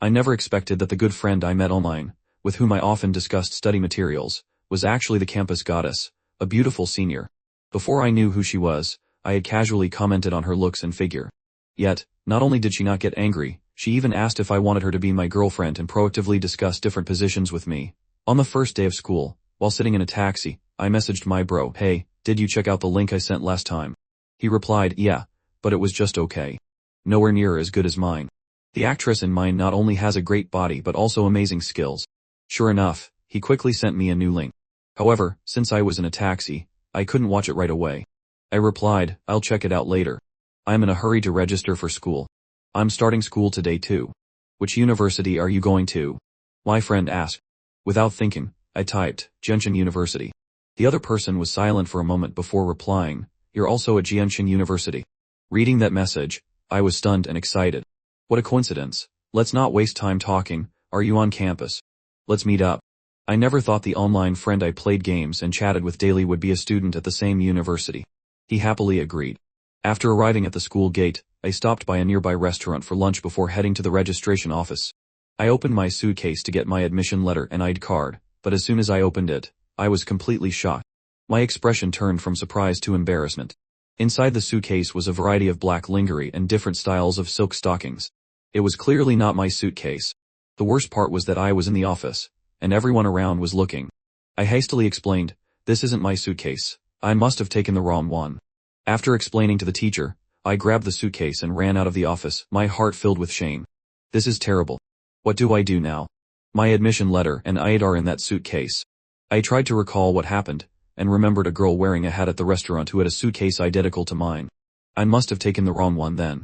I never expected that the good friend I met online, with whom I often discussed study materials, was actually the campus goddess, a beautiful senior. Before I knew who she was, I had casually commented on her looks and figure. Yet, not only did she not get angry, she even asked if I wanted her to be my girlfriend and proactively discuss different positions with me. On the first day of school, while sitting in a taxi, I messaged my bro, "Hey, did you check out the link I sent last time?" He replied, "Yeah, but it was just okay. Nowhere near as good as mine. The actress in mine not only has a great body but also amazing skills." Sure enough, he quickly sent me a new link. However, since I was in a taxi, I couldn't watch it right away. I replied, "I'll check it out later. I'm in a hurry to register for school. I'm starting school today too." "Which university are you going to?" my friend asked. Without thinking, I typed, "Genshin University." The other person was silent for a moment before replying, "You're also at Genshin University." Reading that message, I was stunned and excited. What a coincidence. Let's not waste time talking. Are you on campus? Let's meet up. I never thought the online friend I played games and chatted with daily would be a student at the same university. He happily agreed. After arriving at the school gate, I stopped by a nearby restaurant for lunch before heading to the registration office. I opened my suitcase to get my admission letter and ID card, but as soon as I opened it, I was completely shocked. My expression turned from surprise to embarrassment. Inside the suitcase was a variety of black lingerie and different styles of silk stockings. It was clearly not my suitcase. The worst part was that I was in the office, and everyone around was looking. I hastily explained, "This isn't my suitcase. I must have taken the wrong one." After explaining to the teacher, I grabbed the suitcase and ran out of the office, my heart filled with shame. This is terrible. What do I do now? My admission letter and ID are in that suitcase. I tried to recall what happened, and remembered a girl wearing a hat at the restaurant who had a suitcase identical to mine. I must have taken the wrong one then.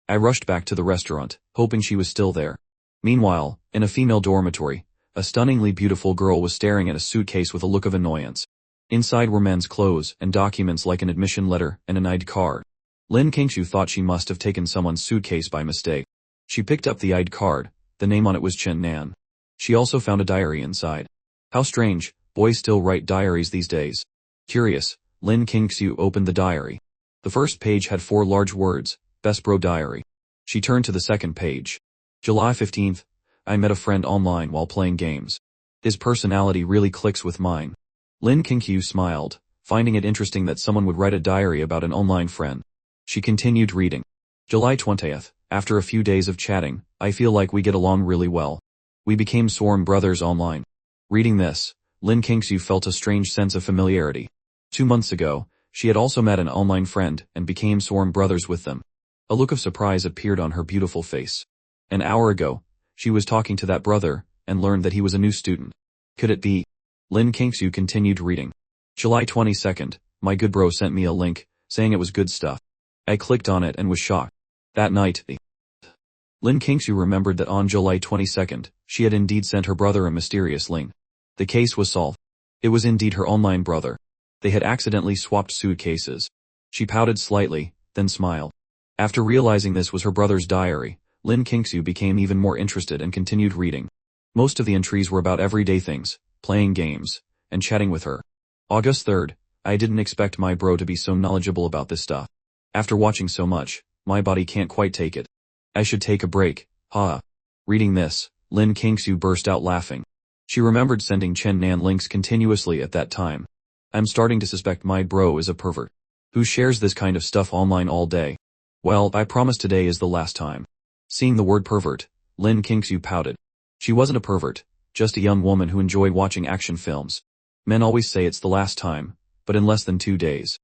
I rushed back to the restaurant, hoping she was still there. Meanwhile, in a female dormitory, a stunningly beautiful girl was staring at a suitcase with a look of annoyance. Inside were men's clothes and documents like an admission letter and an ID card. Lin Kingshu thought she must have taken someone's suitcase by mistake. She picked up the ID card. The name on it was Chen Nan. She also found a diary inside. How strange, boys still write diaries these days. Curious, Lin Kingshu opened the diary. The first page had 4 large words, "Best Bro Diary." She turned to the second page. July 15th, I met a friend online while playing games. His personality really clicks with mine. Lin Kingshu smiled, finding it interesting that someone would write a diary about an online friend. She continued reading. July 20th, after a few days of chatting, I feel like we get along really well. We became sworn brothers online. Reading this, Lin Kingshu felt a strange sense of familiarity. 2 months ago, she had also met an online friend and became sworn brothers with them. A look of surprise appeared on her beautiful face. An hour ago, she was talking to that brother and learned that he was a new student. Could it be? Lin Kingshu continued reading. July 22nd, my good bro sent me a link, saying it was good stuff. I clicked on it and was shocked. That night, Lin Kingshu remembered that on July 22nd, she had indeed sent her brother a mysterious link. The case was solved. It was indeed her online brother. They had accidentally swapped suitcases. She pouted slightly, then smiled. After realizing this was her brother's diary, Lin Kingshu became even more interested and continued reading. Most of the entries were about everyday things, playing games, and chatting with her. August 3rd, I didn't expect my bro to be so knowledgeable about this stuff. After watching so much, my body can't quite take it. I should take a break, ha. Reading this, Lin Kingshu burst out laughing. She remembered sending Chen Nan links continuously at that time. I'm starting to suspect my bro is a pervert. Who shares this kind of stuff online all day? Well, I promise today is the last time. Seeing the word pervert, Lin Kingshu pouted. She wasn't a pervert, just a young woman who enjoyed watching action films. Men always say it's the last time, but in less than 2 days.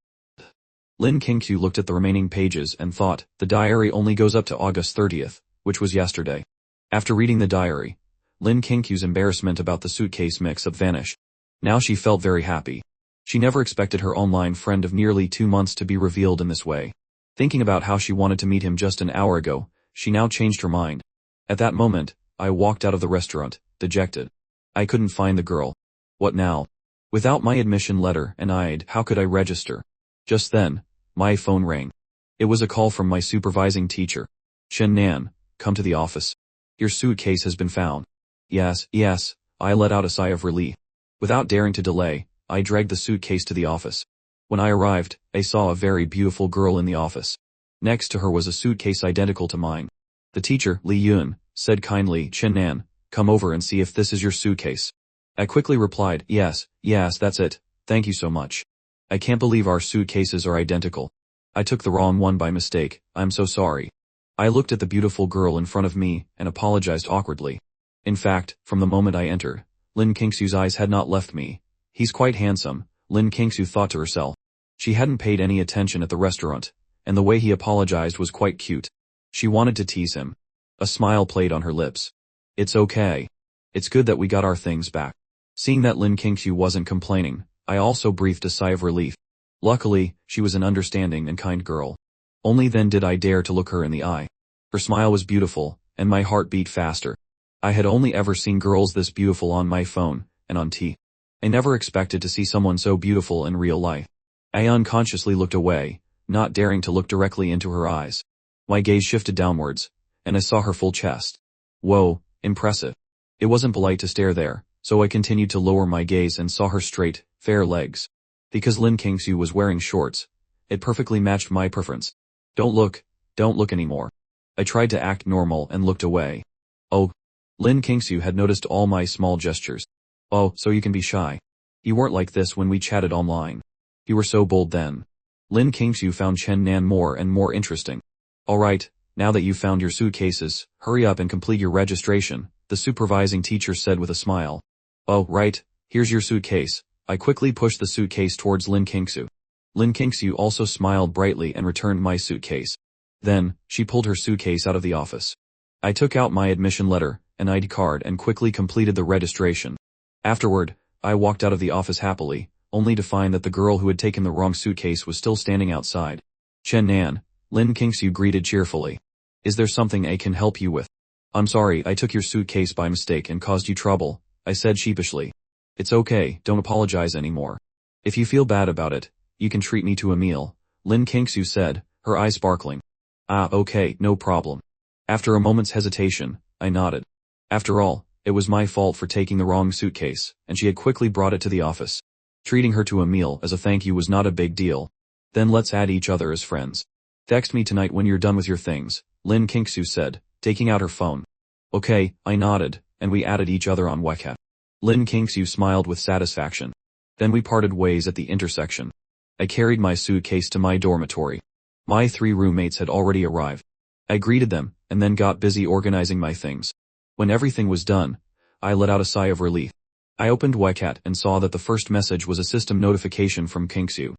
Lin Kingshu looked at the remaining pages and thought, the diary only goes up to August 30th, which was yesterday. After reading the diary, Lin Kingshu's embarrassment about the suitcase mix-up vanished. Now she felt very happy. She never expected her online friend of nearly 2 months to be revealed in this way. Thinking about how she wanted to meet him just an hour ago, she now changed her mind. At that moment, I walked out of the restaurant, dejected. I couldn't find the girl. What now? Without my admission letter and ID, how could I register? Just then, my phone rang. It was a call from my supervising teacher. Chen Nan, come to the office. Your suitcase has been found. Yes, I let out a sigh of relief. Without daring to delay, I dragged the suitcase to the office. When I arrived, I saw a very beautiful girl in the office. Next to her was a suitcase identical to mine. The teacher, Li Yun, said kindly, Chen-nan, come over and see if this is your suitcase. I quickly replied, yes, that's it, thank you so much. I can't believe our suitcases are identical. I took the wrong one by mistake, I'm so sorry. I looked at the beautiful girl in front of me and apologized awkwardly. In fact, from the moment I entered, Lin Kingsu's eyes had not left me. He's quite handsome, Lin Kingsu thought to herself. She hadn't paid any attention at the restaurant, and the way he apologized was quite cute. She wanted to tease him. A smile played on her lips. It's okay. It's good that we got our things back. Seeing that Lin Kingsu wasn't complaining, I also breathed a sigh of relief. Luckily, she was an understanding and kind girl. Only then did I dare to look her in the eye. Her smile was beautiful, and my heart beat faster. I had only ever seen girls this beautiful on my phone, and on TV. I never expected to see someone so beautiful in real life. I unconsciously looked away, not daring to look directly into her eyes. My gaze shifted downwards, and I saw her full chest. Whoa, impressive. It wasn't polite to stare there, so I continued to lower my gaze and saw her straight, fair legs. Because Lin Kingsu was wearing shorts, it perfectly matched my preference. Don't look anymore. I tried to act normal and looked away. Oh. Lin Kingsu had noticed all my small gestures. Oh, so you can be shy. You weren't like this when we chatted online. You were so bold then. Lin Kingsu found Chen-nan more and more interesting. Alright, now that you've found your suitcases, hurry up and complete your registration, the supervising teacher said with a smile. Oh, right, here's your suitcase. I quickly pushed the suitcase towards Lin Kingsu. Lin Kingsu also smiled brightly and returned my suitcase. Then, she pulled her suitcase out of the office. I took out my admission letter, an ID card and quickly completed the registration. Afterward, I walked out of the office happily, only to find that the girl who had taken the wrong suitcase was still standing outside. Chen-nan, Lin Kingsu greeted cheerfully. Is there something I can help you with? I'm sorry I took your suitcase by mistake and caused you trouble, I said sheepishly. It's okay, don't apologize anymore. If you feel bad about it, you can treat me to a meal, Lin Kingsu said, her eyes sparkling. Ah, okay, no problem. After a moment's hesitation, I nodded. After all, it was my fault for taking the wrong suitcase, and she had quickly brought it to the office. Treating her to a meal as a thank you was not a big deal. Then let's add each other as friends. Text me tonight when you're done with your things, Lin Kingsu said, taking out her phone. Okay, I nodded, and we added each other on WeChat. Lin Kingsu smiled with satisfaction. Then we parted ways at the intersection. I carried my suitcase to my dormitory. My 3 roommates had already arrived. I greeted them, and then got busy organizing my things. When everything was done, I let out a sigh of relief. I opened WeChat and saw that the first message was a system notification from Kingsu.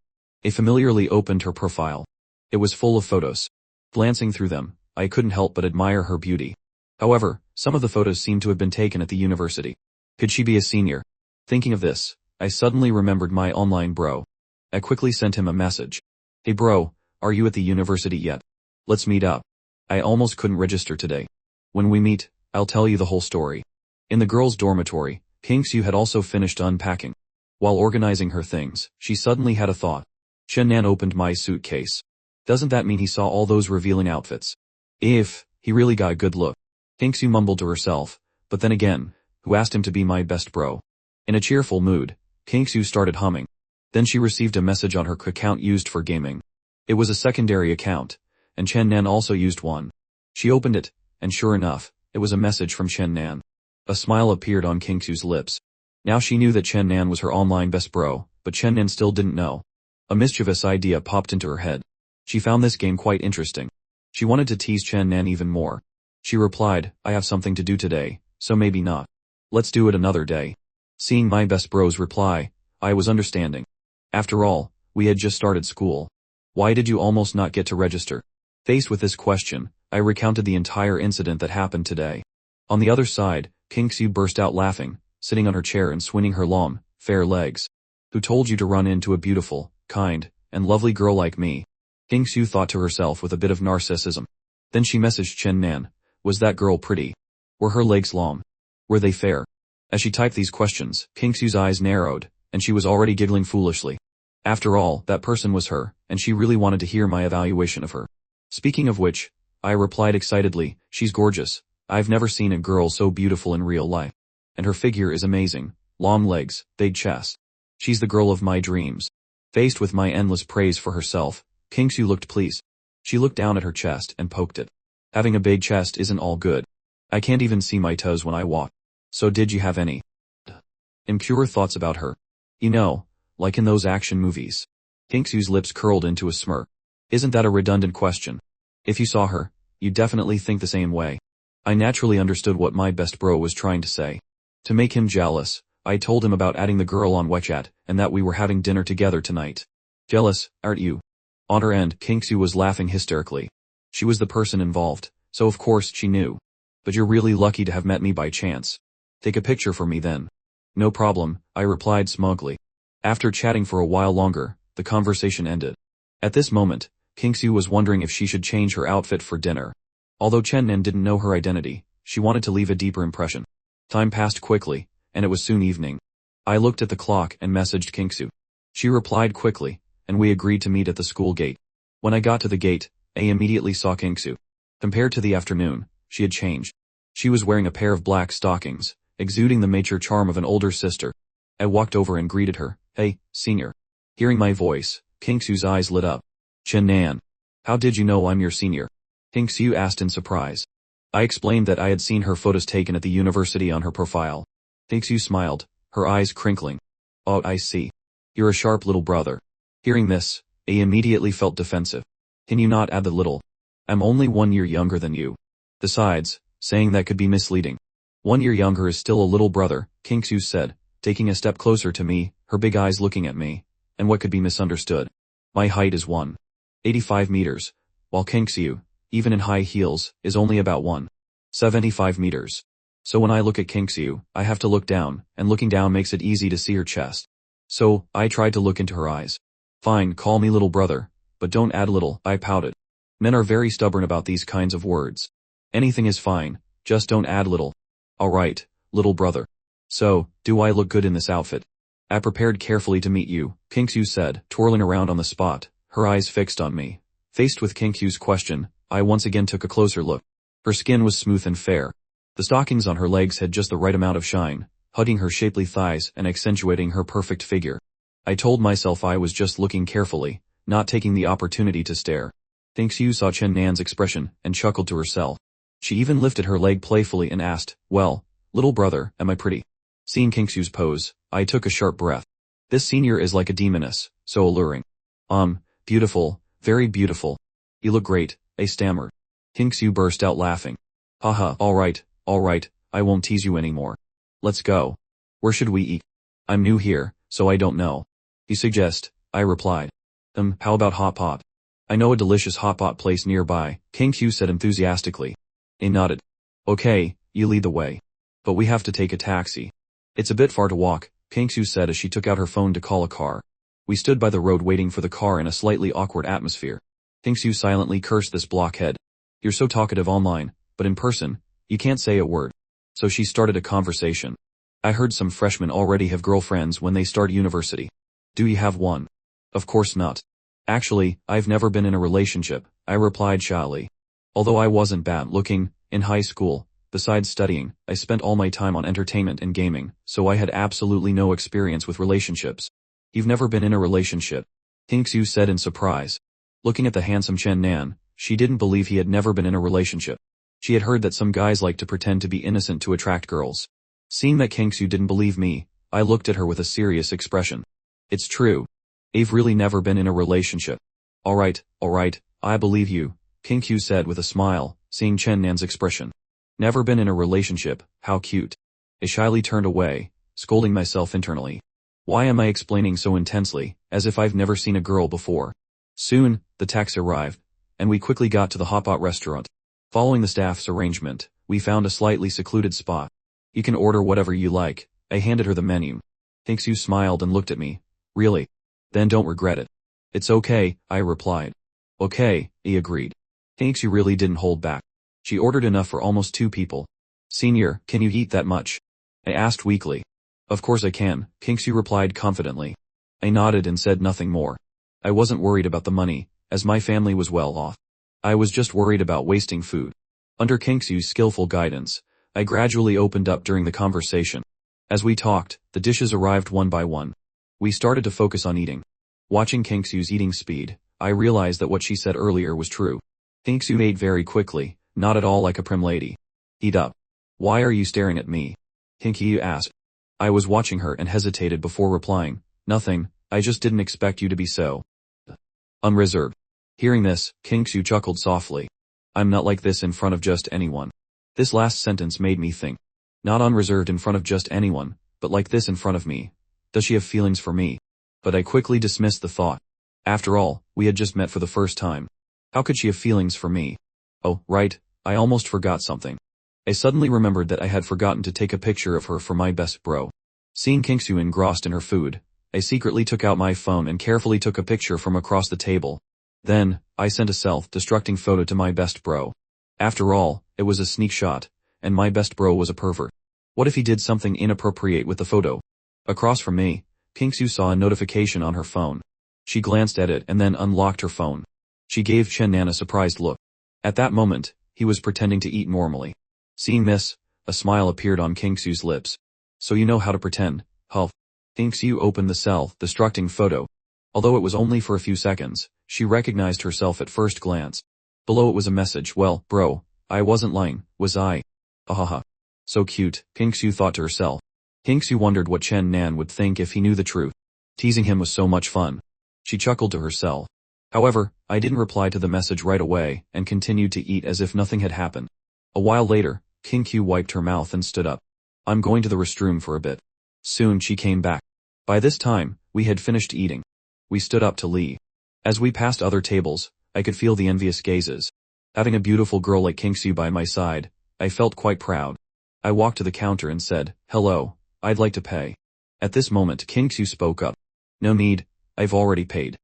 I familiarly opened her profile. It was full of photos. Glancing through them, I couldn't help but admire her beauty. However, some of the photos seemed to have been taken at the university. Could she be a senior? Thinking of this, I suddenly remembered my online bro. I quickly sent him a message. Hey bro, are you at the university yet? Let's meet up. I almost couldn't register today. When we meet, I'll tell you the whole story. In the girls' dormitory, Kingsu had also finished unpacking. While organizing her things, she suddenly had a thought. Chen-nan opened my suitcase. Doesn't that mean he saw all those revealing outfits? If he really got a good look. Kingsu mumbled to herself, but then again, who asked him to be my best bro? In a cheerful mood, Kingsu started humming. Then she received a message on her account used for gaming. It was a secondary account, and Chen-nan also used one. She opened it, and sure enough, it was a message from Chen-nan. A smile appeared on Kingsu's lips. Now she knew that Chen-nan was her online best bro, but Chen-nan still didn't know. A mischievous idea popped into her head. She found this game quite interesting. She wanted to tease Chen-nan even more. She replied, I have something to do today, so maybe not. Let's do it another day. Seeing my best bro's reply, I was understanding. After all, we had just started school. Why did you almost not get to register? Faced with this question, I recounted the entire incident that happened today. On the other side, Kingsu burst out laughing, sitting on her chair and swinging her long, fair legs. Who told you to run into a beautiful, kind, and lovely girl like me? Kingsu thought to herself with a bit of narcissism. Then she messaged Chen-nan. Was that girl pretty? Were her legs long? Were they fair? As she typed these questions, Kingsu's eyes narrowed, and she was already giggling foolishly. After all, that person was her, and she really wanted to hear my evaluation of her. Speaking of which, I replied excitedly, she's gorgeous. I've never seen a girl so beautiful in real life. And her figure is amazing. Long legs, big chest. She's the girl of my dreams. Faced with my endless praise for herself, Kingsu looked pleased. She looked down at her chest and poked it. Having a big chest isn't all good. I can't even see my toes when I walk. So did you have any impure thoughts about her? You know, like in those action movies. Kingsu's lips curled into a smirk. Isn't that a redundant question? If you saw her, you'd definitely think the same way. I naturally understood what my best bro was trying to say. To make him jealous, I told him about adding the girl on WeChat and that we were having dinner together tonight. Jealous, aren't you? On her end, Kingsu was laughing hysterically. She was the person involved, so of course she knew. But you're really lucky to have met me by chance. Take a picture for me then. No problem, I replied smugly. After chatting for a while longer, the conversation ended. At this moment, Kingsu was wondering if she should change her outfit for dinner. Although Chen Nan didn't know her identity, she wanted to leave a deeper impression. Time passed quickly, and it was soon evening. I looked at the clock and messaged Kingsu. She replied quickly, and we agreed to meet at the school gate. When I got to the gate, I immediately saw Kingsu. Compared to the afternoon, she had changed. She was wearing a pair of black stockings, exuding the mature charm of an older sister. I walked over and greeted her. Hey, senior. Hearing my voice, Kingsu's eyes lit up. Chen Nan. How did you know I'm your senior? Kingsu asked in surprise. I explained that I had seen her photos taken at the university on her profile. Kingsu smiled, her eyes crinkling. Oh, I see. You're a sharp little brother. Hearing this, I immediately felt defensive. Can you not add the little? I'm only 1 year younger than you. Besides, saying that could be misleading. 1 year younger is still a little brother, Kingsu said, taking a step closer to me, her big eyes looking at me. And what could be misunderstood? My height is 1.85 meters, while Kingsu, even in high heels, is only about 1.75 meters. So when I look at Kingsu, I have to look down, and looking down makes it easy to see her chest. So, I tried to look into her eyes. Fine, call me little brother, but don't add little, I pouted. Men are very stubborn about these kinds of words. Anything is fine, just don't add little. Alright, little brother. So, do I look good in this outfit? I prepared carefully to meet you, Kingsu said, twirling around on the spot, her eyes fixed on me. Faced with Kingsu's question, I once again took a closer look. Her skin was smooth and fair. The stockings on her legs had just the right amount of shine, hugging her shapely thighs and accentuating her perfect figure. I told myself I was just looking carefully, not taking the opportunity to stare. Kingsu saw Chen Nan's expression and chuckled to herself. She even lifted her leg playfully and asked, well, little brother, am I pretty? Seeing Kingsu's pose, I took a sharp breath. This senior is like a demoness, so alluring. Beautiful, very beautiful. You look great, I stammered. Kingsu burst out laughing. Haha, alright, I won't tease you anymore. Let's go. Where should we eat? I'm new here, so I don't know. You suggest, I replied. How about hot pot? I know a delicious hot pot place nearby, Kingsu said enthusiastically. I nodded. Okay, you lead the way. But we have to take a taxi. It's a bit far to walk, Kingsu said as she took out her phone to call a car. We stood by the road waiting for the car in a slightly awkward atmosphere. Kingsu silently cursed this blockhead. You're so talkative online, but in person, you can't say a word. So she started a conversation. I heard some freshmen already have girlfriends when they start university. Do you have one? Of course not. Actually, I've never been in a relationship, I replied shyly. Although I wasn't bad looking, in high school, besides studying, I spent all my time on entertainment and gaming, so I had absolutely no experience with relationships. You've never been in a relationship? Kingsu said in surprise. Looking at the handsome Chen Nan, she didn't believe he had never been in a relationship. She had heard that some guys like to pretend to be innocent to attract girls. Seeing that Kingsu didn't believe me, I looked at her with a serious expression. It's true. I've really never been in a relationship. Alright, I believe you, Kingsu said with a smile, seeing Chen Nan's expression. Never been in a relationship, how cute. I shyly turned away, scolding myself internally. Why am I explaining so intensely, as if I've never seen a girl before? Soon, the taxi arrived, and we quickly got to the hotpot restaurant. Following the staff's arrangement, we found a slightly secluded spot. You can order whatever you like, I handed her the menu. Kingsu smiled and looked at me. Really? Then don't regret it. It's okay, I replied. Okay, he agreed. Kingsu really didn't hold back. She ordered enough for almost 2 people. Senior, can you eat that much? I asked weakly. Of course I can, Kingsu replied confidently. I nodded and said nothing more. I wasn't worried about the money, as my family was well off. I was just worried about wasting food. Under Kingsu's skillful guidance, I gradually opened up during the conversation. As we talked, the dishes arrived one by one. We started to focus on eating. Watching Kingsu's eating speed, I realized that what she said earlier was true. Kingsu ate very quickly, not at all like a prim lady. Eat up. Why are you staring at me? Kingsu asked. I was watching her and hesitated before replying. Nothing, I just didn't expect you to be so unreserved. Hearing this, Kingsu chuckled softly. I'm not like this in front of just anyone. This last sentence made me think. Not unreserved in front of just anyone, but like this in front of me. Does she have feelings for me? But I quickly dismissed the thought. After all, we had just met for the first time. How could she have feelings for me? Oh, right, I almost forgot something. I suddenly remembered that I had forgotten to take a picture of her for my best bro. Seeing Kingsu engrossed in her food, I secretly took out my phone and carefully took a picture from across the table. Then, I sent a self-destructing photo to my best bro. After all, it was a sneak shot, and my best bro was a pervert. What if he did something inappropriate with the photo? Across from me, Kingsu saw a notification on her phone. She glanced at it and then unlocked her phone. She gave Chen Nan a surprised look. At that moment, he was pretending to eat normally. Seeing this, a smile appeared on Kingsu's lips. So you know how to pretend, huh? Kingsu opened the self-destructing photo. Although it was only for a few seconds, she recognized herself at first glance. Below it was a message. Well, bro, I wasn't lying, was I? Ahaha. So cute, Kingsu thought to herself. Kingsu wondered what Chen Nan would think if he knew the truth. Teasing him was so much fun. She chuckled to herself. However, I didn't reply to the message right away and continued to eat as if nothing had happened. A while later, Kingsu wiped her mouth and stood up. I'm going to the restroom for a bit. Soon she came back. By this time, we had finished eating. We stood up to leave. As we passed other tables, I could feel the envious gazes. Having a beautiful girl like Kingsu by my side, I felt quite proud. I walked to the counter and said, hello, I'd like to pay. At this moment Kingsu spoke up. No need, I've already paid.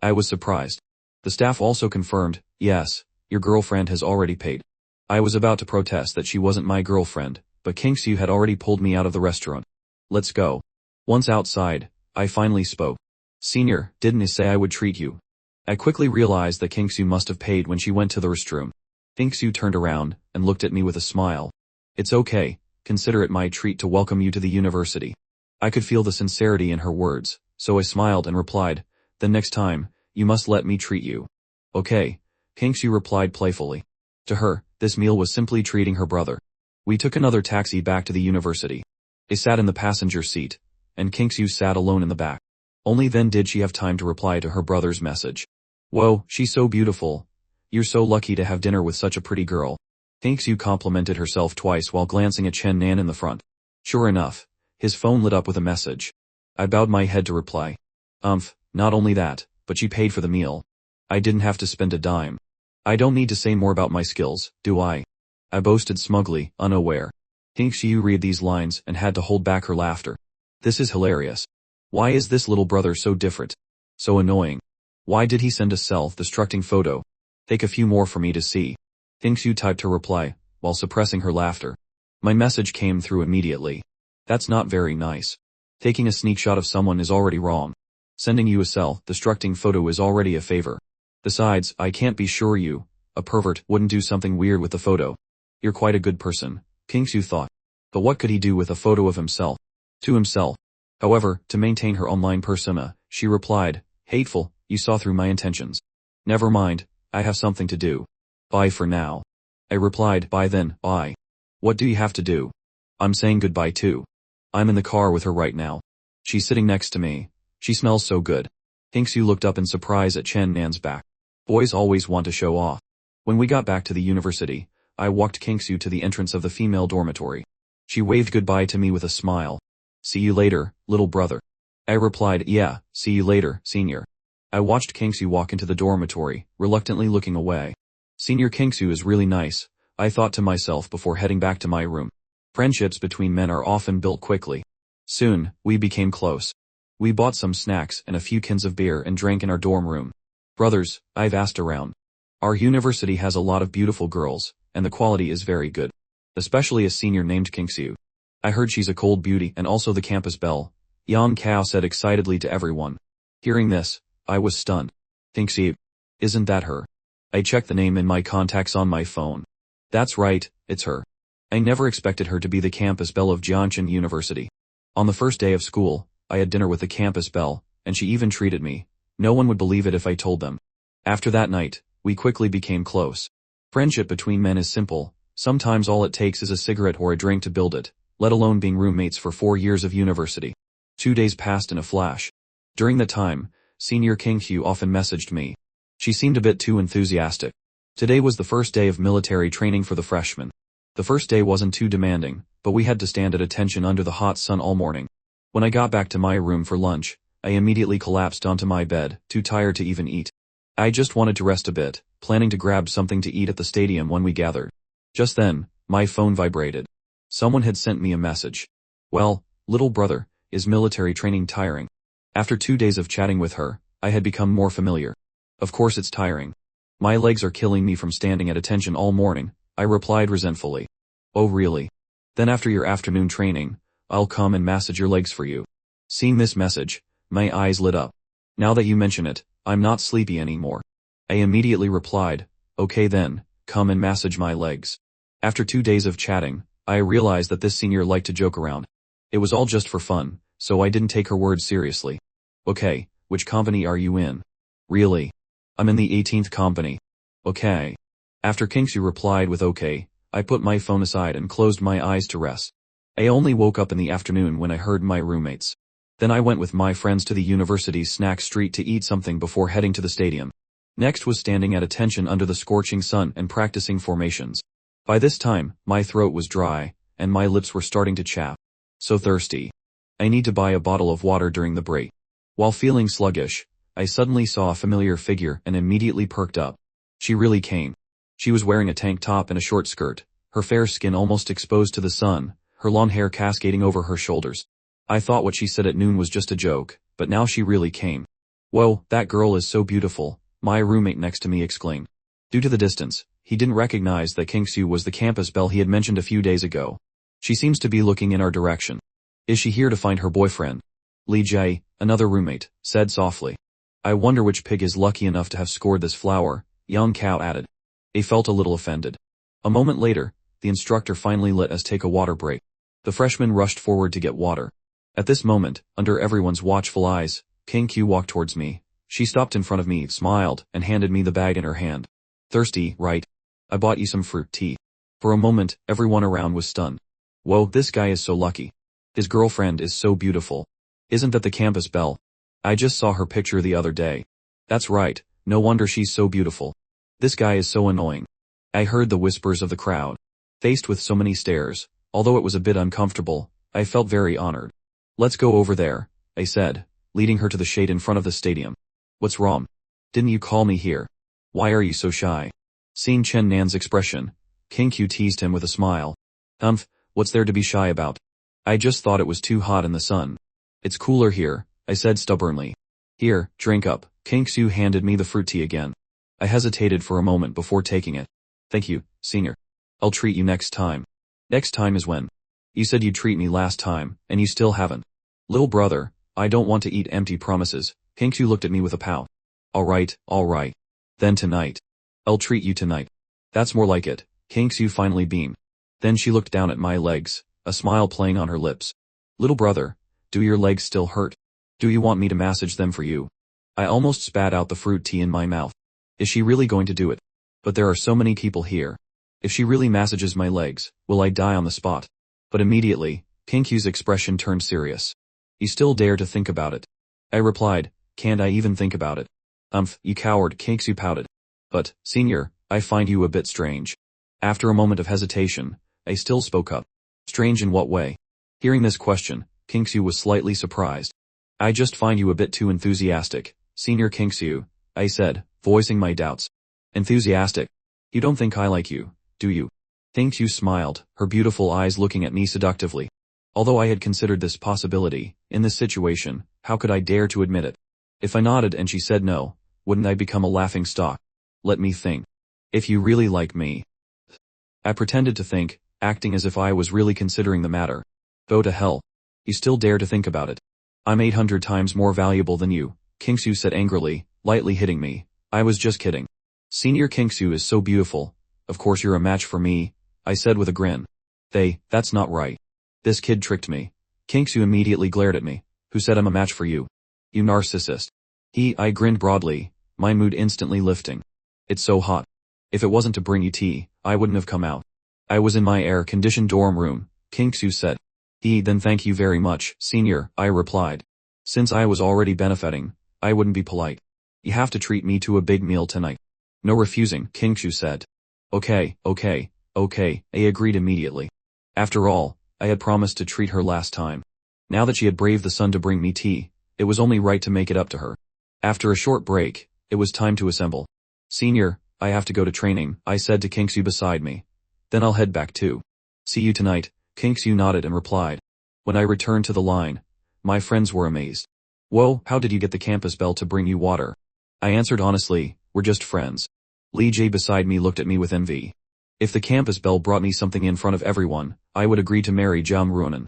I was surprised. The staff also confirmed, yes, your girlfriend has already paid. I was about to protest that she wasn't my girlfriend, but Kingsu had already pulled me out of the restaurant. Let's go. Once outside, I finally spoke. Senior, didn't I say I would treat you? I quickly realized that Kingsu must have paid when she went to the restroom. Kingsu turned around and looked at me with a smile. It's okay, consider it my treat to welcome you to the university. I could feel the sincerity in her words, so I smiled and replied, then next time, you must let me treat you. Okay, Kingsu replied playfully. To her, this meal was simply treating her brother. We took another taxi back to the university. I sat in the passenger seat, and Kingsu sat alone in the back. Only then did she have time to reply to her brother's message. Whoa, she's so beautiful. You're so lucky to have dinner with such a pretty girl. Kingsu complimented herself twice while glancing at Chen Nan in the front. Sure enough, his phone lit up with a message. I bowed my head to reply. Not only that, but she paid for the meal. I didn't have to spend a dime. I don't need to say more about my skills, do I? I boasted smugly, unaware. Kingsu read these lines and had to hold back her laughter. This is hilarious. Why is this little brother so different? So annoying. Why did he send a self-destructing photo? Take a few more for me to see. Kingsu typed her reply, while suppressing her laughter. My message came through immediately. That's not very nice. Taking a sneak shot of someone is already wrong. Sending you a self-destructing photo is already a favor. Besides, I can't be sure you, a pervert, wouldn't do something weird with the photo. You're quite a good person, Kingsu thought. But what could he do with a photo of himself? To himself. However, to maintain her online persona, she replied, hateful, you saw through my intentions. Never mind, I have something to do. Bye for now. I replied, bye then, bye. What do you have to do? I'm saying goodbye too. I'm in the car with her right now. She's sitting next to me. She smells so good. Kingsu looked up in surprise at Chen Nan's back. Boys always want to show off. When we got back to the university, I walked Kingsu to the entrance of the female dormitory. She waved goodbye to me with a smile. See you later, little brother. I replied, yeah, see you later, senior. I watched Kingsu walk into the dormitory, reluctantly looking away. Senior Kingsu is really nice, I thought to myself before heading back to my room. Friendships between men are often built quickly. Soon, we became close. We bought some snacks and a few cans of beer and drank in our dorm room. Brothers, I've asked around. Our university has a lot of beautiful girls, and the quality is very good. Especially a senior named Kingsu. I heard she's a cold beauty and also the campus belle, Yang Kao said excitedly to everyone. Hearing this, I was stunned. Kingsu. Isn't that her? I checked the name in my contacts on my phone. That's right, it's her. I never expected her to be the campus belle of Jianshan University. On the first day of school, I had dinner with the campus belle, and she even treated me. No one would believe it if I told them. After that night, we quickly became close. Friendship between men is simple, Sometimes all it takes is a cigarette or a drink to build it, let alone being roommates for 4 years of university. 2 days passed in a flash. During that time, Senior King Hugh often messaged me. She seemed a bit too enthusiastic. Today was the first day of military training for the freshmen. The first day wasn't too demanding, but we had to stand at attention under the hot sun all morning. When I got back to my room for lunch, I immediately collapsed onto my bed, too tired to even eat. I just wanted to rest a bit, planning to grab something to eat at the stadium when we gathered. Just then, my phone vibrated. Someone had sent me a message. Well, little brother, is military training tiring? After 2 days of chatting with her, I had become more familiar. Of course it's tiring. My legs are killing me from standing at attention all morning, I replied resentfully. Oh really? Then after your afternoon training, I'll come and massage your legs for you. Seeing this message, my eyes lit up. Now that you mention it, I'm not sleepy anymore. I immediately replied, okay then, come and massage my legs. After 2 days of chatting, I realized that this senior liked to joke around. It was all just for fun, so I didn't take her words seriously. Okay, which company are you in? Really? I'm in the 18th company. Okay. After Kingsu replied with okay, I put my phone aside and closed my eyes to rest. I only woke up in the afternoon when I heard my roommates. Then I went with my friends to the university's snack street to eat something before heading to the stadium. Next was standing at attention under the scorching sun and practicing formations. By this time, my throat was dry, and my lips were starting to chafe. So thirsty. I need to buy a bottle of water during the break. While feeling sluggish, I suddenly saw a familiar figure and immediately perked up. She really came. She was wearing a tank top and a short skirt, her fair skin almost exposed to the sun, her long hair cascading over her shoulders. I thought what she said at noon was just a joke, but now she really came. Whoa, that girl is so beautiful, my roommate next to me exclaimed. Due to the distance, he didn't recognize that Kingsu was the campus belle he had mentioned a few days ago. She seems to be looking in our direction. Is she here to find her boyfriend? Li Jie, another roommate, said softly. I wonder which pig is lucky enough to have scored this flower, Young Cow added. He felt a little offended. A moment later, the instructor finally let us take a water break. The freshmen rushed forward to get water. At this moment, under everyone's watchful eyes, King Q walked towards me. She stopped in front of me, smiled, and handed me the bag in her hand. Thirsty, right? I bought you some fruit tea. For a moment, everyone around was stunned. Whoa, this guy is so lucky. His girlfriend is so beautiful. Isn't that the campus belle? I just saw her picture the other day. That's right, no wonder she's so beautiful. This guy is so annoying. I heard the whispers of the crowd. Faced with so many stares, although it was a bit uncomfortable, I felt very honored. Let's go over there, I said, leading her to the shade in front of the stadium. What's wrong? Didn't you call me here? Why are you so shy? Seeing Chen Nan's expression, King Q teased him with a smile. What's there to be shy about? I just thought it was too hot in the sun. It's cooler here, I said stubbornly. Here, drink up. King Q handed me the fruit tea again. I hesitated for a moment before taking it. Thank you, senior. I'll treat you next time. Next time is when? You said you'd treat me last time, and you still haven't. Little brother, I don't want to eat empty promises. King Q looked at me with a pout. Alright. Then tonight. I'll treat you tonight. That's more like it. King Q finally beamed. Then she looked down at my legs, a smile playing on her lips. Little brother, do your legs still hurt? Do you want me to massage them for you? I almost spat out the fruit tea in my mouth. Is she really going to do it? But there are so many people here. If she really massages my legs, will I die on the spot? But immediately, King Q's expression turned serious. You still dare to think about it? I replied, can't I even think about it? You coward, King Q pouted. But, senior, I find you a bit strange. After a moment of hesitation, I still spoke up. Strange in what way? Hearing this question, King Q was slightly surprised. I just find you a bit too enthusiastic, Senior King Q, I said, voicing my doubts. Enthusiastic? You don't think I like you, do you? King Q smiled, her beautiful eyes looking at me seductively. Although I had considered this possibility, in this situation, how could I dare to admit it? If I nodded and she said no, wouldn't I become a laughing stock? Let me think. If you really like me. I pretended to think, acting as if I was really considering the matter. Go to hell. You still dare to think about it. I'm 800 times more valuable than you, King Q said angrily, lightly hitting me. I was just kidding. Senior King Q is so beautiful. Of course you're a match for me, I said with a grin. That's not right. This kid tricked me. King Q immediately glared at me. Who said I'm a match for you? You narcissist. I grinned broadly, my mood instantly lifting. It's so hot. If it wasn't to bring you tea, I wouldn't have come out. I was in my air-conditioned dorm room, Kingsu said. Then thank you very much, senior, I replied. Since I was already benefiting, I wouldn't be polite. You have to treat me to a big meal tonight. No refusing, Kingsu said. Okay, I agreed immediately. After all, I had promised to treat her last time. Now that she had braved the sun to bring me tea, it was only right to make it up to her. After a short break, it was time to assemble. Senior, I have to go to training, I said to Kingsu beside me. Then I'll head back too. See you tonight, Kingsu nodded and replied. When I returned to the line, my friends were amazed. Whoa, how did you get the campus bell to bring you water? I answered honestly, we're just friends. Lee J beside me looked at me with envy. If the campus bell brought me something in front of everyone, I would agree to marry Jam Ruonan.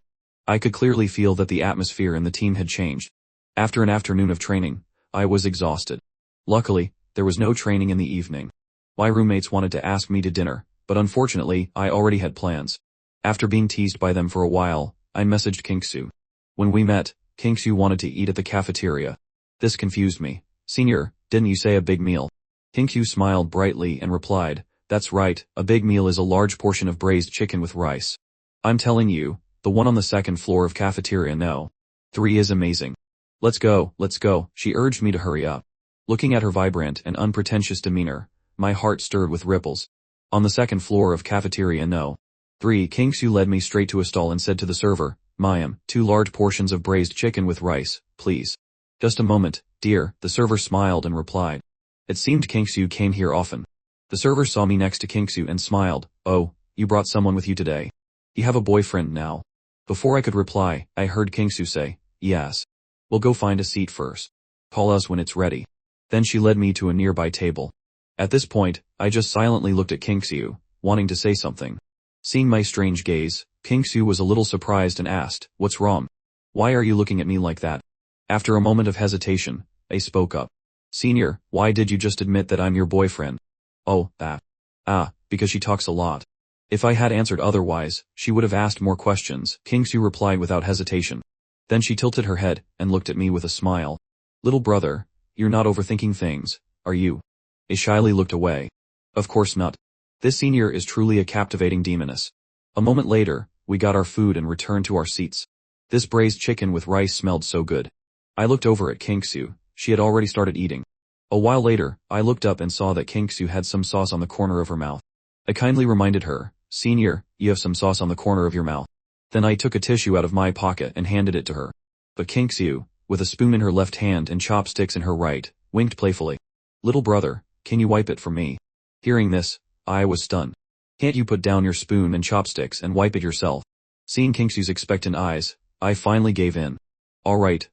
I could clearly feel that the atmosphere in the team had changed. After an afternoon of training, I was exhausted. Luckily, there was no training in the evening. My roommates wanted to ask me to dinner, but unfortunately, I already had plans. After being teased by them for a while, I messaged Kingsu. When we met, Kingsu wanted to eat at the cafeteria. This confused me. Senior, didn't you say a big meal? Kingsu smiled brightly and replied, that's right, a big meal is a large portion of braised chicken with rice. I'm telling you, the one on the second floor of cafeteria no. 3 is amazing. Let's go, she urged me to hurry up. Looking at her vibrant and unpretentious demeanor, my heart stirred with ripples. On the second floor of cafeteria no. 3, Kingsu led me straight to a stall and said to the server, Mayam, 2 large portions of braised chicken with rice, please. Just a moment, dear, the server smiled and replied. It seemed Kingsu came here often. The server saw me next to Kingsu and smiled, oh, you brought someone with you today. You have a boyfriend now. Before I could reply, I heard Kingsu say, yes. We'll go find a seat first. Call us when it's ready. Then she led me to a nearby table. At this point, I just silently looked at Kingsu, wanting to say something. Seeing my strange gaze, Kingsu was a little surprised and asked, what's wrong? Why are you looking at me like that? After a moment of hesitation, I spoke up. Senior, why did you just admit that I'm your boyfriend? Oh, that. Because she talks a lot. If I had answered otherwise, she would have asked more questions, Kingsu replied without hesitation. Then she tilted her head and looked at me with a smile. Little brother, you're not overthinking things, are you? I shyly looked away. Of course not. This senior is truly a captivating demoness. A moment later, we got our food and returned to our seats. This braised chicken with rice smelled so good. I looked over at Kingsu, she had already started eating. A while later, I looked up and saw that Kingsu had some sauce on the corner of her mouth. I kindly reminded her, Senior, you have some sauce on the corner of your mouth. Then I took a tissue out of my pocket and handed it to her. But Kingsu, with a spoon in her left hand and chopsticks in her right, winked playfully. Little brother, can you wipe it for me? Hearing this, I was stunned. Can't you put down your spoon and chopsticks and wipe it yourself? Seeing Kingsu's expectant eyes, I finally gave in. Alright,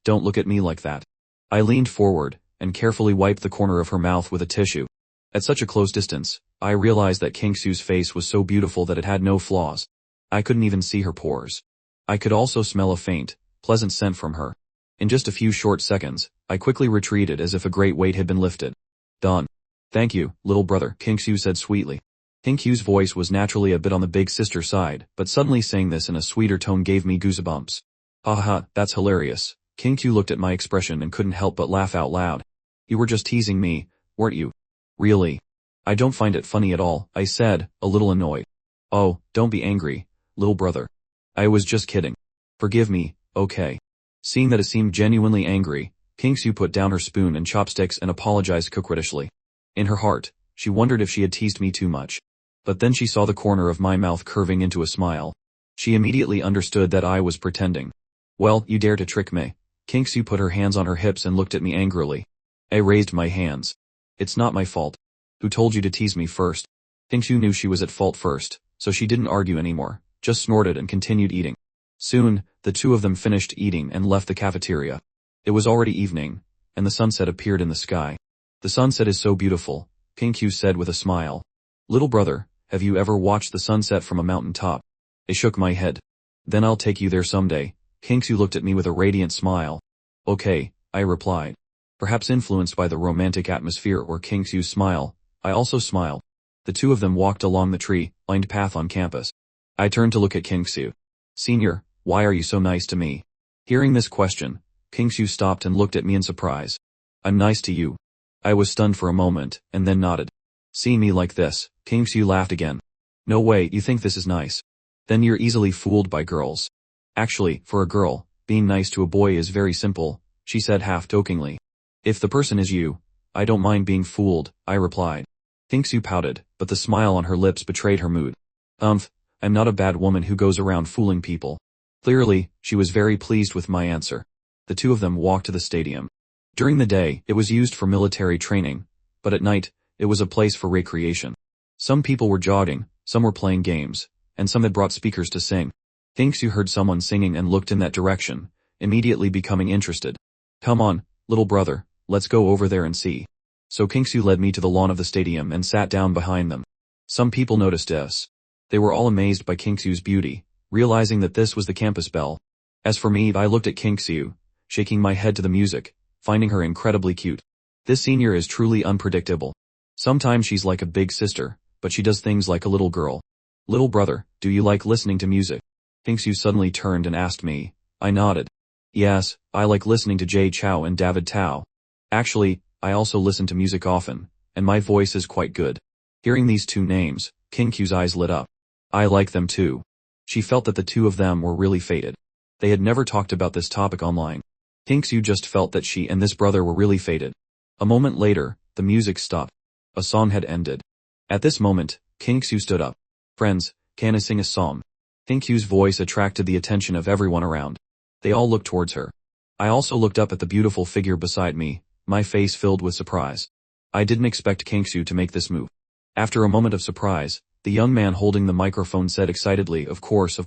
don't look at me like that. I leaned forward and carefully wiped the corner of her mouth with a tissue. At such a close distance, I realized that Kingsu's face was so beautiful that it had no flaws. I couldn't even see her pores. I could also smell a faint, pleasant scent from her. In just a few short seconds, I quickly retreated as if a great weight had been lifted. Done. Thank you, little brother, Kingsu said sweetly. Kingsu's voice was naturally a bit on the big sister side, but suddenly saying this in a sweeter tone gave me goosebumps. Haha, that's hilarious. Kingsu looked at my expression and couldn't help but laugh out loud. You were just teasing me, weren't you? Really? I don't find it funny at all, I said, a little annoyed. Oh, don't be angry, little brother. I was just kidding. Forgive me, okay. Seeing that it seemed genuinely angry, Kingsu put down her spoon and chopsticks and apologized coquettishly. In her heart, she wondered if she had teased me too much. But then she saw the corner of my mouth curving into a smile. She immediately understood that I was pretending. Well, you dare to trick me. Kingsu put her hands on her hips and looked at me angrily. I raised my hands. It's not my fault. Who told you to tease me first? Kingsu knew she was at fault first, so she didn't argue anymore, just snorted and continued eating. Soon, the two of them finished eating and left the cafeteria. It was already evening, and the sunset appeared in the sky. The sunset is so beautiful, Kingsu said with a smile. Little brother, have you ever watched the sunset from a mountain top? I shook my head. Then I'll take you there someday. Kingsu looked at me with a radiant smile. Okay, I replied. Perhaps influenced by the romantic atmosphere or Kingsu's smile, I also smiled. The two of them walked along the tree-lined path on campus. I turned to look at Kingsu. Senior, why are you so nice to me? Hearing this question, Kingsu stopped and looked at me in surprise. I'm nice to you. I was stunned for a moment, and then nodded. Seeing me like this, Kingsu laughed again. No way, you think this is nice. Then you're easily fooled by girls. Actually, for a girl, being nice to a boy is very simple, she said half-jokingly. If the person is you, I don't mind being fooled, I replied. Kinksu pouted, but the smile on her lips betrayed her mood. I'm not a bad woman who goes around fooling people. Clearly, she was very pleased with my answer. The two of them walked to the stadium. During the day, it was used for military training, but at night, it was a place for recreation. Some people were jogging, some were playing games, and some had brought speakers to sing. Kinksu heard someone singing and looked in that direction, immediately becoming interested. Come on, little brother, let's go over there and see. So Kinksu led me to the lawn of the stadium and sat down behind them. Some people noticed us. They were all amazed by Kinksu's beauty, realizing that this was the campus belle. As for me, I looked at Kinksu, shaking my head to the music, finding her incredibly cute. This senior is truly unpredictable. Sometimes she's like a big sister, but she does things like a little girl. Little brother, do you like listening to music? Kinksu suddenly turned and asked me. I nodded. Yes, I like listening to Jay Chou and David Tao. Actually, I also listen to music often, and my voice is quite good. Hearing these two names, Kinksu's eyes lit up. I like them too. She felt that the two of them were really fated. They had never talked about this topic online. Kinksu just felt that she and this brother were really fated. A moment later, the music stopped. A song had ended. At this moment, Kinksu stood up. Friends, can I sing a song? Kinksu's voice attracted the attention of everyone around. They all looked towards her. I also looked up at the beautiful figure beside me, my face filled with surprise. I didn't expect Kinksu to make this move. After a moment of surprise, the young man holding the microphone said excitedly, of course.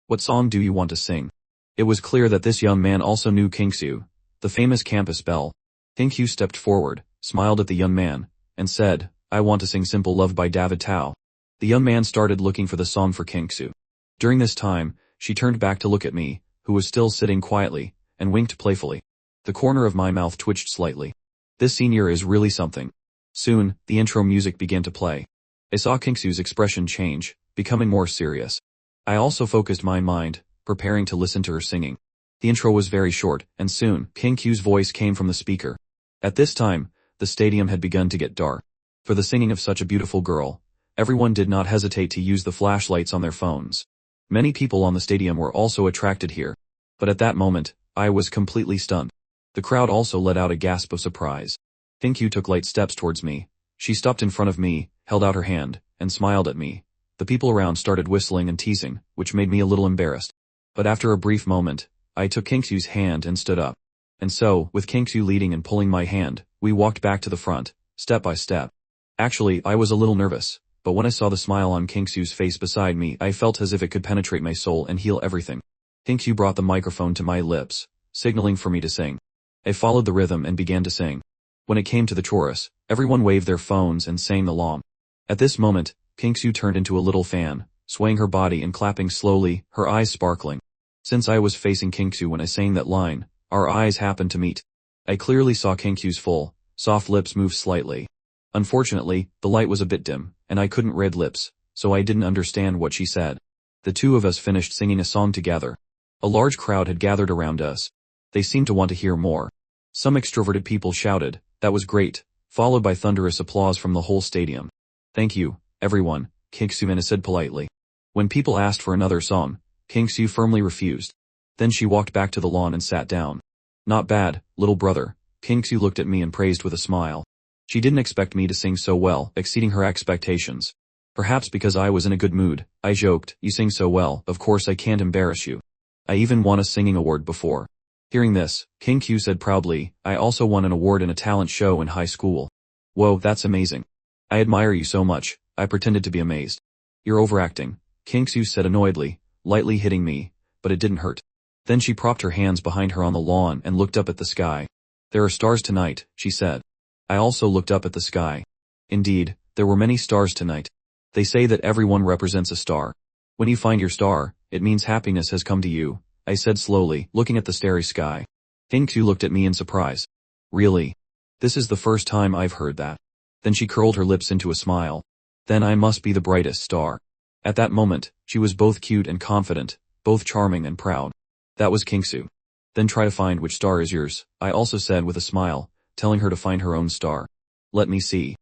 What song do you want to sing? It was clear that this young man also knew Kinksu, the famous campus belle. Kinksu stepped forward, smiled at the young man, and said, I want to sing Simple Love by David Tao. The young man started looking for the song for Kinksu. During this time, she turned back to look at me, who was still sitting quietly, and winked playfully. The corner of my mouth twitched slightly. This senior is really something. Soon, the intro music began to play. I saw Kinksu's expression change, becoming more serious. I also focused my mind, preparing to listen to her singing. The intro was very short, and soon, Kinksu's voice came from the speaker. At this time, the stadium had begun to get dark. For the singing of such a beautiful girl, everyone did not hesitate to use the flashlights on their phones. Many people on the stadium were also attracted here. But at that moment, I was completely stunned. The crowd also let out a gasp of surprise. Kinksu took light steps towards me. She stopped in front of me, held out her hand, and smiled at me. The people around started whistling and teasing, which made me a little embarrassed. But after a brief moment, I took Kinksu's hand and stood up. And so, with Kinksu leading and pulling my hand, we walked back to the front, step by step. Actually, I was a little nervous, but when I saw the smile on Kinksu's face beside me, I felt as if it could penetrate my soul and heal everything. Kinksu brought the microphone to my lips, signaling for me to sing. I followed the rhythm and began to sing. When it came to the chorus, everyone waved their phones and sang along. At this moment, Kinksu turned into a little fan, swaying her body and clapping slowly, her eyes sparkling. Since I was facing Kinksu when I sang that line, our eyes happened to meet. I clearly saw Kinksu's full, soft lips move slightly. Unfortunately, the light was a bit dim, and I couldn't read lips, so I didn't understand what she said. The two of us finished singing a song together. A large crowd had gathered around us. They seemed to want to hear more. Some extroverted people shouted, "That was great," followed by thunderous applause from the whole stadium. "Thank you, everyone," Kinksu said politely. When people asked for another song, Kinksu firmly refused. Then she walked back to the lawn and sat down. "Not bad, little brother," Kinksu looked at me and praised with a smile. She didn't expect me to sing so well, exceeding her expectations. Perhaps because I was in a good mood, I joked, "You sing so well, of course I can't embarrass you. I even won a singing award before." Hearing this, Kinksu said proudly, "I also won an award in a talent show in high school." "Whoa, that's amazing. I admire you so much," I pretended to be amazed. "You're overacting," Kinksu said annoyedly, lightly hitting me, but it didn't hurt. Then she propped her hands behind her on the lawn and looked up at the sky. "There are stars tonight," she said. I also looked up at the sky. Indeed, there were many stars tonight. They say that everyone represents a star. When you find your star, it means happiness has come to you, I said slowly, looking at the starry sky. Kinksu looked at me in surprise. "Really? This is the first time I've heard that." Then she curled her lips into a smile. "Then I must be the brightest star." At that moment, she was both cute and confident, both charming and proud. That was Kinksu. "Then try to find which star is yours," I also said with a smile, telling her to find her own star. "Let me see."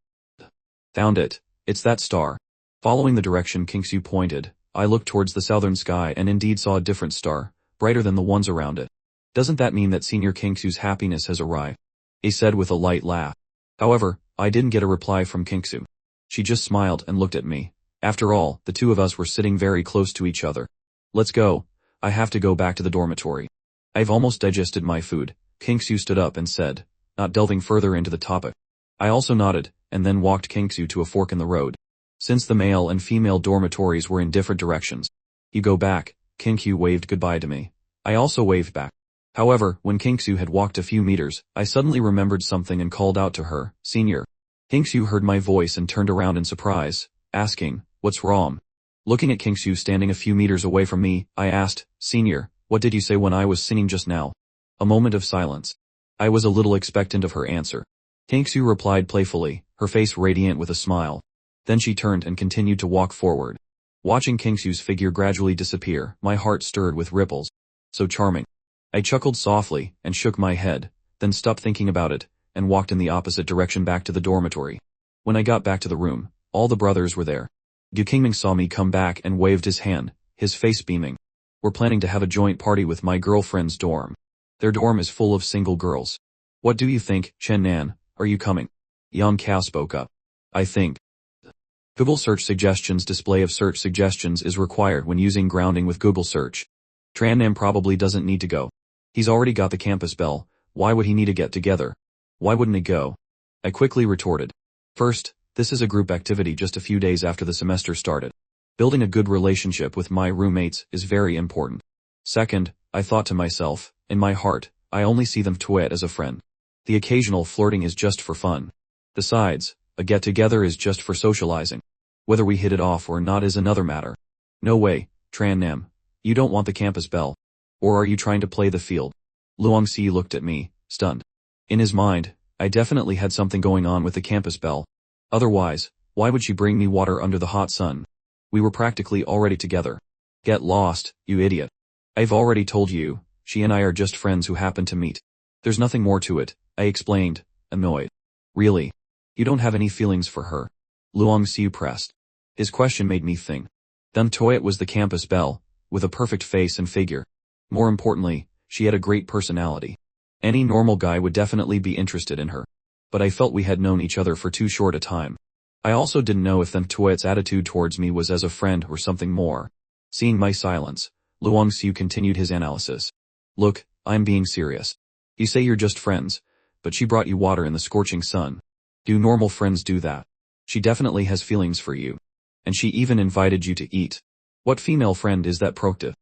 "Found it. It's that star." Following the direction Kingsu pointed, I looked towards the southern sky and indeed saw a different star, brighter than the ones around it. Doesn't that mean that Senior Kingsu's happiness has arrived? He said with a light laugh. However, I didn't get a reply from Kingsu. She just smiled and looked at me. After all, the two of us were sitting very close to each other. Let's go. I have to go back to the dormitory. I've almost digested my food. Kingsu stood up and said, not delving further into the topic. I also nodded, and then walked Kingsu to a fork in the road. Since the male and female dormitories were in different directions. You go back. Kingsu waved goodbye to me. I also waved back. However, when Kingsu had walked a few meters, I suddenly remembered something and called out to her, Senior. Kingsu heard my voice and turned around in surprise, asking, what's wrong? Looking at Kingsu standing a few meters away from me, I asked, Senior, what did you say when I was singing just now? A moment of silence. I was a little expectant of her answer. Kingsu replied playfully, her face radiant with a smile. Then she turned and continued to walk forward. Watching Kingsu's figure gradually disappear, my heart stirred with ripples. So charming. I chuckled softly and shook my head, then stopped thinking about it, and walked in the opposite direction back to the dormitory. When I got back to the room, all the brothers were there. Gu Qingming saw me come back and waved his hand, his face beaming. We're planning to have a joint party with my girlfriend's dorm. Their dorm is full of single girls. What do you think, Chen Nan, are you coming? Yang Kao spoke up. I think. Google search suggestions display of search suggestions is required when using grounding with Google search. Tran Nam probably doesn't need to go. He's already got the campus bell, why would he need to get together? Why wouldn't he go? I quickly retorted. First, this is a group activity just a few days after the semester started. Building a good relationship with my roommates is very important. Second, I thought to myself, in my heart, I only see them Tuet as a friend. The occasional flirting is just for fun. Besides, a get-together is just for socializing. Whether we hit it off or not is another matter. No way, Tran Nam. You don't want the campus bell. Or are you trying to play the field? Luong Si looked at me, stunned. In his mind, I definitely had something going on with the campus bell. Otherwise, why would she bring me water under the hot sun? We were practically already together. Get lost, you idiot. I've already told you, she and I are just friends who happen to meet. There's nothing more to it, I explained, annoyed. Really? You don't have any feelings for her? Luong Si pressed. His question made me think. Them Toyet was the campus belle, with a perfect face and figure. More importantly, she had a great personality. Any normal guy would definitely be interested in her. But I felt we had known each other for too short a time. I also didn't know if them Toyet's attitude towards me was as a friend or something more. Seeing my silence, Luong Si continued his analysis. Look, I'm being serious. You say you're just friends, but she brought you water in the scorching sun. Do normal friends do that? She definitely has feelings for you. And she even invited you to eat. What female friend is that proactive?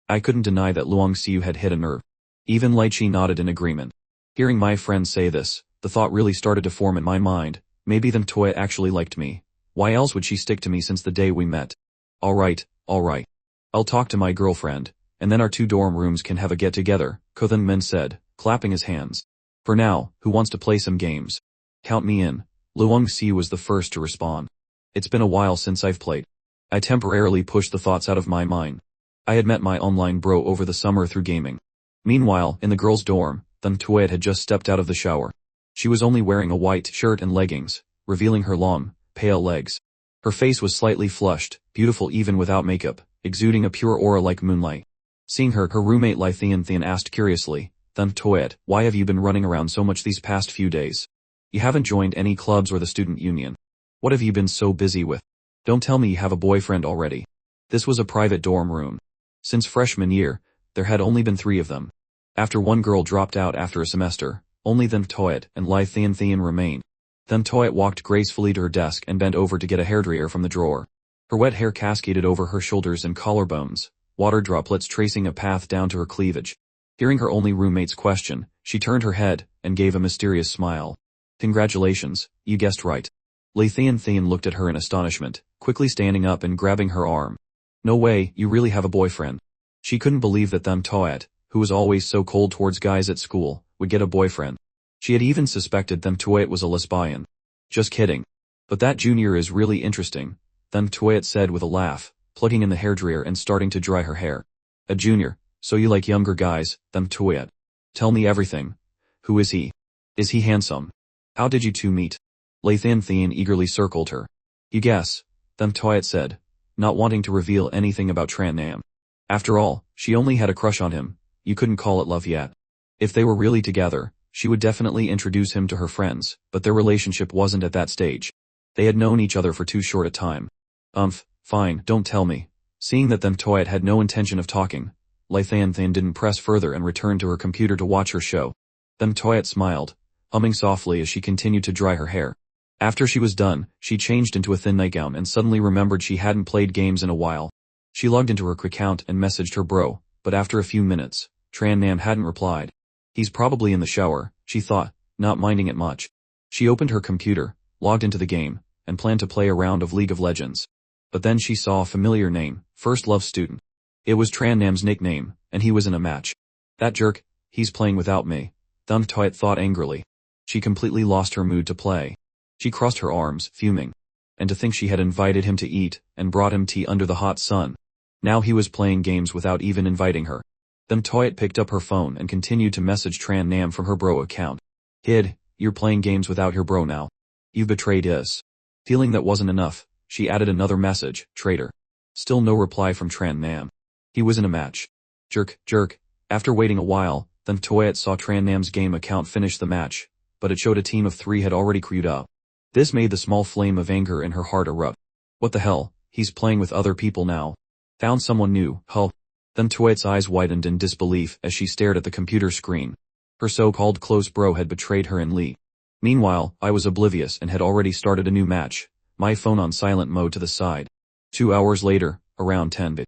I couldn't deny that Luong Siu had hit a nerve. Even Lai Chi nodded in agreement. Hearing my friend say this, the thought really started to form in my mind, maybe them Toya actually liked me. Why else would she stick to me since the day we met? Alright. I'll talk to my girlfriend, and then our two dorm rooms can have a get-together, Kothan Men said, clapping his hands. For now, who wants to play some games? Count me in. Luong Si was the first to respond. It's been a while since I've played. I temporarily pushed the thoughts out of my mind. I had met my online bro over the summer through gaming. Meanwhile, in the girls' dorm, Thun Tuet had just stepped out of the shower. She was only wearing a white shirt and leggings, revealing her long, pale legs. Her face was slightly flushed, beautiful even without makeup, exuding a pure aura like moonlight. Seeing her roommate Lai Thian asked curiously, Thun Tuet, why have you been running around so much these past few days? You haven't joined any clubs or the student union. What have you been so busy with? Don't tell me you have a boyfriend already. This was a private dorm room. Since freshman year, there had only been 3 of them. After one girl dropped out after a semester, only Them Toet and Lai Thian remained. Them Toet walked gracefully to her desk and bent over to get a hairdryer from the drawer. Her wet hair cascaded over her shoulders and collarbones, water droplets tracing a path down to her cleavage. Hearing her only roommate's question, she turned her head and gave a mysterious smile. Congratulations, you guessed right. Lai Thian looked at her in astonishment, quickly standing up and grabbing her arm. No way, you really have a boyfriend. She couldn't believe that Them Toet, who was always so cold towards guys at school, would get a boyfriend. She had even suspected Them Toet was a lesbian. Just kidding. But that junior is really interesting, Them Toet said with a laugh, plugging in the hairdryer and starting to dry her hair. A junior, so you like younger guys, Them Toet. Tell me everything. Who is he? Is he handsome? How did you two meet? Lai Thian eagerly circled her. You guess. Them Toyet said, not wanting to reveal anything about Tran Nam. After all, she only had a crush on him, you couldn't call it love yet. If they were really together, she would definitely introduce him to her friends, but their relationship wasn't at that stage. They had known each other for too short a time. Fine, don't tell me. Seeing that Them Toyet had no intention of talking, Lithan didn't press further and returned to her computer to watch her show. Them Toyet smiled, humming softly as she continued to dry her hair. After she was done, she changed into a thin nightgown and suddenly remembered she hadn't played games in a while. She logged into her quick account and messaged her bro, but after a few minutes, Tran Nam hadn't replied. He's probably in the shower, she thought, not minding it much. She opened her computer, logged into the game, and planned to play a round of League of Legends. But then she saw a familiar name, First Love Student. It was Tran Nam's nickname, and he was in a match. That jerk, he's playing without me, Them Toyet thought angrily. She completely lost her mood to play. She crossed her arms, fuming. And to think she had invited him to eat, and brought him tea under the hot sun. Now he was playing games without even inviting her. Them Toyet picked up her phone and continued to message Tran Nam from her bro account. Kid, you're playing games without your bro now. You've betrayed us. Feeling that wasn't enough, she added another message, traitor. Still no reply from Tran Nam. He was in a match. Jerk. After waiting a while, Them Toyet saw Tran Nam's game account finish the match, but it showed a team of 3 had already queued up. This made the small flame of anger in her heart erupt. What the hell, he's playing with other people now. Found someone new, huh? Them Toyet's eyes widened in disbelief as she stared at the computer screen. Her so-called close bro had betrayed her in Lee. Meanwhile, I was oblivious and had already started a new match, my phone on silent mode to the side. 2 hours later, around 10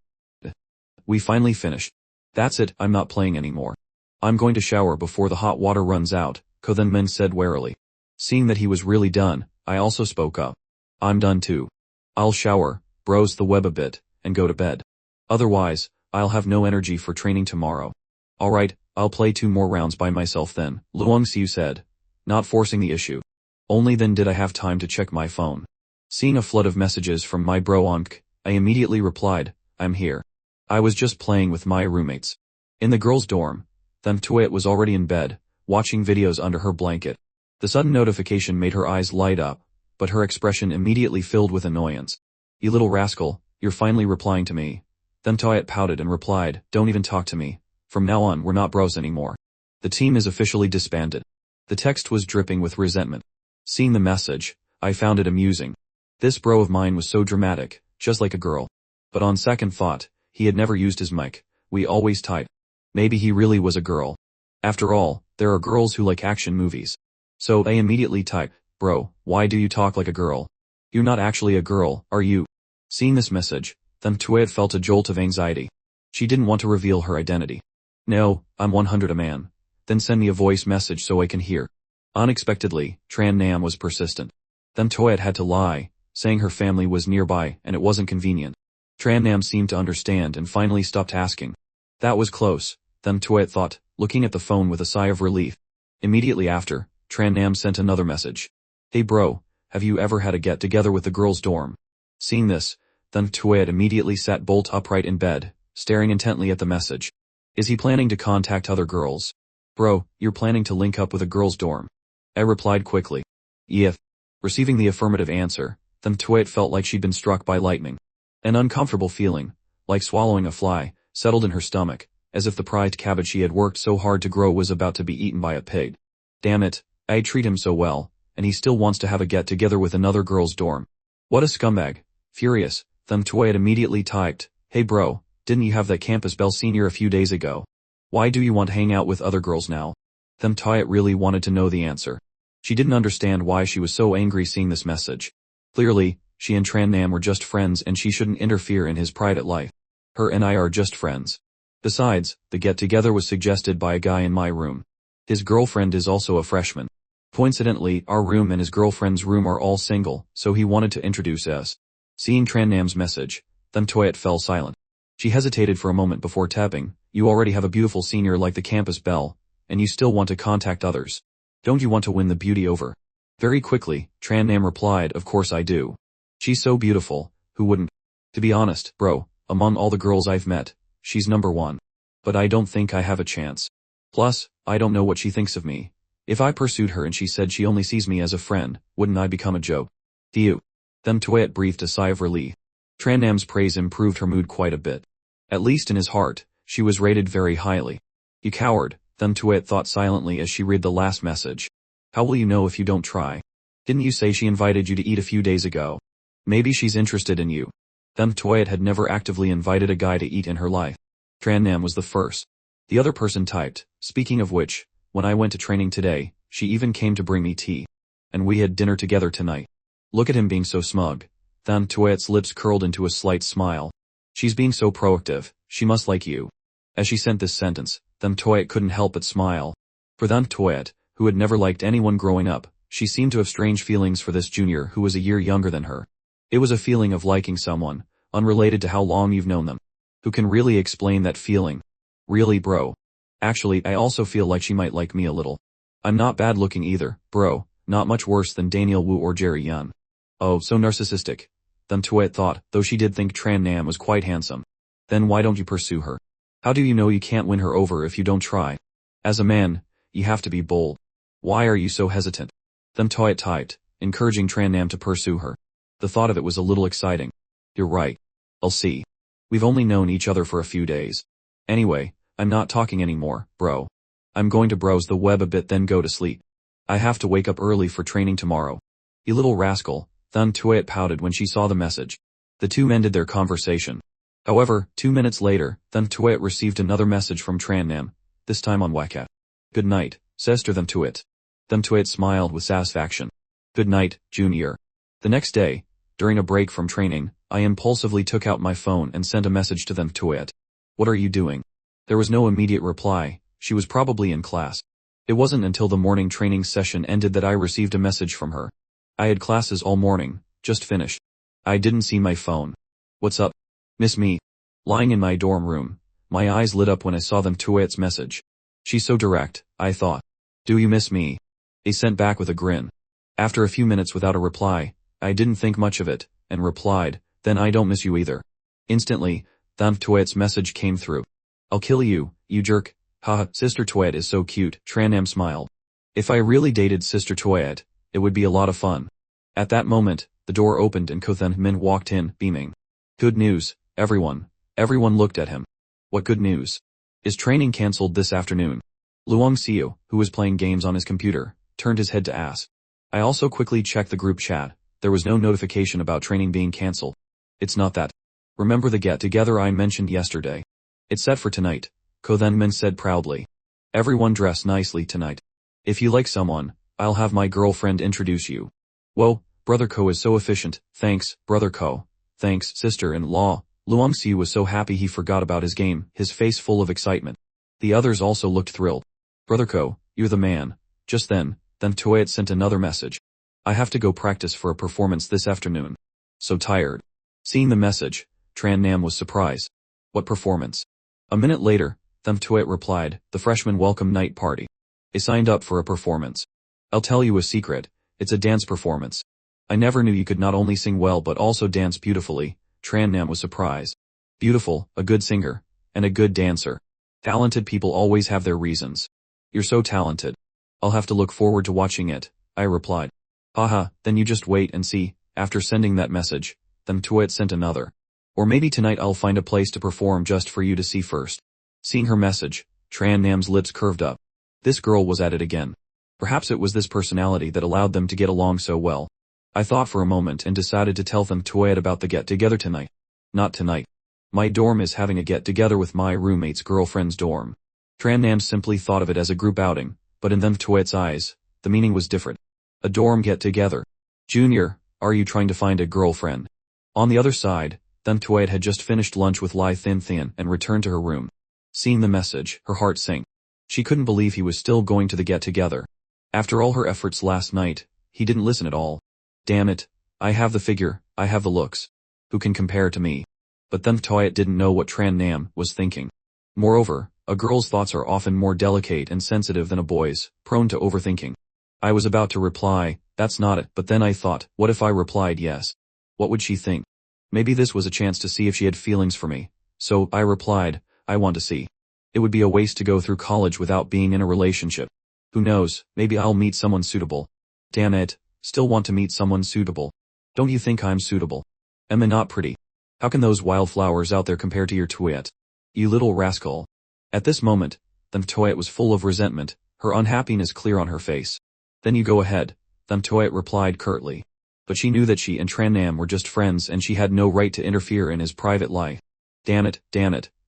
we finally finished. That's it, I'm not playing anymore. I'm going to shower before the hot water runs out, Ko then Min said warily. Seeing that he was really done, I also spoke up. I'm done too. I'll shower, browse the web a bit, and go to bed. Otherwise, I'll have no energy for training tomorrow. Alright, I'll play 2 more rounds by myself then, Luong Siu said, not forcing the issue. Only then did I have time to check my phone. Seeing a flood of messages from my bro Onk, I immediately replied, I'm here. I was just playing with my roommates. In the girls' dorm, Them Toyet was already in bed, watching videos under her blanket. The sudden notification made her eyes light up, but her expression immediately filled with annoyance. You little rascal, you're finally replying to me. Them Toyet pouted and replied, don't even talk to me. From now on we're not bros anymore. The team is officially disbanded. The text was dripping with resentment. Seeing the message, I found it amusing. This bro of mine was so dramatic, just like a girl. But on second thought, he had never used his mic, we always type. Maybe he really was a girl. After all, there are girls who like action movies. So I immediately type, bro, why do you talk like a girl? You're not actually a girl, are you? Seeing this message, Them Toyet felt a jolt of anxiety. She didn't want to reveal her identity. No, I'm 100 a man. Then send me a voice message so I can hear. Unexpectedly, Tran Nam was persistent. Them Toyet had to lie, saying her family was nearby and it wasn't convenient. Tran Nam seemed to understand and finally stopped asking. That was close, Them Toyet thought, looking at the phone with a sigh of relief. Immediately after, Tran Nam sent another message. Hey bro, have you ever had a get-together with the girls' dorm? Seeing this, Them Toyet immediately sat bolt upright in bed, staring intently at the message. Is he planning to contact other girls? Bro, you're planning to link up with a girls' dorm? I replied quickly. Yeah. Receiving the affirmative answer, Them Toyet felt like she'd been struck by lightning. An uncomfortable feeling, like swallowing a fly, settled in her stomach, as if the prized cabbage she had worked so hard to grow was about to be eaten by a pig. Damn it, I treat him so well, and he still wants to have a get-together with another girl's dorm. What a scumbag. Furious, Them Toyet immediately typed, hey bro, didn't you have that campus belle senior a few days ago? Why do you want to hang out with other girls now? Them Toyet really wanted to know the answer. She didn't understand why she was so angry seeing this message. Clearly, she and Tran Nam were just friends and she shouldn't interfere in his private life. Her and I are just friends. Besides, the get-together was suggested by a guy in my room. His girlfriend is also a freshman. Coincidentally, our room and his girlfriend's room are all single, so he wanted to introduce us. Seeing Tran Nam's message, Them Toyet fell silent. She hesitated for a moment before tapping, you already have a beautiful senior like the campus belle, and you still want to contact others. Don't you want to win the beauty over? Very quickly, Tran Nam replied, of course I do. She's so beautiful, who wouldn't? To be honest, bro, among all the girls I've met, she's number 1. But I don't think I have a chance. Plus, I don't know what she thinks of me. If I pursued her and she said she only sees me as a friend, wouldn't I become a joke? Phew. Then Toet breathed a sigh of relief. Tran Nam's praise improved her mood quite a bit. At least in his heart, she was rated very highly. You coward, Then Toet thought silently as she read the last message. How will you know if you don't try? Didn't you say she invited you to eat a few days ago? Maybe she's interested in you. Then Toet had never actively invited a guy to eat in her life. Tran Nam was the first. The other person typed, speaking of which, when I went to training today, she even came to bring me tea. And we had dinner together tonight. Look at him being so smug. Then Toet's lips curled into a slight smile. She's being so proactive, she must like you. As she sent this sentence, Then Toet couldn't help but smile. For Then Toet, who had never liked anyone growing up, she seemed to have strange feelings for this junior who was a year younger than her. It was a feeling of liking someone, unrelated to how long you've known them. Who can really explain that feeling? Really, bro? Actually, I also feel like she might like me a little. I'm not bad looking either, bro, not much worse than Daniel Wu or Jerry Yun. Oh, so narcissistic. Then Toet thought, though she did think Tran Nam was quite handsome. Then why don't you pursue her? How do you know you can't win her over if you don't try? As a man, you have to be bold. Why are you so hesitant? Then Toet typed, encouraging Tran Nam to pursue her. The thought of it was a little exciting. You're right. I'll see. We've only known each other for a few days. Anyway, I'm not talking anymore, bro. I'm going to browse the web a bit then go to sleep. I have to wake up early for training tomorrow. You little rascal, Then Toet pouted when she saw the message. The two ended their conversation. However, 2 minutes later, Then Toet received another message from Tran Nam, this time on WhatsApp. Good night, Sister Then Toet. Then Toet smiled with satisfaction. Good night, Junior. The next day, during a break from training, I impulsively took out my phone and sent a message to Then Toet. What are you doing? There was no immediate reply, she was probably in class. It wasn't until the morning training session ended that I received a message from her. I had classes all morning, just finished. I didn't see my phone. What's up? Miss me? Lying in my dorm room, my eyes lit up when I saw Then Toet's message. She's so direct, I thought. Do you miss me? He sent back with a grin. After a few minutes without a reply, I didn't think much of it, and replied, then I don't miss you either. Instantly, Then Toet's message came through. I'll kill you, you jerk. Haha, Sister Toet is so cute, Tran Nam smiled. If I really dated Sister Toet, it would be a lot of fun. At that moment, the door opened and Ko Then Min walked in, beaming. Good news, everyone. Everyone looked at him. What good news? Is training cancelled this afternoon? Luong Xiu, who was playing games on his computer, turned his head to ask. I also quickly checked the group chat. There was no notification about training being cancelled. It's not that. Remember the get-together I mentioned yesterday? It's set for tonight, Ko Then Min said proudly. Everyone dress nicely tonight. If you like someone, I'll have my girlfriend introduce you. Whoa, Brother Ko is so efficient, thanks, Brother Ko. Thanks, sister-in-law. Luong Xiu was so happy he forgot about his game, his face full of excitement. The others also looked thrilled. Brother Ko, you're the man. Just then Toet sent another message. I have to go practice for a performance this afternoon. So tired. Seeing the message, Tran Nam was surprised. What performance? A minute later, Then Toet replied, the freshman welcome night party. I signed up for a performance. I'll tell you a secret, it's a dance performance. I never knew you could not only sing well but also dance beautifully. Tran Nam was surprised. Beautiful, a good singer, and a good dancer. Talented people always have their reasons. You're so talented. I'll have to look forward to watching it, I replied. Haha, then you just wait and see. After sending that message, Then Toet sent another. Or maybe tonight I'll find a place to perform just for you to see first. Seeing her message, Tran Nam's lips curved up. This girl was at it again. Perhaps it was this personality that allowed them to get along so well. I thought for a moment and decided to tell Then Toet about the get-together tonight. Not tonight. My dorm is having a get-together with my roommate's girlfriend's dorm. Tran Nam simply thought of it as a group outing, but in Then Toet's eyes, the meaning was different. A dorm get-together. Junior, are you trying to find a girlfriend? On the other side, Then Toet had just finished lunch with Lai Thin Thin and returned to her room. Seeing the message, her heart sank. She couldn't believe he was still going to the get-together. After all her efforts last night, he didn't listen at all. Damn it, I have the figure, I have the looks. Who can compare to me? But Then Toet didn't know what Tran Nam was thinking. Moreover, a girl's thoughts are often more delicate and sensitive than a boy's, prone to overthinking. I was about to reply, that's not it, but then I thought, what if I replied yes? What would she think? Maybe this was a chance to see if she had feelings for me. So, I replied, I want to see. It would be a waste to go through college without being in a relationship. Who knows, maybe I'll meet someone suitable. Damn it, still want to meet someone suitable. Don't you think I'm suitable? Am I not pretty? How can those wildflowers out there compare to your Toyette? You little rascal. At this moment, Them Toyette was full of resentment, her unhappiness clear on her face. Then you go ahead, Them Toyette replied curtly. But she knew that she and Tran Nam were just friends and she had no right to interfere in his private life. Damn it,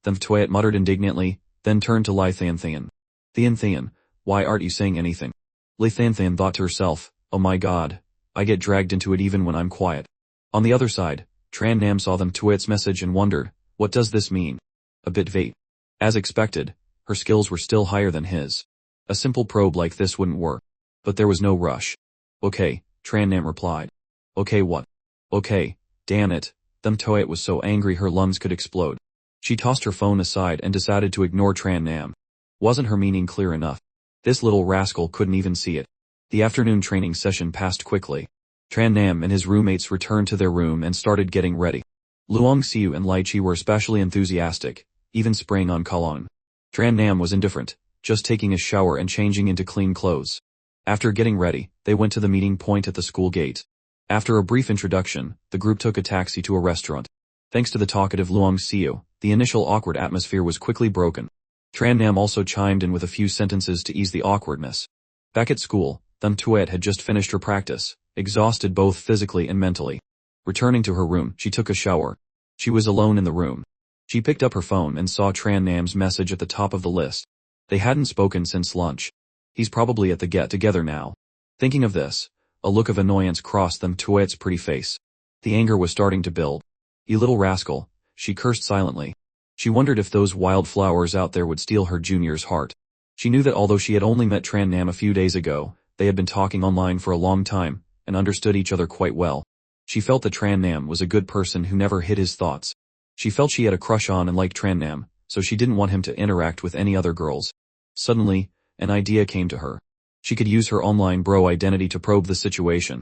Them Toyette muttered indignantly, then turned to Lai Than Than. Than, why aren't you saying anything? Lai Than Than thought to herself, oh my god, I get dragged into it even when I'm quiet. On the other side, Tran Nam saw Them Toyette's message and wondered, what does this mean? A bit vague. As expected, her skills were still higher than his. A simple probe like this wouldn't work. But there was no rush. Okay, Tran Nam replied. Okay what? Okay, damn it. Them Toyette was so angry her lungs could explode. She tossed her phone aside and decided to ignore Tran Nam. Wasn't her meaning clear enough? This little rascal couldn't even see it. The afternoon training session passed quickly. Tran Nam and his roommates returned to their room and started getting ready. Luong Xiu and Lai Chi were especially enthusiastic, even spraying on cologne. Tran Nam was indifferent, just taking a shower and changing into clean clothes. After getting ready, they went to the meeting point at the school gate. After a brief introduction, the group took a taxi to a restaurant. Thanks to the talkative Luong Xiu, the initial awkward atmosphere was quickly broken. Tran Nam also chimed in with a few sentences to ease the awkwardness. Back at school, Them Toyette had just finished her practice, exhausted both physically and mentally. Returning to her room, she took a shower. She was alone in the room. She picked up her phone and saw Tran Nam's message at the top of the list. They hadn't spoken since lunch. He's probably at the get-together now. Thinking of this, a look of annoyance crossed Them Toyette's pretty face. The anger was starting to build. You little rascal, she cursed silently. She wondered if those wildflowers out there would steal her junior's heart. She knew that although she had only met Tran Nam a few days ago, they had been talking online for a long time, and understood each other quite well. She felt that Tran Nam was a good person who never hid his thoughts. She felt she had a crush on and liked Tran Nam, so she didn't want him to interact with any other girls. Suddenly, an idea came to her. She could use her online bro identity to probe the situation.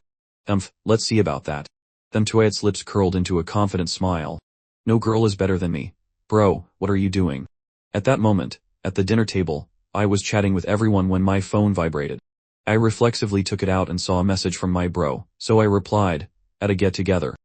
Let's see about that. Them Toyette's lips curled into a confident smile. No girl is better than me. Bro, what are you doing? At that moment, at the dinner table, I was chatting with everyone when my phone vibrated. I reflexively took it out and saw a message from my bro, so I replied, at a get-together.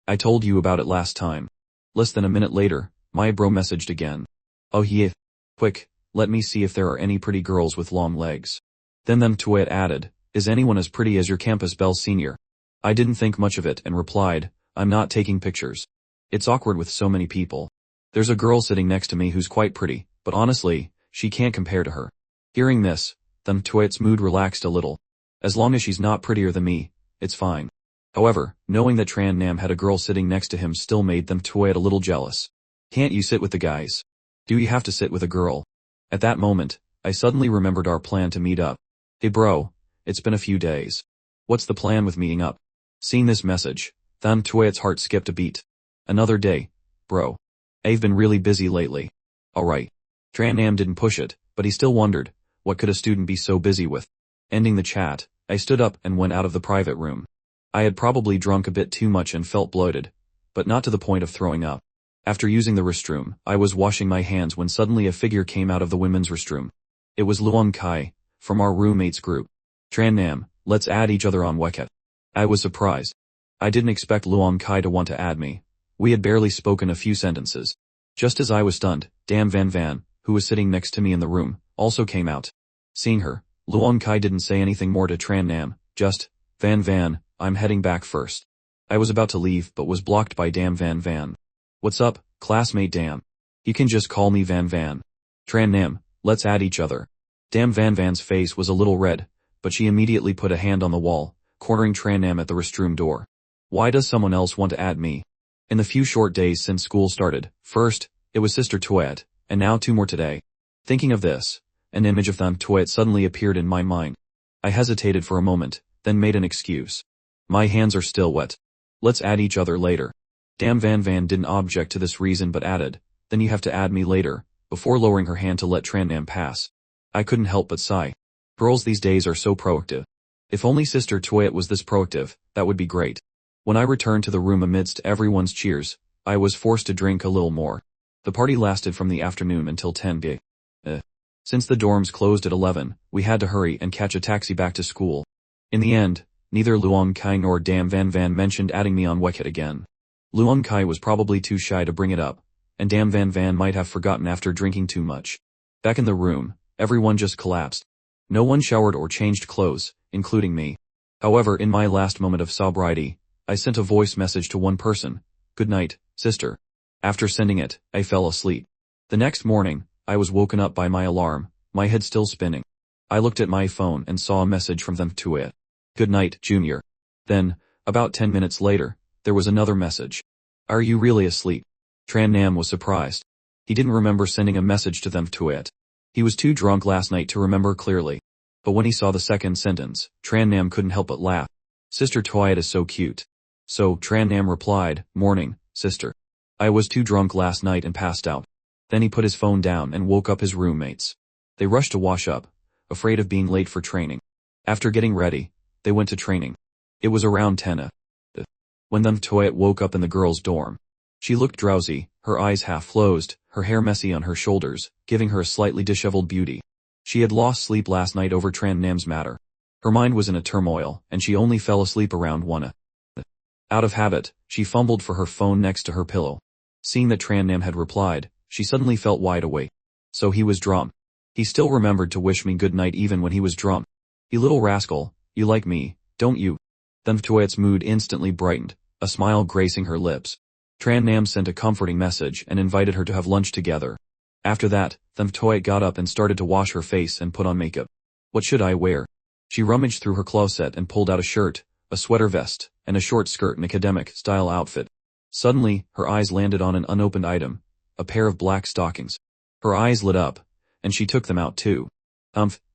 I told you about it last time. Less than a minute later, my bro messaged again. Oh yeah. Quick, let me see if there are any pretty girls with long legs. Then Them Toyette added, is anyone as pretty as your campus belle senior? I didn't think much of it and replied, I'm not taking pictures. It's awkward with so many people. There's a girl sitting next to me who's quite pretty, but honestly, she can't compare to her. Hearing this, Them Toyette's mood relaxed a little. As long as she's not prettier than me, it's fine. However, knowing that Tran Nam had a girl sitting next to him still made Them Toyette a little jealous. Can't you sit with the guys? Do you have to sit with a girl? At that moment, I suddenly remembered our plan to meet up. Hey bro, it's been a few days. What's the plan with meeting up? Seeing this message, Them Toyette's heart skipped a beat. Another day, bro. I've been really busy lately. Alright. Tran Nam didn't push it, but he still wondered, what could a student be so busy with? Ending the chat, I stood up and went out of the private room. I had probably drunk a bit too much and felt bloated, but not to the point of throwing up. After using the restroom, I was washing my hands when suddenly a figure came out of the women's restroom. It was Luong Kai, from our roommates group. Tran Nam, let's add each other on WeChat. I was surprised. I didn't expect Luong Kai to want to add me. We had barely spoken a few sentences. Just as I was stunned, Dam Van Van, who was sitting next to me in the room, also came out. Seeing her, Luong Kai didn't say anything more to Tran Nam, just, Van Van, I'm heading back first. I was about to leave but was blocked by Dam Van Van. What's up, classmate Dam? You can just call me Van Van. Tran Nam, let's add each other. Dam Van Van's face was a little red, but she immediately put a hand on the wall, cornering Tran Nam at the restroom door. Why does someone else want to add me? In the few short days since school started, first, it was Sister Toyette, and now 2 more today. Thinking of this, an image of Them Toyette suddenly appeared in my mind. I hesitated for a moment, then made an excuse. My hands are still wet. Let's add each other later. Dam Van Van didn't object to this reason but added, then you have to add me later, before lowering her hand to let Tran Nam pass. I couldn't help but sigh. Girls these days are so proactive. If only Sister Toyette was this proactive, that would be great. When I returned to the room amidst everyone's cheers, I was forced to drink a little more. The party lasted from the afternoon until 10 p.m. Since the dorms closed at 11, we had to hurry and catch a taxi back to school. In the end, Neither Luong Kai nor Dam Van Van mentioned adding me on WeChat again. Luong Kai was probably too shy to bring it up, and Dam Van Van might have forgotten after drinking too much. Back in the room, everyone just collapsed. No one showered or changed clothes, including me. However, in my last moment of sobriety, I sent a voice message to one person. "Good night, sister." After sending it, I fell asleep. The next morning, I was woken up by my alarm, my head still spinning. I looked at my phone and saw a message from them to it. "Good night, Junior." Then, about 10 minutes later, there was another message. "Are you really asleep?" Tran Nam was surprised. He didn't remember sending a message to them to it. He was too drunk last night to remember clearly. But when he saw the second sentence, Tran Nam couldn't help but laugh. "Sister Toyet is so cute." So, Tran Nam replied, "Morning, sister. I was too drunk last night and passed out." Then he put his phone down and woke up his roommates. They rushed to wash up, afraid of being late for training. After getting ready, they went to training. It was around 10 a.m. when Them Toyet woke up in the girls' dorm. She looked drowsy, her eyes half closed, her hair messy on her shoulders, giving her a slightly disheveled beauty. She had lost sleep last night over Tran Nam's matter. Her mind was in a turmoil, and she only fell asleep around 1 a.m. Out of habit, she fumbled for her phone next to her pillow. Seeing that Tran Nam had replied, she suddenly felt wide awake. So he was drunk. He still remembered to wish me good night even when he was drunk. "You little rascal, you like me, don't you?" Them Toyet's mood instantly brightened, a smile gracing her lips. Tran Nam sent a comforting message and invited her to have lunch together. After that, Them Toyet got up and started to wash her face and put on makeup. What should I wear? She rummaged through her closet and pulled out a shirt, a sweater vest, and a short skirt and academic-style outfit. Suddenly, her eyes landed on an unopened item, a pair of black stockings. Her eyes lit up, and she took them out too.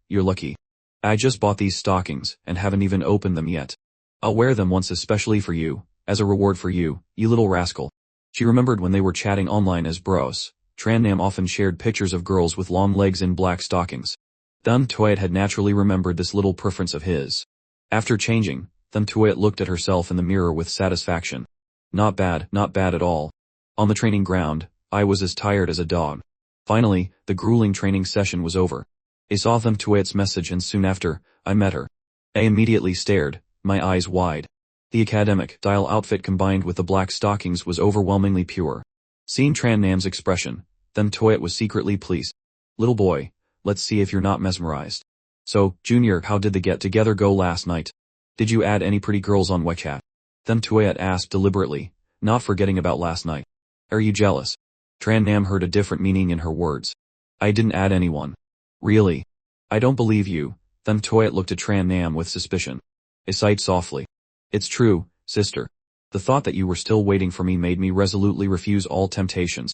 You're lucky. I just bought these stockings and haven't even opened them yet. I'll wear them once especially for you, as a reward for you, you little rascal." She remembered when they were chatting online as bros, Tran Nam often shared pictures of girls with long legs in black stockings. Them Toyet had naturally remembered this little preference of his. After changing, Them Toyet looked at herself in the mirror with satisfaction. Not bad at all. On the training ground, I was as tired as a dog. Finally, the grueling training session was over. I saw Them Toyet's message and soon after, I met her. I immediately stared, my eyes wide. The academic-style outfit combined with the black stockings was overwhelmingly pure. Seeing Tran Nam's expression, Them Toyet was secretly pleased. "Little boy, let's see if you're not mesmerized. So, Junior, how did the get-together go last night? Did you add any pretty girls on WeChat?" Them Toyet asked deliberately, not forgetting about last night. "Are you jealous?" Tran Nam heard a different meaning in her words. "I didn't add anyone." "Really? I don't believe you." Them Toyet looked at Tran Nam with suspicion. I sighed softly. "It's true, sister. The thought that you were still waiting for me made me resolutely refuse all temptations."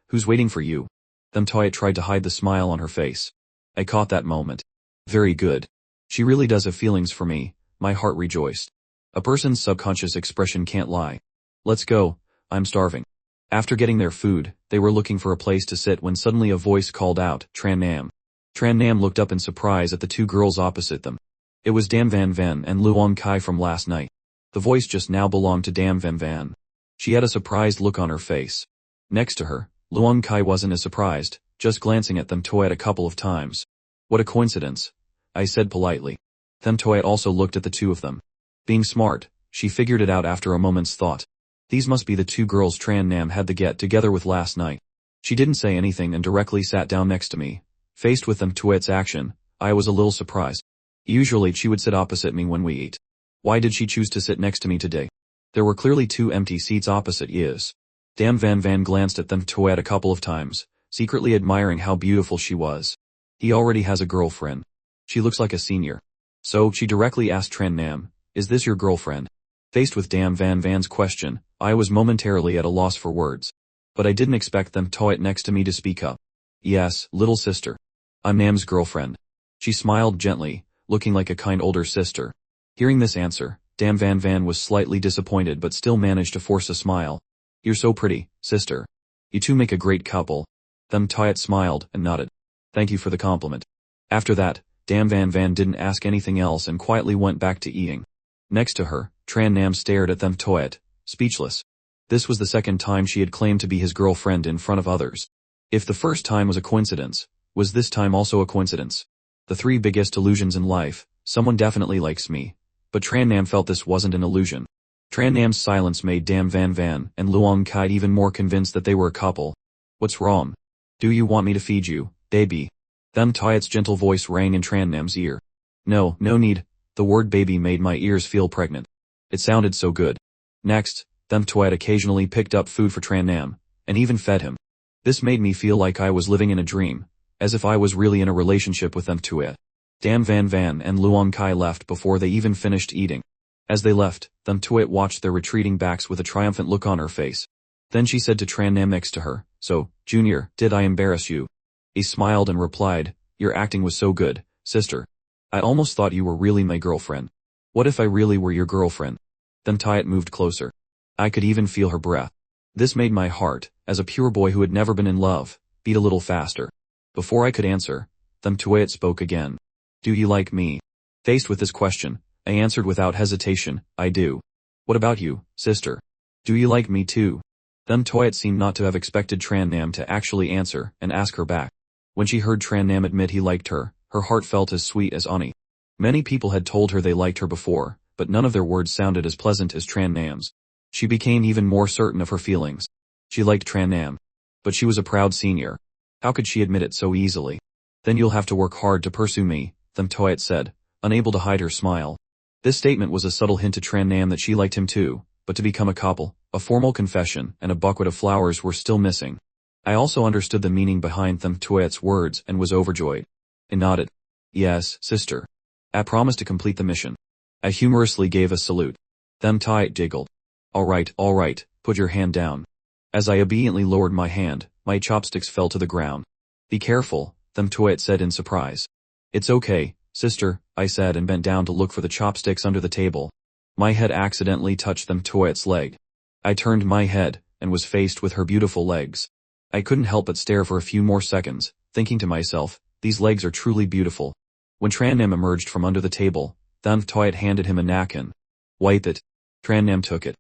Who's waiting for you?" Them Toyet tried to hide the smile on her face. I caught that moment. Very good. She really does have feelings for me, my heart rejoiced. A person's subconscious expression can't lie. "Let's go, I'm starving." After getting their food, they were looking for a place to sit when suddenly a voice called out, "Tran Nam." Tran Nam looked up in surprise at the two girls opposite them. It was Dam Van Van and Luong Kai from last night. The voice just now belonged to Dam Van Van. She had a surprised look on her face. Next to her, Luong Kai wasn't as surprised, just glancing at Them Toyet a couple of times. "What a coincidence," I said politely. Them Toyet also looked at the two of them. Being smart, she figured it out after a moment's thought. These must be the two girls Tran Nam had the get-together with last night. She didn't say anything and directly sat down next to me. Faced with Them Toyet's action, I was a little surprised. Usually she would sit opposite me when we eat. Why did she choose to sit next to me today? There were clearly two empty seats opposite Yiz. Dam Van Van glanced at Them Toyet a couple of times, secretly admiring how beautiful she was. He already has a girlfriend. She looks like a senior. So she directly asked Tran Nam, "Is this your girlfriend?" Faced with Dam Van Van's question, I was momentarily at a loss for words. But I didn't expect Them Toyet next to me to speak up. "Yes, little sister. I'm Nam's girlfriend." She smiled gently, looking like a kind older sister. Hearing this answer, Dam Van Van was slightly disappointed but still managed to force a smile. "You're so pretty, sister. You two make a great couple." Them Toyet smiled and nodded. "Thank you for the compliment." After that, Dam Van Van didn't ask anything else and quietly went back to eating. Next to her, Tran Nam stared at Them Toyet, speechless. This was the second time she had claimed to be his girlfriend in front of others. If the first time was a coincidence, was this time also a coincidence? The three biggest illusions in life: someone definitely likes me, But Tran Nam felt this wasn't an illusion. Tran Nam's silence made Dam Van Van and Luong Kai even more convinced that they were a couple. What's wrong? Do you want me to feed you, baby? Them Tayat's gentle voice rang in Tran Nam's ear. No, no need. The word baby made my ears feel pregnant. It sounded so good. Next, Them Toyat occasionally picked up food for Tran Nam, and even fed him. This made me feel like I was living in a dream, as if I was really in a relationship with Them Toyat. Dam Van Van and Luong Kai left before they even finished eating. As they left, Them Toyat watched their retreating backs with a triumphant look on her face. Then she said to Tran Nam next to her, So, Junior, did I embarrass you? He smiled and replied, Your acting was so good, sister. I almost thought you were really my girlfriend. What if I really were your girlfriend? Then Tayat moved closer. I could even feel her breath. This made my heart, as a pure boy who had never been in love, beat a little faster. Before I could answer, Them Toyat spoke again. Do you like me? Faced with this question, I answered without hesitation, I do. What about you, sister? Do you like me too? Them Toyat seemed not to have expected Tran Nam to actually answer and ask her back. When she heard Tran Nam admit he liked her heart felt as sweet as honey. Many people had told her they liked her before, but none of their words sounded as pleasant as Tran Nam's. She became even more certain of her feelings. She liked Tran Nam. But she was a proud senior. How could she admit it so easily? Then you'll have to work hard to pursue me, Them Toyat said, unable to hide her smile. This statement was a subtle hint to Tran Nam that she liked him too, but to become a couple, a formal confession, and a bucket of flowers were still missing. I also understood the meaning behind Them Toyat's words and was overjoyed. I nodded. Yes, sister. I promised to complete the mission. I humorously gave a salute. Them Toyat giggled. All right, put your hand down. As I obediently lowered my hand, my chopsticks fell to the ground. Be careful, Them Toyat said in surprise. It's okay, sister, I said and bent down to look for the chopsticks under the table. My head accidentally touched Them Toyat's leg. I turned my head, and was faced with her beautiful legs. I couldn't help but stare for a few more seconds, thinking to myself, these legs are truly beautiful. When Tran Nam emerged from under the table, Them Toyat handed him a napkin. Wipe it. Tran Nam took it.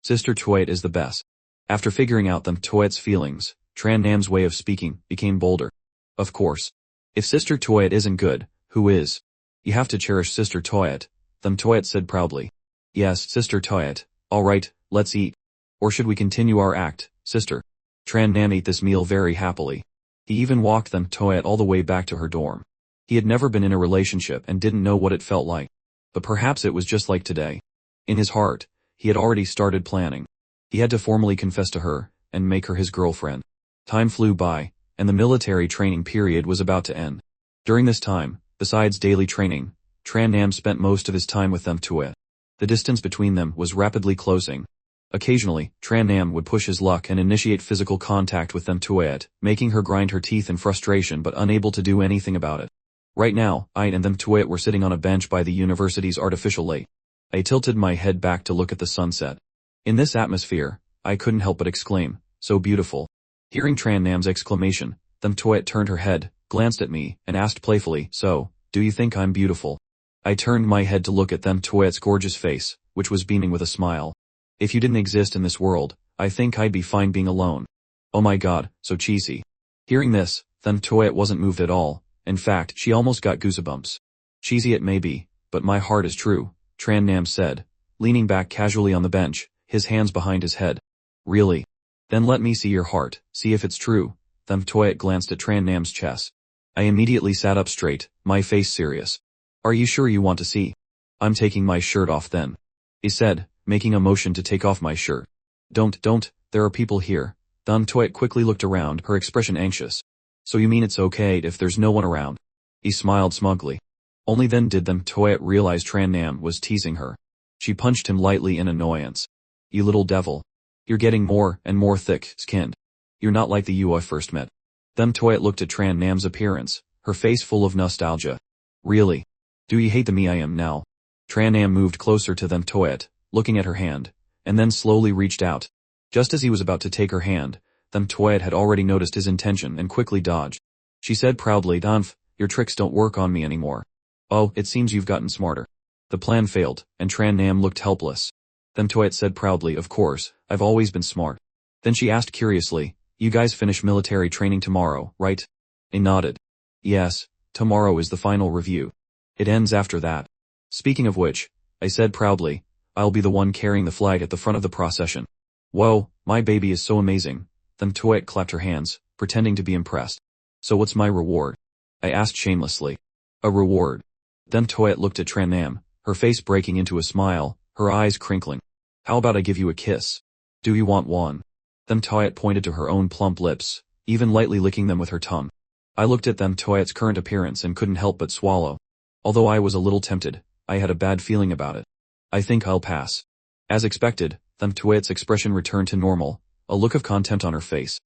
Sister Toyat is the best. After figuring out Them Toyat's feelings, Tran Nam's way of speaking became bolder. Of course. If Sister Toyat isn't good, who is? You have to cherish Sister Toyat, Them Toyat said proudly. Yes, Sister Toyat. All right, let's eat. Or should we continue our act, sister? Tran Nam ate this meal very happily. He even walked Them Toyat all the way back to her dorm. He had never been in a relationship and didn't know what it felt like. But perhaps it was just like today. In his heart, he had already started planning. He had to formally confess to her, and make her his girlfriend. Time flew by, and the military training period was about to end. During this time, besides daily training, Tran Nam spent most of his time with Them Toyat. The distance between them was rapidly closing. Occasionally, Tran Nam would push his luck and initiate physical contact with Them Toyat, making her grind her teeth in frustration but unable to do anything about it. Right now, I and Them Toyat were sitting on a bench by the university's artificial lake. I tilted my head back to look at the sunset. In this atmosphere, I couldn't help but exclaim, so beautiful. Hearing Tran Nam's exclamation, Them Toyat turned her head, glanced at me, and asked playfully, So, do you think I'm beautiful? I turned my head to look at Them Toyat's gorgeous face, which was beaming with a smile. If you didn't exist in this world, I think I'd be fine being alone. Oh my god, so cheesy. Hearing this, Them Toyat wasn't moved at all. In fact, she almost got goosebumps. Cheesy it may be, but my heart is true, Tran Nam said, leaning back casually on the bench, his hands behind his head. Really? Then let me see your heart, see if it's true. Them Toyat glanced at Tran Nam's chest. I immediately sat up straight, my face serious. Are you sure you want to see? I'm taking my shirt off then. He said, making a motion to take off my shirt. Don't, there are people here. Them Toyat quickly looked around, her expression anxious. So you mean it's okay if there's no one around? He smiled smugly. Only then did Them Toyat realize Tran Nam was teasing her. She punched him lightly in annoyance. You little devil. You're getting more and more thick-skinned. You're not like the you I first met. Them Toyat looked at Tran Nam's appearance, her face full of nostalgia. Really? Do you hate the me I am now? Tran Nam moved closer to Them Toyat, looking at her hand, and then slowly reached out. Just as he was about to take her hand, Them Toyat had already noticed his intention and quickly dodged. She said proudly, Dunf, your tricks don't work on me anymore. Oh, it seems you've gotten smarter. The plan failed, and Tran Nam looked helpless. Them Toyat said proudly, of course, I've always been smart. Then she asked curiously, you guys finish military training tomorrow, right? He nodded. Yes, tomorrow is the final review. It ends after that. Speaking of which, I said proudly, I'll be the one carrying the flag at the front of the procession. Whoa, my baby is so amazing. Then Toet clapped her hands, pretending to be impressed. So what's my reward? I asked shamelessly. A reward. Then Toet looked at Tran Nam, her face breaking into a smile, her eyes crinkling. How about I give you a kiss? Do you want one? Then Toet pointed to her own plump lips, even lightly licking them with her tongue. I looked at them Toet's current appearance and couldn't help but swallow. Although I was a little tempted, I had a bad feeling about it. I think I'll pass. As expected, then Toet's expression returned to normal, a look of contempt on her face.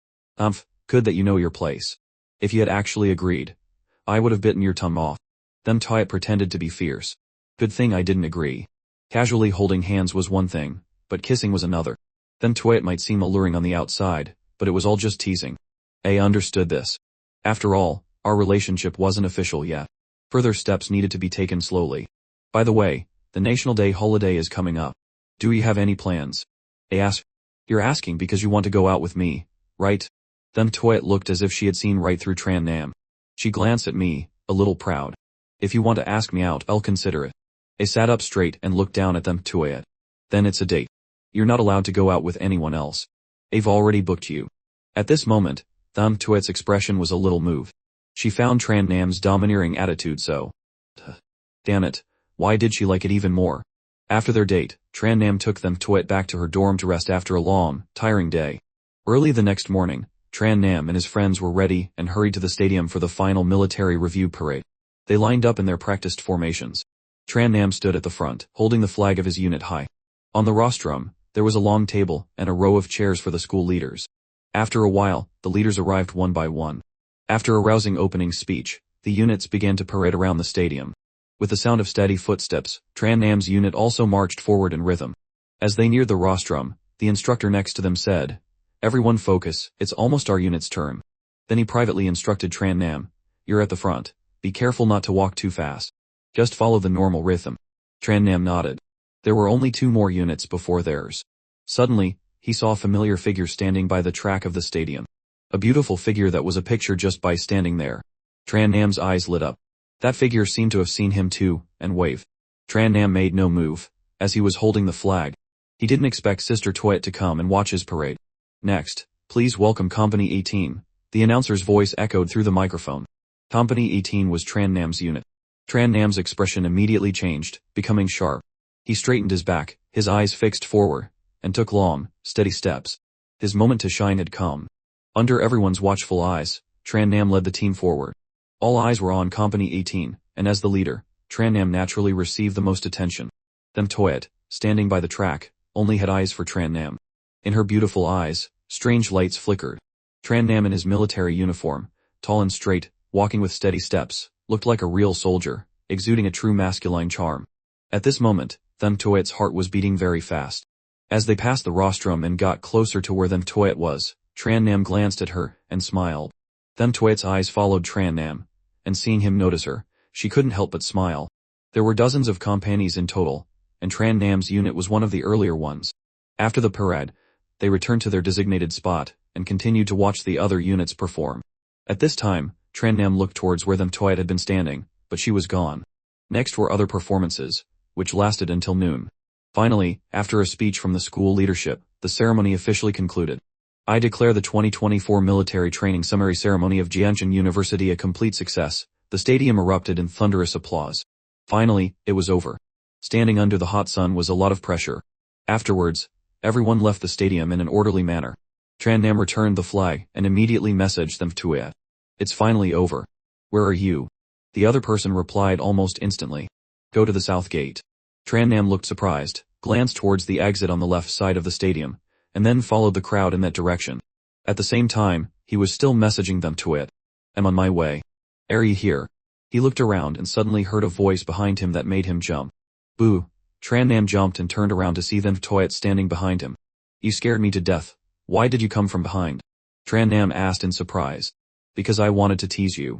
Good that you know your place. If you had actually agreed, I would have bitten your tongue off. Then Toet pretended to be fierce. Good thing I didn't agree. Casually holding hands was one thing, but kissing was another. Then Toet might seem alluring on the outside, but it was all just teasing. I understood this. After all, our relationship wasn't official yet. Further steps needed to be taken slowly. By the way, the National Day holiday is coming up. Do you have any plans? I asked. You're asking because you want to go out with me, right? Then Toet looked as if she had seen right through Tran Nam. She glanced at me, a little proud. If you want to ask me out, I'll consider it. I sat up straight and looked down at them Toet. Then it's a date. You're not allowed to go out with anyone else. I've already booked you. At this moment, Them Toet's expression was a little moved. She found Tran Nam's domineering attitude so. Damn it, why did she like it even more? After their date, Tran Nam took Them Toet back to her dorm to rest after a long, tiring day. Early the next morning, Tran Nam and his friends were ready and hurried to the stadium for the final military review parade. They lined up in their practiced formations. Tran Nam stood at the front, holding the flag of his unit high. On the rostrum, there was a long table and a row of chairs for the school leaders. After a while, the leaders arrived one by one. After a rousing opening speech, the units began to parade around the stadium. With the sound of steady footsteps, Tran Nam's unit also marched forward in rhythm. As they neared the rostrum, the instructor next to them said, "Everyone focus, it's almost our unit's turn." Then he privately instructed Tran Nam, "You're at the front. Be careful not to walk too fast. Just follow the normal rhythm." Tran Nam nodded. There were only 2 more units before theirs. Suddenly, he saw a familiar figure standing by the track of the stadium. A beautiful figure that was a picture just by standing there. Tran Nam's eyes lit up. That figure seemed to have seen him too, and waved. Tran Nam made no move, as he was holding the flag. He didn't expect Sister Toet to come and watch his parade. Next, please welcome Company 18, the announcer's voice echoed through the microphone. Company 18 was Tran Nam's unit. Tran Nam's expression immediately changed, becoming sharp. He straightened his back, his eyes fixed forward, and took long, steady steps. His moment to shine had come. Under everyone's watchful eyes, Tran Nam led the team forward. All eyes were on Company 18, and as the leader, Tran Nam naturally received the most attention. Them Toet, standing by the track, only had eyes for Tran Nam. In her beautiful eyes, strange lights flickered. Tran Nam in his military uniform, tall and straight, walking with steady steps, looked like a real soldier, exuding a true masculine charm. At this moment, Them Toet's heart was beating very fast. As they passed the rostrum and got closer to where Them Toet was, Tran Nam glanced at her and smiled. Them Toet's eyes followed Tran Nam, and seeing him notice her, she couldn't help but smile. There were dozens of companies in total, and Tran Nam's unit was one of the earlier ones. After the parade, they returned to their designated spot and continued to watch the other units perform. At this time, Tran Nam looked towards where Them Toet had been standing, but she was gone. Next were other performances, which lasted until noon. Finally, after a speech from the school leadership, the ceremony officially concluded. I declare the 2024 Military Training Summary Ceremony of Jianshan University a complete success. The stadium erupted in thunderous applause. Finally, it was over. Standing under the hot sun was a lot of pressure. Afterwards, everyone left the stadium in an orderly manner. Tran Nam returned the flag and immediately messaged Them Toet. It's finally over. Where are you? The other person replied almost instantly. Go to the south gate. Tran Nam looked surprised, glanced towards the exit on the left side of the stadium, and then followed the crowd in that direction. At the same time, he was still messaging Them Toet. I'm on my way. Are you here? He looked around and suddenly heard a voice behind him that made him jump. Boo! Tran Nam jumped and turned around to see Them Toet standing behind him. You scared me to death. Why did you come from behind? Tran Nam asked in surprise. Because I wanted to tease you.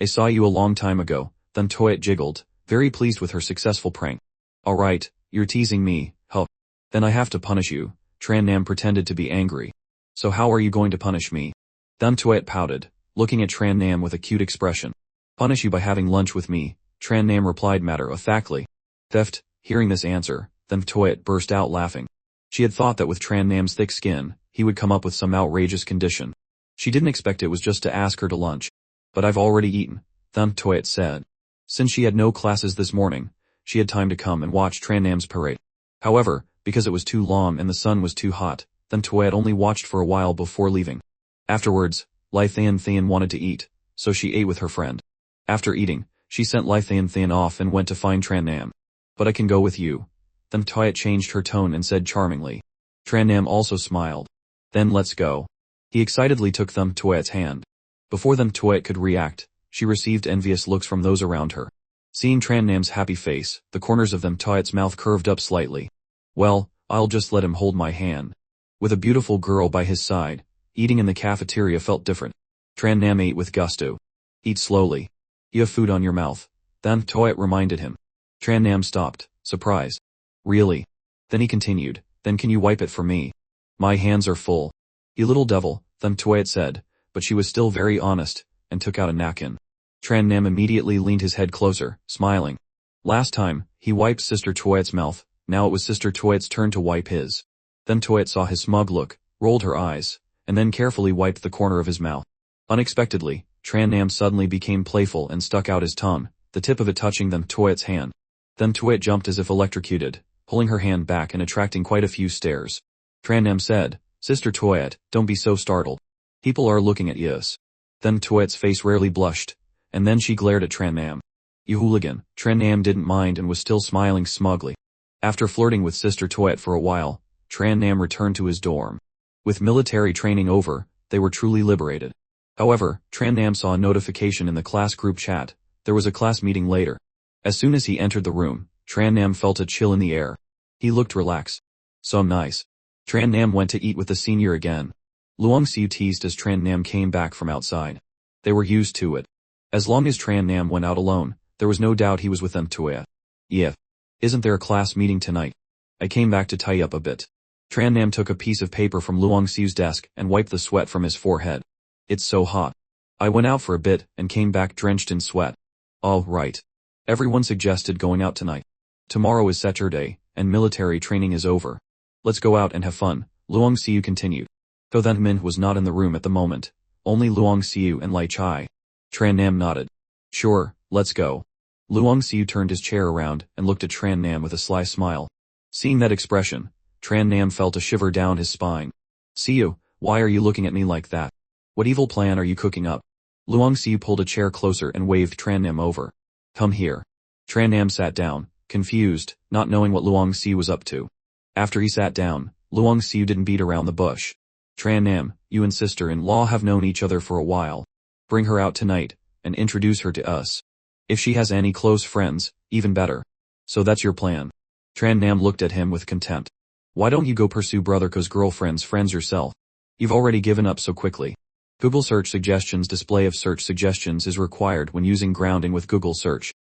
I saw you a long time ago. Them Toet jiggled, very pleased with her successful prank. Alright, you're teasing me, huh? Then I have to punish you. Tran Nam pretended to be angry. So how are you going to punish me? Them Toet pouted, looking at Tran Nam with a cute expression. Punish you by having lunch with me, Tran Nam replied matter-of-factly. Theft. Hearing this answer, then Toet burst out laughing. She had thought that with Tran Nam's thick skin, he would come up with some outrageous condition. She didn't expect it was just to ask her to lunch. But I've already eaten, Thumb Toet said. Since she had no classes this morning, she had time to come and watch Tran Nam's parade. However, because it was too long and the sun was too hot, Thumb Toet only watched for a while before leaving. Afterwards, Lai Thian wanted to eat, so she ate with her friend. After eating, she sent Lai Thian off and went to find Tran Nam. But I can go with you. Thumb Toet changed her tone and said charmingly. Tran Nam also smiled. Then let's go. He excitedly took Thumb Toet's hand. Before Thumb Toet could react, she received envious looks from those around her. Seeing Tran Nam's happy face, the corners of Thumb Toet's mouth curved up slightly. Well, I'll just let him hold my hand. With a beautiful girl by his side, eating in the cafeteria felt different. Tran Nam ate with gusto. Eat slowly. You have food on your mouth, Thumb Toet reminded him. Tran Nam stopped, surprised. Really? Then he continued, then can you wipe it for me? My hands are full. You little devil, Thumb Toet said, but she was still very honest, and took out a napkin. Tran Nam immediately leaned his head closer, smiling. Last time, he wiped Sister Toet's mouth, now it was Sister Toet's turn to wipe his. Thumb Toet saw his smug look, rolled her eyes, and then carefully wiped the corner of his mouth. Unexpectedly, Tran Nam suddenly became playful and stuck out his tongue, the tip of it touching Thumb Toet's hand. Thumb Toet jumped as if electrocuted, pulling her hand back and attracting quite a few stares. Tran Nam said, Sister Toet, don't be so startled. People are looking at yous. Thumb Toet's face rarely blushed, and then she glared at Tran Nam. You hooligan. Tran Nam didn't mind and was still smiling smugly. After flirting with Sister Toet for a while, Tran Nam returned to his dorm. With military training over, they were truly liberated. However, Tran Nam saw a notification in the class group chat. There was a class meeting later. As soon as he entered the room, Tran Nam felt a chill in the air. He looked relaxed. So nice. Tran Nam went to eat with the senior again. Luong Siu teased as Tran Nam came back from outside. They were used to it. As long as Tran Nam went out alone, there was no doubt he was with them Toya. Yeah. Isn't there a class meeting tonight? I came back to tie up a bit. Tran Nam took a piece of paper from Luong Siu's desk and wiped the sweat from his forehead. It's so hot. I went out for a bit and came back drenched in sweat. All right. Everyone suggested going out tonight. Tomorrow is Saturday, and military training is over. Let's go out and have fun, Luong Siu continued. Though Thant Min was not in the room at the moment, only Luong Siu and Lai Chai. Tran Nam nodded. Sure, let's go. Luong Siu turned his chair around and looked at Tran Nam with a sly smile. Seeing that expression, Tran Nam felt a shiver down his spine. Siu, why are you looking at me like that? What evil plan are you cooking up? Luong Siu pulled a chair closer and waved Tran Nam over. Come here. Tran Nam sat down, confused, not knowing what Luong Siu was up to. After he sat down, Luong Siu didn't beat around the bush. Tran Nam, you and sister-in-law have known each other for a while. Bring her out tonight, and introduce her to us. If she has any close friends, even better. So that's your plan. Tran Nam looked at him with contempt. Why don't you go pursue Brother Ko's girlfriend's friends yourself? You've already given up so quickly. Google Search Suggestions display of search suggestions is required when using grounding with Google Search.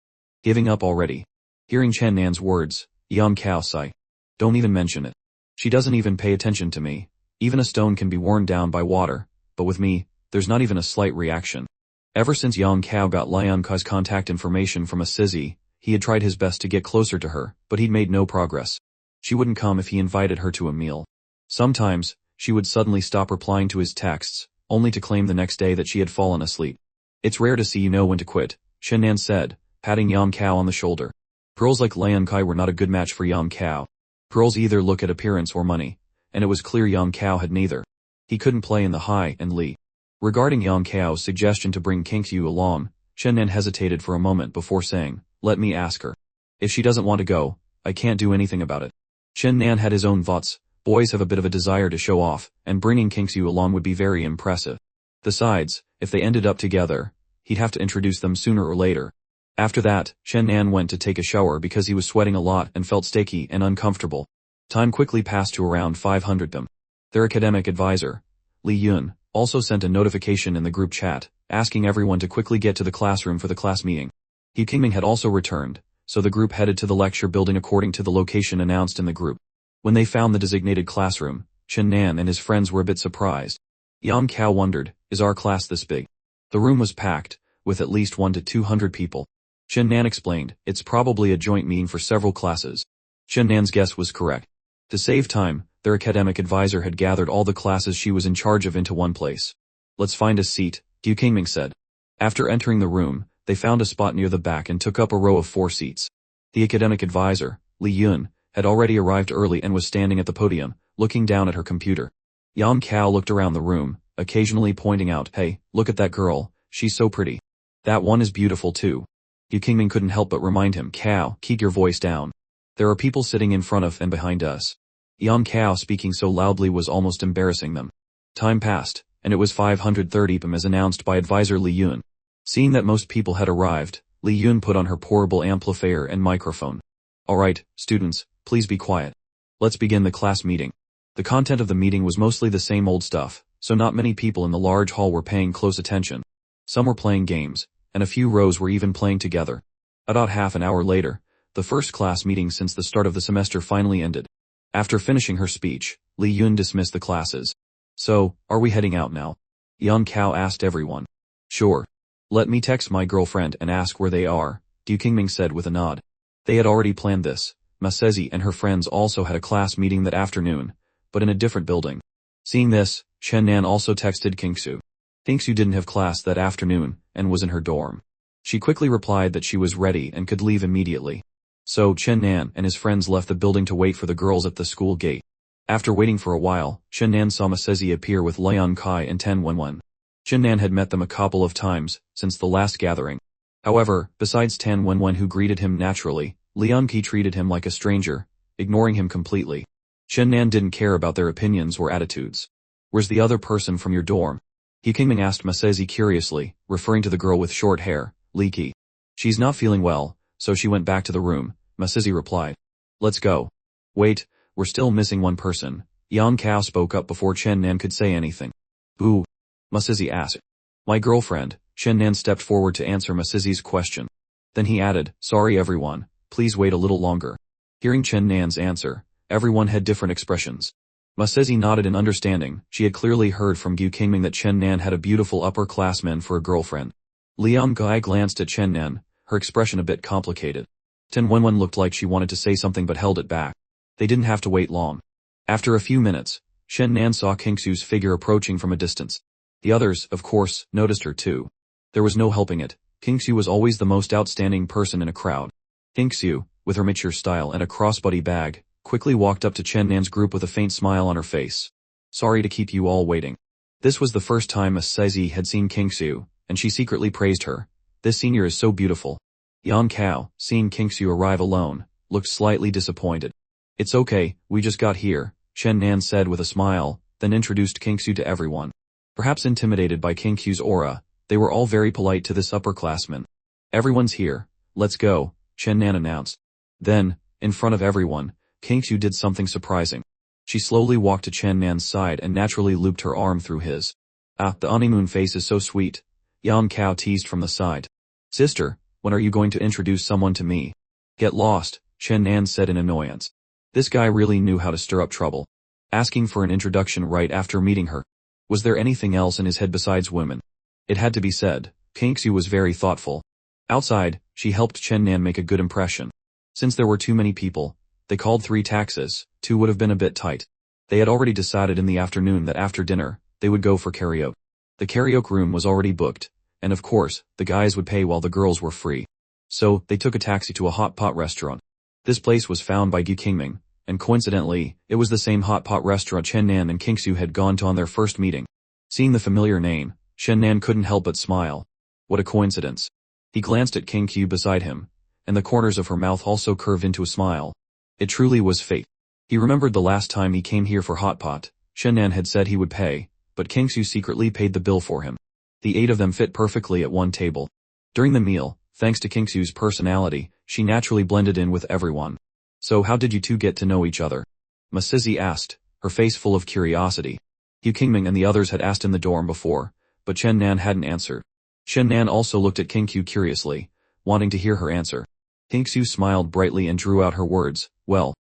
Giving up already. Hearing Chen Nan's words, Yang Kao sighed. Don't even mention it. She doesn't even pay attention to me. Even a stone can be worn down by water, but with me, there's not even a slight reaction. Ever since Yang Kao got Lian Kai's contact information from a Sizzy, he had tried his best to get closer to her, but he'd made no progress. She wouldn't come if he invited her to a meal. Sometimes, she would suddenly stop replying to his texts, only to claim the next day that she had fallen asleep. It's rare to see you know when to quit, Chen Nan said, patting Yang Kao on the shoulder. Girls like Lian Kai were not a good match for Yang Kao. Girls either look at appearance or money, and it was clear Yang Kao had neither. He couldn't play in the Hai and Li. Regarding Yang Kao's suggestion to bring Kinkyu along, Chen Nan hesitated for a moment before saying, let me ask her. If she doesn't want to go, I can't do anything about it. Chen Nan had his own thoughts. Boys have a bit of a desire to show off, and bringing Kinkyu along would be very impressive. Besides, if they ended up together, he'd have to introduce them sooner or later. After that, Chen Nan went to take a shower because he was sweating a lot and felt sticky and uncomfortable. Time quickly passed to around 500 them. Their academic advisor, Li Yun, also sent a notification in the group chat, asking everyone to quickly get to the classroom for the class meeting. He Kingming had also returned, so the group headed to the lecture building according to the location announced in the group. When they found the designated classroom, Chen Nan and his friends were a bit surprised. Yang Kao wondered, is our class this big? The room was packed, with at least 100 to 200 people. Chen Nan explained, it's probably a joint meeting for several classes. Chen Nan's guess was correct. To save time, their academic advisor had gathered all the classes she was in charge of into one place. Let's find a seat, Gu Qingming said. After entering the room, they found a spot near the back and took up a row of 4 seats. The academic advisor, Li Yun, had already arrived early and was standing at the podium, looking down at her computer. Yan Kao looked around the room, occasionally pointing out, hey, look at that girl, she's so pretty. That one is beautiful too. Gu Qingming couldn't help but remind him, Kao, keep your voice down. There are people sitting in front of and behind us. Yan Kao speaking so loudly was almost embarrassing them. Time passed, and it was 530 p.m. as announced by advisor Li Yun. Seeing that most people had arrived, Li Yun put on her portable amplifier and microphone. Alright, students, please be quiet. Let's begin the class meeting. The content of the meeting was mostly the same old stuff, so not many people in the large hall were paying close attention. Some were playing games, and a few rows were even playing together. About half an hour later, the first class meeting since the start of the semester finally ended. After finishing her speech, Li Yun dismissed the classes. So, are we heading out now? Yan Kao asked everyone. Sure. Let me text my girlfriend and ask where they are, Gu Qingming said with a nod. They had already planned this. Masezi and her friends also had a class meeting that afternoon, but in a different building. Seeing this, Chen Nan also texted Kingsu. Kingsu didn't have class that afternoon, and was in her dorm. She quickly replied that she was ready and could leave immediately. So Chen Nan and his friends left the building to wait for the girls at the school gate. After waiting for a while, Chen Nan saw Masezi appear with Lian Kai and Ten Wenwen. Chen Nan had met them a couple of times since the last gathering. However, besides Tan Wenwen who greeted him naturally, Lian Kai treated him like a stranger, ignoring him completely. Chen Nan didn't care about their opinions or attitudes. Where's the other person from your dorm? He Qingming asked Masezi curiously, referring to the girl with short hair, Li Qi. She's not feeling well, so she went back to the room, Masezi replied. Let's go. Wait, we're still missing one person. Yan Kao spoke up before Chen Nan could say anything. Who? Masezi asked. My girlfriend. Chen Nan stepped forward to answer Masezi's question. Then he added, sorry everyone, please wait a little longer. Hearing Chen Nan's answer, everyone had different expressions. Masezi nodded in understanding. She had clearly heard from Gu Qingming that Chen Nan had a beautiful upperclassman for a girlfriend. Liang Gai glanced at Chen Nan, her expression a bit complicated. Ten Wenwen looked like she wanted to say something but held it back. They didn't have to wait long. After a few minutes, Chen Nan saw Kingsu's figure approaching from a distance. The others, of course, noticed her too. There was no helping it. Kingsu was always the most outstanding person in a crowd. Kingsu, with her mature style and a crossbody bag, quickly walked up to Chen Nan's group with a faint smile on her face. Sorry to keep you all waiting. This was the first time Masezi had seen Kingsu, and she secretly praised her. This senior is so beautiful. Yan Kao, seeing Kingsu arrive alone, looked slightly disappointed. It's okay, we just got here, Chen Nan said with a smile, then introduced Kingsu to everyone. Perhaps intimidated by Kingsu's aura, they were all very polite to this upperclassman. Everyone's here, let's go, Chen Nan announced. Then, in front of everyone, Kingsu did something surprising. She slowly walked to Chen Nan's side and naturally looped her arm through his. Ah, the honeymoon face is so sweet. Yan Kao teased from the side. Sister, when are you going to introduce someone to me? Get lost, Chen Nan said in annoyance. This guy really knew how to stir up trouble. Asking for an introduction right after meeting her. Was there anything else in his head besides women? It had to be said, Kingsu was very thoughtful. Outside, she helped Chen Nan make a good impression. Since there were too many people, they called 3 taxis, 2 would have been a bit tight. They had already decided in the afternoon that after dinner, they would go for karaoke. The karaoke room was already booked, and of course, the guys would pay while the girls were free. So, they took a taxi to a hot pot restaurant. This place was found by Gu Qingming, and coincidentally, it was the same hot pot restaurant Chen Nan and Kingsu had gone to on their first meeting. Seeing the familiar name, Chen Nan couldn't help but smile. What a coincidence. He glanced at Kingsu beside him, and the corners of her mouth also curved into a smile. It truly was fate. He remembered the last time he came here for hot pot, Chen Nan had said he would pay, but Kingsu secretly paid the bill for him. The 8 of them fit perfectly at one table. During the meal, thanks to Kingsu's personality, she naturally blended in with everyone. So how did you two get to know each other? Masezi asked, her face full of curiosity. Gu Qingming and the others had asked in the dorm before, but Chen Nan hadn't answered. Chen Nan also looked at Kingsu curiously, wanting to hear her answer. Kingsu smiled brightly and drew out her words, well,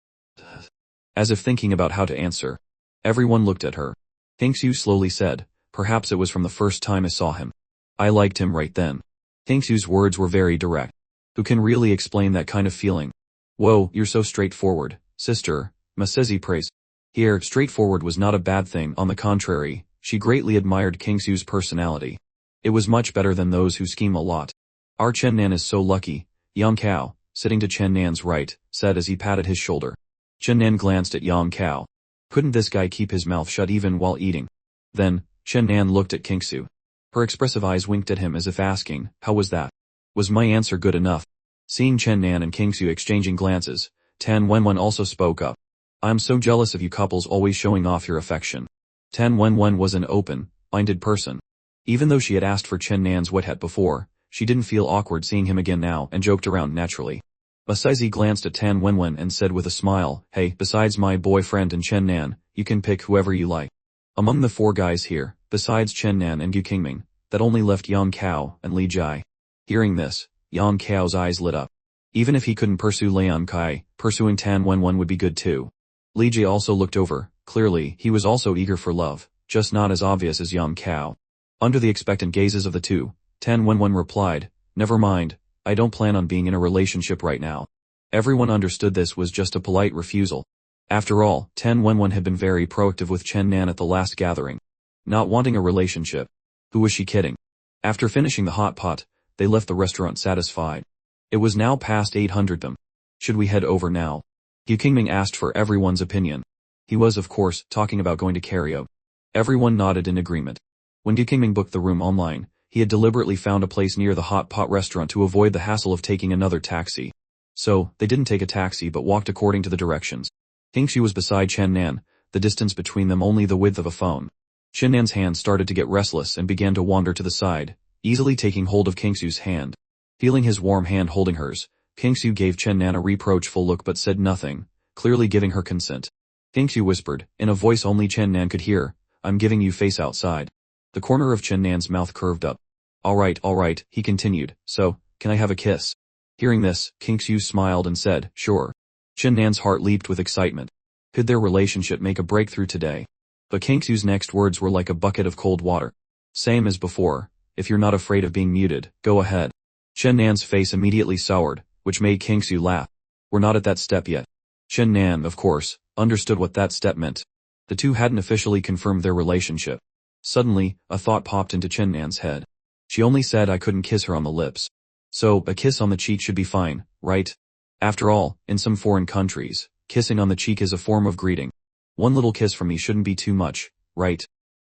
as if thinking about how to answer. Everyone looked at her. Kingsu slowly said, perhaps it was from the first time I saw him. I liked him right then. Kingsu's words were very direct. Who can really explain that kind of feeling? Whoa, you're so straightforward, sister, Masezi praised. Here, straightforward was not a bad thing, on the contrary, she greatly admired Kingsu's personality. It was much better than those who scheme a lot. Our Chen Nan is so lucky, Yang Kao, sitting to Chen Nan's right, said as he patted his shoulder. Chen Nan glanced at Yang Kao. Couldn't this guy keep his mouth shut even while eating? Then, Chen Nan looked at Kingsu. Her expressive eyes winked at him as if asking, how was that? Was my answer good enough? Seeing Chen Nan and Kingsu exchanging glances, Tan Wenwen also spoke up. I'm so jealous of you couples always showing off your affection. Tan Wenwen was an open-minded person. Even though she had asked for Chen Nan's wet hat before, she didn't feel awkward seeing him again now and joked around naturally. Masaizi glanced at Tan Wenwen and said with a smile, hey, besides my boyfriend and Chen Nan, you can pick whoever you like. Among the 4 guys here, besides Chen Nan and Gu Qingming, that only left Yang Kao and Li Jai. Hearing this, Yang Kao's eyes lit up. Even if he couldn't pursue Lian Kai, pursuing Tan Wenwen would be good too. Li Jai also looked over. Clearly, he was also eager for love, just not as obvious as Yang Kao. Under the expectant gazes of the two, Tan Wenwen replied, never mind, I don't plan on being in a relationship right now. Everyone understood this was just a polite refusal. After all, Tan Wenwen had been very proactive with Chen Nan at the last gathering. Not wanting a relationship. Who was she kidding? After finishing the hot pot, they left the restaurant satisfied. It was now past 800 them. Should we head over now? Gu Qingming asked for everyone's opinion. He was of course talking about going to karaoke. Everyone nodded in agreement. When Gu Qingming booked the room online, he had deliberately found a place near the hot pot restaurant to avoid the hassle of taking another taxi. So, they didn't take a taxi but walked according to the directions. Kingxu was beside Chen Nan, the distance between them only the width of a phone. Chen Nan's hand started to get restless and began to wander to the side, easily taking hold of Kingxu's hand. Feeling his warm hand holding hers, Kingxu gave Chen Nan a reproachful look but said nothing, clearly giving her consent. Kingxu whispered, in a voice only Chen Nan could hear, I'm giving you face outside. The corner of Chen Nan's mouth curved up. Alright, he continued, so, can I have a kiss? Hearing this, Kingxu smiled and said, sure. Chen Nan's heart leaped with excitement. Could their relationship make a breakthrough today? But Kingxu's next words were like a bucket of cold water. Same as before, if you're not afraid of being muted, go ahead. Chen Nan's face immediately soured, which made Kingxu laugh. We're not at that step yet. Chen Nan, of course, understood what that step meant. The two hadn't officially confirmed their relationship. Suddenly, a thought popped into Chen Nan's head. She only said I couldn't kiss her on the lips. So, a kiss on the cheek should be fine, right? After all, in some foreign countries, kissing on the cheek is a form of greeting. One little kiss from me shouldn't be too much, right?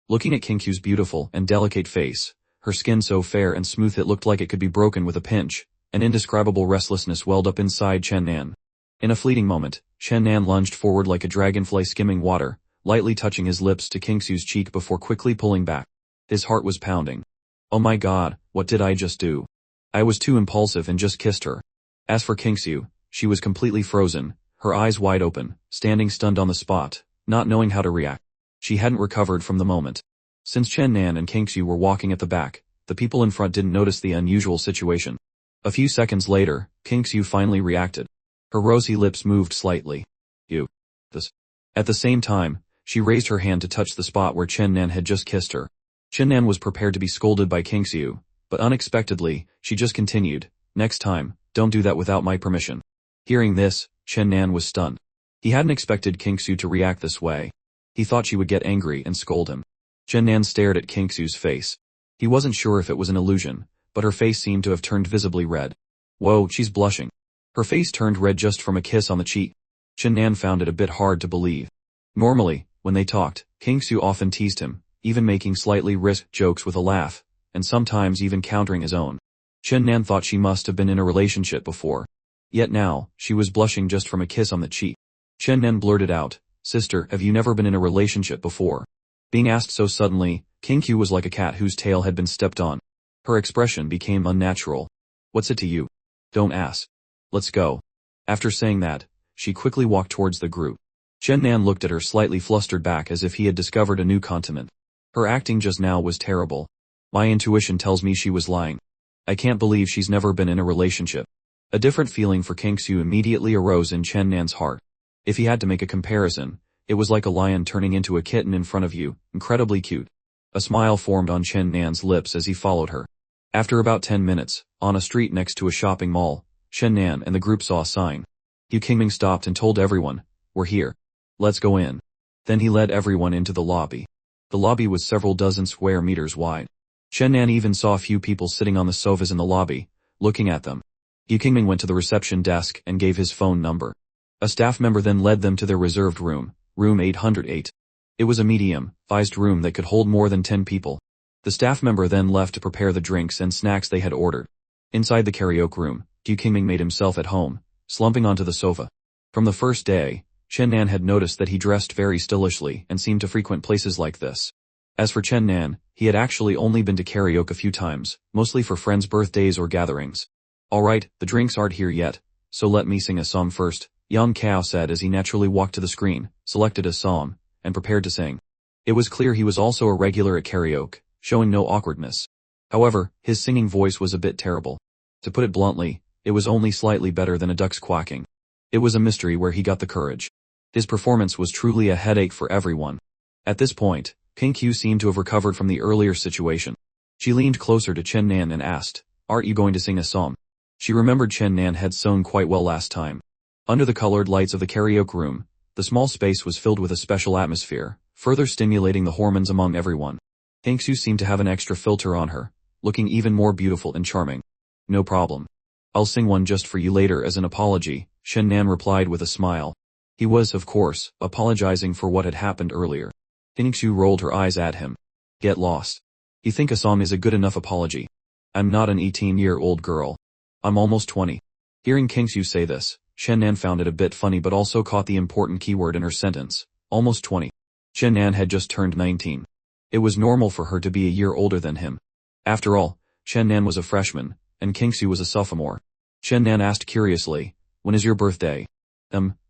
Looking at Kingxu's beautiful and delicate face, her skin so fair and smooth it looked like it could be broken with a pinch, an indescribable restlessness welled up inside Chen Nan. In a fleeting moment, Chen Nan lunged forward like a dragonfly skimming water, lightly touching his lips to Kingxu's cheek before quickly pulling back. His heart was pounding. Oh my god, what did I just do? I was too impulsive and just kissed her. As for Kingxu, she was completely frozen, her eyes wide open, standing stunned on the spot, not knowing how to react. She hadn't recovered from the moment. Since Chen Nan and Kingxu were walking at the back, the people in front didn't notice the unusual situation. A few seconds later, Kingxu finally reacted. Her rosy lips moved slightly. You. This. At the same time, she raised her hand to touch the spot where Chen Nan had just kissed her. Chen Nan was prepared to be scolded by Kingxu, but unexpectedly, she just continued, next time, don't do that without my permission. Hearing this, Chen Nan was stunned. He hadn't expected Kingxu to react this way. He thought she would get angry and scold him. Chen Nan stared at Kingxu's face. He wasn't sure if it was an illusion, but her face seemed to have turned visibly red. Whoa, she's blushing. Her face turned red just from a kiss on the cheek. Chen Nan found it a bit hard to believe. Normally, when they talked, Kingxu often teased him, even making slightly risked jokes with a laugh, and sometimes even countering his own. Chen Nan thought she must have been in a relationship before. Yet now, she was blushing just from a kiss on the cheek. Chen Nan blurted out, sister, have you never been in a relationship before? Being asked so suddenly, Kingxu was like a cat whose tail had been stepped on. Her expression became unnatural. What's it to you? Don't ask. Let's go. After saying that, she quickly walked towards the group. Chen Nan looked at her slightly flustered back as if he had discovered a new continent. Her acting just now was terrible. My intuition tells me she was lying. I can't believe she's never been in a relationship. A different feeling for Kingxu immediately arose in Chen Nan's heart. If he had to make a comparison, it was like a lion turning into a kitten in front of you, incredibly cute. A smile formed on Chen Nan's lips as he followed her. After about 10 minutes, on a street next to a shopping mall, Chen Nan and the group saw a sign. Yu Qingming stopped and told everyone, "We're here. Let's go in." Then he led everyone into the lobby. The lobby was several dozen square meters wide. Chen Nan even saw a few people sitting on the sofas in the lobby, looking at them. Yu Qingming went to the reception desk and gave his phone number. A staff member then led them to their reserved room, room 808. It was a medium-sized room that could hold more than 10 people. The staff member then left to prepare the drinks and snacks they had ordered. Inside the karaoke room, Yu Qingming made himself at home, slumping onto the sofa. From the first day, Chen Nan had noticed that he dressed very stylishly and seemed to frequent places like this. As for Chen Nan, he had actually only been to karaoke a few times, mostly for friends' birthdays or gatherings. "Alright, the drinks aren't here yet, so let me sing a song first," Yang Kao said as he naturally walked to the screen, selected a song, and prepared to sing. It was clear he was also a regular at karaoke, showing no awkwardness. However, his singing voice was a bit terrible. To put it bluntly, it was only slightly better than a duck's quacking. It was a mystery where he got the courage. His performance was truly a headache for everyone. At this point, King Q seemed to have recovered from the earlier situation. She leaned closer to Chen Nan and asked, "Aren't you going to sing a song?" She remembered Chen Nan had sung quite well last time. Under the colored lights of the karaoke room, the small space was filled with a special atmosphere, further stimulating the hormones among everyone. King Q seemed to have an extra filter on her, looking even more beautiful and charming. "No problem. I'll sing one just for you later as an apology," Chen Nan replied with a smile. He was, of course, apologizing for what had happened earlier. King Q rolled her eyes at him. "Get lost. You think a song is a good enough apology? I'm not an 18-year-old girl. I'm almost 20. Hearing King Q say this, Chen Nan found it a bit funny but also caught the important keyword in her sentence, almost 20. Chen Nan had just turned 19. It was normal for her to be a year older than him. After all, Chen Nan was a freshman, and King Q was a sophomore. Chen Nan asked curiously, "When is your birthday?"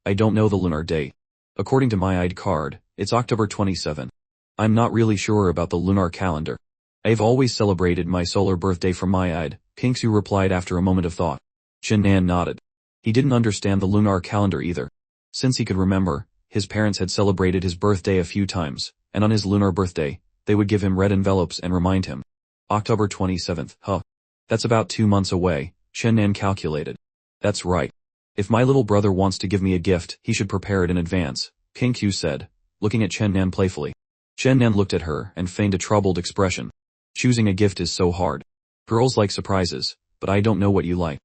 I don't know the lunar date. According to my ID card, it's October 27. I'm not really sure about the lunar calendar. I've always celebrated my solar birthday from my ID, King Q replied after a moment of thought. Chen Nan nodded. He didn't understand the lunar calendar either. Since he could remember, his parents had celebrated his birthday a few times, and on his lunar birthday, they would give him red envelopes and remind him. October 27th, huh? That's about 2 months away, Chen Nan calculated. That's right. If my little brother wants to give me a gift, he should prepare it in advance, King Q said, looking at Chen Nan playfully. Chen Nan looked at her and feigned a troubled expression. Choosing a gift is so hard. Girls like surprises, but I don't know what you like.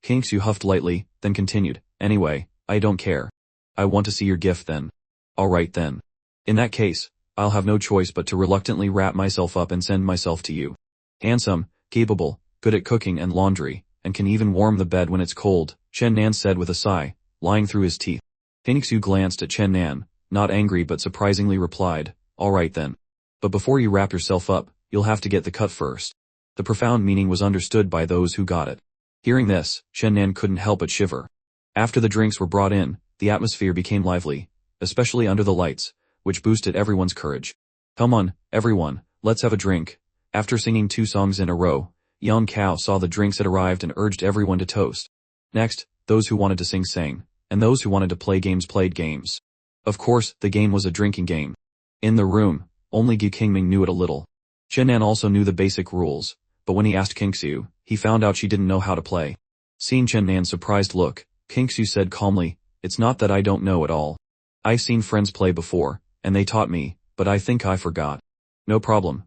King Q huffed lightly, then continued, "Anyway, I don't care. I want to see your gift then." "Alright then. In that case, I'll have no choice but to reluctantly wrap myself up and send myself to you. Handsome, capable, good at cooking and laundry, and can even warm the bed when it's cold," Chen Nan said with a sigh, lying through his teeth. King Q glanced at Chen Nan, not angry but surprisingly replied, "Alright then. But before you wrap yourself up, you'll have to get the cut first." The profound meaning was understood by those who got it. Hearing this, Chen Nan couldn't help but shiver. After the drinks were brought in, the atmosphere became lively, especially under the lights, which boosted everyone's courage. "Come on, everyone, let's have a drink." After singing 2 songs in a row, Yang Kao saw the drinks had arrived and urged everyone to toast. Next, those who wanted to sing sang, and those who wanted to play games played games. Of course, the game was a drinking game. In the room, only Yu Qingming knew it a little. Chen Nan also knew the basic rules, but when he asked King Q, he found out she didn't know how to play. Seeing Chen Nan's surprised look, King Q said calmly, "It's not that I don't know at all. I've seen friends play before, and they taught me, but I think I forgot." No problem.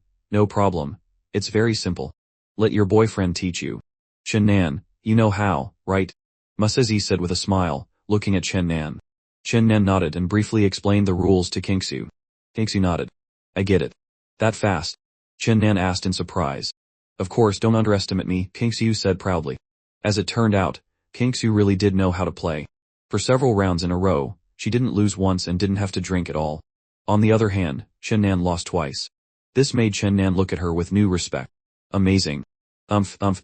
It's very simple. Let your boyfriend teach you." "Chen Nan, you know how, right?" Masezi said with a smile, looking at Chen Nan. Chen Nan nodded and briefly explained the rules to King Q. King Q nodded. "I get it. That fast?" Chen Nan asked in surprise. "Of course, don't underestimate me," King Q said proudly. As it turned out, King Q really did know how to play. For several rounds in a row, she didn't lose once and didn't have to drink at all. On the other hand, Chen Nan lost twice. This made Chen Nan look at her with new respect. "Amazing."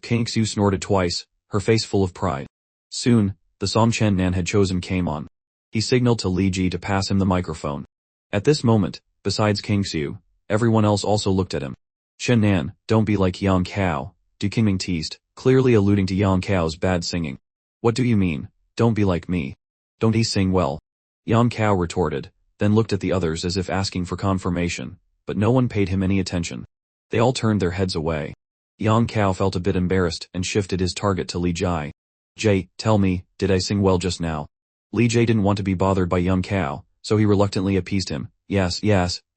King Q snorted twice, her face full of pride. Soon, the song Chen Nan had chosen came on. He signaled to Li Ji to pass him the microphone. At this moment, besides King Q, everyone else also looked at him. "Chen Nan, don't be like Yang Kao," Yu Qingming teased, clearly alluding to Yang Kao's bad singing. "What do you mean, don't be like me? Don't he sing well?" Yang Kao retorted, then looked at the others as if asking for confirmation, but no one paid him any attention. They all turned their heads away. Yang Kao felt a bit embarrassed and shifted his target to Li Ji. Jay, tell me, did I sing well just now? Lee Jay didn't want to be bothered by young Cow, so he reluctantly appeased him. Yes,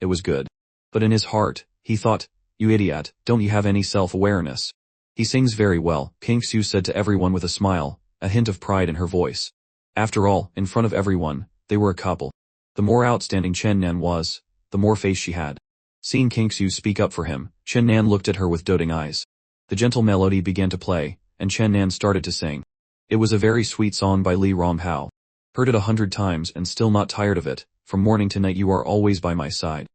it was good. But in his heart, he thought, you idiot, don't you have any self-awareness? He sings very well, King Su said to everyone with a smile, a hint of pride in her voice. After all, in front of everyone, they were a couple. The more outstanding Chen Nan was, the more face she had. Seeing King Su speak up for him, Chen Nan looked at her with doting eyes. The gentle melody began to play, and Chen Nan started to sing. It was a very sweet song by Li Romhao. Heard it 100 times and still not tired of it, from morning to night you are always by my side.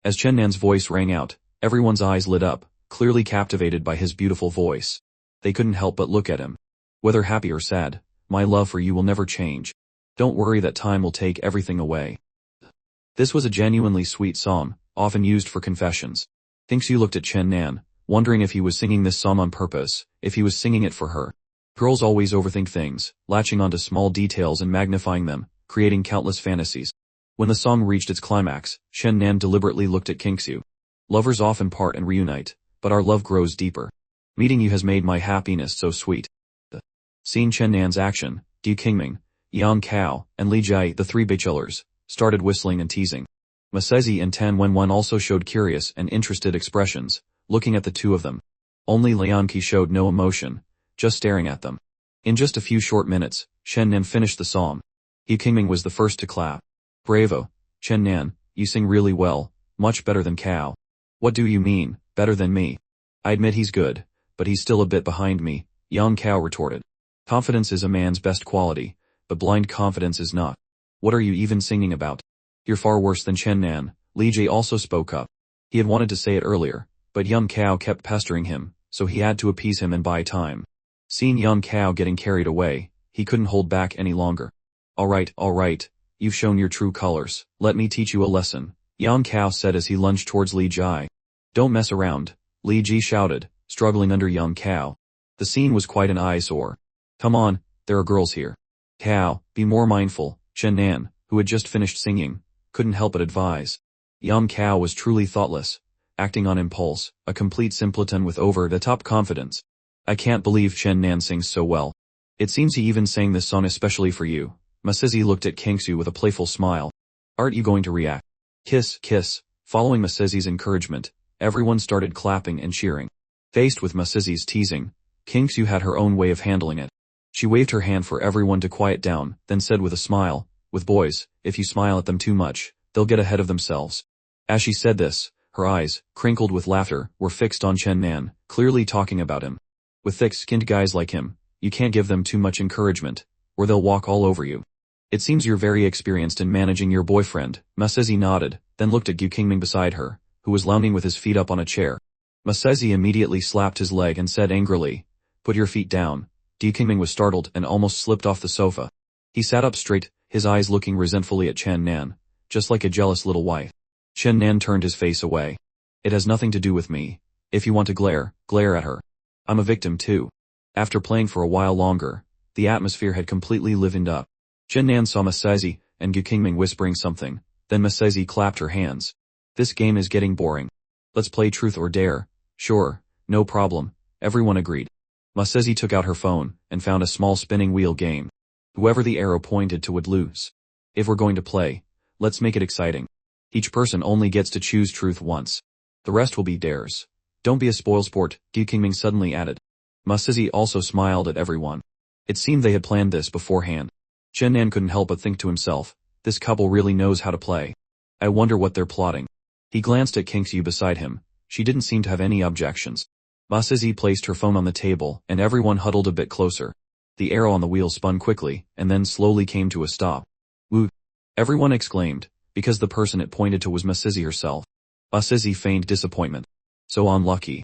As Chen Nan's voice rang out, everyone's eyes lit up, clearly captivated by his beautiful voice. They couldn't help but look at him. Whether happy or sad, my love for you will never change. Don't worry that time will take everything away. This was a genuinely sweet song, often used for confessions. King Su looked at Chen Nan, wondering if he was singing this song on purpose, if he was singing it for her. Girls always overthink things, latching onto small details and magnifying them, creating countless fantasies. When the song reached its climax, Chen Nan deliberately looked at King Su. Lovers often part and reunite, but our love grows deeper. Meeting you has made my happiness so sweet. Seeing Chen Nan's action, Du Qingming, Yang Cao, and Li Jai, the three bachelors, started whistling and teasing. Masezi and Tan Wenwen also showed curious and interested expressions, looking at the two of them. Only Lianqi showed no emotion, just staring at them. In just a few short minutes, Chen Nan finished the song. Du Qingming was the first to clap. Bravo, Chen Nan, you sing really well, much better than Cao. What do you mean, better than me? I admit he's good, but he's still a bit behind me, Yang Cao retorted. Confidence is a man's best quality, but blind confidence is not. What are you even singing about? You're far worse than Chen Nan, Li Jie also spoke up. He had wanted to say it earlier, but Yang Cao kept pestering him, so he had to appease him and buy time. Seeing Yang Cao getting carried away, he couldn't hold back any longer. Alright, you've shown your true colors, let me teach you a lesson, Yang Cao said as he lunged towards Li Jie. Don't mess around, Li Jie shouted, struggling under Yang Cao. The scene was quite an eyesore. Come on, there are girls here. Cao, be more mindful, Chen Nan, who had just finished singing, couldn't help but advise. Yang Cao was truly thoughtless, acting on impulse, a complete simpleton with over-the-top confidence. I can't believe Chen Nan sings so well. It seems he even sang this song especially for you. Masezi looked at King Su with a playful smile. Aren't you going to react? Kiss. Following Masezi's encouragement, everyone started clapping and cheering. Faced with Masezi's teasing, King Su had her own way of handling it. She waved her hand for everyone to quiet down, then said with a smile, with boys, if you smile at them too much, they'll get ahead of themselves. As she said this, her eyes, crinkled with laughter, were fixed on Chen Nan, clearly talking about him. With thick-skinned guys like him, you can't give them too much encouragement, or they'll walk all over you. It seems you're very experienced in managing your boyfriend, Masezi nodded, then looked at Du Qingming beside her, who was lounging with his feet up on a chair. Masezi immediately slapped his leg and said angrily, put your feet down. Du Qingming was startled and almost slipped off the sofa. He sat up straight, his eyes looking resentfully at Chen Nan, just like a jealous little wife. Chen Nan turned his face away. It has nothing to do with me. If you want to glare at her. I'm a victim too. After playing for a while longer, the atmosphere had completely livened up. Chen Nan saw Masezi and Du Qingming whispering something, then Masezi clapped her hands. This game is getting boring. Let's play truth or dare. Sure, no problem, everyone agreed. Masezi took out her phone and found a small spinning wheel game. Whoever the arrow pointed to would lose. If we're going to play, let's make it exciting. Each person only gets to choose truth once. The rest will be dares. Don't be a spoilsport, Du Qingming suddenly added. Masezi also smiled at everyone. It seemed they had planned this beforehand. Chen Nan couldn't help but think to himself, this couple really knows how to play. I wonder what they're plotting. He glanced at King Su beside him. She didn't seem to have any objections. Masezi placed her phone on the table and everyone huddled a bit closer. The arrow on the wheel spun quickly and then slowly came to a stop. Woo! Everyone exclaimed, because the person it pointed to was Masezi herself. Masezi feigned disappointment. So unlucky.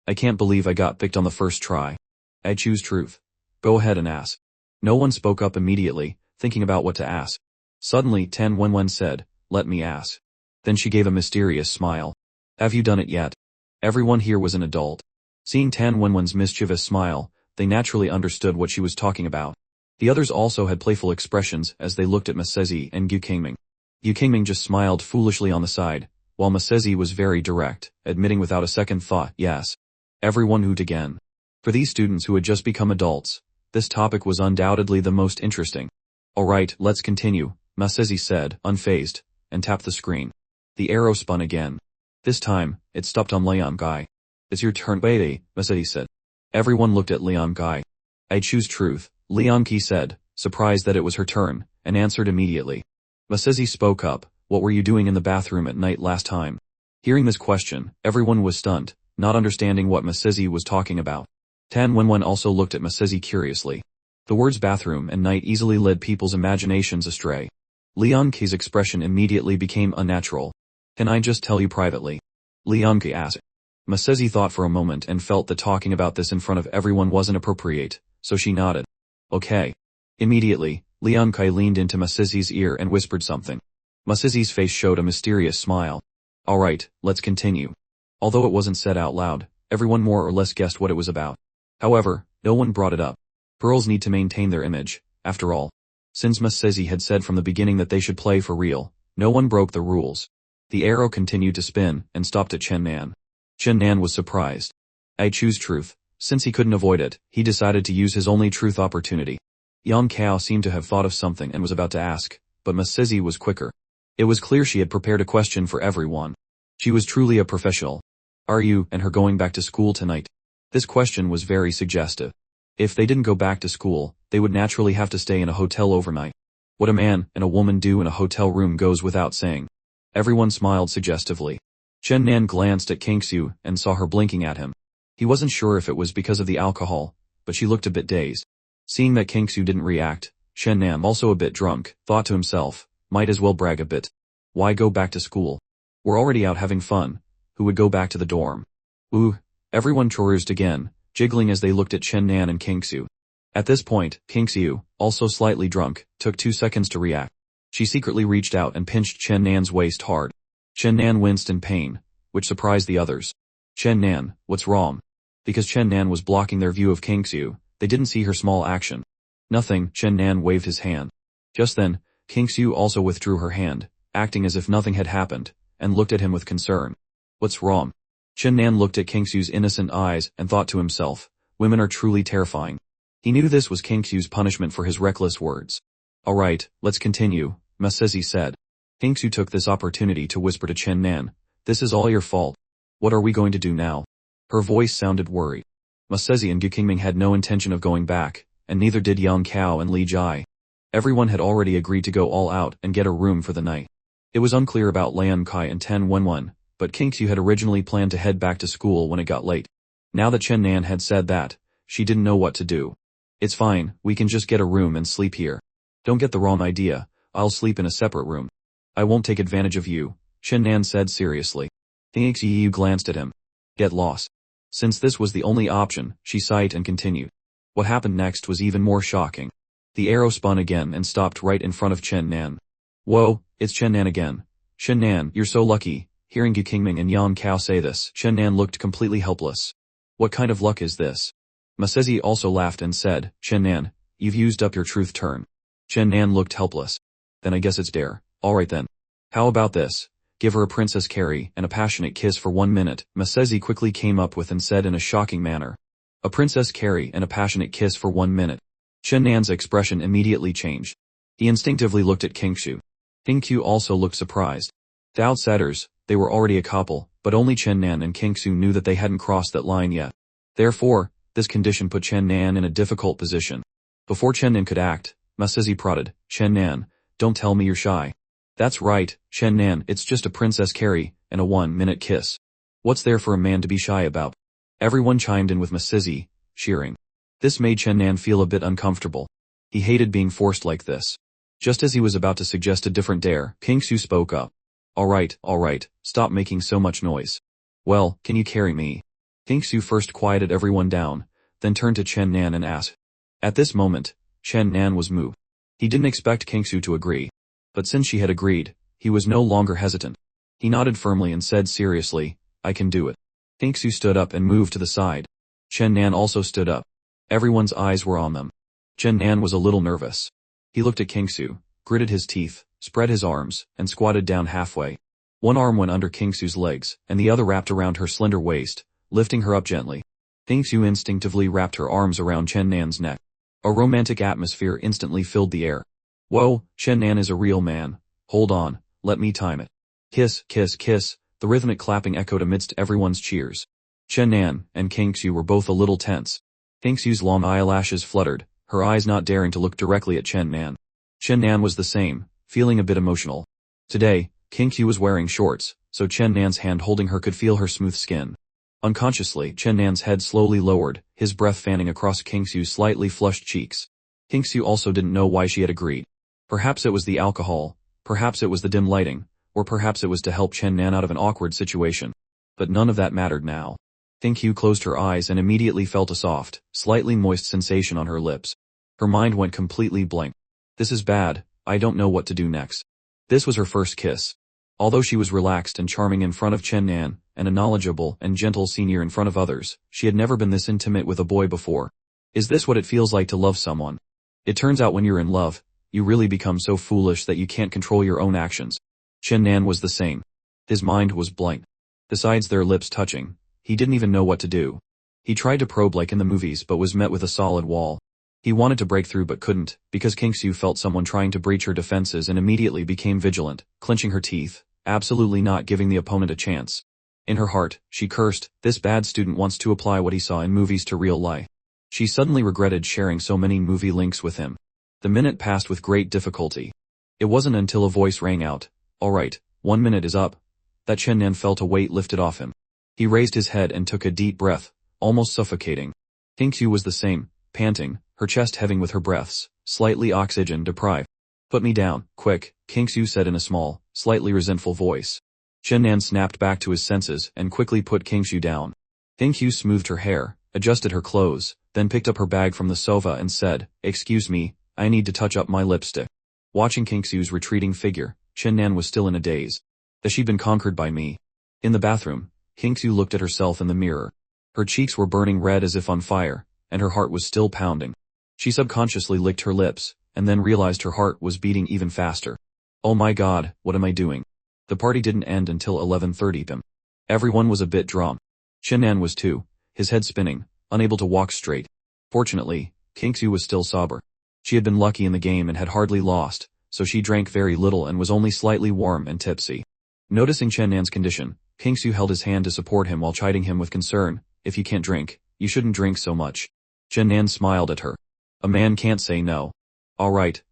I can't believe I got picked on the first try. I choose truth. Go ahead and ask. No one spoke up immediately, thinking about what to ask. Suddenly Tan Wenwen said, let me ask. Then she gave a mysterious smile. Have you done it yet? Everyone here was an adult. Seeing Tan Wenwen's mischievous smile, they naturally understood what she was talking about. The others also had playful expressions as they looked at Masezi and Du Qingming. Du Qingming just smiled foolishly on the side, while Masezi was very direct, admitting without a second thought, yes. Everyone hooted again. For these students who had just become adults, This topic was undoubtedly the most interesting. Alright, let's continue, Masezi said, unfazed, and tapped the screen. The arrow spun again. This time, it stopped on Leon Guy. It's your turn, Baby, Masezi said. Everyone looked at Leon Guy. I choose truth, Leon Ki said, surprised that it was her turn, and answered immediately. Masezi spoke up, what were you doing in the bathroom at night last time? Hearing this question, everyone was stunned, not understanding what Masezi was talking about. Tan Wenwen also looked at Masezi curiously. The words bathroom and night easily led people's imaginations astray. Leon Ki's expression immediately became unnatural. Can I just tell you privately? Leon Ki asked. Masezi thought for a moment and felt that talking about this in front of everyone wasn't appropriate, so she nodded. Okay. Immediately, Leon Ki leaned into Masezi's ear and whispered something. Masezi's face showed a mysterious smile. Alright, let's continue. Although it wasn't said out loud, everyone more or less guessed what it was about. However, no one brought it up. Girls need to maintain their image, after all. Since Masezi had said from the beginning that they should play for real, no one broke the rules. The arrow continued to spin and stopped at Chen Nan. Chen Nan was surprised. I choose truth. Since he couldn't avoid it, he decided to use his only truth opportunity. Yang Kao seemed to have thought of something and was about to ask, but Masezi was quicker. It was clear she had prepared a question for everyone. She was truly a professional. Are you and her going back to school tonight? This question was very suggestive. If they didn't go back to school, they would naturally have to stay in a hotel overnight. What a man and a woman do in a hotel room goes without saying. Everyone smiled suggestively. Chen Nan glanced at Kingsu and saw her blinking at him. He wasn't sure if it was because of the alcohol, but she looked a bit dazed. Seeing that Kingsu didn't react, Chen Nan, also a bit drunk, thought to himself, might as well brag a bit. Why go back to school? We're already out having fun. Who would go back to the dorm? Ooh, everyone chorused again, jiggling as they looked at Chen Nan and Kingsu. At this point, Kingsu, also slightly drunk, took 2 seconds to react. She secretly reached out and pinched Chen Nan's waist hard. Chen Nan winced in pain, which surprised the others. Chen Nan, what's wrong? Because Chen Nan was blocking their view of Kingsu, they didn't see her small action. Nothing, Chen Nan waved his hand. Just then, Kingsu also withdrew her hand, acting as if nothing had happened, and looked at him with concern. What's wrong? Chen Nan looked at Kingsu's innocent eyes and thought to himself, women are truly terrifying. He knew this was Kingsu's punishment for his reckless words. Alright, let's continue, Masezi said. Kingsu took this opportunity to whisper to Chen Nan, this is all your fault. What are we going to do now? Her voice sounded worried. Masezi and Gu Qingming had no intention of going back, and neither did Yang Kao and Li Jai. Everyone had already agreed to go all out and get a room for the night. It was unclear about Lian Kai and Tan Wenwen, but Kingsu had originally planned to head back to school when it got late. Now that Chen Nan had said that, she didn't know what to do. It's fine, we can just get a room and sleep here. Don't get the wrong idea, I'll sleep in a separate room. I won't take advantage of you, Chen Nan said seriously. Kingsu glanced at him. Get lost. Since this was the only option, she sighed and continued. What happened next was even more shocking. The arrow spun again and stopped right in front of Chen Nan. Whoa, it's Chen Nan again. Chen Nan, you're so lucky. Hearing Gu Qingming and Yang Kao say this, Chen Nan looked completely helpless. What kind of luck is this? Masezi also laughed and said, Chen Nan, you've used up your truth turn. Chen Nan looked helpless. Then I guess it's dare. Alright then. How about this? Give her a princess carry and a passionate kiss for 1 minute, Masezi quickly came up with and said in a shocking manner. A princess carry and a passionate kiss for 1 minute. Chen Nan's expression immediately changed. He instinctively looked at Kingsu. Kingsu also looked surprised. The outsiders, they were already a couple, but only Chen Nan and Kingsu knew that they hadn't crossed that line yet. Therefore, this condition put Chen Nan in a difficult position. Before Chen Nan could act, Masezi prodded, Chen Nan, don't tell me you're shy. That's right, Chen Nan, it's just a princess carry and a 1 minute kiss. What's there for a man to be shy about? Everyone chimed in with Masezi, cheering. This made Chen Nan feel a bit uncomfortable. He hated being forced like this. Just as he was about to suggest a different dare, Kingsu spoke up. Alright, stop making so much noise. Well, can you carry me? Kingsu first quieted everyone down, then turned to Chen Nan and asked. At this moment, Chen Nan was moved. He didn't expect Kingsu to agree. But since she had agreed, he was no longer hesitant. He nodded firmly and said seriously, I can do it. Kingsu stood up and moved to the side. Chen Nan also stood up. Everyone's eyes were on them. Chen Nan was a little nervous. He looked at Kingsu, gritted his teeth, spread his arms, and squatted down halfway. One arm went under Kingsu's legs, and the other wrapped around her slender waist, lifting her up gently. Kingsu instinctively wrapped her arms around Chen Nan's neck. A romantic atmosphere instantly filled the air. Whoa, Chen Nan is a real man. Hold on, let me time it. Kiss, kiss, kiss, the rhythmic clapping echoed amidst everyone's cheers. Chen Nan and Kingsu were both a little tense. Kingsu's long eyelashes fluttered, her eyes not daring to look directly at Chen Nan. Chen Nan was the same, feeling a bit emotional. Today, Kingsu was wearing shorts, so Chen Nan's hand holding her could feel her smooth skin. Unconsciously, Chen Nan's head slowly lowered, his breath fanning across Kingsu's slightly flushed cheeks. Kingsu also didn't know why she had agreed. Perhaps it was the alcohol, perhaps it was the dim lighting, or perhaps it was to help Chen Nan out of an awkward situation. But none of that mattered now. Kingsu closed her eyes and immediately felt a soft, slightly moist sensation on her lips. Her mind went completely blank. This is bad, I don't know what to do next. This was her first kiss. Although she was relaxed and charming in front of Chen Nan, and a knowledgeable and gentle senior in front of others, she had never been this intimate with a boy before. Is this what it feels like to love someone? It turns out when you're in love, you really become so foolish that you can't control your own actions. Chen Nan was the same. His mind was blank. Besides their lips touching, he didn't even know what to do. He tried to probe like in the movies but was met with a solid wall. He wanted to break through but couldn't, because Kingsu felt someone trying to breach her defenses and immediately became vigilant, clenching her teeth, absolutely not giving the opponent a chance. In her heart, she cursed, this bad student wants to apply what he saw in movies to real life. She suddenly regretted sharing so many movie links with him. The minute passed with great difficulty. It wasn't until a voice rang out, "Alright, 1 minute is up," that Chen Nan felt a weight lifted off him. He raised his head and took a deep breath, almost suffocating. Kingsu was the same, panting, her chest heaving with her breaths, slightly oxygen deprived. "Put me down, quick," Kingsu said in a small, slightly resentful voice. Chen Nan snapped back to his senses and quickly put Kingsu down. Kingsu smoothed her hair, adjusted her clothes, then picked up her bag from the sofa and said, "Excuse me, I need to touch up my lipstick." Watching Kingsu's retreating figure, Chen Nan was still in a daze. Has she been conquered by me? In the bathroom, Kingsu looked at herself in the mirror. Her cheeks were burning red as if on fire, and her heart was still pounding. She subconsciously licked her lips, and then realized her heart was beating even faster. Oh my god, what am I doing? The party didn't end until 11:30 p.m. Everyone was a bit drawn. Chen Nan was too, his head spinning, unable to walk straight. Fortunately, Kingsu was still sober. She had been lucky in the game and had hardly lost, so she drank very little and was only slightly warm and tipsy. Noticing Chen Nan's condition, Kingsu held his hand to support him while chiding him with concern, "If you can't drink, you shouldn't drink so much." Chen Nan smiled at her. "A man can't say no." Alright,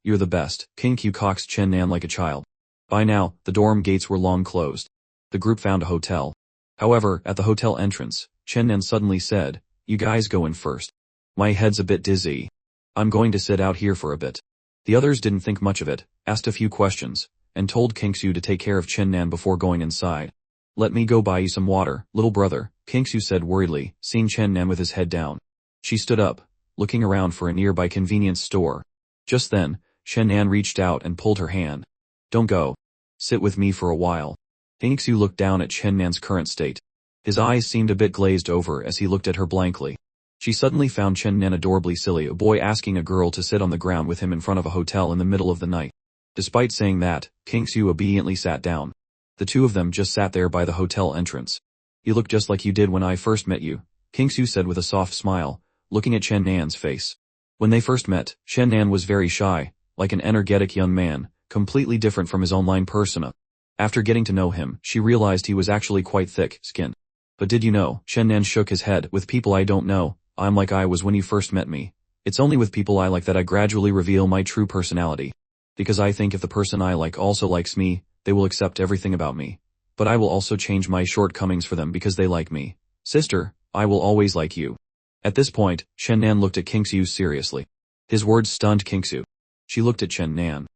you're the best," Kingsu coaxed Chen Nan like a child. By now, the dorm gates were long closed. The group found a hotel. However, at the hotel entrance, Chen Nan suddenly said, "You guys go in first. My head's a bit dizzy. I'm going to sit out here for a bit." The others didn't think much of it, asked a few questions, and told Kingsu to take care of Chen Nan before going inside. "Let me go buy you some water, little brother," Kingsu said worriedly, seeing Chen Nan with his head down. She stood up, looking around for a nearby convenience store. Just then, Chen Nan reached out and pulled her hand. "Don't go. Sit with me for a while." Kingsu looked down at Chen Nan's current state. His eyes seemed a bit glazed over as he looked at her blankly. She suddenly found Chen Nan adorably silly, a boy asking a girl to sit on the ground with him in front of a hotel in the middle of the night. Despite saying that, Kingsu obediently sat down. The two of them just sat there by the hotel entrance. "You look just like you did when I first met you," Kingsu said with a soft smile, looking at Chen Nan's face. When they first met, Chen Nan was very shy, like an energetic young man, completely different from his online persona. After getting to know him, she realized he was actually quite thick-skinned. "But did you know," Chen Nan shook his head, "with people I don't know, I'm like I was when you first met me. It's only with people I like that I gradually reveal my true personality. Because I think if the person I like also likes me, they will accept everything about me. But I will also change my shortcomings for them because they like me. Sister, I will always like you." At this point, Chen Nan looked at Kingsu seriously. His words stunned Kingsu. She looked at Chen Nan.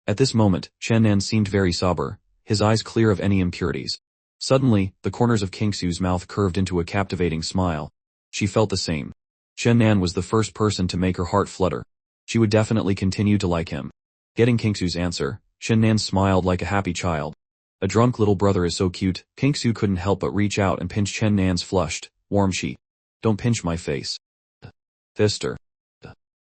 At this moment, Chen Nan seemed very sober, his eyes clear of any impurities. Suddenly, the corners of Kingsu's mouth curved into a captivating smile. She felt the same. Chen Nan was the first person to make her heart flutter. She would definitely continue to like him. Getting Kingsu's answer, Chen Nan smiled like a happy child. A drunk little brother is so cute, Kingsu couldn't help but reach out and pinch Chen Nan's flushed, warm cheek. "Don't pinch my face. Sister.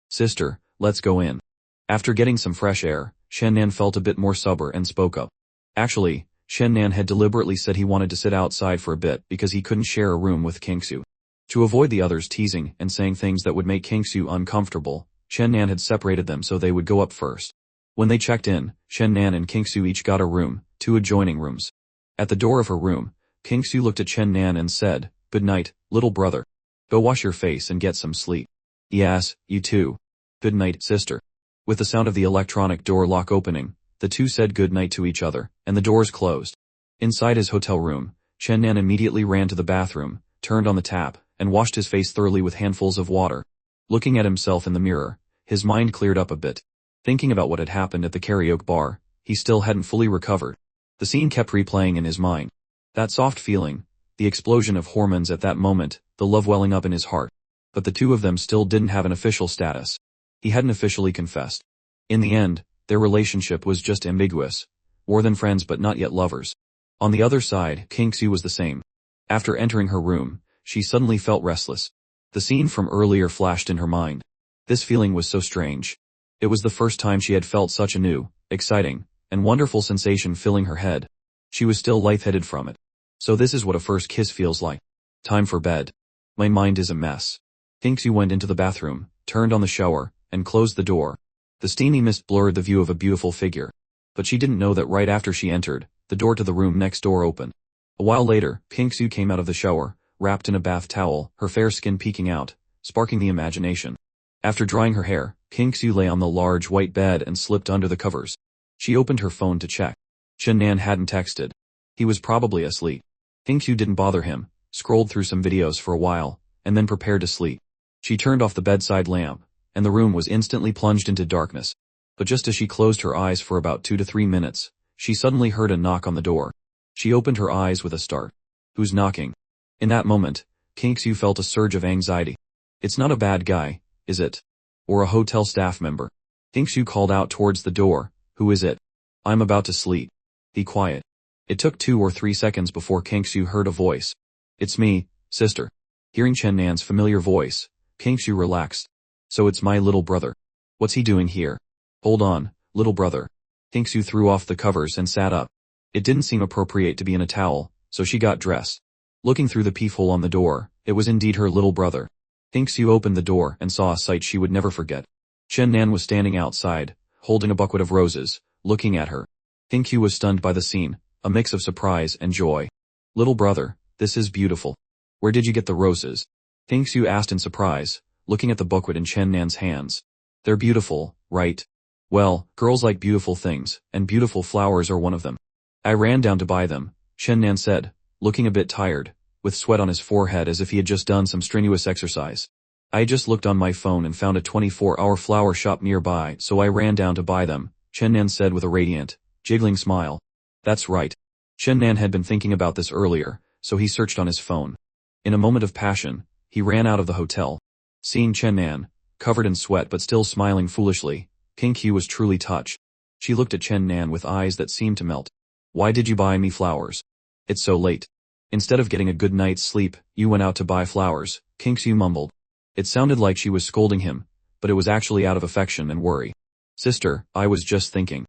Sister, let's go in." After getting some fresh air, Chen Nan felt a bit more sober and spoke up. Actually, Chen Nan had deliberately said he wanted to sit outside for a bit because he couldn't share a room with Kingsu. To avoid the others teasing and saying things that would make Kingsu uncomfortable, Chen Nan had separated them so they would go up first. When they checked in, Chen Nan and Kingsu each got a room, 2 adjoining rooms. At the door of her room, Kingsu looked at Chen Nan and said, "Good night, little brother. Go wash your face and get some sleep." "Yes, you too. Good night, sister." With the sound of the electronic door lock opening, the two said good night to each other, and the doors closed. Inside his hotel room, Chen Nan immediately ran to the bathroom, turned on the tap, and washed his face thoroughly with handfuls of water. Looking at himself in the mirror, his mind cleared up a bit. Thinking about what had happened at the karaoke bar, he still hadn't fully recovered. The scene kept replaying in his mind. That soft feeling, the explosion of hormones at that moment, the love welling up in his heart. But the two of them still didn't have an official status. He hadn't officially confessed. In the end, their relationship was just ambiguous. More than friends but not yet lovers. On the other side, Kingsu was the same. After entering her room, she suddenly felt restless. The scene from earlier flashed in her mind. This feeling was so strange. It was the first time she had felt such a new, exciting, and wonderful sensation filling her head. She was still lightheaded from it. So this is what a first kiss feels like. Time for bed. My mind is a mess. Kingsu went into the bathroom, turned on the shower, and closed the door. The steamy mist blurred the view of a beautiful figure. But she didn't know that right after she entered, the door to the room next door opened. A while later, Kingsu came out of the shower, wrapped in a bath towel, her fair skin peeking out, sparking the imagination. After drying her hair, Kingsu lay on the large white bed and slipped under the covers. She opened her phone to check. Chen Nan hadn't texted. He was probably asleep. Kingsu didn't bother him, scrolled through some videos for a while, and then prepared to sleep. She turned off the bedside lamp, and the room was instantly plunged into darkness. But just as she closed her eyes for about 2 to 3 minutes, she suddenly heard a knock on the door. She opened her eyes with a start. Who's knocking? In that moment, Kingsu felt a surge of anxiety. It's not a bad guy, is it? Or a hotel staff member? Kingsu called out towards the door. Who is it? I'm about to sleep. Be quiet. It took 2 or 3 seconds before Kingsu heard a voice. It's me, sister. Hearing Chen Nan's familiar voice, Kingsu relaxed. So it's my little brother. What's he doing here? Hold on, little brother. Kingsu threw off the covers and sat up. It didn't seem appropriate to be in a towel, so she got dressed. Looking through the peephole on the door, it was indeed her little brother. Kingsu opened the door and saw a sight she would never forget. Chen Nan was standing outside, holding a bucket of roses, looking at her. Kingsu was stunned by the scene, a mix of surprise and joy. Little brother, this is beautiful. Where did you get the roses? Kingsu asked in surprise, looking at the bucket in Chen Nan's hands. They're beautiful, right? Well, girls like beautiful things, and beautiful flowers are one of them. I ran down to buy them, Chen Nan said, looking a bit tired, with sweat on his forehead as if he had just done some strenuous exercise. I just looked on my phone and found a 24-hour flower shop nearby, so I ran down to buy them, Chen Nan said with a radiant, jiggling smile. That's right. Chen Nan had been thinking about this earlier, so he searched on his phone. In a moment of passion, he ran out of the hotel. Seeing Chen Nan, covered in sweat but still smiling foolishly, Kingsu was truly touched. She looked at Chen Nan with eyes that seemed to melt. Why did you buy me flowers? It's so late. Instead of getting a good night's sleep, you went out to buy flowers, Kingsu mumbled. It sounded like she was scolding him, but it was actually out of affection and worry. Sister, I was just thinking.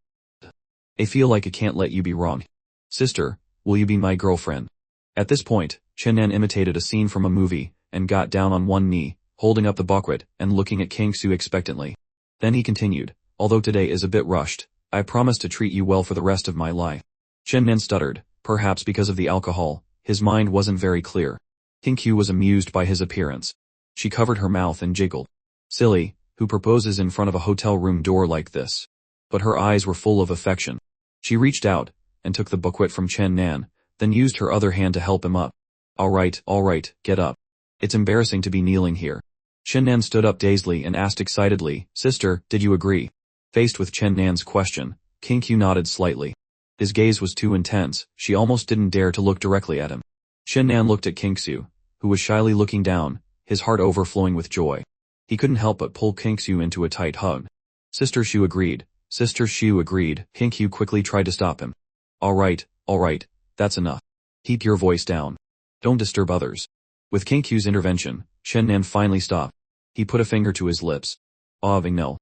I feel like I can't let you be wrong. Sister, will you be my girlfriend? At this point, Chen Nan imitated a scene from a movie, and got down on one knee, holding up the bucket, and looking at Kingsu expectantly. Then he continued, although today is a bit rushed, I promise to treat you well for the rest of my life. Chen Nan stuttered, perhaps because of the alcohol, his mind wasn't very clear. Kingsu was amused by his appearance. She covered her mouth and jiggled. Silly, who proposes in front of a hotel room door like this? But her eyes were full of affection. She reached out, and took the bucket from Chen Nan, then used her other hand to help him up. All right, get up. It's embarrassing to be kneeling here. Chen Nan stood up dazedly and asked excitedly, Sister, did you agree? Faced with Chen Nan's question, Kingsu nodded slightly. His gaze was too intense, she almost didn't dare to look directly at him. Chen Nan looked at Kingsu, who was shyly looking down, his heart overflowing with joy. He couldn't help but pull Kingsu into a tight hug. Sister Shu agreed. Kingsu quickly tried to stop him. All right, that's enough. Keep your voice down. Don't disturb others. With Kingsu's intervention, Chen Nan finally stopped. He put a finger to his lips. No.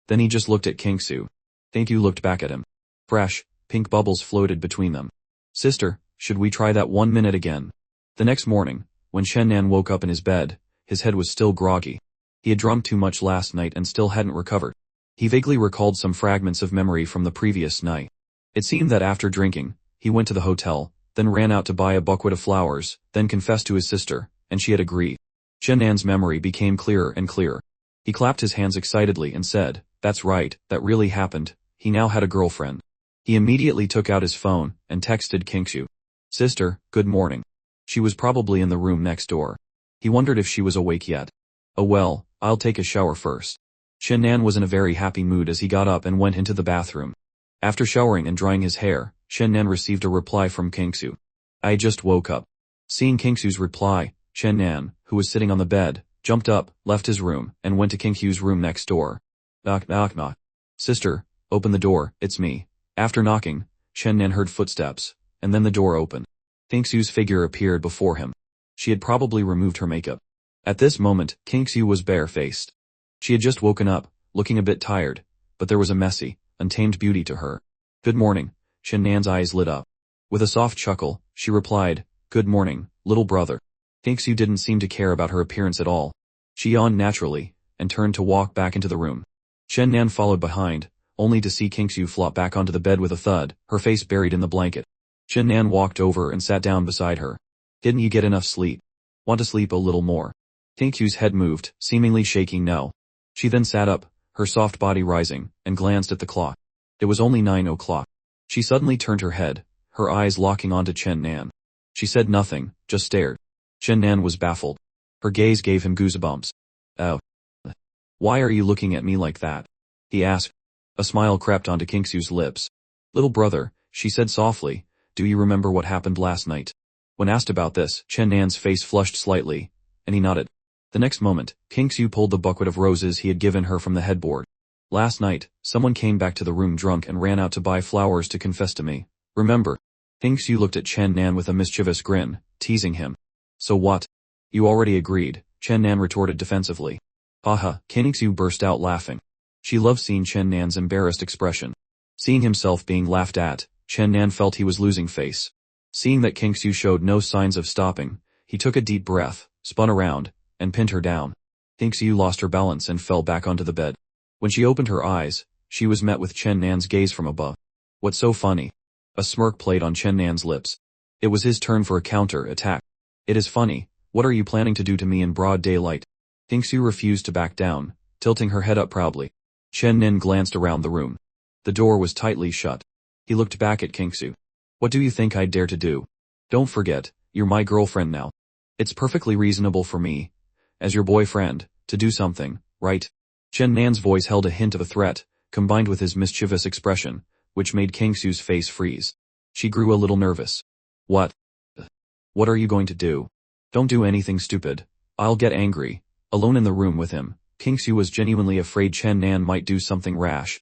Then he just looked at Kingsu. Kingsu looked back at him. Fresh, pink bubbles floated between them. Sister, should we try that 1 minute again? The next morning, When Chen Nan woke up in his bed, his head was still groggy. He had drunk too much last night and still hadn't recovered. He vaguely recalled some fragments of memory from the previous night. It seemed that after drinking, he went to the hotel, then ran out to buy a bucket of flowers, then confessed to his sister, and she had agreed. Chen Nan's memory became clearer and clearer. He clapped his hands excitedly and said, "That's right, that really happened." He now had a girlfriend. He immediately took out his phone and texted Kingsu. "Sister, good morning." She was probably in the room next door. He wondered if she was awake yet. "Oh well, I'll take a shower first." Chen Nan was in a very happy mood as he got up and went into the bathroom. After showering and drying his hair, Chen Nan received a reply from Kingsu. "I just woke up." Seeing Kingsu's reply, Chen Nan, who was sitting on the bed, jumped up, left his room, and went to Kingsu's room next door. "Knock knock knock." "Sister, open the door, it's me." After knocking, Chen Nan heard footsteps, and then the door opened. Kingsu's figure appeared before him. She had probably removed her makeup. At this moment, Kingsu was bare-faced. She had just woken up, looking a bit tired, but there was a messy, untamed beauty to her. "Good morning." Chen Nan's eyes lit up. With a soft chuckle, she replied, "Good morning, little brother." Kingsu didn't seem to care about her appearance at all. She yawned naturally, and turned to walk back into the room. Chen Nan followed behind, only to see Kingsu flop back onto the bed with a thud, her face buried in the blanket. Chen Nan walked over and sat down beside her. "Didn't you get enough sleep? Want to sleep a little more?" Kingsu's head moved, seemingly shaking no. She then sat up, her soft body rising, and glanced at the clock. It was only 9 o'clock. She suddenly turned her head, her eyes locking onto Chen Nan. She said nothing, just stared. Chen Nan was baffled. Her gaze gave him goosebumps. "Oh. Why are you looking at me like that?" he asked. A smile crept onto Kingsu's lips. "Little brother," she said softly, "do you remember what happened last night?" When asked about this, Chen Nan's face flushed slightly, and he nodded. The next moment, Kingsu pulled the bucket of roses he had given her from the headboard. "Last night, someone came back to the room drunk and ran out to buy flowers to confess to me. Remember?" Kingsu looked at Chen Nan with a mischievous grin, teasing him. "So what? You already agreed," Chen Nan retorted defensively. "Haha," Kingsu burst out laughing. She loved seeing Chen Nan's embarrassed expression. Seeing himself being laughed at, Chen Nan felt he was losing face. Seeing that Kingsu showed no signs of stopping, he took a deep breath, spun around, and pinned her down. Kingsu lost her balance and fell back onto the bed. When she opened her eyes, she was met with Chen Nan's gaze from above. "What's so funny?" A smirk played on Chen Nan's lips. It was his turn for a counter-attack. "It is funny. What are you planning to do to me in broad daylight?" Kingsu refused to back down, tilting her head up proudly. Chen Nan glanced around the room. The door was tightly shut. He looked back at Kingsu. "What do you think I'd dare to do? Don't forget, you're my girlfriend now. It's perfectly reasonable for me, as your boyfriend, to do something, right?" Chen Nan's voice held a hint of a threat, combined with his mischievous expression, which made Kingsu's face freeze. She grew a little nervous. "What? What are you going to do?" "Don't do anything stupid. I'll get angry." Alone in the room with him, Kingsu was genuinely afraid Chen Nan might do something rash.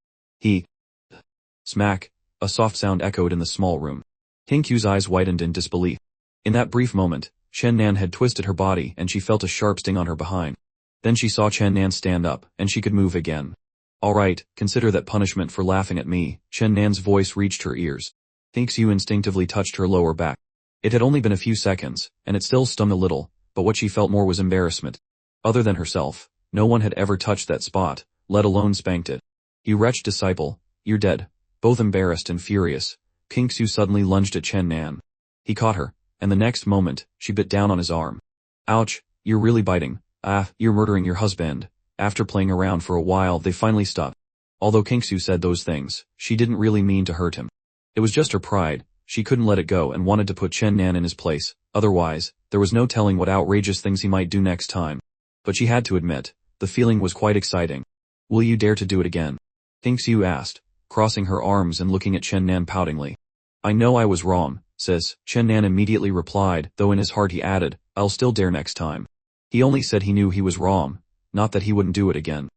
Smack, a soft sound echoed in the small room. Kingsu's eyes widened in disbelief. In that brief moment, Chen Nan had twisted her body and she felt a sharp sting on her behind. Then she saw Chen Nan stand up, and she could move again. "All right, consider that punishment for laughing at me." Chen Nan's voice reached her ears. Kingsu instinctively touched her lower back. It had only been a few seconds, and it still stung a little, but what she felt more was embarrassment. Other than herself, no one had ever touched that spot, let alone spanked it. "You wretched disciple, you're dead." Both embarrassed and furious, Kingsu suddenly lunged at Chen Nan. He caught her, and the next moment, she bit down on his arm. "Ouch, you're really biting. Ah, you're murdering your husband." After playing around for a while, they finally stopped. Although Kingsu said those things, she didn't really mean to hurt him. It was just her pride. She couldn't let it go and wanted to put Chen Nan in his place. Otherwise, there was no telling what outrageous things he might do next time. But she had to admit, the feeling was quite exciting. "Will you dare to do it again?" Kingsu asked, crossing her arms and looking at Chen Nan poutingly. "I know I was wrong, sis," Chen Nan immediately replied, though in his heart he added, "I'll still dare next time." He only said he knew he was wrong, not that he wouldn't do it again.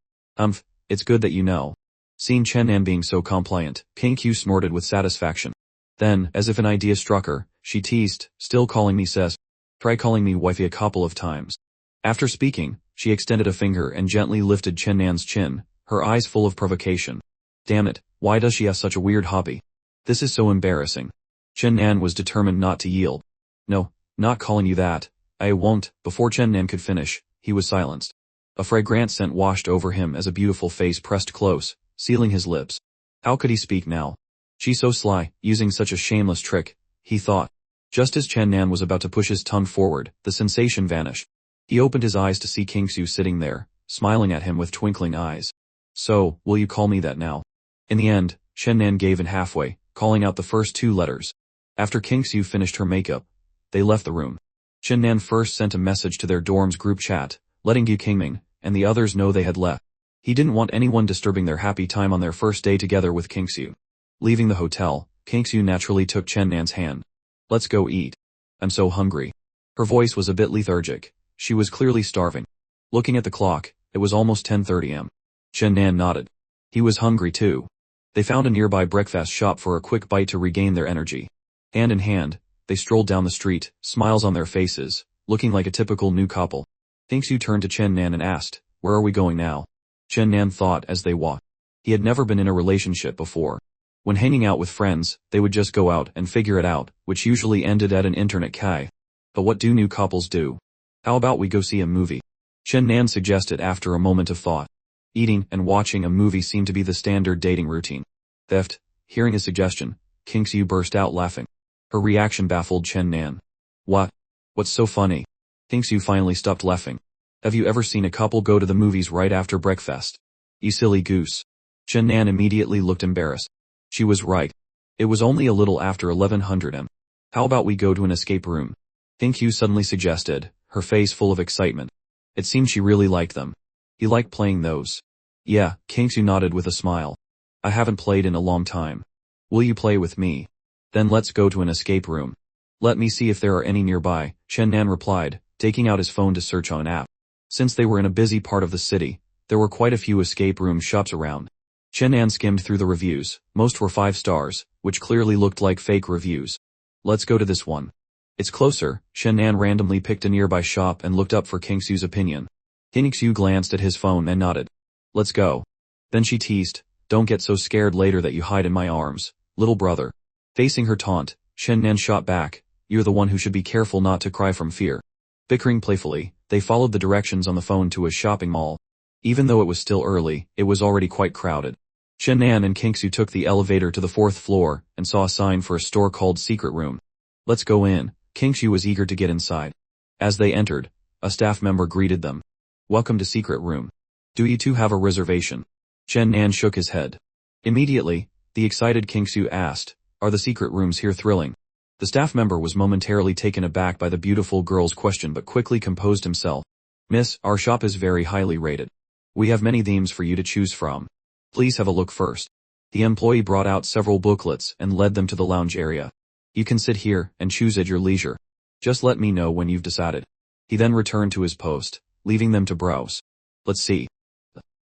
It's good that you know." Seeing Chen Nan being so compliant, Kingsu snorted with satisfaction. Then, as if an idea struck her, she teased, "Still calling me sis? Try calling me wifey a couple of times." After speaking, she extended a finger and gently lifted Chen Nan's chin, her eyes full of provocation. "Damn it, why does she have such a weird hobby? This is so embarrassing." Chen Nan was determined not to yield. "No, not calling you that. I won't. Before Chen Nan could finish, he was silenced. A fragrant scent washed over him as a beautiful face pressed close, sealing his lips. How could he speak now? She's so sly, using such a shameless trick, he thought. Just as Chen Nan was about to push his tongue forward, the sensation vanished. He opened his eyes to see Kingsu sitting there, smiling at him with twinkling eyes. So, will you call me that now? In the end, Chen Nan gave in halfway, calling out the first 2 letters. After Kingsu finished her makeup, they left the room. Chen Nan first sent a message to their dorm's group chat, letting Yu Qingming and the others know they had left. He didn't want anyone disturbing their happy time on their first day together with Kingsu. Leaving the hotel, Kingsu naturally took Chen Nan's hand. Let's go eat. I'm so hungry. Her voice was a bit lethargic. She was clearly starving. Looking at the clock, it was almost 10:30 am. Chen Nan nodded. He was hungry too. They found a nearby breakfast shop for a quick bite to regain their energy. Hand in hand, they strolled down the street, smiles on their faces, looking like a typical new couple. Kingsu turned to Chen Nan and asked, "Where are we going now?" Chen Nan thought as they walked. He had never been in a relationship before. When hanging out with friends, they would just go out and figure it out, which usually ended at an internet cafe. But what do new couples do? How about we go see a movie? Chen Nan suggested after a moment of thought. Eating and watching a movie seemed to be the standard dating routine. Theft. Hearing his suggestion, Kingsu burst out laughing. Her reaction baffled Chen Nan. What? What's so funny? Kingsu finally stopped laughing. Have you ever seen a couple go to the movies right after breakfast? You silly goose. Chen Nan immediately looked embarrassed. She was right. It was only a little after 1100 am. How about we go to an escape room? Kingsu suddenly suggested, her face full of excitement. It seemed she really liked them. He liked playing those. Yeah, Kingsu nodded with a smile. I haven't played in a long time. Will you play with me? Then let's go to an escape room. Let me see if there are any nearby, Chen Nan replied, taking out his phone to search on an app. Since they were in a busy part of the city, there were quite a few escape room shops around. Chen Nan skimmed through the reviews, most were 5 stars, which clearly looked like fake reviews. Let's go to this one. It's closer. Chen Nan randomly picked a nearby shop and looked up for Kingsu's opinion. Kingsu glanced at his phone and nodded. Let's go. Then she teased, don't get so scared later that you hide in my arms, little brother. Facing her taunt, Chen Nan shot back, you're the one who should be careful not to cry from fear. Bickering playfully, they followed the directions on the phone to a shopping mall. Even though it was still early, it was already quite crowded. Chen Nan and Kingsu took the elevator to the 4th floor and saw a sign for a store called Secret Room. Let's go in. Kingsu was eager to get inside. As they entered, a staff member greeted them. Welcome to Secret Room. Do you two have a reservation? Chen Nan shook his head. Immediately, the excited Kingsu asked, are the secret rooms here thrilling? The staff member was momentarily taken aback by the beautiful girl's question but quickly composed himself. Miss, our shop is very highly rated. We have many themes for you to choose from. Please have a look first. The employee brought out several booklets and led them to the lounge area. You can sit here and choose at your leisure. Just let me know when you've decided. He then returned to his post, leaving them to browse. Let's see.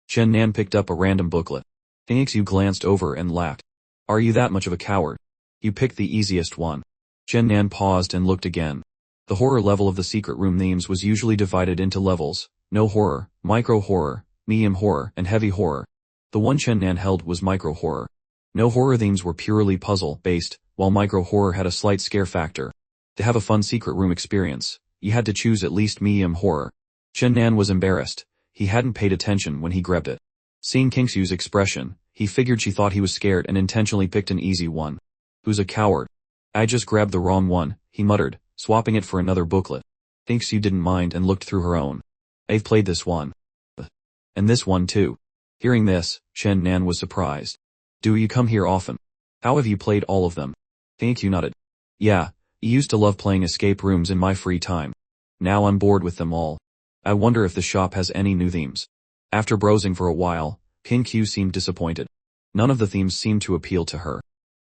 Chen Nan picked up a random booklet. Kingsu glanced over and laughed. Are you that much of a coward? You picked the easiest one. Chen Nan paused and looked again. The horror level of the secret room themes was usually divided into levels: no horror, micro horror, medium horror, and heavy horror. The one Chen Nan held was micro horror. No horror themes were purely puzzle-based, while micro horror had a slight scare factor. To have a fun secret room experience, you had to choose at least medium horror. Chen Nan was embarrassed. He hadn't paid attention when he grabbed it. Seeing Kingsu's expression, he figured she thought he was scared and intentionally picked an easy one. Who's a coward? I just grabbed the wrong one, he muttered, swapping it for another booklet. Kingsu didn't mind and looked through her own. I've played this one. And this one too. Hearing this, Chen Nan was surprised. Do you come here often? How have you played all of them? Kingsu nodded. Yeah, I used to love playing escape rooms in my free time. Now I'm bored with them all. I wonder if the shop has any new themes. After browsing for a while, Kingsu seemed disappointed. None of the themes seemed to appeal to her.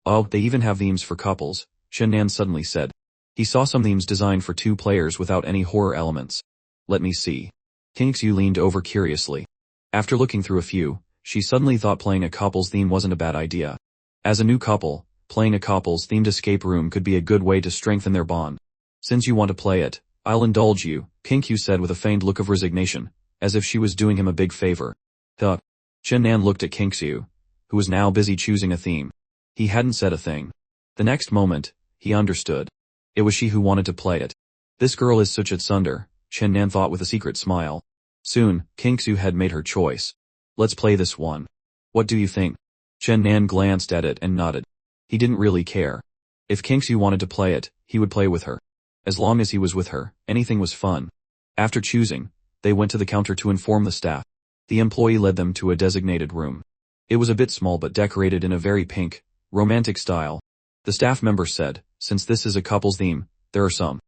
Oh, they even have themes for couples, Chen Nan suddenly said. He saw some themes designed for 2 players without any horror elements. Let me see. Kingsu leaned over curiously. After looking through a few, she suddenly thought playing a couples theme wasn't a bad idea. As a new couple, playing a couples themed escape room could be a good way to strengthen their bond. Since you want to play it, I'll indulge you, Kingsu said with a feigned look of resignation, as if she was doing him a big favor. Huh. Chen Nan looked at Kingsu, who was now busy choosing a theme. He hadn't said a thing. The next moment, he understood. It was she who wanted to play it. This girl is such a tsundere, Chen Nan thought with a secret smile. Soon, Kingsu had made her choice. Let's play this one. What do you think? Chen Nan glanced at it and nodded. He didn't really care. If Kingsu wanted to play it, he would play with her. As long as he was with her, anything was fun. After choosing, they went to the counter to inform the staff. The employee led them to a designated room. It was a bit small but decorated in a very pink, romantic style. The staff member said, since this is a couple's theme, there are some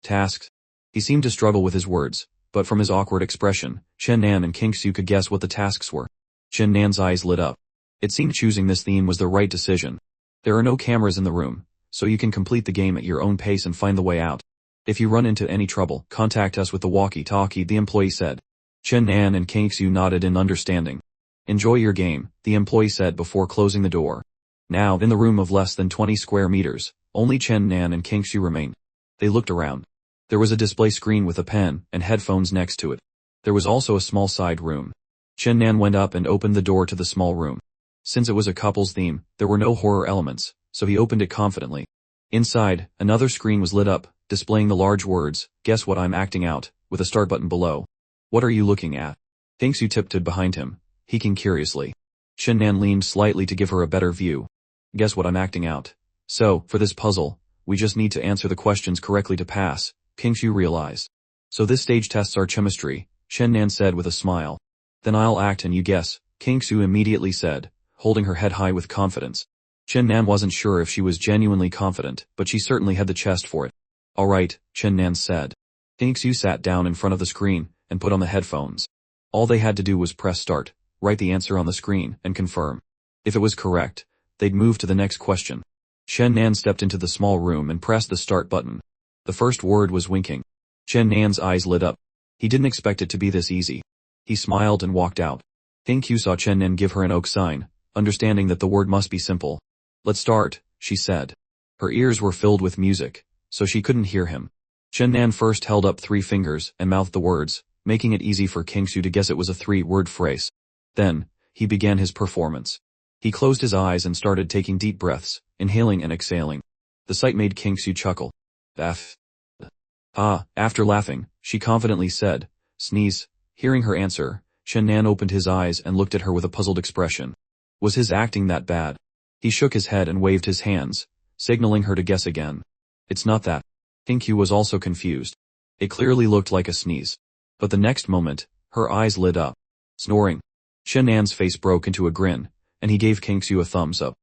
tasks. He seemed to struggle with his words, but from his awkward expression, Chen Nan and Kingsu could guess what the tasks were. Chen Nan's eyes lit up. It seemed choosing this theme was the right decision. There are no cameras in the room, so you can complete the game at your own pace and find the way out. If you run into any trouble, contact us with the walkie-talkie, the employee said. Chen Nan and Kingsu nodded in understanding. Enjoy your game, the employee said before closing the door. Now, in the room of less than 20 square meters, only Chen Nan and Kingsu remained. They looked around. There was a display screen with a pen and headphones next to it. There was also a small side room. Chen Nan went up and opened the door to the small room. Since it was a couple's theme, there were no horror elements, so he opened it confidently. Inside, another screen was lit up, displaying the large words, "Guess what I'm acting out," with a start button below. What are you looking at? Kingsu tiptoed behind him, peeking curiously. Chen Nan leaned slightly to give her a better view. Guess what I'm acting out. So, for this puzzle, we just need to answer the questions correctly to pass, Kingsu realized. So this stage tests our chemistry, Chen Nan said with a smile. Then I'll act and you guess, Kingsu immediately said, holding her head high with confidence. Chen Nan wasn't sure if she was genuinely confident, but she certainly had the chest for it. Alright, Chen Nan said. Kingsu sat down in front of the screen and put on the headphones. All they had to do was press start, write the answer on the screen, and confirm. If it was correct, they'd move to the next question. Chen Nan stepped into the small room and pressed the start button. The first word was winking. Chen Nan's eyes lit up. He didn't expect it to be this easy. He smiled and walked out. Kingsu saw Chen Nan give her an oak sign, understanding that the word must be simple. Let's start, she said. Her ears were filled with music, so she couldn't hear him. Chen Nan first held up 3 fingers and mouthed the words, making it easy for Kingsu to guess it was a 3-word phrase. Then, he began his performance. He closed his eyes and started taking deep breaths, inhaling and exhaling. The sight made Kingsu chuckle. After laughing, she confidently said, sneeze. Hearing her answer, Chen Nan opened his eyes and looked at her with a puzzled expression. Was his acting that bad? He shook his head and waved his hands, signaling her to guess again. It's not that. Kingsu was also confused. It clearly looked like a sneeze. But the next moment, her eyes lit up. Snoring. Chen Nan's face broke into a grin, and he gave Kingsu a thumbs up.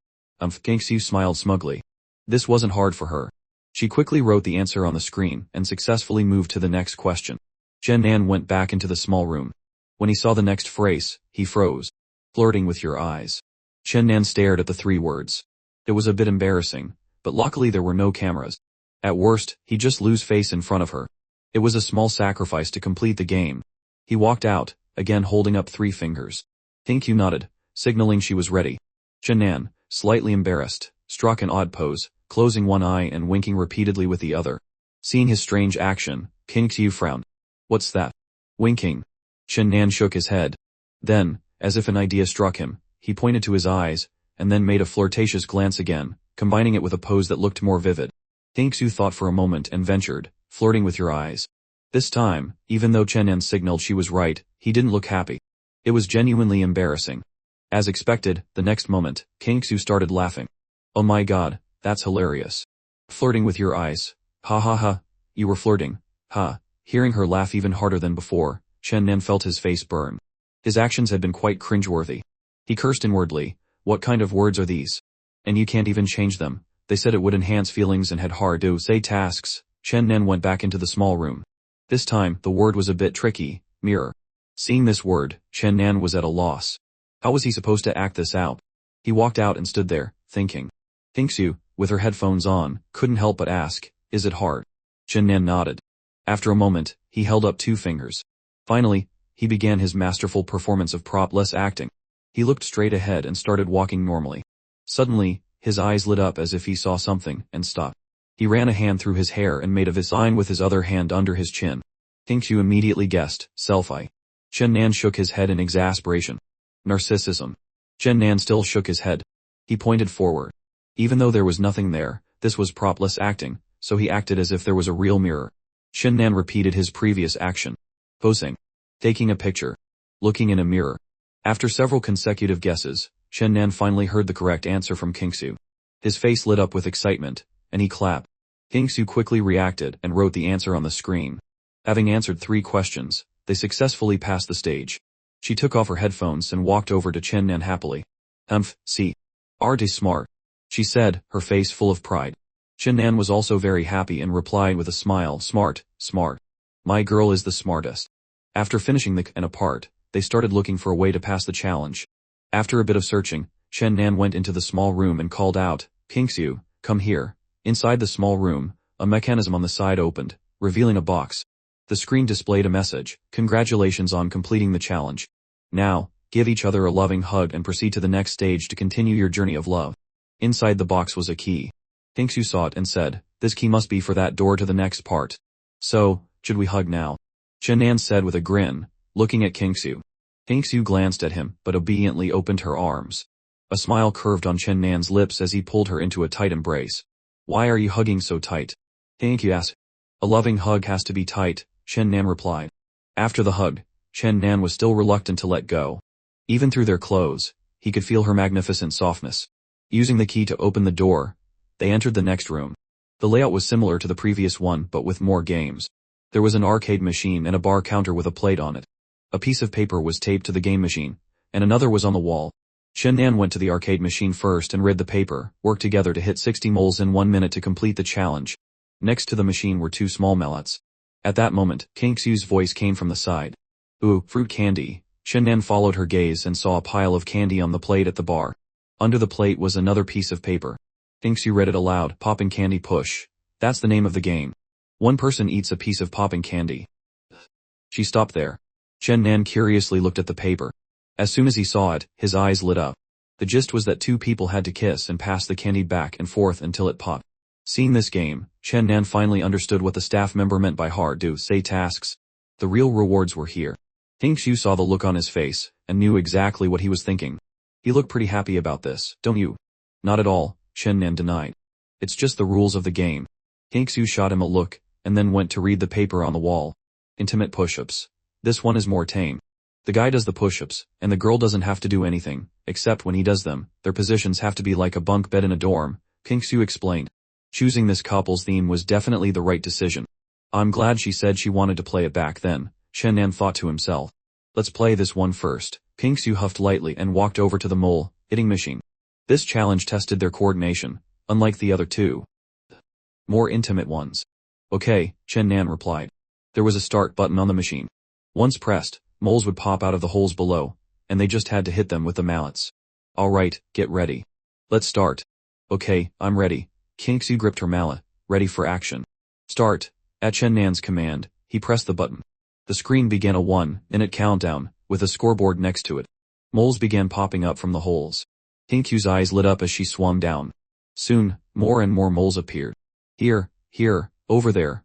Kingsu smiled smugly. This wasn't hard for her. She quickly wrote the answer on the screen and successfully moved to the next question. Chen Nan went back into the small room. When he saw the next phrase, he froze. Flirting with your eyes. Chen Nan stared at the 3 words. It was a bit embarrassing, but luckily there were no cameras. At worst, he'd just lose face in front of her. It was a small sacrifice to complete the game. He walked out, again holding up 3 fingers. Kingsu nodded, signaling she was ready. Chen Nan, slightly embarrassed, struck an odd pose, closing one eye and winking repeatedly with the other. Seeing his strange action, Kingsu frowned. What's that? Winking. Chen Nan shook his head. Then, as if an idea struck him, he pointed to his eyes, and then made a flirtatious glance again, combining it with a pose that looked more vivid. Kingsu thought for a moment and ventured, flirting with your eyes. This time, even though Chen Nan signaled she was right, he didn't look happy. It was genuinely embarrassing. As expected, the next moment, Kingsu started laughing. Oh my god, that's hilarious. Flirting with your eyes. Ha ha ha, you were flirting. Ha. Hearing her laugh even harder than before, Chen Nan felt his face burn. His actions had been quite cringeworthy. He cursed inwardly. What kind of words are these? And you can't even change them. They said it would enhance feelings and had hard to say tasks. Chen Nan went back into the small room. This time, the word was a bit tricky. Mirror. Seeing this word, Chen Nan was at a loss. How was he supposed to act this out? He walked out and stood there, thinking. Kingsu, with her headphones on, couldn't help but ask, is it hard? Chen Nan nodded. After a moment, he held up 2 fingers. Finally, he began his masterful performance of prop-less acting. He looked straight ahead and started walking normally. Suddenly, his eyes lit up as if he saw something, and stopped. He ran a hand through his hair and made a sign with his other hand under his chin. Kingsu immediately guessed, selfie. Chen Nan shook his head in exasperation. Narcissism. Chen Nan still shook his head. He pointed forward. Even though there was nothing there, this was prop-less acting, so he acted as if there was a real mirror. Shinnan repeated his previous action. Posing. Taking a picture. Looking in a mirror. After several consecutive guesses, Shinnan finally heard the correct answer from Kingsu. His face lit up with excitement, and he clapped. Kingsu quickly reacted and wrote the answer on the screen. Having answered 3 questions, they successfully passed the stage. She took off her headphones and walked over to Shinnan happily. See. Art is smart, she said, her face full of pride. Shinnan was also very happy and replied with a smile, smart. My girl is the smartest. After finishing the and apart, they started looking for a way to pass the challenge. After a bit of searching, Shinnan went into the small room and called out, Kingsu, come here. Inside the small room, a mechanism on the side opened, revealing a box. The screen displayed a message, congratulations on completing the challenge. Now, give each other a loving hug and proceed to the next stage to continue your journey of love. Inside the box was a key. Kingsu saw it and said, this key must be for that door to the next part. So, should we hug now? Shinnan said with a grin, looking at Kingsu. Kingsu glanced at him, but obediently opened her arms. A smile curved on Shinnan's lips as he pulled her into a tight embrace. Why are you hugging so tight? Kingsu asked. A loving hug has to be tight, Shinnan replied. After the hug, Shinnan was still reluctant to let go. Even through their clothes, he could feel her magnificent softness. Using the key to open the door, they entered the next room. The layout was similar to the previous one but with more games. There was an arcade machine and a bar counter with a plate on it. A piece of paper was taped to the game machine, and another was on the wall. Shinnan went to the arcade machine first and read the paper, worked together to hit 60 moles in 1 minute to complete the challenge. Next to the machine were 2 small mallets. At that moment, Kingsu's voice came from the side. Ooh, fruit candy. Shinnan followed her gaze and saw a pile of candy on the plate at the bar. Under the plate was another piece of paper. Kingsu read it aloud, popping candy push. That's the name of the game. 1 person eats a piece of popping candy. She stopped there. Shinnan curiously looked at the paper. As soon as he saw it, his eyes lit up. The gist was that 2 people had to kiss and pass the candy back and forth until it popped. Seeing this game, Shinnan finally understood what the staff member meant by hard-to-say tasks. The real rewards were here. Kingsu saw the look on his face, and knew exactly what he was thinking. You look pretty happy about this, don't you? Not at all, Shinnan denied. It's just the rules of the game. Kingsu shot him a look, and then went to read the paper on the wall. Intimate push-ups. This one is more tame. The guy does the push-ups, and the girl doesn't have to do anything, except when he does them, their positions have to be like a bunk bed in a dorm, Kingsu explained. Choosing this couple's theme was definitely the right decision. I'm glad she said she wanted to play it back then, Shinnan thought to himself. Let's play this one first. Kingsu huffed lightly and walked over to the mole hitting machine. This challenge tested their coordination, unlike the other 2 more intimate ones. Okay, Shinnan replied. There was a start button on the machine. Once pressed, moles would pop out of the holes below, and they just had to hit them with the mallets. Alright, get ready. Let's start. Okay, I'm ready. Kingsu gripped her mallet, ready for action. Start. At Shinnan's command, he pressed the button. The screen began a 1-minute countdown, with a scoreboard next to it. Moles began popping up from the holes. Kingsu's eyes lit up as she swung down. Soon, more and more moles appeared. Here, over there,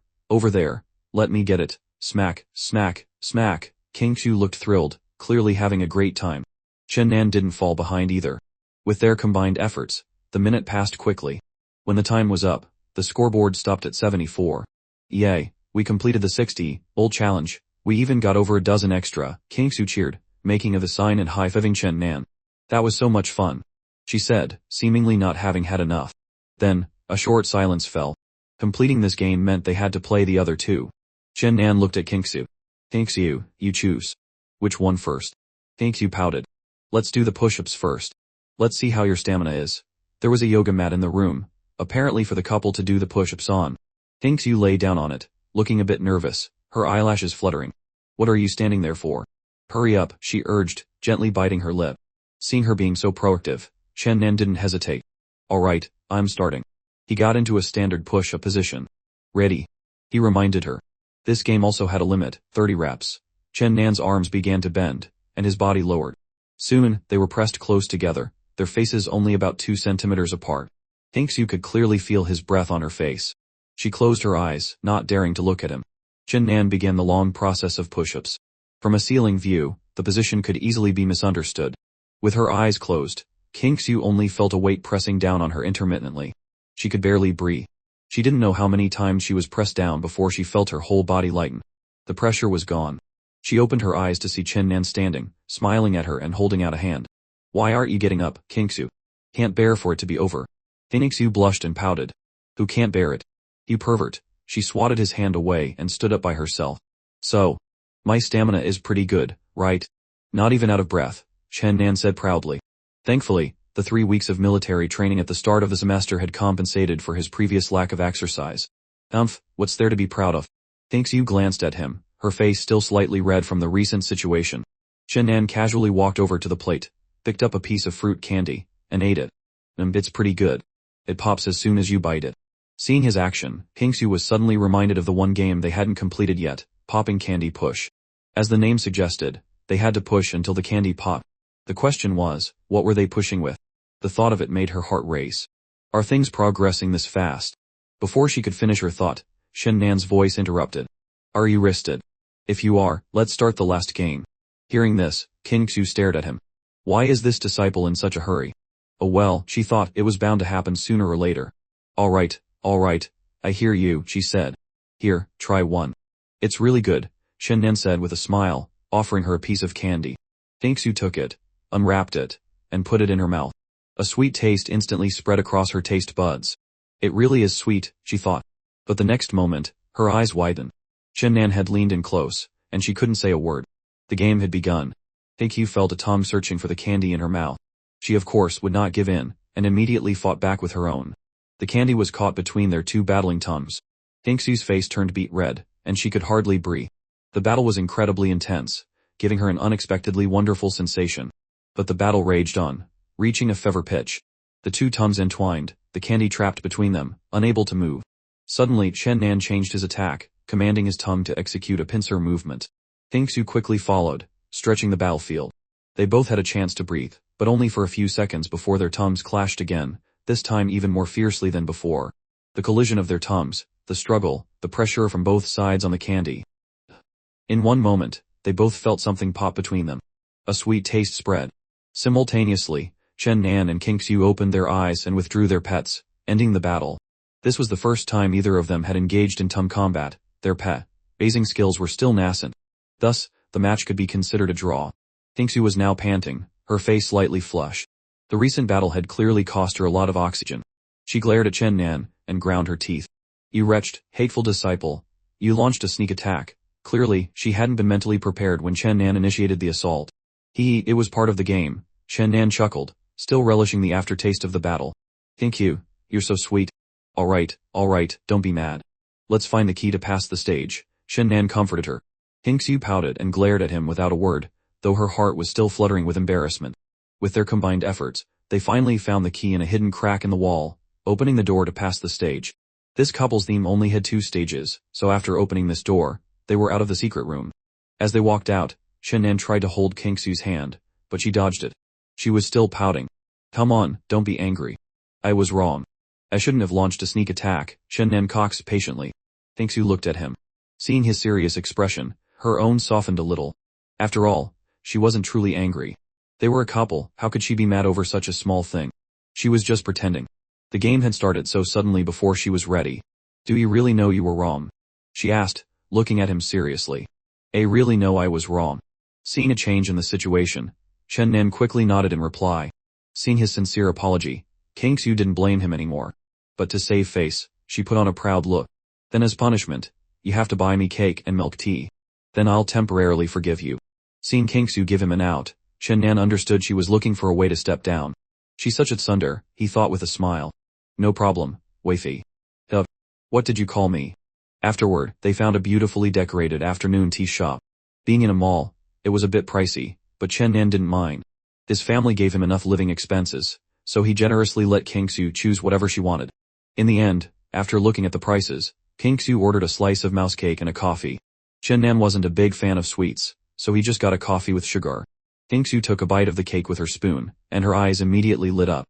let me get it. Smack, smack, smack. Kingsu looked thrilled, clearly having a great time. Shinnan didn't fall behind either. With their combined efforts, the minute passed quickly. When the time was up, the scoreboard stopped at 74. Yay, we completed the 60-mole challenge. We even got over a dozen extra, Kingsu cheered, making of the sign and high-fiving Shinnan. That was so much fun, she said, seemingly not having had enough. Then, a short silence fell. Completing this game meant they had to play the other 2. Shinnan looked at Kingsu. Kingsu, you choose. Which one first? Kingsu pouted. Let's do the push-ups first. Let's see how your stamina is. There was a yoga mat in the room, apparently for the couple to do the push-ups on. Kingsu lay down on it, looking a bit nervous, her eyelashes fluttering. What are you standing there for? Hurry up, she urged, gently biting her lip. Seeing her being so proactive, Shinnan didn't hesitate. Alright, I'm starting. He got into a standard push-up position. Ready. He reminded her. This game also had a limit, 30 reps. Shinnan's arms began to bend, and his body lowered. Soon, they were pressed close together, their faces only about 2 centimeters apart. Kingsu could clearly feel his breath on her face. She closed her eyes, not daring to look at him. Shinnan began the long process of push-ups. From a ceiling view, the position could easily be misunderstood. With her eyes closed, Kingsu only felt a weight pressing down on her intermittently. She could barely breathe. She didn't know how many times she was pressed down before she felt her whole body lighten. The pressure was gone. She opened her eyes to see Chen Nan standing, smiling at her and holding out a hand. "Why aren't you getting up, Kingsu? Can't bear for it to be over." Kingsu blushed and pouted. "Who can't bear it? You pervert." She swatted his hand away and stood up by herself. "So, my stamina is pretty good, right?" "Not even out of breath," Chen Nan said proudly. Thankfully, the 3 weeks of military training at the start of the semester had compensated for his previous lack of exercise. What's there to be proud of?" Kingsu glanced at him, her face still slightly red from the recent situation. Chen Nan casually walked over to the plate, picked up a piece of fruit candy, and ate it. It's pretty good. It pops as soon as you bite it." Seeing his action, Kingsu was suddenly reminded of the one game they hadn't completed yet, popping candy push. As the name suggested, they had to push until the candy popped. The question was, what were they pushing with? The thought of it made her heart race. Are things progressing this fast? Before she could finish her thought, Chen Nan's voice interrupted. "Are you rested? If you are, let's start the last game." Hearing this, Kingsu stared at him. Why is this disciple in such a hurry? Oh well, she thought it was bound to happen sooner or later. All right, I hear you, she said. "Here, try one. It's really good," Chen Nan said with a smile, offering her a piece of candy. Kingsu took it, unwrapped it, and put it in her mouth. A sweet taste instantly spread across her taste buds. It really is sweet, she thought. But the next moment, her eyes widened. Chen Nan had leaned in close, and she couldn't say a word. The game had begun. Kingsu felt a tongue searching for the candy in her mouth. She of course would not give in, and immediately fought back with her own. The candy was caught between their two battling tongues. Kingsu's face turned beet red, and she could hardly breathe. The battle was incredibly intense, giving her an unexpectedly wonderful sensation. But the battle raged on, reaching a fever pitch. The two tongues entwined, the candy trapped between them, unable to move. Suddenly Chen Nan changed his attack, commanding his tongue to execute a pincer movement. Kingsu quickly followed, stretching the battlefield. They both had a chance to breathe, but only for a few seconds before their tongues clashed again, this time even more fiercely than before. The collision of their tongues, the struggle, the pressure from both sides on the candy. In one moment, they both felt something pop between them. A sweet taste spread. Simultaneously, Chen Nan and Kingsu opened their eyes and withdrew their pets, ending the battle. This was the first time either of them had engaged in tongue combat. Their raising skills were still nascent. Thus, the match could be considered a draw. Kingsu was now panting, her face slightly flushed. The recent battle had clearly cost her a lot of oxygen. She glared at Chen Nan, and ground her teeth. "You wretched, hateful disciple. You launched a sneak attack." Clearly, she hadn't been mentally prepared when Chen Nan initiated the assault. It was part of the game, Chen Nan chuckled, still relishing the aftertaste of the battle. "Thank you, you're so sweet." All right, don't be mad. Let's find the key to pass the stage," Chen Nan comforted her. Kingsu pouted and glared at him without a word, though her heart was still fluttering with embarrassment. With their combined efforts, they finally found the key in a hidden crack in the wall, opening the door to pass the stage. This couple's theme only had 2 stages, so after opening this door, they were out of the secret room. As they walked out, Chen Nan tried to hold Kingsu's hand, but she dodged it. She was still pouting. "Come on, don't be angry. I was wrong. I shouldn't have launched a sneak attack," Chen Nan coaxed patiently. Kingsu looked at him. Seeing his serious expression, her own softened a little. After all, she wasn't truly angry. They were a couple, how could she be mad over such a small thing? She was just pretending. The game had started so suddenly before she was ready. "Do you really know you were wrong?" she asked, looking at him seriously. "I really know I was wrong." Seeing a change in the situation, Chen Nan quickly nodded in reply. Seeing his sincere apology, Kingsu didn't blame him anymore. But to save face, she put on a proud look. "Then as punishment, you have to buy me cake and milk tea. Then I'll temporarily forgive you." Seeing Kingsu give him an out, Chen Nan understood she was looking for a way to step down. "She's such a tsunder," he thought with a smile. "No problem, wifey." What did you call me?" Afterward, they found a beautifully decorated afternoon tea shop. Being in a mall, it was a bit pricey, but Chen Nan didn't mind. His family gave him enough living expenses, so he generously let Kingsu choose whatever she wanted. In the end, after looking at the prices, Kingsu ordered a slice of mouse cake and a coffee. Chen Nan wasn't a big fan of sweets, so he just got a coffee with sugar. Kingsu took a bite of the cake with her spoon, and her eyes immediately lit up.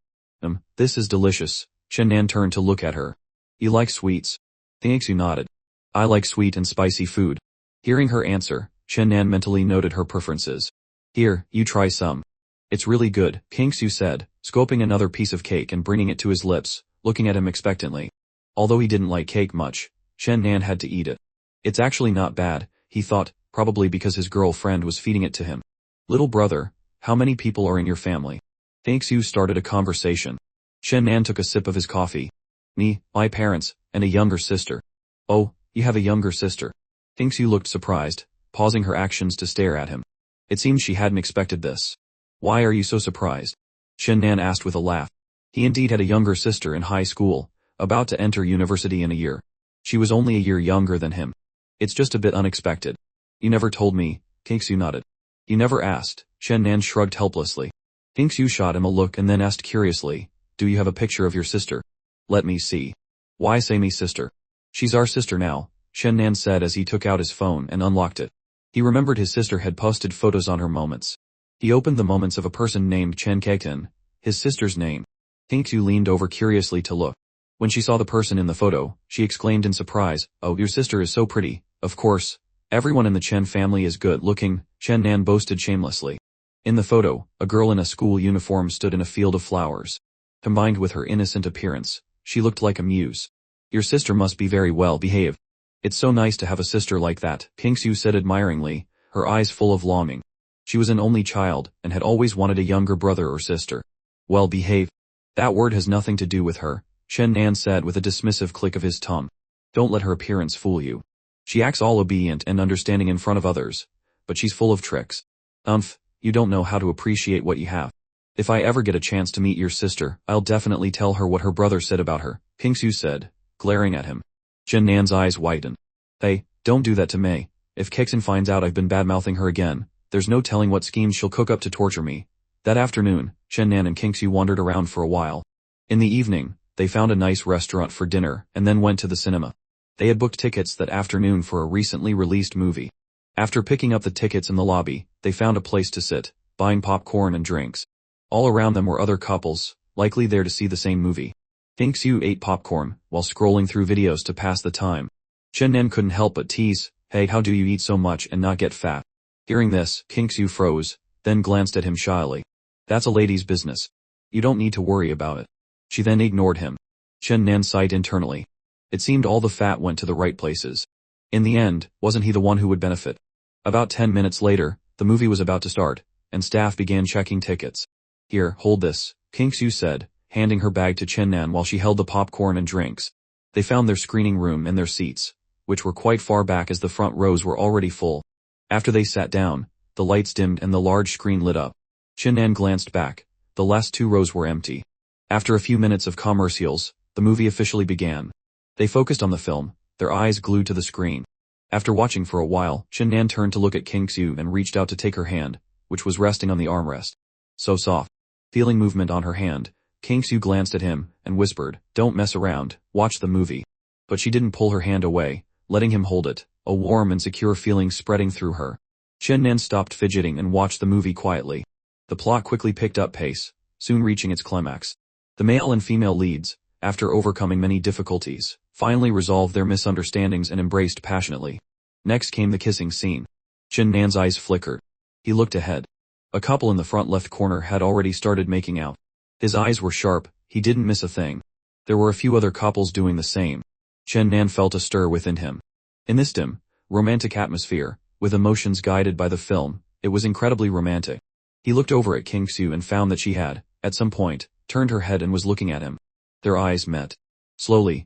This is delicious." Chen Nan turned to look at her. "You like sweets?" Kingsu nodded. "I like sweet and spicy food." Hearing her answer, Chen Nan mentally noted her preferences. "Here, you try some. It's really good," Kingsu said, scooping another piece of cake and bringing it to his lips, looking at him expectantly. Although he didn't like cake much, Chen Nan had to eat it. It's actually not bad, he thought, probably because his girlfriend was feeding it to him. Little brother, how many people are in your family? Yu started a conversation. Chen Nan took a sip of his coffee. Me, my parents, and a younger sister. Oh, you have a younger sister. Yu looked surprised, pausing her actions to stare at him. It seemed she hadn't expected this. Why are you so surprised? Chen Nan asked with a laugh. He indeed had a younger sister in high school, about to enter university in a year. She was only a year younger than him. It's just a bit unexpected. You never told me, Yu nodded. You never asked, Chen Nan shrugged helplessly. Yu shot him a look and then asked curiously, do you have a picture of your sister? Let me see. Why say me sister? She's our sister now, Chen Nan said as he took out his phone and unlocked it. He remembered his sister had posted photos on her moments. He opened the moments of a person named Chen Kekten, his sister's name. Yu leaned over curiously to look. When she saw the person in the photo, she exclaimed in surprise, oh, your sister is so pretty. Of course, everyone in the Chen family is good looking, Chen Nan boasted shamelessly. In the photo, a girl in a school uniform stood in a field of flowers. Combined with her innocent appearance, she looked like a muse. Your sister must be very well behaved. It's so nice to have a sister like that, Yu said admiringly, her eyes full of longing. She was an only child, and had always wanted a younger brother or sister. Well behaved. That word has nothing to do with her, Chen Nan said with a dismissive click of his tongue. Don't let her appearance fool you. She acts all obedient and understanding in front of others, but she's full of tricks. You don't know how to appreciate what you have. If I ever get a chance to meet your sister, I'll definitely tell her what her brother said about her, Yu said, glaring at him. Chen Nan's eyes whitened. Hey, don't do that to Mei. If Kekten finds out I've been bad-mouthing her again, there's no telling what schemes she'll cook up to torture me. That afternoon, Chen Nan and Yu wandered around for a while. In the evening, they found a nice restaurant for dinner and then went to the cinema. They had booked tickets that afternoon for a recently released movie. After picking up the tickets in the lobby, they found a place to sit, buying popcorn and drinks. All around them were other couples, likely there to see the same movie. Yu ate popcorn, while scrolling through videos to pass the time. Chen Nan couldn't help but tease, hey, how do you eat so much and not get fat? Hearing this, Yu froze, then glanced at him shyly. That's a lady's business. You don't need to worry about it. She then ignored him. Chen Nan sighed internally. It seemed all the fat went to the right places. In the end, wasn't he the one who would benefit? About 10 minutes later, the movie was about to start, and staff began checking tickets. Here, hold this, Yu said, handing her bag to Chen Nan while she held the popcorn and drinks. They found their screening room and their seats, which were quite far back as the front rows were already full. After they sat down, the lights dimmed and the large screen lit up. Chen Nan glanced back. The last 2 rows were empty. After a few minutes of commercials, the movie officially began. They focused on the film, their eyes glued to the screen. After watching for a while, Chen Nan turned to look at Yu and reached out to take her hand, which was resting on the armrest. So soft. Feeling movement on her hand, Yu glanced at him and whispered, don't mess around, watch the movie. But she didn't pull her hand away, letting him hold it, a warm and secure feeling spreading through her. Chen Nan stopped fidgeting and watched the movie quietly. The plot quickly picked up pace, soon reaching its climax. The male and female leads, after overcoming many difficulties, finally resolved their misunderstandings and embraced passionately. Next came the kissing scene. Chen Nan's eyes flickered. He looked ahead. A couple in the front left corner had already started making out. His eyes were sharp, he didn't miss a thing. There were a few other couples doing the same. Chen Nan felt a stir within him. In this dim, romantic atmosphere, with emotions guided by the film, it was incredibly romantic. He looked over at Yu and found that she had, at some point, turned her head and was looking at him. Their eyes met. Slowly,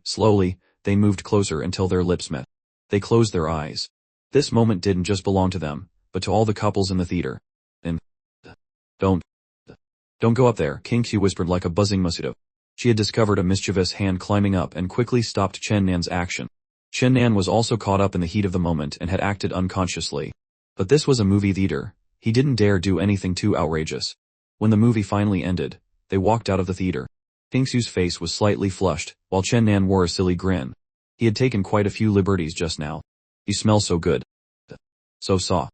they moved closer until their lips met. They closed their eyes. This moment didn't just belong to them, but to all the couples in the theater. And Don't go up there, Yu whispered like a buzzing mosquito. She had discovered a mischievous hand climbing up and quickly stopped Chen Nan's action. Chen Nan was also caught up in the heat of the moment and had acted unconsciously. But this was a movie theater. He didn't dare do anything too outrageous. When the movie finally ended, they walked out of the theater. Yu's face was slightly flushed, while Chen Nan wore a silly grin. He had taken quite a few liberties just now. You smell so good. So soft.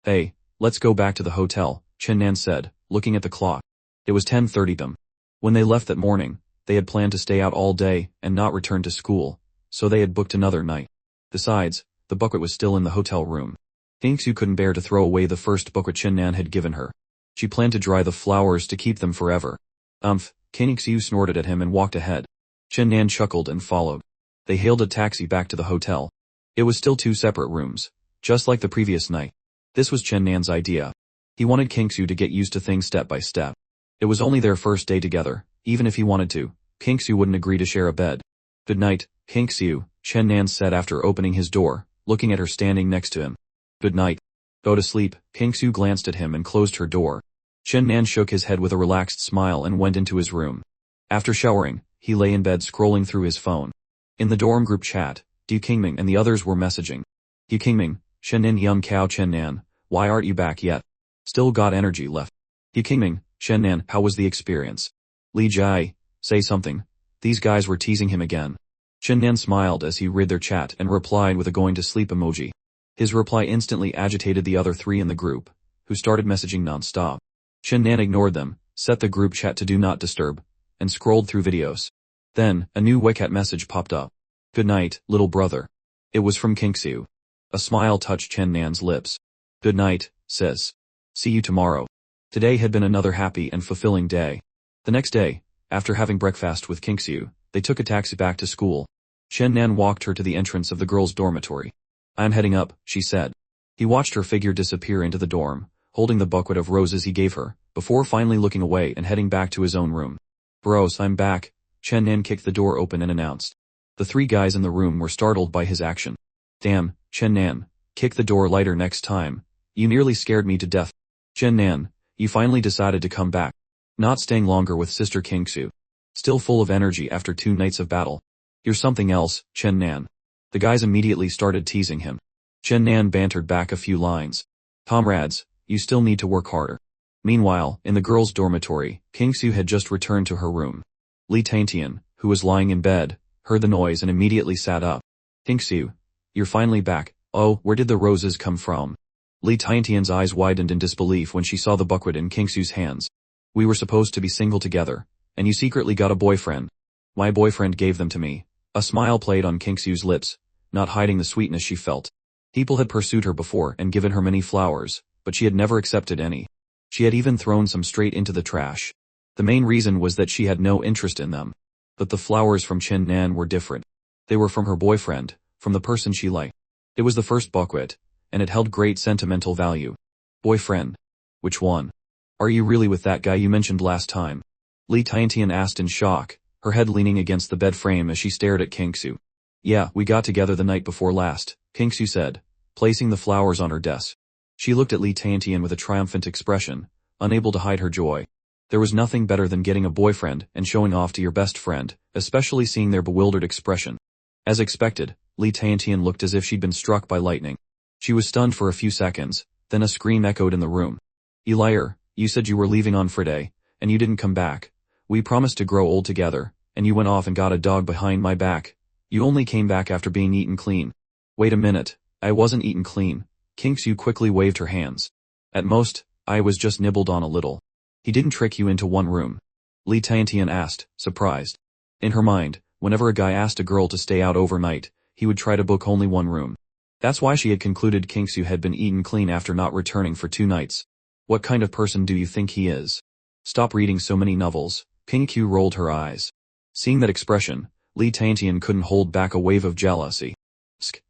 Hey, let's go back to the hotel, Chen Nan said, looking at the clock. It was 10:30 them. When they left that morning, they had planned to stay out all day and not return to school, so they had booked another night. Besides, the bucket was still in the hotel room. Yu couldn't bear to throw away the first bucket Chen Nan had given her. She planned to dry the flowers to keep them forever. Yu snorted at him and walked ahead. Chen Nan chuckled and followed. They hailed a taxi back to the hotel. It was still 2 separate rooms, just like the previous night. This was Chen Nan's idea. He wanted Kingsu to get used to things step by step. It was only their first day together. Even if he wanted to, Kingsu wouldn't agree to share a bed. Good night, Kingsu, Chen Nan said after opening his door, looking at her standing next to him. Good night. Go to sleep. Kingsu glanced at him and closed her door. Chen Nan shook his head with a relaxed smile and went into his room. After showering, he lay in bed scrolling through his phone. In the dorm group chat, Du Qingming and the others were messaging. Du Qingming, Shen Nin Young Kao Chen Nan, why aren't you back yet? Still got energy left. Du Qingming, Shen Nan, how was the experience? Li Jai, say something. These guys were teasing him again. Shen Nan smiled as he read their chat and replied with a going to sleep emoji. His reply instantly agitated the other 3 in the group, who started messaging non-stop. Shen Nan ignored them, set the group chat to do not disturb, and scrolled through videos. Then, a new WeChat message popped up. Good night, little brother. It was from Kingsu. A smile touched Chen Nan's lips. Good night, sis. See you tomorrow. Today had been another happy and fulfilling day. The next day, after having breakfast with Kingsu, they took a taxi back to school. Chen Nan walked her to the entrance of the girls' dormitory. I'm heading up, she said. He watched her figure disappear into the dorm, holding the bucket of roses he gave her, before finally looking away and heading back to his own room. Bros, I'm back. Chen Nan kicked the door open and announced. The 3 guys in the room were startled by his action. Damn, Chen Nan, kick the door lighter next time. You nearly scared me to death. Chen Nan, you finally decided to come back. Not staying longer with Sister Kingsu. Still full of energy after 2 nights of battle. You're something else, Chen Nan. The guys immediately started teasing him. Chen Nan bantered back a few lines. Comrades, you still need to work harder. Meanwhile, in the girls' dormitory, Kingsu had just returned to her room. Li Taintian, who was lying in bed, heard the noise and immediately sat up. Kingsu, you're finally back. Oh, where did the roses come from? Li Taintian's eyes widened in disbelief when she saw the bucket in Kingsu's hands. We were supposed to be single together, and you secretly got a boyfriend. My boyfriend gave them to me. A smile played on Kingsu's lips, not hiding the sweetness she felt. People had pursued her before and given her many flowers, but she had never accepted any. She had even thrown some straight into the trash. The main reason was that she had no interest in them. But the flowers from Chen Nan were different. They were from her boyfriend, from the person she liked. It was the first bucket, and it held great sentimental value. Boyfriend? Which one? Are you really with that guy you mentioned last time? Li Taintian asked in shock, her head leaning against the bed frame as she stared at Kingsu. Yeah, we got together the night before last, Kingsu said, placing the flowers on her desk. She looked at Li Taintian with a triumphant expression, unable to hide her joy. There was nothing better than getting a boyfriend and showing off to your best friend, especially seeing their bewildered expression. As expected, Li Taintian looked as if she'd been struck by lightning. She was stunned for a few seconds, then a scream echoed in the room. You liar, you said you were leaving on Friday, and you didn't come back. We promised to grow old together, and you went off and got a dog behind my back. You only came back after being eaten clean. Wait a minute, I wasn't eaten clean. Kingsu quickly waved her hands. At most, I was just nibbled on a little. He didn't trick you into one room? Li Taintian asked, surprised. In her mind, whenever a guy asked a girl to stay out overnight, he would try to book only one room. That's why she had concluded Kingsu had been eaten clean after not returning for 2 nights. What kind of person do you think he is? Stop reading so many novels. Kingsu rolled her eyes. Seeing that expression, Li Taintian couldn't hold back a wave of jealousy.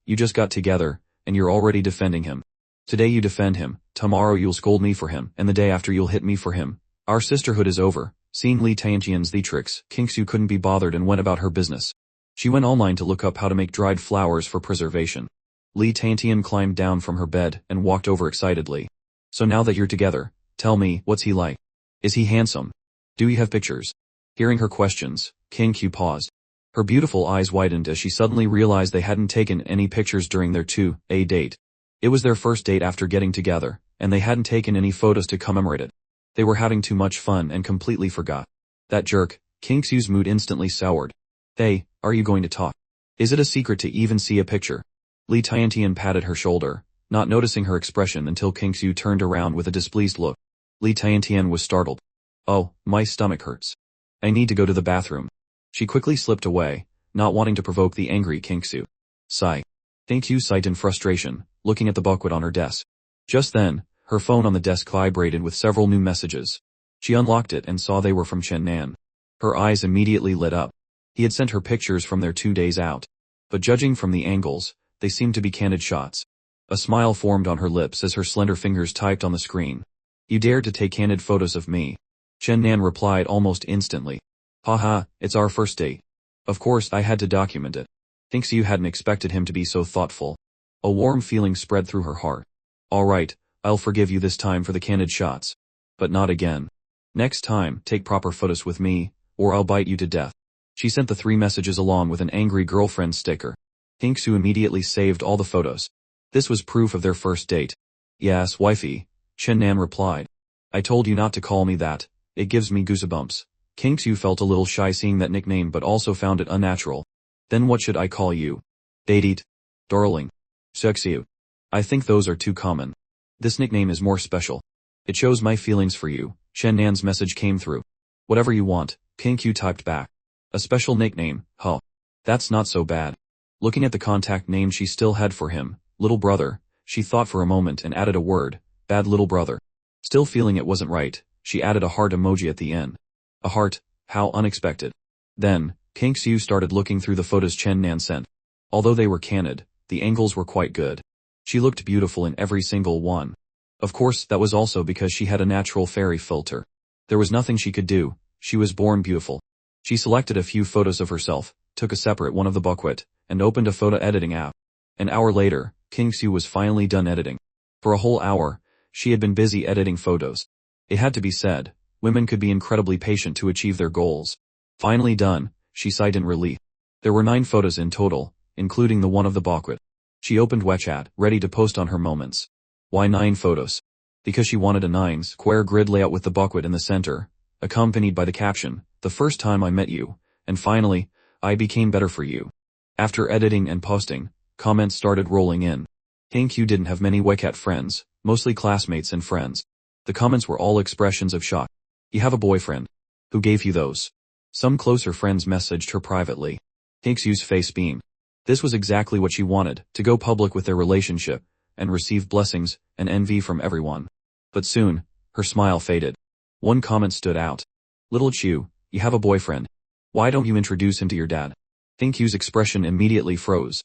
You just got together, and you're already defending him. Today you defend him, tomorrow you'll scold me for him, and the day after you'll hit me for him. Our sisterhood is over. Seeing Li Taintian's tricks, Kingsu couldn't be bothered and went about her business. She went online to look up how to make dried flowers for preservation. Li Taintian climbed down from her bed and walked over excitedly. So now that you're together, tell me, what's he like? Is he handsome? Do you have pictures? Hearing her questions, Kingsu paused. Her beautiful eyes widened as she suddenly realized they hadn't taken any pictures during their 2-a date. It was their first date after getting together, and they hadn't taken any photos to commemorate it. They were having too much fun and completely forgot. That jerk, Kingsu's mood instantly soured. Hey, are you going to talk? Is it a secret to even see a picture? Li Taintian patted her shoulder, not noticing her expression until Kingsu turned around with a displeased look. Li Taintian was startled. Oh, my stomach hurts. I need to go to the bathroom. She quickly slipped away, not wanting to provoke the angry Kingsu. Sigh. Kingsu sighed in frustration, looking at the bucket on her desk. Just then, her phone on the desk vibrated with several new messages. She unlocked it and saw they were from Chen Nan. Her eyes immediately lit up. He had sent her pictures from their 2 days out. But judging from the angles, they seemed to be candid shots. A smile formed on her lips as her slender fingers typed on the screen. You dared to take candid photos of me. Chen Nan replied almost instantly. Haha, it's our first date. Of course I had to document it. Thinks you hadn't expected him to be so thoughtful. A warm feeling spread through her heart. Alright, I'll forgive you this time for the candid shots. But not again. Next time, take proper photos with me, or I'll bite you to death. She sent the 3 messages along with an angry girlfriend sticker. Hingsu immediately saved all the photos. This was proof of their first date. Yes, wifey, Chen Nan replied. I told you not to call me that, it gives me goosebumps. Kingsu felt a little shy seeing that nickname but also found it unnatural. Then what should I call you? Dadit? Darling? Sexiu? I think those are too common. This nickname is more special. It shows my feelings for you. Chen Nan's message came through. Whatever you want, Kingsu typed back. A special nickname, huh? That's not so bad. Looking at the contact name she still had for him, little brother, she thought for a moment and added a word, bad little brother. Still feeling it wasn't right, she added a heart emoji at the end. A heart, how unexpected. Then, Kingsu started looking through the photos Chen Nan sent. Although they were candid, the angles were quite good. She looked beautiful in every single one. Of course, that was also because she had a natural fairy filter. There was nothing she could do, she was born beautiful. She selected a few photos of herself, took a separate one of the buckwheat, and opened a photo editing app. An hour later, Kingsu was finally done editing. For a whole hour, she had been busy editing photos. It had to be said, women could be incredibly patient to achieve their goals. Finally done, she sighed in relief. There were 9 photos in total, including the one of the buckwheat. She opened WeChat, ready to post on her moments. Why 9 photos? Because she wanted a 9-square grid layout with the buckwheat in the center, accompanied by the caption, the first time I met you, and finally, I became better for you. After editing and posting, comments started rolling in. Kingsu didn't have many WeChat friends, mostly classmates and friends. The comments were all expressions of shock. You have a boyfriend. Who gave you those? Some closer friends messaged her privately. Kingsu's face beamed. This was exactly what she wanted, to go public with their relationship, and receive blessings and envy from everyone. But soon, her smile faded. One comment stood out. Little Chu, you have a boyfriend. Why don't you introduce him to your dad? Kingsu's expression immediately froze.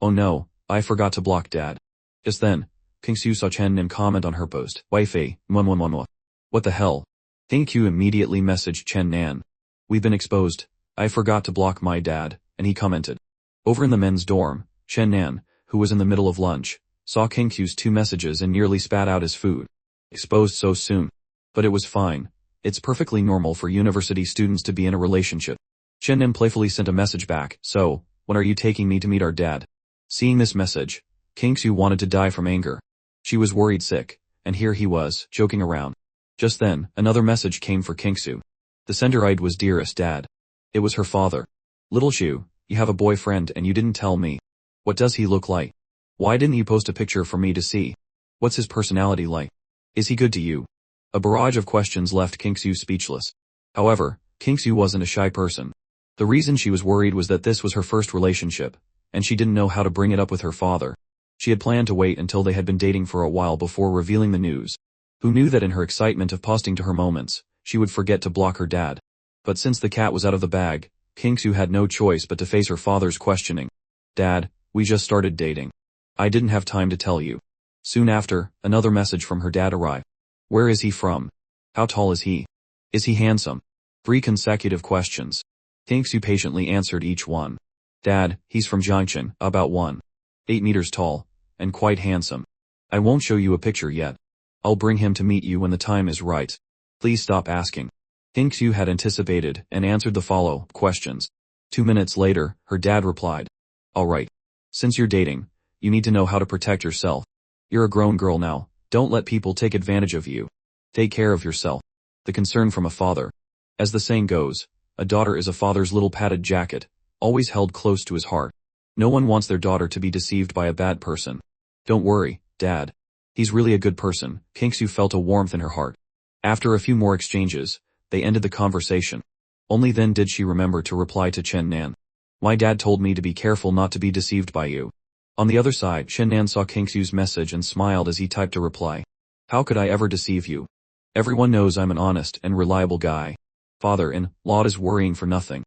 Oh no, I forgot to block dad. Just then, Kingsu saw Chen Nan comment on her post. Wifei, Manhwa. What the hell? Kingsu immediately messaged Chen Nan. We've been exposed. I forgot to block my dad, and he commented. Over in the men's dorm, Chen Nan, who was in the middle of lunch, saw Kingsu's 2 messages and nearly spat out his food. Exposed so soon. But it was fine. It's perfectly normal for university students to be in a relationship. Chen Nan playfully sent a message back, so, when are you taking me to meet our dad? Seeing this message, Kingsu wanted to die from anger. She was worried sick, and here he was, joking around. Just then, another message came for Kingsu. The sender was dearest dad. It was her father. Little Chu, you have a boyfriend and you didn't tell me. What does he look like? Why didn't you post a picture for me to see? What's his personality like? Is he good to you? A barrage of questions left Kingsu speechless. However, Kingsu wasn't a shy person. The reason she was worried was that this was her first relationship, and she didn't know how to bring it up with her father. She had planned to wait until they had been dating for a while before revealing the news. Who knew that in her excitement of posting to her moments, she would forget to block her dad. But since the cat was out of the bag, Kingsu had no choice but to face her father's questioning. Dad, we just started dating. I didn't have time to tell you. Soon after, another message from her dad arrived. Where is he from? How tall is he? Is he handsome? 3 consecutive questions. Kingsu patiently answered each one. Dad, he's from Jiangchen, about 1.8 meters tall, and quite handsome. I won't show you a picture yet. I'll bring him to meet you when the time is right. Please stop asking. Kingsu had anticipated and answered the follow-up questions. 2 minutes later, her dad replied. Alright. Since you're dating, you need to know how to protect yourself. You're a grown girl now, don't let people take advantage of you. Take care of yourself. The concern from a father. As the saying goes, a daughter is a father's little padded jacket, always held close to his heart. No one wants their daughter to be deceived by a bad person. Don't worry, Dad. He's really a good person. Kingsu felt a warmth in her heart. After a few more exchanges, they ended the conversation. Only then did she remember to reply to Chen Nan. My dad told me to be careful not to be deceived by you. On the other side, Chen Nan saw Kingsu's message and smiled as he typed a reply. How could I ever deceive you? Everyone knows I'm an honest and reliable guy. Father-in-law is worrying for nothing.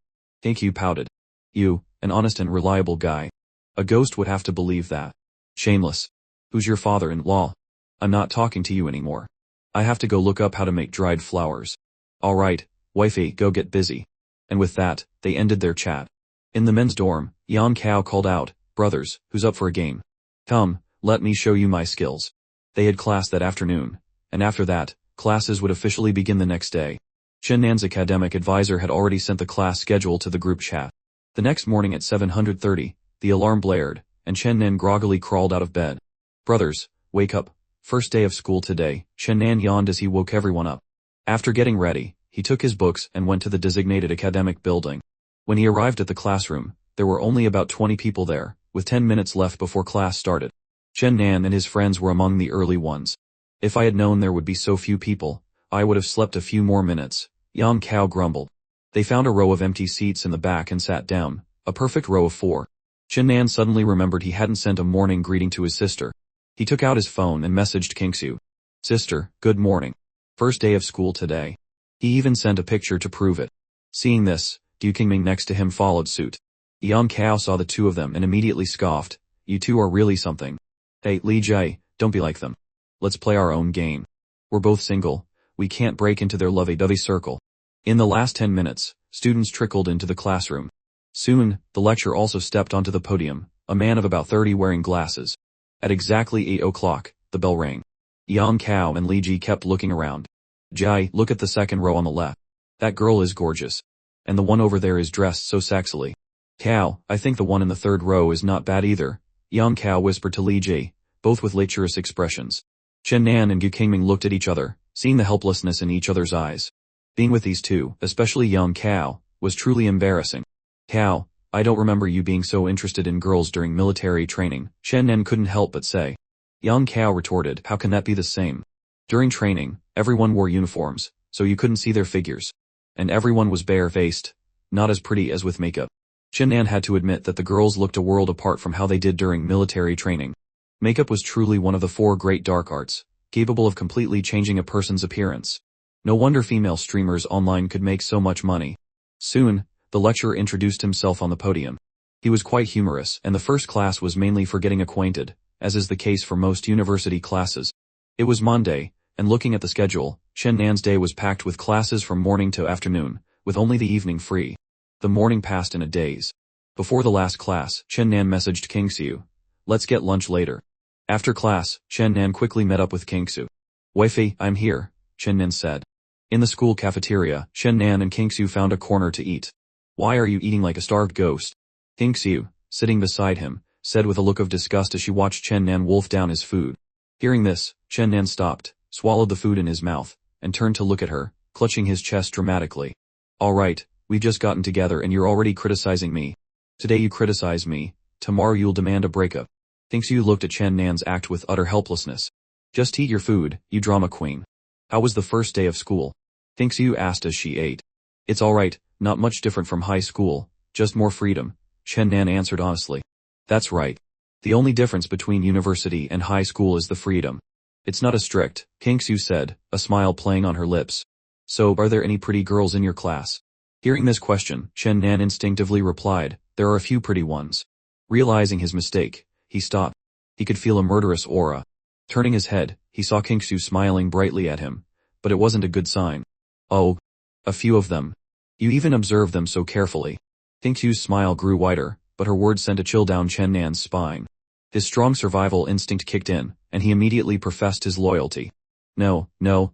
Q pouted. You, an honest and reliable guy. A ghost would have to believe that. Shameless. Who's your father-in-law? I'm not talking to you anymore. I have to go look up how to make dried flowers. Alright, wifey, go get busy. And with that, they ended their chat. In the men's dorm, Yan Kao called out, brothers, who's up for a game? Come, let me show you my skills. They had class that afternoon, and after that, classes would officially begin the next day. Chen Nan's academic advisor had already sent the class schedule to the group chat. The next morning at 7:30, the alarm blared, and Chen Nan groggily crawled out of bed. Brothers, wake up. First day of school today, Chen Nan yawned as he woke everyone up. After getting ready, he took his books and went to the designated academic building. When he arrived at the classroom, there were only about 20 people there, with 10 minutes left before class started. Chen Nan and his friends were among the early ones. If I had known there would be so few people, I would have slept a few more minutes, Yan Kao grumbled. They found a row of empty seats in the back and sat down, a perfect row of 4. Chen Nan suddenly remembered he hadn't sent a morning greeting to his sister. He took out his phone and messaged Kingsu. Sister, good morning. First day of school today. He even sent a picture to prove it. Seeing this, Du Qingming next to him followed suit. Yan Kao saw the two of them and immediately scoffed. You two are really something. Hey, Li Jie, don't be like them. Let's play our own game. We're both single. We can't break into their lovey-dovey circle. In the last 10 minutes, students trickled into the classroom. Soon, the lecturer also stepped onto the podium, a man of about 30 wearing glasses. At exactly 8 o'clock, the bell rang. Yan Kao and Li Ji kept looking around. Jai, look at the second row on the left. That girl is gorgeous. And the one over there is dressed so sexily. Kao, I think the one in the third row is not bad either, Yan Kao whispered to Li Ji, both with lecherous expressions. Chen Nan and Du Qingming looked at each other, seeing the helplessness in each other's eyes. Being with these two, especially Yan Kao, was truly embarrassing. Kao, I don't remember you being so interested in girls during military training, Chen Nan couldn't help but say. Yan Kao retorted, how can that be the same? During training, everyone wore uniforms, so you couldn't see their figures. And everyone was bare-faced, not as pretty as with makeup. Chen Nan had to admit that the girls looked a world apart from how they did during military training. Makeup was truly one of the 4 great dark arts, capable of completely changing a person's appearance. No wonder female streamers online could make so much money. Soon, the lecturer introduced himself on the podium. He was quite humorous, and the first class was mainly for getting acquainted, as is the case for most university classes. It was Monday, and looking at the schedule, Chen Nan's day was packed with classes from morning to afternoon, with only the evening free. The morning passed in a daze. Before the last class, Chen Nan messaged Kingsu. Let's get lunch later. After class, Chen Nan quickly met up with Kingsu. Wifey, I'm here, Chen Nan said. In the school cafeteria, Chen Nan and Kingsu found a corner to eat. Why are you eating like a starved ghost? Kingsu, sitting beside him, said with a look of disgust as she watched Chen Nan wolf down his food. Hearing this, Chen Nan stopped, swallowed the food in his mouth, and turned to look at her, clutching his chest dramatically. Alright, we've just gotten together and you're already criticizing me. Today you criticize me, tomorrow you'll demand a breakup. Kingsu looked at Chen Nan's act with utter helplessness. Just eat your food, you drama queen. How was the first day of school? Kingsu asked as she ate. It's alright, not much different from high school, just more freedom, Chen Nan answered honestly. That's right. The only difference between university and high school is the freedom. It's not as strict, Kingsu said, a smile playing on her lips. So, are there any pretty girls in your class? Hearing this question, Chen Nan instinctively replied, there are a few pretty ones. Realizing his mistake, he stopped. He could feel a murderous aura. Turning his head, he saw Kingsu smiling brightly at him, but it wasn't a good sign. Oh, a few of them. You even observed them so carefully. Kingsu's smile grew wider, but her words sent a chill down Chen Nan's spine. His strong survival instinct kicked in, and he immediately professed his loyalty. No,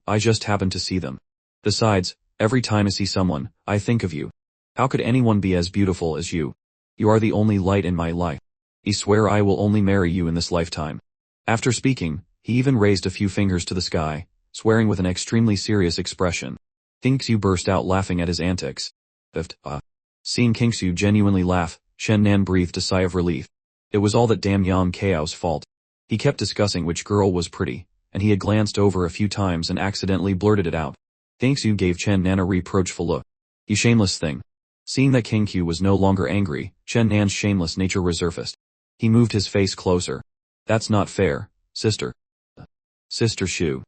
I just happened to see them. Besides, every time I see someone, I think of you. How could anyone be as beautiful as you? You are the only light in my life. I swear I will only marry you in this lifetime. After speaking, he even raised a few fingers to the sky, swearing with an extremely serious expression. Kingsu burst out laughing at his antics. Seeing Kingsu genuinely laugh, Chen Nan breathed a sigh of relief. It was all that damn Yang Kao's fault. He kept discussing which girl was pretty, and he had glanced over a few times and accidentally blurted it out. Kingsu gave Chen Nan a reproachful look. You shameless thing. Seeing that Kingsu was no longer angry, Chen Nan's shameless nature resurfaced. He moved his face closer. That's not fair, sister. Sister Shu.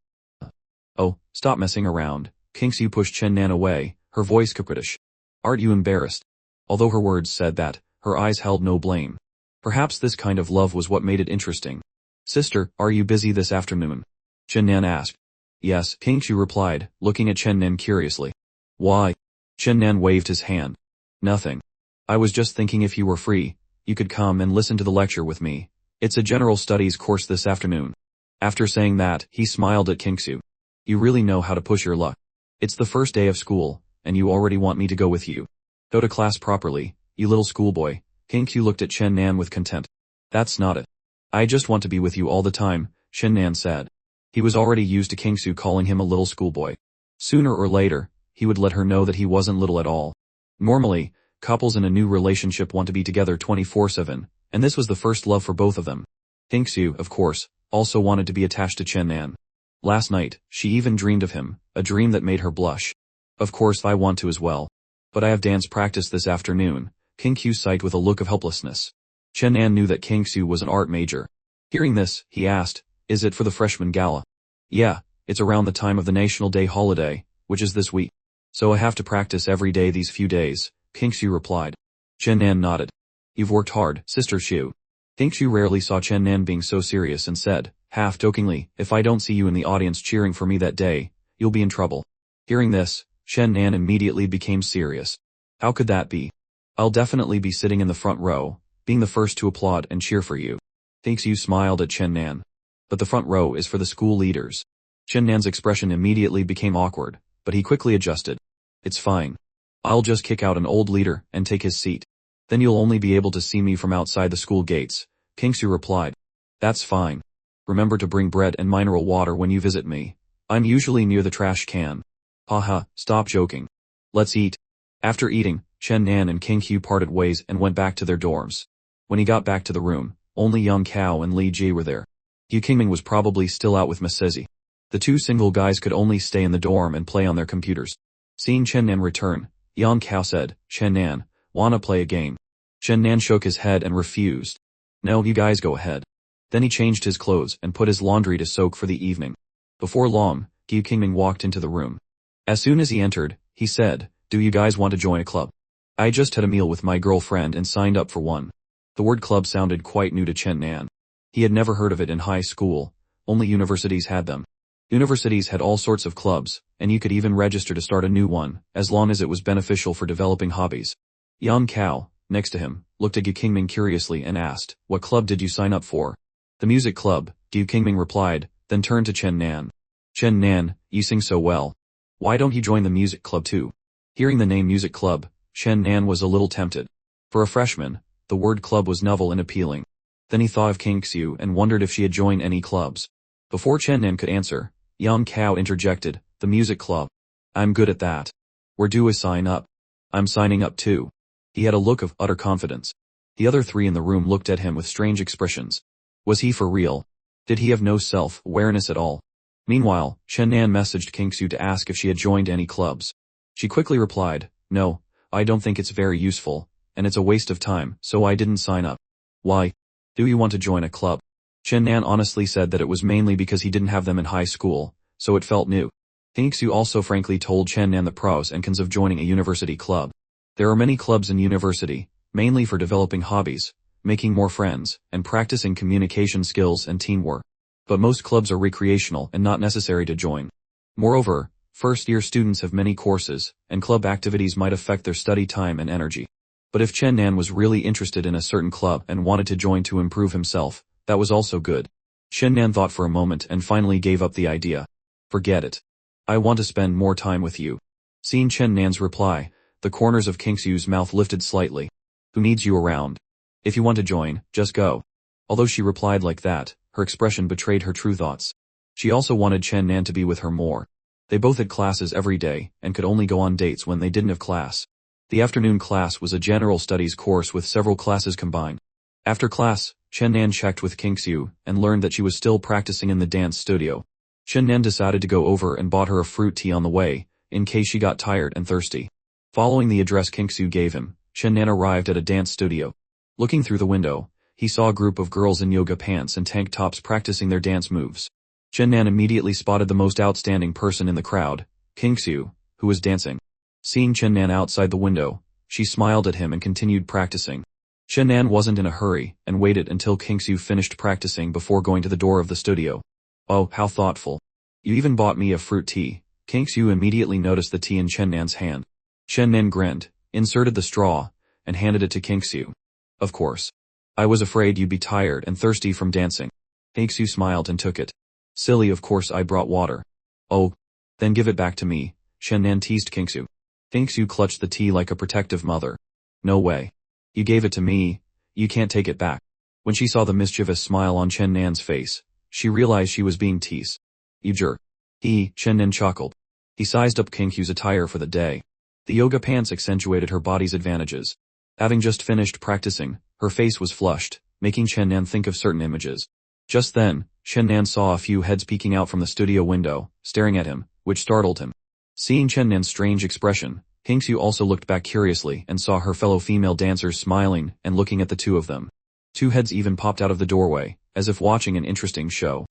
Oh, stop messing around. Kingsu pushed Chen Nan away, her voice coquettish. Aren't you embarrassed? Although her words said that, her eyes held no blame. Perhaps this kind of love was what made it interesting. "Sister, are you busy this afternoon?" Chen Nan asked. "Yes," Qingshu replied, looking at Chen Nan curiously. "Why?" Chen Nan waved his hand. "Nothing. I was just thinking if you were free, you could come and listen to the lecture with me. It's a general studies course this afternoon." After saying that, he smiled at Qingshu. "You really know how to push your luck. It's the first day of school, and you already want me to go with you. Go to class properly, you little schoolboy." Qingshu looked at Chen Nan with contempt. "That's not it. I just want to be with you all the time," Chen Nan said. He was already used to Qingshu calling him a little schoolboy. Sooner or later, he would let her know that he wasn't little at all. Normally, couples in a new relationship want to be together 24/7, and this was the first love for both of them. Qingshu, of course, also wanted to be attached to Chen Nan. Last night, she even dreamed of him, a dream that made her blush. "Of course I want to as well. But I have dance practice this afternoon," Qingshu sighed with a look of helplessness. Chen Nan knew that Qingshu was an art major. Hearing this, he asked, "Is it for the freshman gala?" "Yeah, it's around the time of the National Day holiday, which is this week. So I have to practice every day these few days," Qingshu replied. Chen Nan nodded. "You've worked hard, Sister Shu." Qingshu rarely saw Chen Nan being so serious and said, half-jokingly, "If I don't see you in the audience cheering for me that day, you'll be in trouble." Hearing this, Chen Nan immediately became serious. "How could that be? I'll definitely be sitting in the front row, being the first to applaud and cheer for you." Qingshu smiled at Chen Nan. "But the front row is for the school leaders." Chen Nan's expression immediately became awkward, but he quickly adjusted. "It's fine. I'll just kick out an old leader and take his seat. Then you'll only be able to see me from outside the school gates," Qingshu replied. "That's fine. Remember to bring bread and mineral water when you visit me. I'm usually near the trash can." "Haha, stop joking. Let's eat." After eating, Chen Nan and Qingshu parted ways and went back to their dorms. When he got back to the room, only Yang Kao and Li Ji were there. Yu Qingming was probably still out with Miss Sezi. The two single guys could only stay in the dorm and play on their computers. Seeing Chen Nan return, Yang Kao said, "Chen Nan, wanna play a game?" Chen Nan shook his head and refused. "No, you guys go ahead." Then he changed his clothes and put his laundry to soak for the evening. Before long, Yu Qingming walked into the room. As soon as he entered, he said, "Do you guys want to join a club? I just had a meal with my girlfriend and signed up for one." The word club sounded quite new to Chen Nan. He had never heard of it in high school, only universities had them. Universities had all sorts of clubs, and you could even register to start a new one, as long as it was beneficial for developing hobbies. Yang Kao, next to him, looked at Yu Qingming curiously and asked, "What club did you sign up for?" "The music club," Yu Qingming replied, then turned to Chen Nan. "Chen Nan, you sing so well. Why don't you join the music club too?" Hearing the name music club, Chen Nan was a little tempted. For a freshman, the word club was novel and appealing. Then he thought of Qingshu and wondered if she had joined any clubs. Before Chen Nan could answer, Yang Kao interjected, "The music club. I'm good at that. We're due a sign up. I'm signing up too." He had a look of utter confidence. The other three in the room looked at him with strange expressions. Was he for real? Did he have no self-awareness at all? Meanwhile, Chen Nan messaged Qingshu to ask if she had joined any clubs. She quickly replied, "No, I don't think it's very useful, and it's a waste of time, so I didn't sign up." "Why? Do you want to join a club?" Chen Nan honestly said that it was mainly because he didn't have them in high school, so it felt new. Qingshu also frankly told Chen Nan the pros and cons of joining a university club. There are many clubs in university, mainly for developing hobbies, making more friends, and practicing communication skills and teamwork. But most clubs are recreational and not necessary to join. Moreover, first-year students have many courses, and club activities might affect their study time and energy. But if Chen Nan was really interested in a certain club and wanted to join to improve himself, that was also good. Chen Nan thought for a moment and finally gave up the idea. "Forget it. I want to spend more time with you." Seeing Chen Nan's reply, the corners of Qingshu's mouth lifted slightly. "Who needs you around? If you want to join, just go." Although she replied like that, her expression betrayed her true thoughts. She also wanted Chen Nan to be with her more. They both had classes every day and could only go on dates when they didn't have class. The afternoon class was a general studies course with several classes combined. After class, Chen Nan checked with Qingshu and learned that she was still practicing in the dance studio. Chen Nan decided to go over and bought her a fruit tea on the way, in case she got tired and thirsty. Following the address Qingshu gave him, Chen Nan arrived at a dance studio. Looking through the window, he saw a group of girls in yoga pants and tank tops practicing their dance moves. Chen Nan immediately spotted the most outstanding person in the crowd, Qingshu, who was dancing. Seeing Chen Nan outside the window, She smiled at him and continued practicing. Shennan wasn't in a hurry, and waited until Kingsu finished practicing before going to the door of the studio. Oh, how thoughtful. You even bought me a fruit tea. Kingsu immediately noticed the tea in Shennan's hand. Shennan grinned, inserted the straw, and handed it to Kingsu. Of course. I was afraid you'd be tired and thirsty from dancing. Kingsu smiled and took it. Silly, of course I brought water. Oh. Then give it back to me, Shennan teased Kingsu. Kingsu clutched the tea like a protective mother. No way. You gave it to me, you can't take it back. When she saw the mischievous smile on Shennan's face, she realized she was being teased. You jerk. Shennan chuckled. He sized up Kingsu's attire for the day. The yoga pants accentuated her body's advantages. Having just finished practicing, her face was flushed, making Shennan think of certain images. Just then, Shennan saw a few heads peeking out from the studio window, staring at him, which startled him. Seeing Shennan's strange expression, Kingsu also looked back curiously and saw her fellow female dancers smiling and looking at the two of them. Two heads even popped out of the doorway, as if watching an interesting show.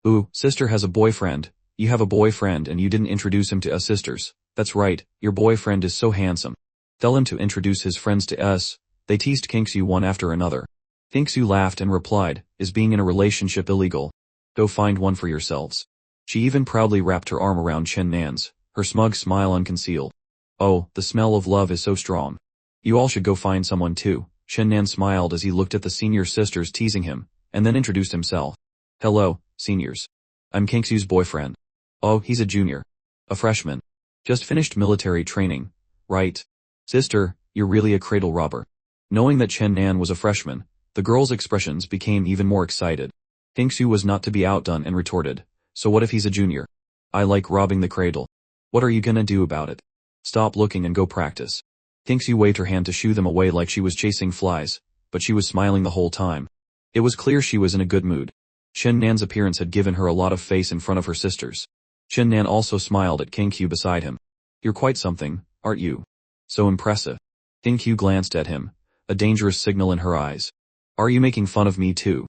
Ooh, sister has a boyfriend. You have a boyfriend and you didn't introduce him to us sisters. That's right, your boyfriend is so handsome. Tell him to introduce his friends to us. They teased Kingsu one after another. Kingsu laughed and replied, is being in a relationship illegal? Go find one for yourselves. She even proudly wrapped her arm around Shennan's, her smug smile unconcealed. Oh, the smell of love is so strong. You all should go find someone too. Shennan smiled as he looked at the senior sisters teasing him, and then introduced himself. Hello, seniors. I'm Kingsu's boyfriend. Oh, he's a junior. A freshman. Just finished military training. Right. Sister, you're really a cradle robber. Knowing that Shennan was a freshman, the girl's expressions became even more excited. Kingsu was not to be outdone and retorted, so what if he's a junior? I like robbing the cradle. What are you gonna do about it? Stop looking and go practice. Kingsu waved her hand to shoo them away like she was chasing flies, but she was smiling the whole time. It was clear she was in a good mood. Shennan's appearance had given her a lot of face in front of her sisters. Shennan also smiled at Kingsu beside him. You're quite something, aren't you? So impressive. Kingsu glanced at him, a dangerous signal in her eyes. Are you making fun of me too?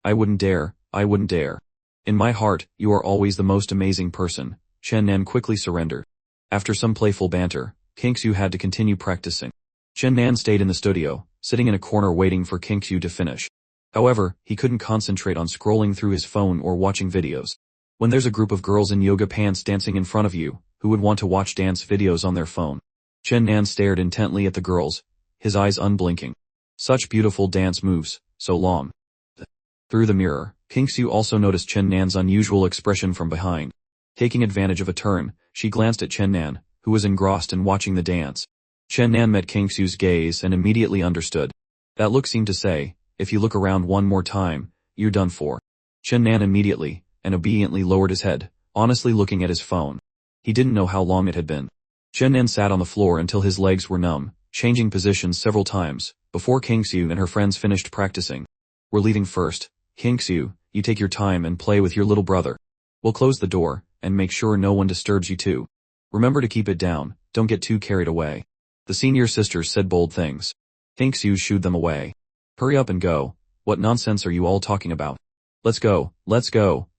I wouldn't dare, I wouldn't dare. In my heart, you are always the most amazing person. Shennan quickly surrendered. After some playful banter, Kingsu had to continue practicing. Shennan stayed in the studio, sitting in a corner waiting for Kingsu to finish. However, he couldn't concentrate on scrolling through his phone or watching videos. When there's a group of girls in yoga pants dancing in front of you, who would want to watch dance videos on their phone? Shennan stared intently at the girls, his eyes unblinking. Such beautiful dance moves, so long. Through the mirror, Kingsu also noticed Shennan's unusual expression from behind. Taking advantage of a turn, she glanced at Shennan, who was engrossed in watching the dance. Shennan met Kingsu's gaze and immediately understood. That look seemed to say, if you look around one more time, you're done for. Shennan immediately, and obediently lowered his head, honestly looking at his phone. He didn't know how long it had been. Shennan sat on the floor until his legs were numb, changing positions several times, before Kingsu and her friends finished practicing. We're leaving first. Kingsu, you take your time and play with your little brother. We'll close the door, and make sure no one disturbs you too. Remember to keep it down, don't get too carried away. The senior sisters said bold things. Kingsu shooed them away. Hurry up and go, what nonsense are you all talking about? Let's go,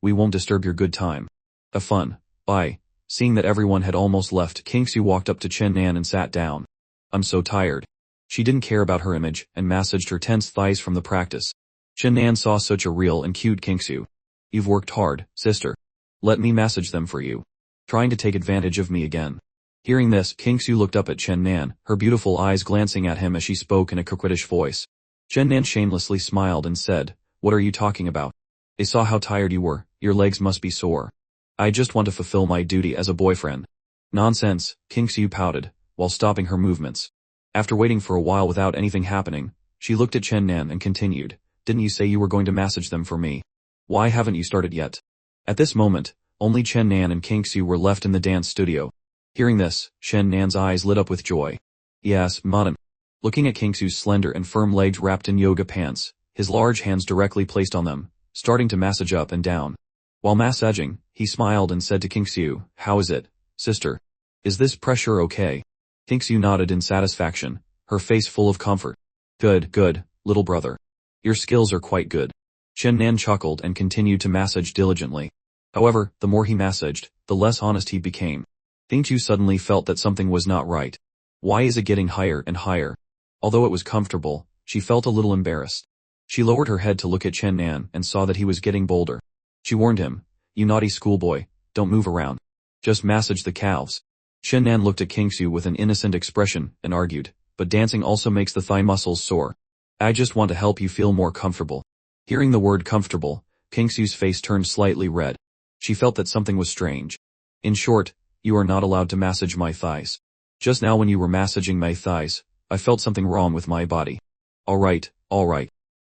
we won't disturb your good time. Have fun, bye. Seeing that everyone had almost left, Kingsu walked up to Shennan and sat down. I'm so tired. She didn't care about her image, and massaged her tense thighs from the practice. Shennan saw such a real and cute Kingsu. You've worked hard, sister. Let me massage them for you. Trying to take advantage of me again. Hearing this, Kingsu looked up at Shennan, her beautiful eyes glancing at him as she spoke in a coquettish voice. Shennan shamelessly smiled and said, what are you talking about? I saw how tired you were, your legs must be sore. I just want to fulfill my duty as a boyfriend. Nonsense, Kingsu pouted, while stopping her movements. After waiting for a while without anything happening, she looked at Shennan and continued, didn't you say you were going to massage them for me? Why haven't you started yet? At this moment, only Shennan and Kingsu were left in the dance studio. Hearing this, Shennan's eyes lit up with joy. Yes, madam. Looking at Kingsu's slender and firm legs wrapped in yoga pants, his large hands directly placed on them, starting to massage up and down. While massaging, he smiled and said to Kingsu, how is it, sister? Is this pressure okay? Kingsu nodded in satisfaction, her face full of comfort. Good, little brother. Your skills are quite good. Shennan chuckled and continued to massage diligently. However, the more he massaged, the less honest he became. Kingsu suddenly felt that something was not right. Why is it getting higher and higher? Although it was comfortable, she felt a little embarrassed. She lowered her head to look at Chen Nan and saw that he was getting bolder. She warned him, "You naughty schoolboy, don't move around. Just massage the calves." Chen Nan looked at Kingsu with an innocent expression and argued, "But dancing also makes the thigh muscles sore. I just want to help you feel more comfortable." Hearing the word comfortable, Kingsu's face turned slightly red. She felt that something was strange. "In short, you are not allowed to massage my thighs. Just now when you were massaging my thighs, I felt something wrong with my body." Alright.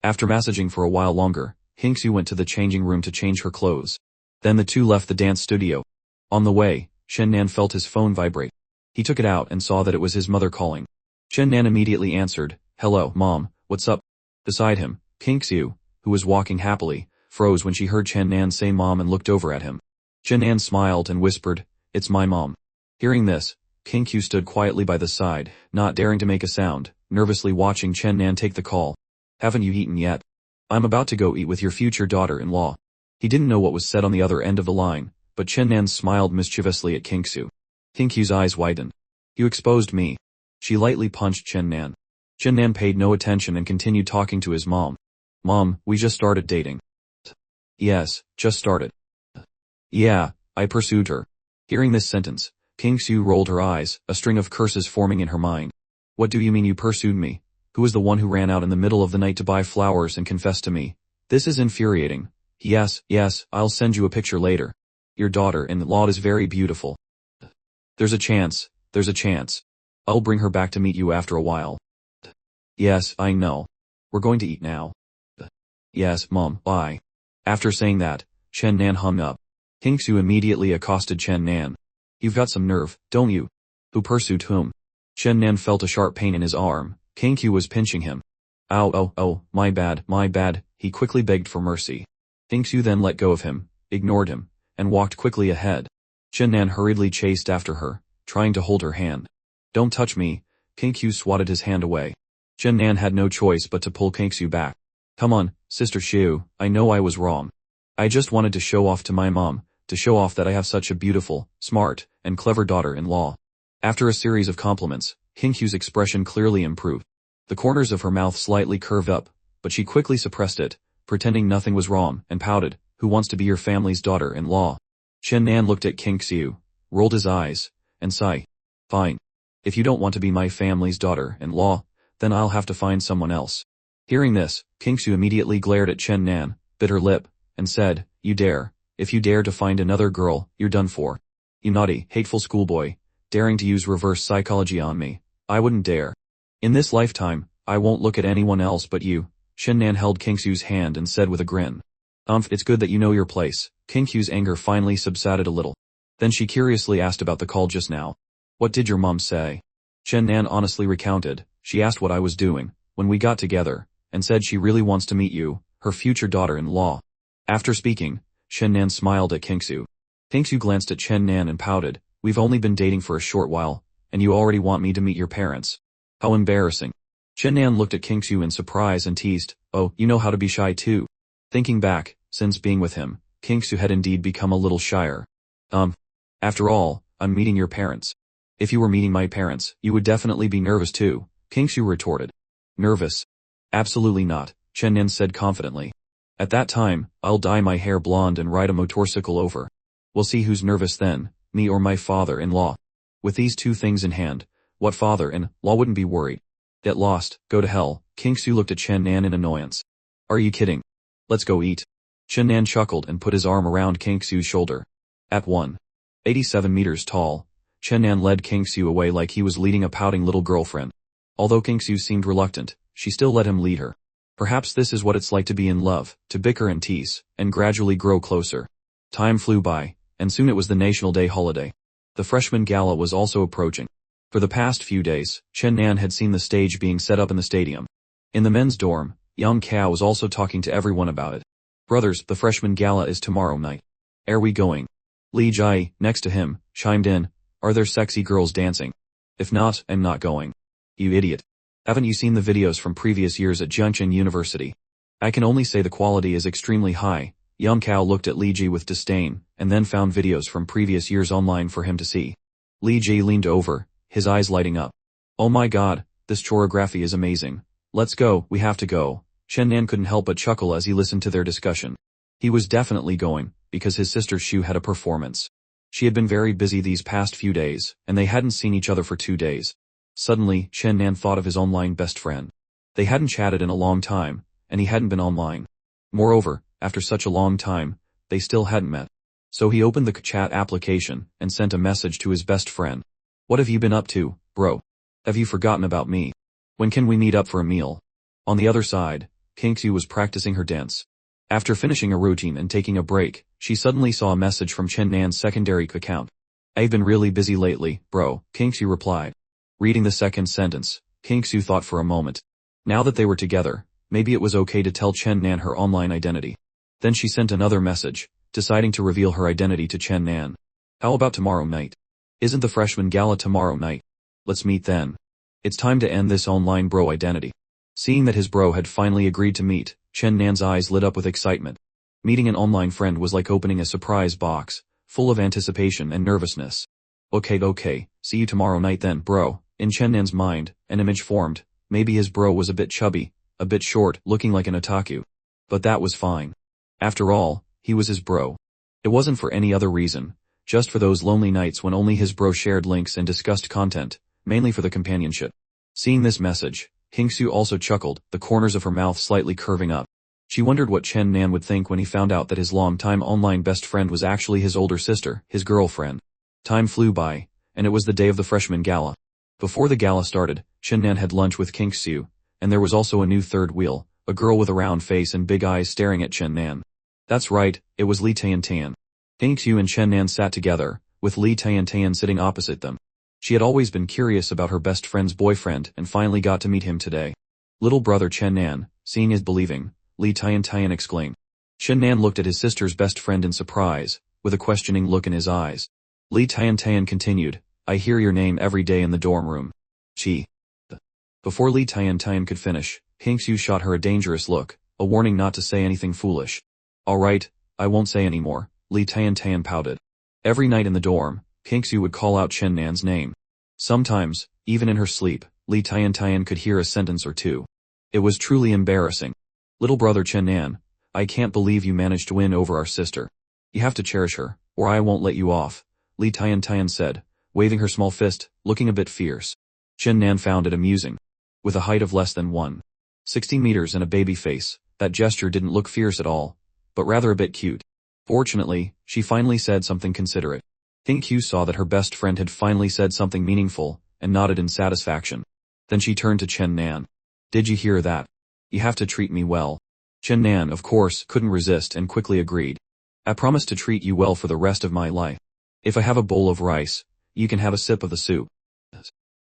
After massaging for a while longer, Kingsu went to the changing room to change her clothes. Then the two left the dance studio. On the way, Chen Nan felt his phone vibrate. He took it out and saw that it was his mother calling. Chen Nan immediately answered, "Hello, Mom, what's up?" Beside him, Kingsu, who was walking happily, froze when she heard Chen Nan say Mom and looked over at him. Chen Nan smiled and whispered, "It's my mom." Hearing this, Kingsu stood quietly by the side, not daring to make a sound, nervously watching Chen Nan take the call. "Haven't you eaten yet? I'm about to go eat with your future daughter-in-law." He didn't know what was said on the other end of the line, but Chen Nan smiled mischievously at Kingsu. Kingsu's eyes widened. "You exposed me." She lightly punched Chen Nan. Chen Nan paid no attention and continued talking to his mom. "Mom, we just started dating." "Yes, just started." "Yeah, I pursued her." Hearing this sentence, Kingsu rolled her eyes, a string of curses forming in her mind. "What do you mean you pursued me? Who was the one who ran out in the middle of the night to buy flowers and confess to me? This is infuriating." Yes, I'll send you a picture later. Your daughter-in-law is very beautiful." There's a chance. I'll bring her back to meet you after a while." "Yes, I know. We're going to eat now." "Yes, Mom, bye." After saying that, Chen Nan hung up. Kingsu immediately accosted Chen Nan. "You've got some nerve, don't you?" "Who pursued whom?" Chen Nan felt a sharp pain in his arm. Kingsu was pinching him. Oh, my bad, he quickly begged for mercy. Kingsu then let go of him, ignored him, and walked quickly ahead. Chen Nan hurriedly chased after her, trying to hold her hand. "Don't touch me." Kingsu swatted his hand away. Chen Nan had no choice but to pull Kingsu back. "Come on, Sister Xiu, I know I was wrong. I just wanted to show off to my mom, to show off that I have such a beautiful, smart, and clever daughter-in-law." After a series of compliments, Kingsu's expression clearly improved. The corners of her mouth slightly curved up, but she quickly suppressed it, pretending nothing was wrong, and pouted, "Who wants to be your family's daughter-in-law?" Chen Nan looked at Kingsu, rolled his eyes, and sighed. "Fine. If you don't want to be my family's daughter-in-law, then I'll have to find someone else." Hearing this, Kingsu immediately glared at Chen Nan, bit her lip, and said, If you dare to find another girl, you're done for. You naughty, hateful schoolboy, daring to use reverse psychology on me. I wouldn't dare. In this lifetime, I won't look at anyone else but you." Chen Nan held Kingsu's hand and said with a grin. It's good that you know your place." Kingsu's anger finally subsided a little. Then she curiously asked about the call just now. "What did your mom say?" Chen Nan honestly recounted. "She asked what I was doing when we got together, and said she really wants to meet you, her future daughter-in-law." After speaking, Chen Nan smiled at Kingsu. Kingsu glanced at Chen Nan and pouted, "We've only been dating for a short while, and you already want me to meet your parents. How embarrassing." Chen Nan looked at Kingsu in surprise and teased, "Oh, you know how to be shy too." Thinking back, since being with him, Kingsu had indeed become a little shyer. After all, I'm meeting your parents." "If you were meeting my parents, you would definitely be nervous too," Kingsu retorted. "Nervous? Absolutely not," Chen Nan said confidently. "At that time, I'll dye my hair blonde and ride a motorcycle over. We'll see who's nervous then, me or my father-in-law." With these two things in hand, what father-in-law wouldn't be worried? "Get lost, go to hell." Kingsu looked at Chen Nan in annoyance. "Are you kidding? Let's go eat." Chen Nan chuckled and put his arm around Kingsu's shoulder. At 187 meters tall, Chen Nan led Kingsu away like he was leading a pouting little girlfriend. Although Kingsu seemed reluctant, she still let him lead her. Perhaps this is what it's like to be in love, to bicker and tease, and gradually grow closer. Time flew by, and soon it was the National Day holiday. The freshman gala was also approaching. For the past few days, Chen Nan had seen the stage being set up in the stadium. In the men's dorm, Yang Kao was also talking to everyone about it. "Brothers, the freshman gala is tomorrow night. Are we going?" Li Jai, next to him, chimed in, "Are there sexy girls dancing? If not, I'm not going." "You idiot. Haven't you seen the videos from previous years at Junction University? I can only say the quality is extremely high." Yang Kao looked at Li Ji with disdain, and then found videos from previous years online for him to see. Li Ji leaned over, his eyes lighting up. Oh my god, this choreography is amazing. Let's go, we have to go. Chen Nan couldn't help but chuckle as he listened to their discussion. He was definitely going, because his sister Shu had a performance. She had been very busy these past few days, and they hadn't seen each other for 2 days. Suddenly, Chen Nan thought of his online best friend. They hadn't chatted in a long time, and he hadn't been online. Moreover, after such a long time, they still hadn't met. So he opened the chat application and sent a message to his best friend. What have you been up to, bro? Have you forgotten about me? When can we meet up for a meal? On the other side, Kingsu was practicing her dance. After finishing a routine and taking a break, she suddenly saw a message from Chen Nan's secondary account. I've been really busy lately, bro, Kingsu replied. Reading the second sentence, Kingsu thought for a moment. Now that they were together, maybe it was okay to tell Chen Nan her online identity. Then she sent another message, deciding to reveal her identity to Chen Nan. How about tomorrow night? Isn't the freshman gala tomorrow night? Let's meet then. It's time to end this online bro identity. Seeing that his bro had finally agreed to meet, Chen Nan's eyes lit up with excitement. Meeting an online friend was like opening a surprise box, full of anticipation and nervousness. Okay, see you tomorrow night then, bro. In Chen Nan's mind, an image formed. Maybe his bro was a bit chubby, a bit short, looking like an otaku. But that was fine. After all, he was his bro. It wasn't for any other reason, just for those lonely nights when only his bro shared links and discussed content, mainly for the companionship. Seeing this message, Kingsu also chuckled, the corners of her mouth slightly curving up. She wondered what Chen Nan would think when he found out that his long-time online best friend was actually his older sister, his girlfriend. Time flew by, and it was the day of the freshman gala. Before the gala started, Chen Nan had lunch with Kingsu, and there was also a new third wheel, a girl with a round face and big eyes staring at Chen Nan. That's right, it was Li Tian. Kingsu and Chen Nan sat together, with Li Tian sitting opposite them. She had always been curious about her best friend's boyfriend and finally got to meet him today. Little brother Chen Nan, seeing is believing, Li Tian exclaimed. Chen Nan looked at his sister's best friend in surprise, with a questioning look in his eyes. Li Tian continued, I hear your name every day in the dorm room. She. Before Li Tian could finish, Kingsu shot her a dangerous look, a warning not to say anything foolish. Alright, I won't say any more, Li Tian pouted. Every night in the dorm, Kingsu would call out Chen Nan's name. Sometimes, even in her sleep, Li Tian could hear a sentence or two. It was truly embarrassing. Little brother Chen Nan, I can't believe you managed to win over our sister. You have to cherish her, or I won't let you off, Li Tian said, waving her small fist, looking a bit fierce. Chen Nan found it amusing. With a height of less than 160 meters and a baby face, that gesture didn't look fierce at all, but rather a bit cute. Fortunately, she finally said something considerate. Kingsu saw that her best friend had finally said something meaningful, and nodded in satisfaction. Then she turned to Chen Nan. Did you hear that? You have to treat me well. Chen Nan, of course, couldn't resist and quickly agreed. I promise to treat you well for the rest of my life. If I have a bowl of rice, you can have a sip of the soup.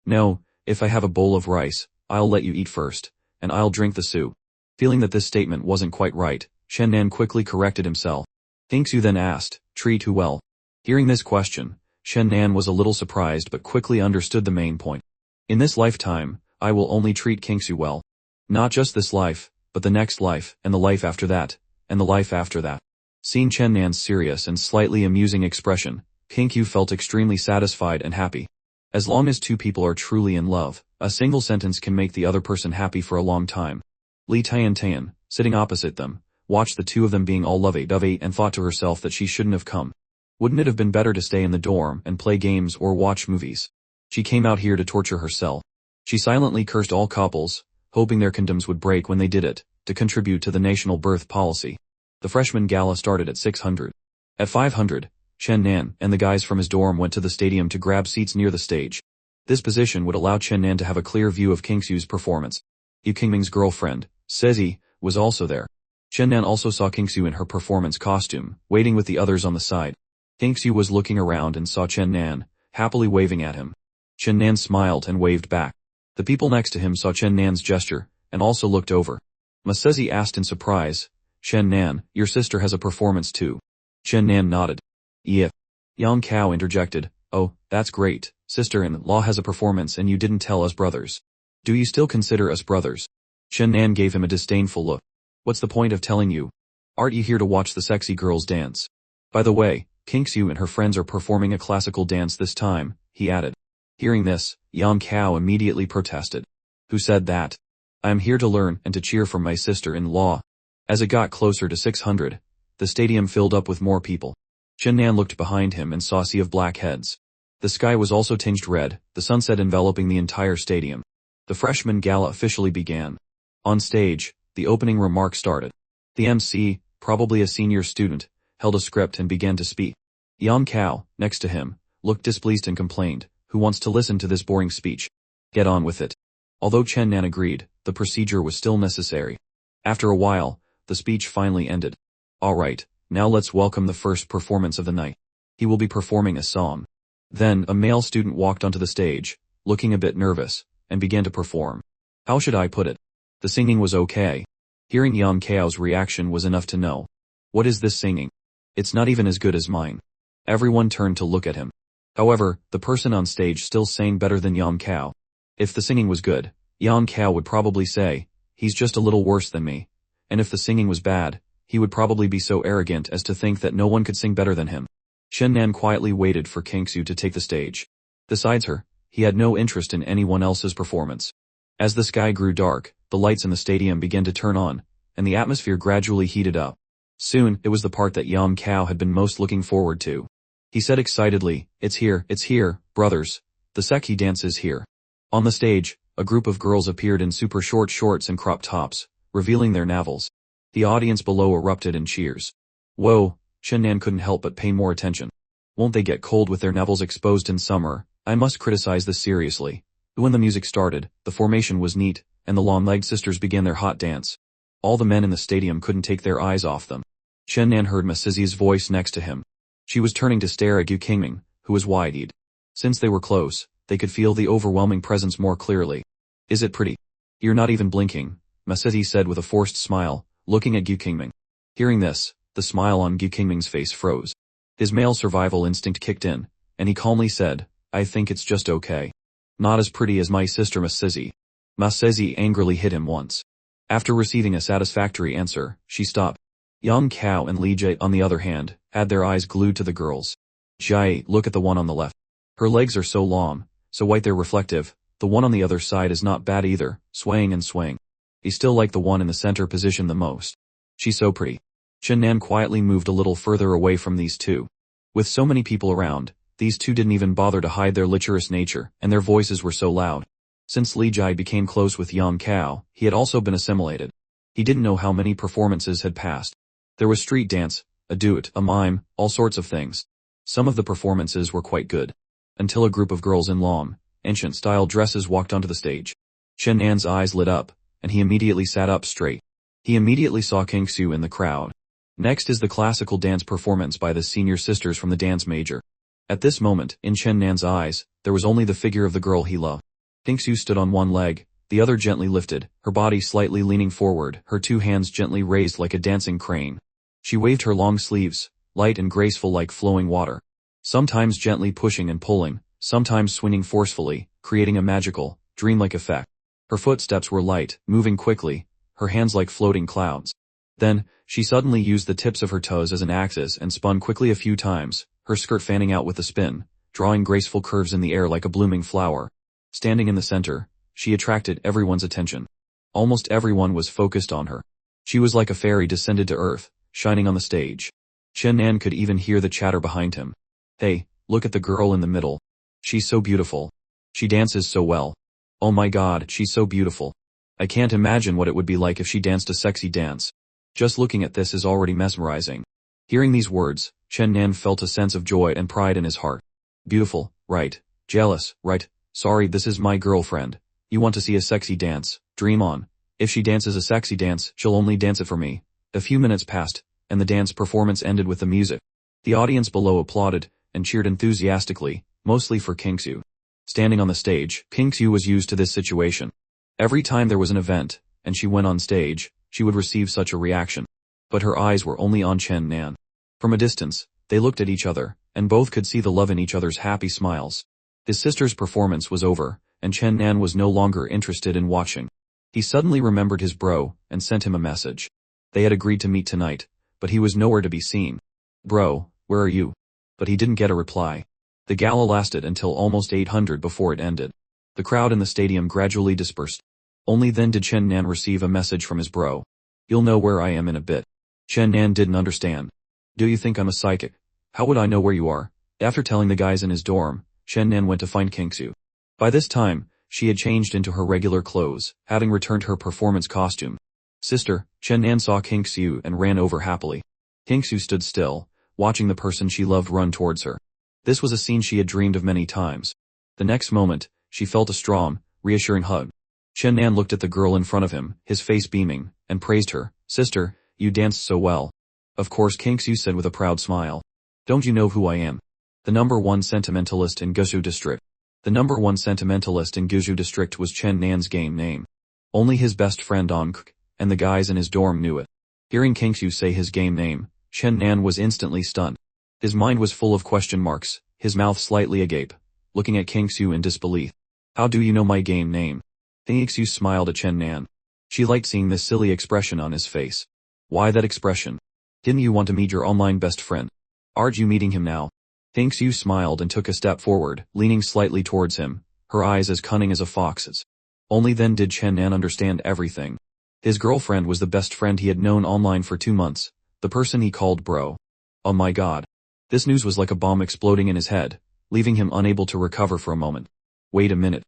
No, if I have a bowl of rice, I'll let you eat first, and I'll drink the soup. Feeling that this statement wasn't quite right, Chen Nan quickly corrected himself. Kingsu then asked, treat who well? Hearing this question, Chen Nan was a little surprised but quickly understood the main point. In this lifetime, I will only treat Kingsu well. Not just this life, but the next life, and the life after that, and the life after that. Seeing Chen Nan's serious and slightly amusing expression, Kingsu felt extremely satisfied and happy. As long as two people are truly in love, a single sentence can make the other person happy for a long time. Li Tian, sitting opposite them, watched the two of them being all lovey-dovey and thought to herself that she shouldn't have come. Wouldn't it have been better to stay in the dorm and play games or watch movies? She came out here to torture herself. She silently cursed all couples, hoping their condoms would break when they did it, to contribute to the national birth policy. The freshman gala started at 600. At 500, Chen Nan and the guys from his dorm went to the stadium to grab seats near the stage. This position would allow Chen Nan to have a clear view of Kingsu's performance. Yu Qingming's girlfriend, Sezi, was also there. Chen Nan also saw Kingsu in her performance costume, waiting with the others on the side. Kingsu was looking around and saw Chen Nan, happily waving at him. Chen Nan smiled and waved back. The people next to him saw Chen Nan's gesture, and also looked over. Masezi asked in surprise, Chen Nan, your sister has a performance too. Chen Nan nodded. Yeah. Yang Kao interjected, oh, that's great, sister-in-law has a performance and you didn't tell us brothers. Do you still consider us brothers? Chen Nan gave him a disdainful look. What's the point of telling you? Aren't you here to watch the sexy girls dance? By the way, Kingsu and her friends are performing a classical dance this time, he added. Hearing this, Yang Kao immediately protested. Who said that? I am here to learn and to cheer for my sister-in-law. As it got closer to 600, the stadium filled up with more people. Chen Nan looked behind him and saw a sea of black heads. The sky was also tinged red, the sunset enveloping the entire stadium. The freshman gala officially began. On stage, the opening remarks started. The MC, probably a senior student, held a script and began to speak. Yang Kao, next to him, looked displeased and complained, "Who wants to listen to this boring speech? Get on with it." Although Chen Nan agreed, the procedure was still necessary. After a while, the speech finally ended. Alright, now let's welcome the first performance of the night. He will be performing a song. Then, a male student walked onto the stage, looking a bit nervous, and began to perform. How should I put it? The singing was okay. Hearing Yang Kao's reaction was enough to know. What is this singing? It's not even as good as mine. Everyone turned to look at him. However, the person on stage still sang better than Yang Kao. If the singing was good, Yang Kao would probably say, "He's just a little worse than me." And if the singing was bad, he would probably be so arrogant as to think that no one could sing better than him. Chen Nan quietly waited for Kingsu to take the stage. Besides her, he had no interest in anyone else's performance. As the sky grew dark, the lights in the stadium began to turn on, and the atmosphere gradually heated up. Soon, it was the part that Yang Kao had been most looking forward to. He said excitedly, it's here, brothers. The sexy dance is here." On the stage, a group of girls appeared in super short shorts and crop tops, revealing their navels. The audience below erupted in cheers. Whoa, Chen Nan couldn't help but pay more attention. Won't they get cold with their navels exposed in summer? I must criticize this seriously. When the music started, the formation was neat, and the long-legged sisters began their hot dance. All the men in the stadium couldn't take their eyes off them. Chen Nan heard Masizi's voice next to him. She was turning to stare at Gu Qingming, who was wide-eyed. Since they were close, they could feel the overwhelming presence more clearly. Is it pretty? You're not even blinking, Masizi said with a forced smile, looking at Gu Qingming. Hearing this, the smile on Gu Qingming's face froze. His male survival instinct kicked in, and he calmly said, I think it's just okay. Not as pretty as my sister Masizi. Masizi angrily hit him once. After receiving a satisfactory answer, she stopped. Yang Kao and Li Jie, on the other hand, had their eyes glued to the girls. Jie, look at the one on the left. Her legs are so long, so white they're reflective. The one on the other side is not bad either, swaying and swaying. I still like the one in the center position the most. She's so pretty. Chen Nan quietly moved a little further away from these two. With so many people around, these two didn't even bother to hide their lecherous nature, and their voices were so loud. Since Li Jie became close with Yang Kao, he had also been assimilated. He didn't know how many performances had passed. There was street dance, a duet, a mime, all sorts of things. Some of the performances were quite good. Until a group of girls in long, ancient-style dresses walked onto the stage. Chen Nan's eyes lit up, and he immediately sat up straight. He immediately saw Kingsu in the crowd. Next is the classical dance performance by the senior sisters from the dance major. At this moment, in Chen Nan's eyes, there was only the figure of the girl he loved. Kingsu stood on one leg, the other gently lifted, her body slightly leaning forward, her two hands gently raised like a dancing crane. She waved her long sleeves, light and graceful like flowing water. Sometimes gently pushing and pulling, sometimes swinging forcefully, creating a magical, dreamlike effect. Her footsteps were light, moving quickly, her hands like floating clouds. Then, she suddenly used the tips of her toes as an axis and spun quickly a few times, her skirt fanning out with a spin, drawing graceful curves in the air like a blooming flower. Standing in the center, she attracted everyone's attention. Almost everyone was focused on her. She was like a fairy descended to earth, shining on the stage. Chen Nan could even hear the chatter behind him. Hey, look at the girl in the middle. She's so beautiful. She dances so well. Oh my god, she's so beautiful. I can't imagine what it would be like if she danced a sexy dance. Just looking at this is already mesmerizing. Hearing these words, Chen Nan felt a sense of joy and pride in his heart. Beautiful, right. Jealous, right. Sorry, this is my girlfriend. You want to see a sexy dance? Dream on. If she dances a sexy dance, she'll only dance it for me. A few minutes passed, and the dance performance ended with the music. The audience below applauded and cheered enthusiastically, mostly for Kingsu. Standing on the stage, Kingsu was used to this situation. Every time there was an event, and she went on stage, she would receive such a reaction. But her eyes were only on Chen Nan. From a distance, they looked at each other, and both could see the love in each other's happy smiles. His sister's performance was over, and Chen Nan was no longer interested in watching. He suddenly remembered his bro, and sent him a message. They had agreed to meet tonight, but he was nowhere to be seen. Bro, where are you? But he didn't get a reply. The gala lasted until almost 800 before it ended. The crowd in the stadium gradually dispersed. Only then did Chen Nan receive a message from his bro. "You'll know where I am in a bit." Chen Nan didn't understand. "Do you think I'm a psychic? How would I know where you are?" After telling the guys in his dorm, Chen Nan went to find Kingsu. By this time, she had changed into her regular clothes, having returned her performance costume. "Sister," Chen Nan saw Kingsu and ran over happily. Kingsu stood still, watching the person she loved run towards her. This was a scene she had dreamed of many times. The next moment, she felt a strong, reassuring hug. Chen Nan looked at the girl in front of him, his face beaming, and praised her. "Sister, you danced so well." "Of course," Kingsu said with a proud smile. "Don't you know who I am? The #1 sentimentalist in Gusu district." The #1 sentimentalist in Gusu district was Chen Nan's game name. Only his best friend Ankuk and the guys in his dorm knew it. Hearing Kingsu say his game name, Chen Nan was instantly stunned. His mind was full of question marks, his mouth slightly agape, looking at Kingsu in disbelief. "How do you know my game name?" Kingsu smiled at Chen Nan. She liked seeing this silly expression on his face. "Why that expression? Didn't you want to meet your online best friend? Aren't you meeting him now?" Kingsu smiled and took a step forward, leaning slightly towards him, her eyes as cunning as a fox's. Only then did Chen Nan understand everything. His girlfriend was the best friend he had known online for 2 months, the person he called bro. Oh my god. This news was like a bomb exploding in his head, leaving him unable to recover for a moment. "Wait a minute.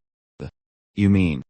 You mean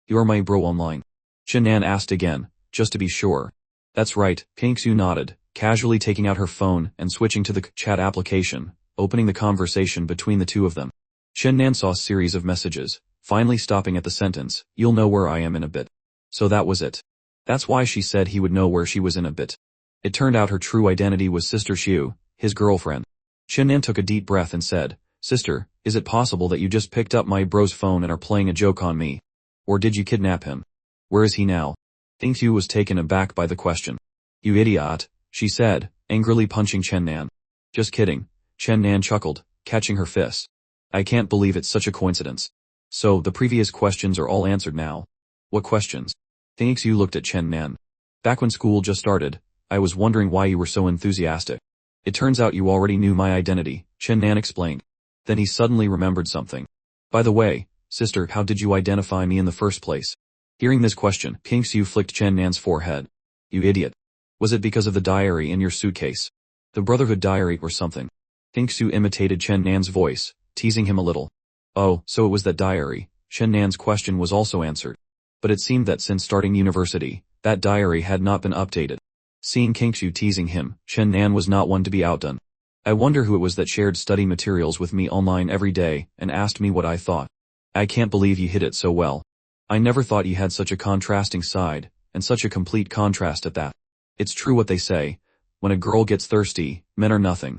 you're my bro online?" Chen Nan asked again, just to be sure. "That's right," Kingsu nodded, casually taking out her phone and switching to the chat application, opening the conversation between the two of them. Chen Nan saw a series of messages, finally stopping at the sentence, "You'll know where I am in a bit." So that was it. That's why she said he would know where she was in a bit. It turned out her true identity was Sister Xiu, his girlfriend. Chen Nan took a deep breath and said, "Sister, is it possible that you just picked up my bro's phone and are playing a joke on me? Or did you kidnap him? Where is he now?" Kingsu was taken aback by the question. "You idiot," she said, angrily punching Chen Nan. "Just kidding," Chen Nan chuckled, catching her fist. "I can't believe it's such a coincidence. So, the previous questions are all answered now." "What questions?" Kingsu looked at Chen Nan. "Back when school just started, I was wondering why you were so enthusiastic. It turns out you already knew my identity," Chen Nan explained. Then he suddenly remembered something. "By the way, sister, how did you identify me in the first place?" Hearing this question, Kingsu flicked Chen Nan's forehead. "You idiot. Was it because of the diary in your suitcase? The Brotherhood diary or something?" Kingsu imitated Chen Nan's voice, teasing him a little. "Oh, so it was that diary." Chen Nan's question was also answered. But it seemed that since starting university, that diary had not been updated. Seeing Kingsu teasing him, Chen Nan was not one to be outdone. "I wonder who it was that shared study materials with me online every day and asked me what I thought. I can't believe you hid it so well. I never thought you had such a contrasting side, and such a complete contrast at that. It's true what they say, when a girl gets thirsty, men are nothing.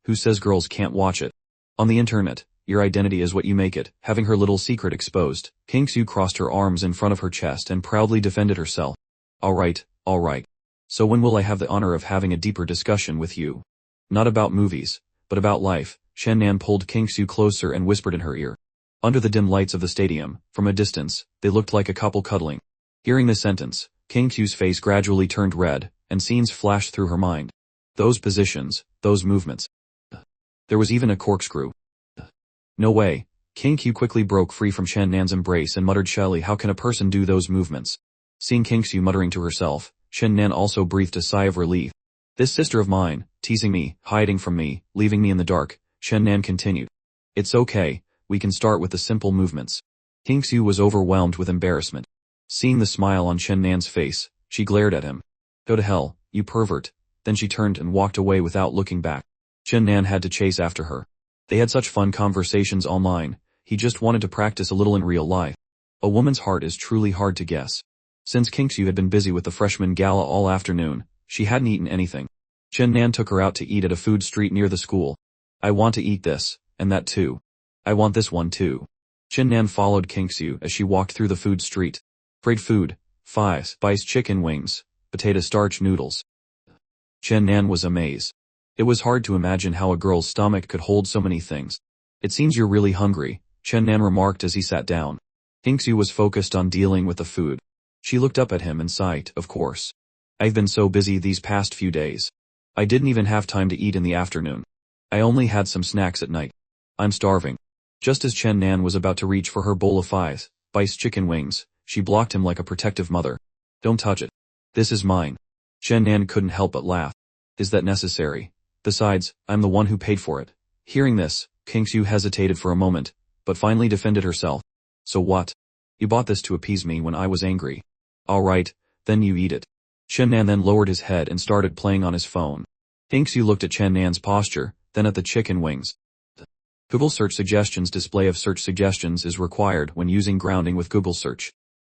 Who says girls can't watch it? On the internet, your identity is what you make it." Having her little secret exposed, Kingsu crossed her arms in front of her chest and proudly defended herself. Alright. So when will I have the honor of having a deeper discussion with you? Not about movies, but about life." Chen Nan pulled Kingsu closer and whispered in her ear. Under the dim lights of the stadium, from a distance, they looked like a couple cuddling. Hearing this sentence, Kingsu's face gradually turned red, and scenes flashed through her mind. Those positions, those movements. There was even a corkscrew. No way. Kingsu quickly broke free from Chen Nan's embrace and muttered shyly, "How can a person do those movements?" Seeing Kingsu muttering to herself, Chen Nan also breathed a sigh of relief. "This sister of mine, teasing me, hiding from me, leaving me in the dark," Chen Nan continued. "It's okay, we can start with the simple movements." Kingsu was overwhelmed with embarrassment. Seeing the smile on Chen Nan's face, she glared at him. "Go to hell, you pervert." Then she turned and walked away without looking back. Chen Nan had to chase after her. They had such fun conversations online, he just wanted to practice a little in real life. A woman's heart is truly hard to guess. Since Kingsu had been busy with the freshman gala all afternoon, she hadn't eaten anything. Chen Nan took her out to eat at a food street near the school. "I want to eat this, and that too. I want this one too." Chen Nan followed Kingsu as she walked through the food street. Great food, spiced chicken wings, potato starch noodles. Chen Nan was amazed. It was hard to imagine how a girl's stomach could hold so many things. "It seems you're really hungry," Chen Nan remarked as he sat down. Kingsu was focused on dealing with the food. She looked up at him and sighed, "Of course. I've been so busy these past few days. I didn't even have time to eat in the afternoon." I only had some snacks at night. I'm starving. Just as Chen Nan was about to reach for her bowl of spice chicken wings, she blocked him like a protective mother. Don't touch it. This is mine. Chen Nan couldn't help but laugh. Is that necessary? Besides, I'm the one who paid for it. Hearing this, Kingsu hesitated for a moment, but finally defended herself. So what? You bought this to appease me when I was angry. Alright, then you eat it. Chen Nan then lowered his head and started playing on his phone. Kingsu looked at Chen Nan's posture, then at the chicken wings. Google Search Suggestions display of search suggestions is required when using grounding with Google Search.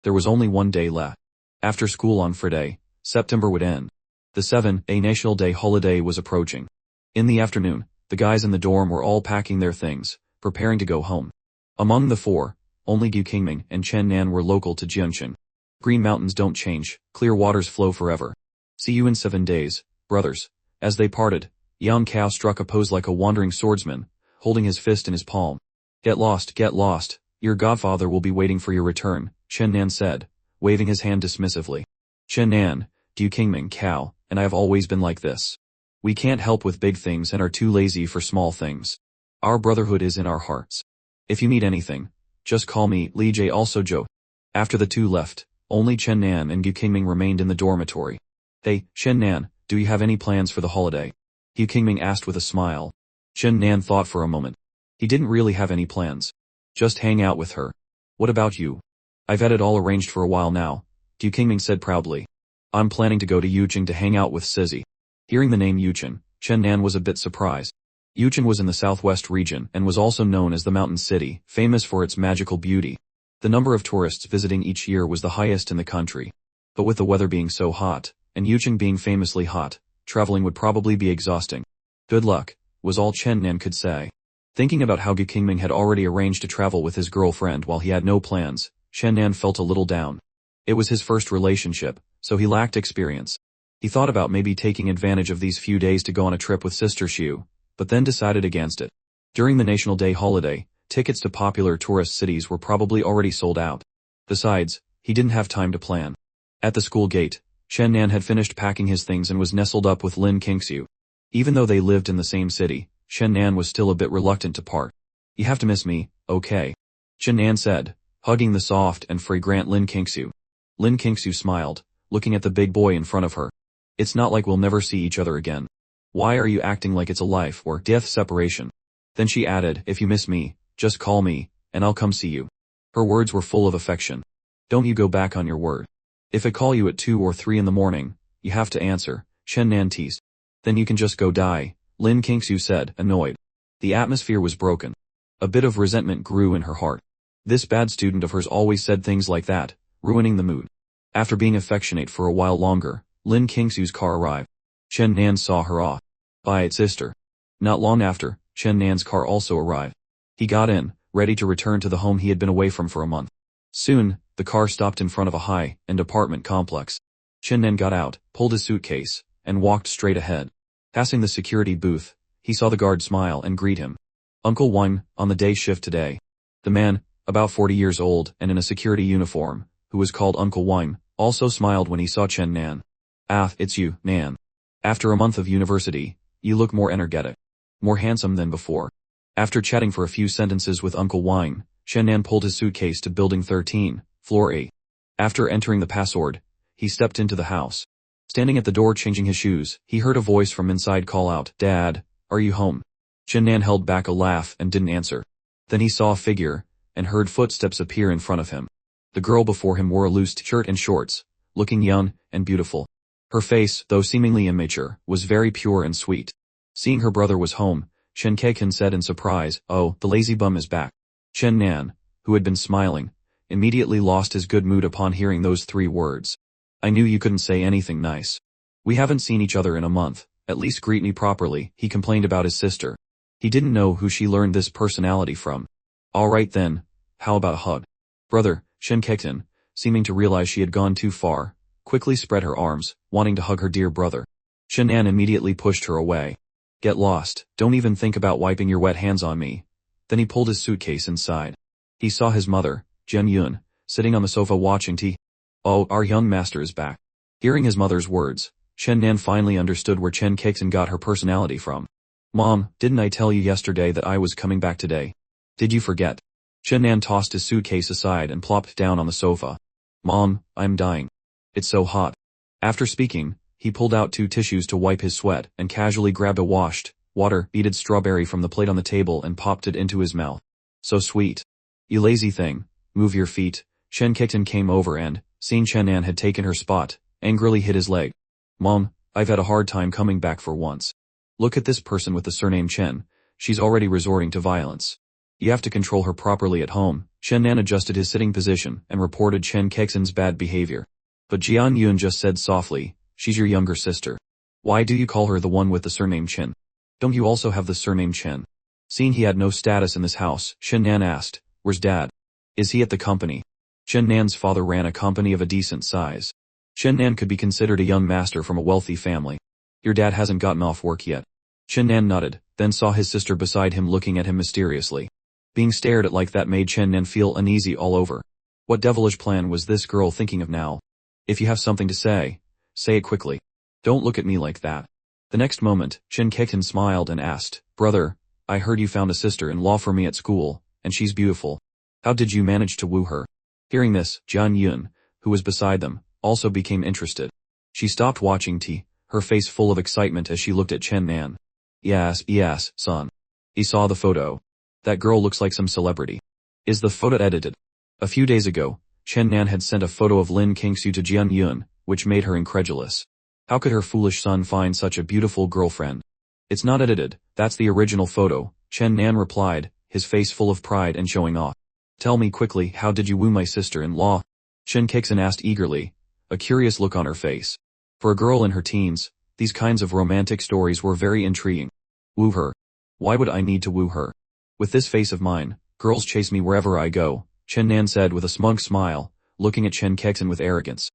There was only one day left. After school on Friday, September would end. The 7th National Day holiday was approaching. In the afternoon, the guys in the dorm were all packing their things, preparing to go home. Among the four, only Gu Qingming and Chen Nan were local to Jianqing. Green mountains don't change, clear waters flow forever. See you in 7 days, brothers. As they parted, Yang Kao struck a pose like a wandering swordsman, holding his fist in his palm. Get lost, your godfather will be waiting for your return, Chen Nan said, waving his hand dismissively. Chen Nan, Gu Qingming, Kao, and I have always been like this. We can't help with big things and are too lazy for small things. Our brotherhood is in our hearts. If you need anything, just call me, Li Jie also joked. After the two left, only Chen Nan and Gu Qingming remained in the dormitory. Hey, Chen Nan, do you have any plans for the holiday? Gu Qingming asked with a smile. Chen Nan thought for a moment. He didn't really have any plans. Just hang out with her. What about you? I've had it all arranged for a while now, Gu Qingming said proudly. I'm planning to go to Yucheng to hang out with Sizzy. Hearing the name Yucheng, Chen Nan was a bit surprised. Yucheng was in the southwest region and was also known as the Mountain City, famous for its magical beauty. The number of tourists visiting each year was the highest in the country. But with the weather being so hot, and Yucheng being famously hot, traveling would probably be exhausting. Good luck, was all Chen Nan could say. Thinking about how Gu Qingming had already arranged to travel with his girlfriend while he had no plans, Chen Nan felt a little down. It was his first relationship, so he lacked experience. He thought about maybe taking advantage of these few days to go on a trip with Sister Xiu, but then decided against it. During the National Day holiday, tickets to popular tourist cities were probably already sold out. Besides, he didn't have time to plan. At the school gate, Chen Nan had finished packing his things and was nestled up with Lin Qingxiu. Even though they lived in the same city, Chen Nan was still a bit reluctant to part. You have to miss me, okay? Chen Nan said, hugging the soft and fragrant Lin Qingxiu. Lin Qingxiu smiled, looking at the big boy in front of her. It's not like we'll never see each other again. Why are you acting like it's a life or death separation? Then she added, if you miss me, just call me, and I'll come see you. Her words were full of affection. Don't you go back on your word. If I call you at 2 or 3 in the morning, you have to answer, Chen Nan teased. Then you can just go die, Lin Qingxiu said, annoyed. The atmosphere was broken. A bit of resentment grew in her heart. This bad student of hers always said things like that, ruining the mood. After being affectionate for a while longer, Lin Qingxiu's car arrived. Chen Nan saw her off. Bye, sister. Not long after, Chen Nan's car also arrived. He got in, ready to return to the home he had been away from for a month. Soon, the car stopped in front of a high-end apartment complex. Chen Nan got out, pulled his suitcase, and walked straight ahead. Passing the security booth, he saw the guard smile and greet him. Uncle Wang, on the day shift today. The man, about 40 years old and in a security uniform, who was called Uncle Wang, also smiled when he saw Chen Nan. Ah, it's you, Nan. After a month of university, you look more energetic. More handsome than before. After chatting for a few sentences with Uncle Wang, Chen Nan pulled his suitcase to Building 13, Floor 8. After entering the password, he stepped into the house. Standing at the door changing his shoes, he heard a voice from inside call out, Dad, are you home? Chen Nan held back a laugh and didn't answer. Then he saw a figure, and heard footsteps appear in front of him. The girl before him wore a loose shirt and shorts, looking young and beautiful. Her face, though seemingly immature, was very pure and sweet. Seeing her brother was home, Chen Keikan said in surprise, oh, the lazy bum is back. Chen Nan, who had been smiling, immediately lost his good mood upon hearing those 3 words. I knew you couldn't say anything nice. We haven't seen each other in a month, at least greet me properly, he complained about his sister. He didn't know who she learned this personality from. Alright then, how about a hug? Brother, Chen Keikan, seeming to realize she had gone too far, quickly spread her arms, wanting to hug her dear brother. Chen Nan immediately pushed her away. Get lost, don't even think about wiping your wet hands on me. Then he pulled his suitcase inside. He saw his mother, Jen Yun, sitting on the sofa watching TV. Oh, our young master is back. Hearing his mother's words, Chen Nan finally understood where Chen Keikan got her personality from. Mom, didn't I tell you yesterday that I was coming back today? Did you forget? Chen Nan tossed his suitcase aside and plopped down on the sofa. Mom, I'm dying. It's so hot. After speaking, he pulled out 2 tissues to wipe his sweat and casually grabbed a washed, water-beaded strawberry from the plate on the table and popped it into his mouth. So sweet. You lazy thing, move your feet. Chen Kekten came over and, seeing Chen Nan had taken her spot, angrily hit his leg. Mom, I've had a hard time coming back for once. Look at this person with the surname Chen, she's already resorting to violence. You have to control her properly at home. Chen Nan adjusted his sitting position and reported Chen Keksen's bad behavior. But Jian Yun just said softly, she's your younger sister. Why do you call her the one with the surname Chen? Don't you also have the surname Chen? Seeing he had no status in this house, Chen Nan asked, where's Dad? Is he at the company? Chen Nan's father ran a company of a decent size. Chen Nan could be considered a young master from a wealthy family. Your dad hasn't gotten off work yet. Chen Nan nodded, then saw his sister beside him looking at him mysteriously. Being stared at like that made Chen Nan feel uneasy all over. What devilish plan was this girl thinking of now? If you have something to say it quickly. Don't look at me like that. The next moment, Chen Kekten smiled and asked, Brother, I heard you found a sister-in-law for me at school, and she's beautiful. How did you manage to woo her? Hearing this, Jian Yun, who was beside them, also became interested. She stopped watching T, her face full of excitement as she looked at Chen Nan. Yes, son. He saw the photo. That girl looks like some celebrity. Is the photo edited? A few days ago, Chen Nan had sent a photo of Lin Qingxu to Jian Yun, which made her incredulous. How could her foolish son find such a beautiful girlfriend? It's not edited, that's the original photo, Chen Nan replied, his face full of pride and showing off. Tell me quickly, how did you woo my sister-in-law? Chen Keksen asked eagerly, a curious look on her face. For a girl in her teens, these kinds of romantic stories were very intriguing. Woo her? Why would I need to woo her? With this face of mine, girls chase me wherever I go, Chen Nan said with a smug smile, looking at Chen Keksen with arrogance.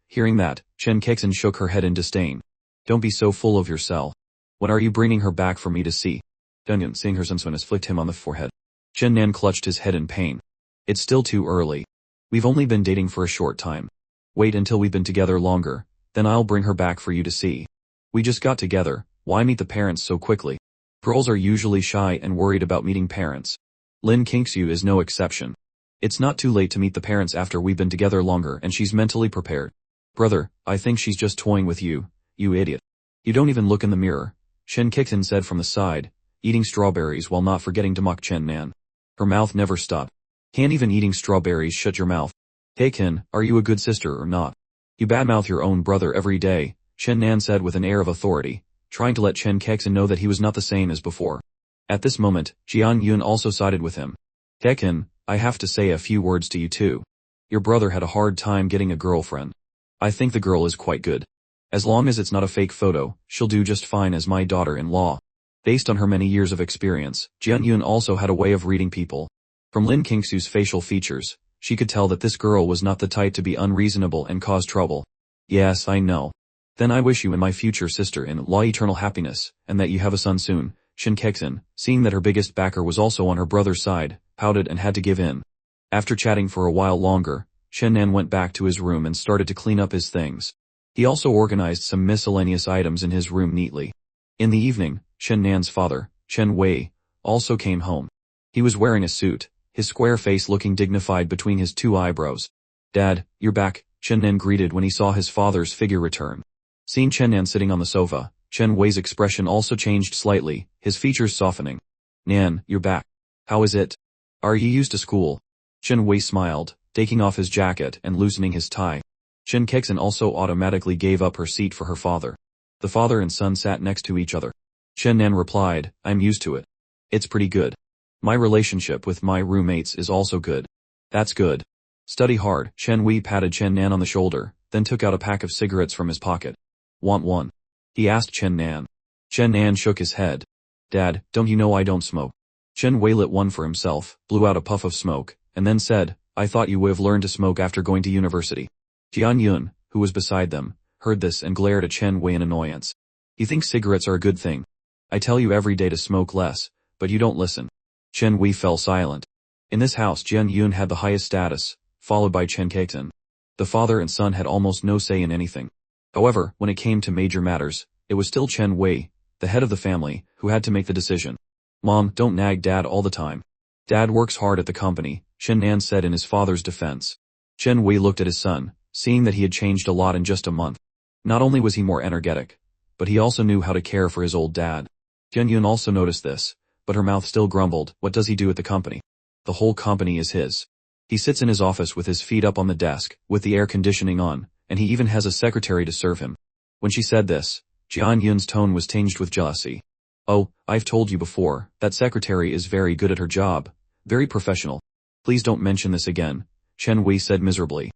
Hearing that, Chen Keksen shook her head in disdain. Don't be so full of yourself. When are you bringing her back for me to see? Dunyan, seeing her Sunsunas flicked him on the forehead. Chen Nan clutched his head in pain. It's still too early. We've only been dating for a short time. Wait until we've been together longer, then I'll bring her back for you to see. We just got together, why meet the parents so quickly? Girls are usually shy and worried about meeting parents. Lin Qingxu is no exception. It's not too late to meet the parents after we've been together longer and she's mentally prepared. Brother, I think she's just toying with you, you idiot. You don't even look in the mirror, Chen Kekten said from the side, eating strawberries while not forgetting to mock Chen Nan. Her mouth never stopped. Can't even eating strawberries shut your mouth. Hey Ken, are you a good sister or not? You badmouth your own brother every day, Chen Nan said with an air of authority, trying to let Chen Keksen know that he was not the same as before. At this moment, Jian Yun also sided with him. Keksen, I have to say a few words to you too. Your brother had a hard time getting a girlfriend. I think the girl is quite good. As long as it's not a fake photo, she'll do just fine as my daughter-in-law. Based on her many years of experience, Jian Yun also had a way of reading people. From Lin Qingxu's facial features, she could tell that this girl was not the type to be unreasonable and cause trouble. Yes, I know. Then I wish you and my future sister-in-law eternal happiness, and that you have a son soon. Chen Keksen, seeing that her biggest backer was also on her brother's side, pouted and had to give in. After chatting for a while longer, Chen Nan went back to his room and started to clean up his things. He also organized some miscellaneous items in his room neatly. In the evening, Chen Nan's father, Chen Wei, also came home. He was wearing a suit, his square face looking dignified between his 2 eyebrows. Dad, you're back, Chen Nan greeted when he saw his father's figure return. Seeing Chen Nan sitting on the sofa, Chen Wei's expression also changed slightly, his features softening. Nan, you're back. How is it? Are you used to school? Chen Wei smiled, taking off his jacket and loosening his tie. Chen Keksen also automatically gave up her seat for her father. The father and son sat next to each other. Chen Nan replied, I'm used to it. It's pretty good. My relationship with my roommates is also good. That's good. Study hard. Chen Wei patted Chen Nan on the shoulder, then took out a pack of cigarettes from his pocket. Want one? He asked Chen Nan. Chen Nan shook his head. Dad, don't you know I don't smoke? Chen Wei lit one for himself, blew out a puff of smoke, and then said, I thought you would have learned to smoke after going to university. Jian Yun, who was beside them, heard this and glared at Chen Wei in annoyance. You think cigarettes are a good thing? I tell you every day to smoke less, but you don't listen. Chen Wei fell silent. In this house Jian Yun had the highest status, followed by Chen Kekten. The father and son had almost no say in anything. However, when it came to major matters, it was still Chen Wei, the head of the family, who had to make the decision. Mom, don't nag Dad all the time. Dad works hard at the company, Chen Nan said in his father's defense. Chen Wei looked at his son, seeing that he had changed a lot in just a month. Not only was he more energetic, but he also knew how to care for his old dad. Jian Yun also noticed this, but her mouth still grumbled, what does he do at the company? The whole company is his. He sits in his office with his feet up on the desk, with the air conditioning on, and he even has a secretary to serve him. When she said this, Jian Yun's tone was tinged with jealousy. Oh, I've told you before, that secretary is very good at her job, very professional. Please don't mention this again, Chen Wei said miserably.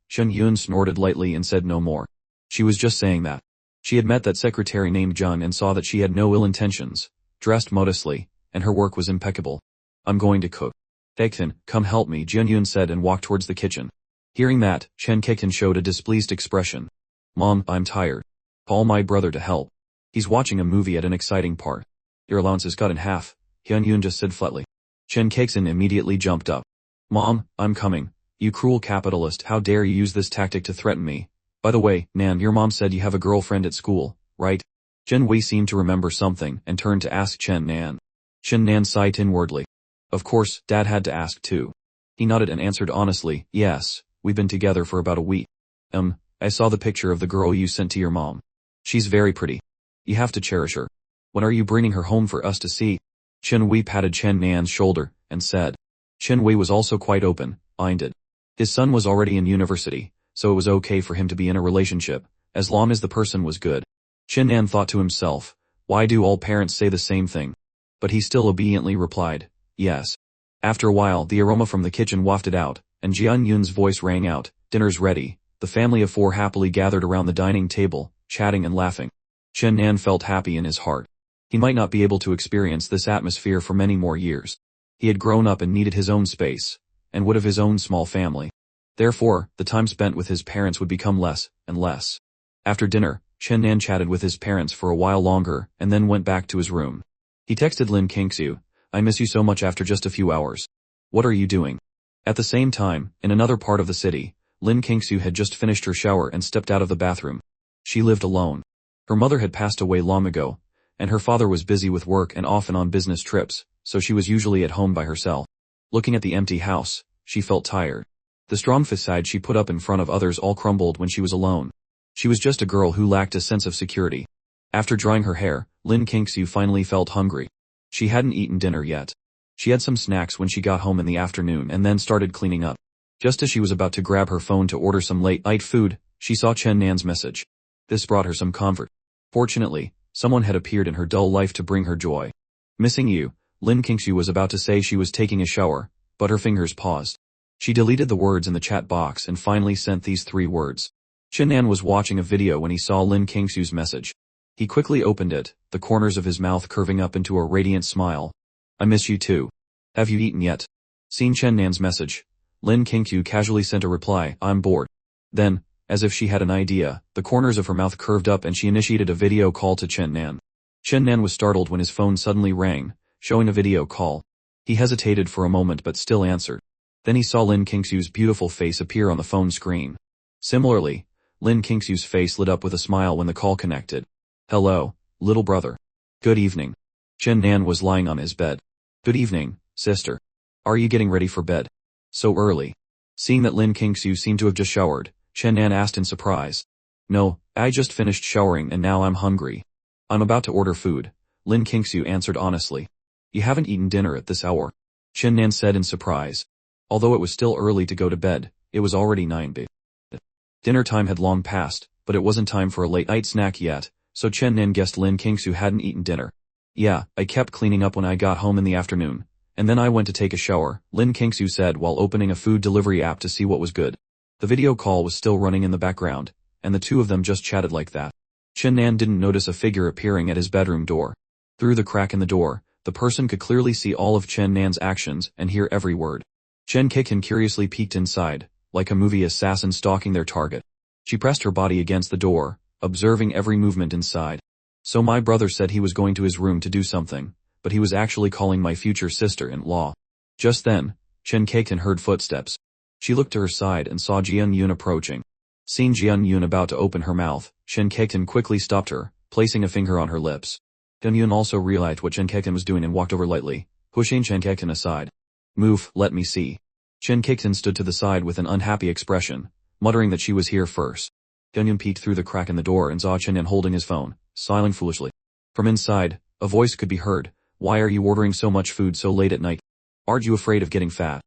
Chen Yun snorted lightly and said no more. She was just saying that. She had met that secretary named Jun and saw that she had no ill intentions, dressed modestly, and her work was impeccable. I'm going to cook. Kekten, come help me, Jian Yun said and walked towards the kitchen. Hearing that, Chen Kekten showed a displeased expression. Mom, I'm tired. Call my brother to help. He's watching a movie at an exciting part. Your allowance is cut in half, Jian Yun just said flatly. Chen Kekten immediately jumped up. Mom, I'm coming. You cruel capitalist, how dare you use this tactic to threaten me? By the way, Nan, your mom said you have a girlfriend at school, right? Chen Wei seemed to remember something and turned to ask Chen Nan. Chen Nan sighed inwardly. Of course, Dad had to ask too. He nodded and answered honestly, yes, we've been together for about a week. I saw the picture of the girl you sent to your mom. She's very pretty. You have to cherish her. When are you bringing her home for us to see? Chen Wei patted Chen Nan's shoulder and said. Chen Wei was also quite open-minded. His son was already in university, so it was okay for him to be in a relationship, as long as the person was good. Chen Nan thought to himself, why do all parents say the same thing? But he still obediently replied, yes. After a while the aroma from the kitchen wafted out, and Jian Yun's voice rang out, dinner's ready. The family of four happily gathered around the dining table, chatting and laughing. Chen Nan felt happy in his heart. He might not be able to experience this atmosphere for many more years. He had grown up and needed his own space, and would have his own small family. Therefore, the time spent with his parents would become less and less. After dinner, Chen Nan chatted with his parents for a while longer and then went back to his room. He texted Lin Kingsu, I miss you so much after just a few hours. What are you doing? At the same time, in another part of the city, Lin Kingsu had just finished her shower and stepped out of the bathroom. She lived alone. Her mother had passed away long ago, and her father was busy with work and often on business trips, so she was usually at home by herself. Looking at the empty house, she felt tired. The strong facade she put up in front of others all crumbled when she was alone. She was just a girl who lacked a sense of security. After drying her hair, Lin Kingsu finally felt hungry. She hadn't eaten dinner yet. She had some snacks when she got home in the afternoon and then started cleaning up. Just as she was about to grab her phone to order some late-night food, she saw Chen Nan's message. This brought her some comfort. Fortunately, someone had appeared in her dull life to bring her joy. Missing you, Lin Kingsu was about to say she was taking a shower, but her fingers paused. She deleted the words in the chat box and finally sent these 3 words. Chen Nan was watching a video when he saw Lin Kingsu's message. He quickly opened it, the corners of his mouth curving up into a radiant smile. I miss you too. Have you eaten yet? Seeing Chen Nan's message, Lin Kingsu casually sent a reply, I'm bored. Then, as if she had an idea, the corners of her mouth curved up and she initiated a video call to Chen Nan. Chen Nan was startled when his phone suddenly rang, showing a video call. He hesitated for a moment but still answered. Then he saw Lin Kingsu's beautiful face appear on the phone screen. Similarly, Lin Kingsu's face lit up with a smile when the call connected. Hello, little brother. Good evening. Chen Nan was lying on his bed. Good evening, sister. Are you getting ready for bed? So early. Seeing that Lin Kingsu seemed to have just showered, Chen Nan asked in surprise. No, I just finished showering and now I'm hungry. I'm about to order food, Lin Kingsu answered honestly. You haven't eaten dinner at this hour, Chen Nan said in surprise. Although it was still early to go to bed, it was already 9 p.m. Dinner time had long passed, but it wasn't time for a late-night snack yet, so Chen Nan guessed Lin Kingsu hadn't eaten dinner. Yeah, I kept cleaning up when I got home in the afternoon, and then I went to take a shower, Lin Kingsu said while opening a food delivery app to see what was good. The video call was still running in the background, and the two of them just chatted like that. Chen Nan didn't notice a figure appearing at his bedroom door. Through the crack in the door, the person could clearly see all of Chen Nan's actions and hear every word. Chen Kikin curiously peeked inside, like a movie assassin stalking their target. She pressed her body against the door, observing every movement inside. So my brother said he was going to his room to do something, but he was actually calling my future sister-in-law. Just then, Chen Kikin heard footsteps. She looked to her side and saw Jian Yun approaching. Seeing Jian Yun about to open her mouth, Chen Kikin quickly stopped her, placing a finger on her lips. Donyun also realized what Chen Kekten was doing and walked over lightly, pushing Chen Kekten aside. Move, let me see. Chen Kekten stood to the side with an unhappy expression, muttering that she was here first. Donyun peeked through the crack in the door and saw Chen Nan holding his phone, smiling foolishly. From inside, a voice could be heard. Why are you ordering so much food so late at night? Aren't you afraid of getting fat?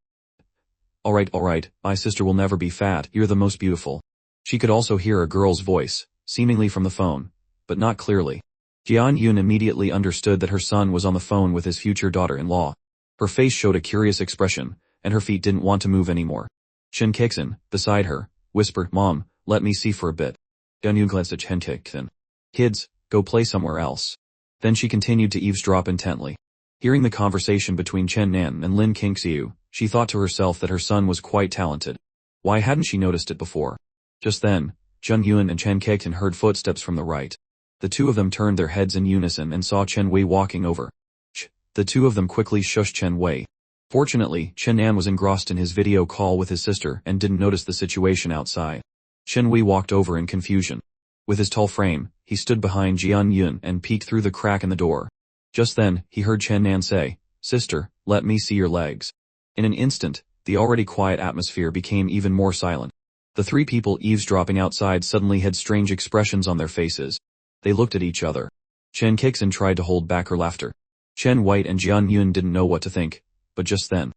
Alright, my sister will never be fat, you're the most beautiful. She could also hear a girl's voice, seemingly from the phone, but not clearly. Jian Yun immediately understood that her son was on the phone with his future daughter-in-law. Her face showed a curious expression, and her feet didn't want to move anymore. Chen Kekten, beside her, whispered, Mom, let me see for a bit. Donyun glanced at Chen Kekten. Kids, go play somewhere else. Then she continued to eavesdrop intently. Hearing the conversation between Chen Nan and Lin Qingxiu, she thought to herself that her son was quite talented. Why hadn't she noticed it before? Just then, Zheng Yun and Chen Kekten heard footsteps from the right. The two of them turned their heads in unison and saw Chen Wei walking over. The two of them quickly shushed Chen Wei. Fortunately, Chen Nan was engrossed in his video call with his sister and didn't notice the situation outside. Chen Wei walked over in confusion. With his tall frame, he stood behind Jian Yun and peeked through the crack in the door. Just then, he heard Chen Nan say, Sister, let me see your legs. In an instant, the already quiet atmosphere became even more silent. The three people eavesdropping outside suddenly had strange expressions on their faces. They looked at each other. Chen Kekten tried to hold back her laughter. Chen White and Jian Yun didn't know what to think, but just then.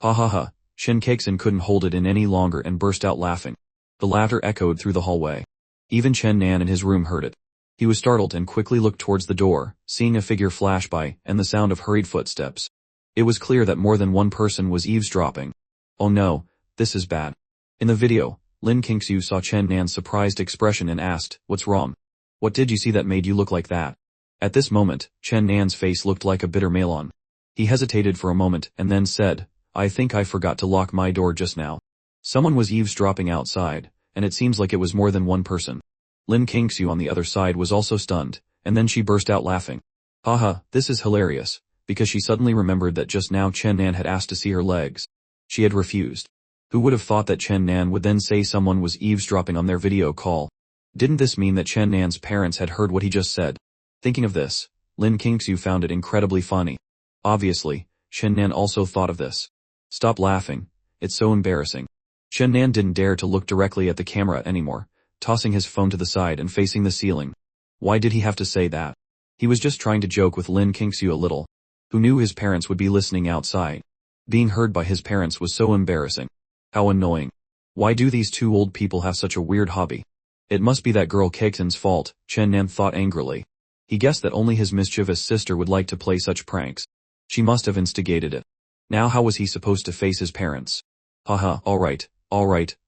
Ha ha ha, Chen Kekten couldn't hold it in any longer and burst out laughing. The laughter echoed through the hallway. Even Chen Nan in his room heard it. He was startled and quickly looked towards the door, seeing a figure flash by and the sound of hurried footsteps. It was clear that more than one person was eavesdropping. Oh no, this is bad. In the video, Lin Qingxiu saw Chen Nan's surprised expression and asked, What's wrong? What did you see that made you look like that? At this moment, Chen Nan's face looked like a bitter melon. He hesitated for a moment and then said, I think I forgot to lock my door just now. Someone was eavesdropping outside, and it seems like it was more than one person. Lin Qingxiu on the other side was also stunned, and then she burst out laughing. Haha, this is hilarious, because she suddenly remembered that just now Chen Nan had asked to see her legs. She had refused. Who would have thought that Chen Nan would then say someone was eavesdropping on their video call? Didn't this mean that Chen Nan's parents had heard what he just said? Thinking of this, Lin Qingxiu found it incredibly funny. Obviously, Chen Nan also thought of this. Stop laughing, it's so embarrassing. Chen Nan didn't dare to look directly at the camera anymore, tossing his phone to the side and facing the ceiling. Why did he have to say that? He was just trying to joke with Lin Qingxiu a little. Who knew his parents would be listening outside? Being heard by his parents was so embarrassing. How annoying. Why do these two old people have such a weird hobby? It must be that girl Kekten's fault, Chen Nan thought angrily. He guessed that only his mischievous sister would like to play such pranks. She must have instigated it. Now how was he supposed to face his parents? Haha, alright,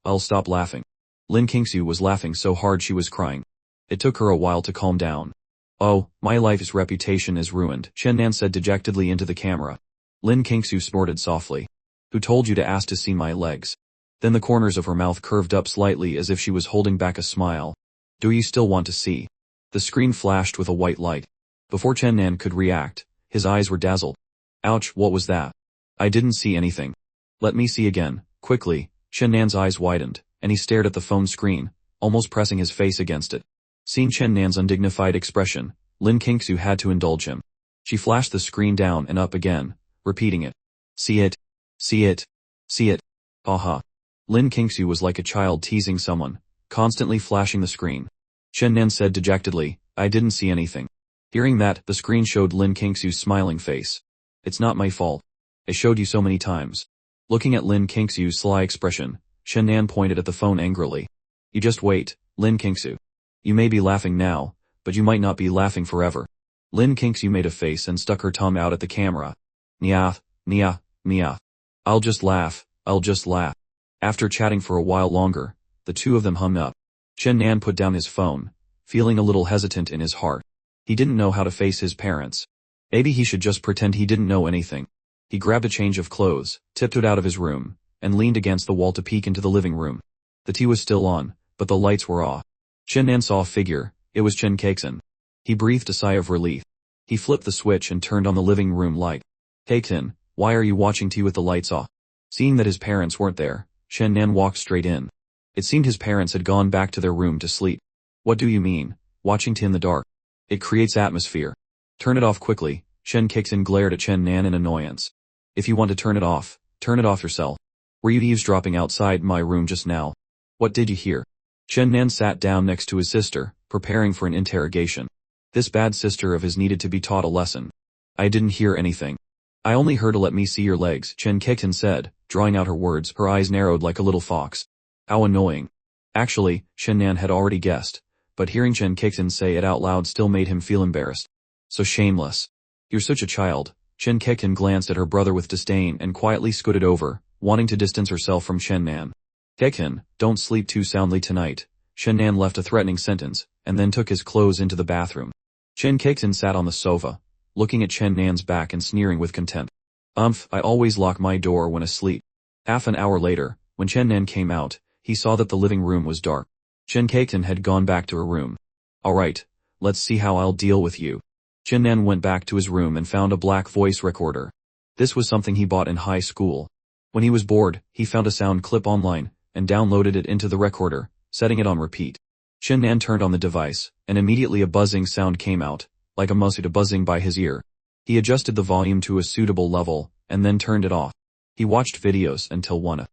I'll stop laughing. Lin Qingxiu was laughing so hard she was crying. It took her a while to calm down. Oh, my life's reputation is ruined, Chen Nan said dejectedly into the camera. Lin Qingxiu snorted softly. Who told you to ask to see my legs? Then the corners of her mouth curved up slightly as if she was holding back a smile. Do you still want to see? The screen flashed with a white light. Before Chen Nan could react, his eyes were dazzled. Ouch, what was that? I didn't see anything. Let me see again, quickly. Chen Nan's eyes widened, and he stared at the phone screen, almost pressing his face against it. Seeing Chen Nan's undignified expression, Lin Qingxiu had to indulge him. She flashed the screen down and up again, repeating it. See it. See it. See it. Haha. Lin Qingxiu was like a child teasing someone, constantly flashing the screen. Chen Nan said dejectedly, I didn't see anything. Hearing that, the screen showed Lin Qingxiu's smiling face. It's not my fault. I showed you so many times. Looking at Lin Qingxiu's sly expression, Chen Nan pointed at the phone angrily. You just wait, Lin Qingxiu. You may be laughing now, but you might not be laughing forever. Lin Qingxiu made a face and stuck her tongue out at the camera. Nya, nya, nya. I'll just laugh. After chatting for a while longer, the two of them hung up. Chen Nan put down his phone, feeling a little hesitant in his heart. He didn't know how to face his parents. Maybe he should just pretend he didn't know anything. He grabbed a change of clothes, tiptoed out of his room, and leaned against the wall to peek into the living room. The tea was still on, but the lights were off. Chen Nan saw a figure. It was Chen Kekten. He breathed a sigh of relief. He flipped the switch and turned on the living room light. Kekten, why are you watching tea with the lights off? Seeing that his parents weren't there, Chen Nan walked straight in. It seemed his parents had gone back to their room to sleep. What do you mean? watching T in the dark. It creates atmosphere. Turn it off quickly. Chen Kexin glared at Chen Nan in annoyance. If you want to turn it off yourself. Were you eavesdropping outside my room just now? What did you hear? Chen Nan sat down next to his sister, preparing for an interrogation. This bad sister of his needed to be taught a lesson. I didn't hear anything. I only heard a let me see your legs, Chen Kexin said, drawing out her words, her eyes narrowed like a little fox. How annoying. Actually, Chen Nan had already guessed, but hearing Chen Kexin say it out loud still made him feel embarrassed. So shameless. You're such a child. Chen Kexin glanced at her brother with disdain and quietly scooted over, wanting to distance herself from Chen Nan. Kexin, don't sleep too soundly tonight. Chen Nan left a threatening sentence, and then took his clothes into the bathroom. Chen Kexin sat on the sofa, looking at Chen Nan's back and sneering with contempt. I always lock my door when asleep. Half an hour later, when Chen Nan came out, he saw that the living room was dark. Chen Kexin had gone back to her room. Alright, let's see how I'll deal with you. Chen Nan went back to his room and found a black voice recorder. This was something he bought in high school. When he was bored, he found a sound clip online, and downloaded it into the recorder, setting it on repeat. Chen Nan turned on the device, and immediately a buzzing sound came out, like a mosquito buzzing by his ear. He adjusted the volume to a suitable level, and then turned it off. He watched videos until 1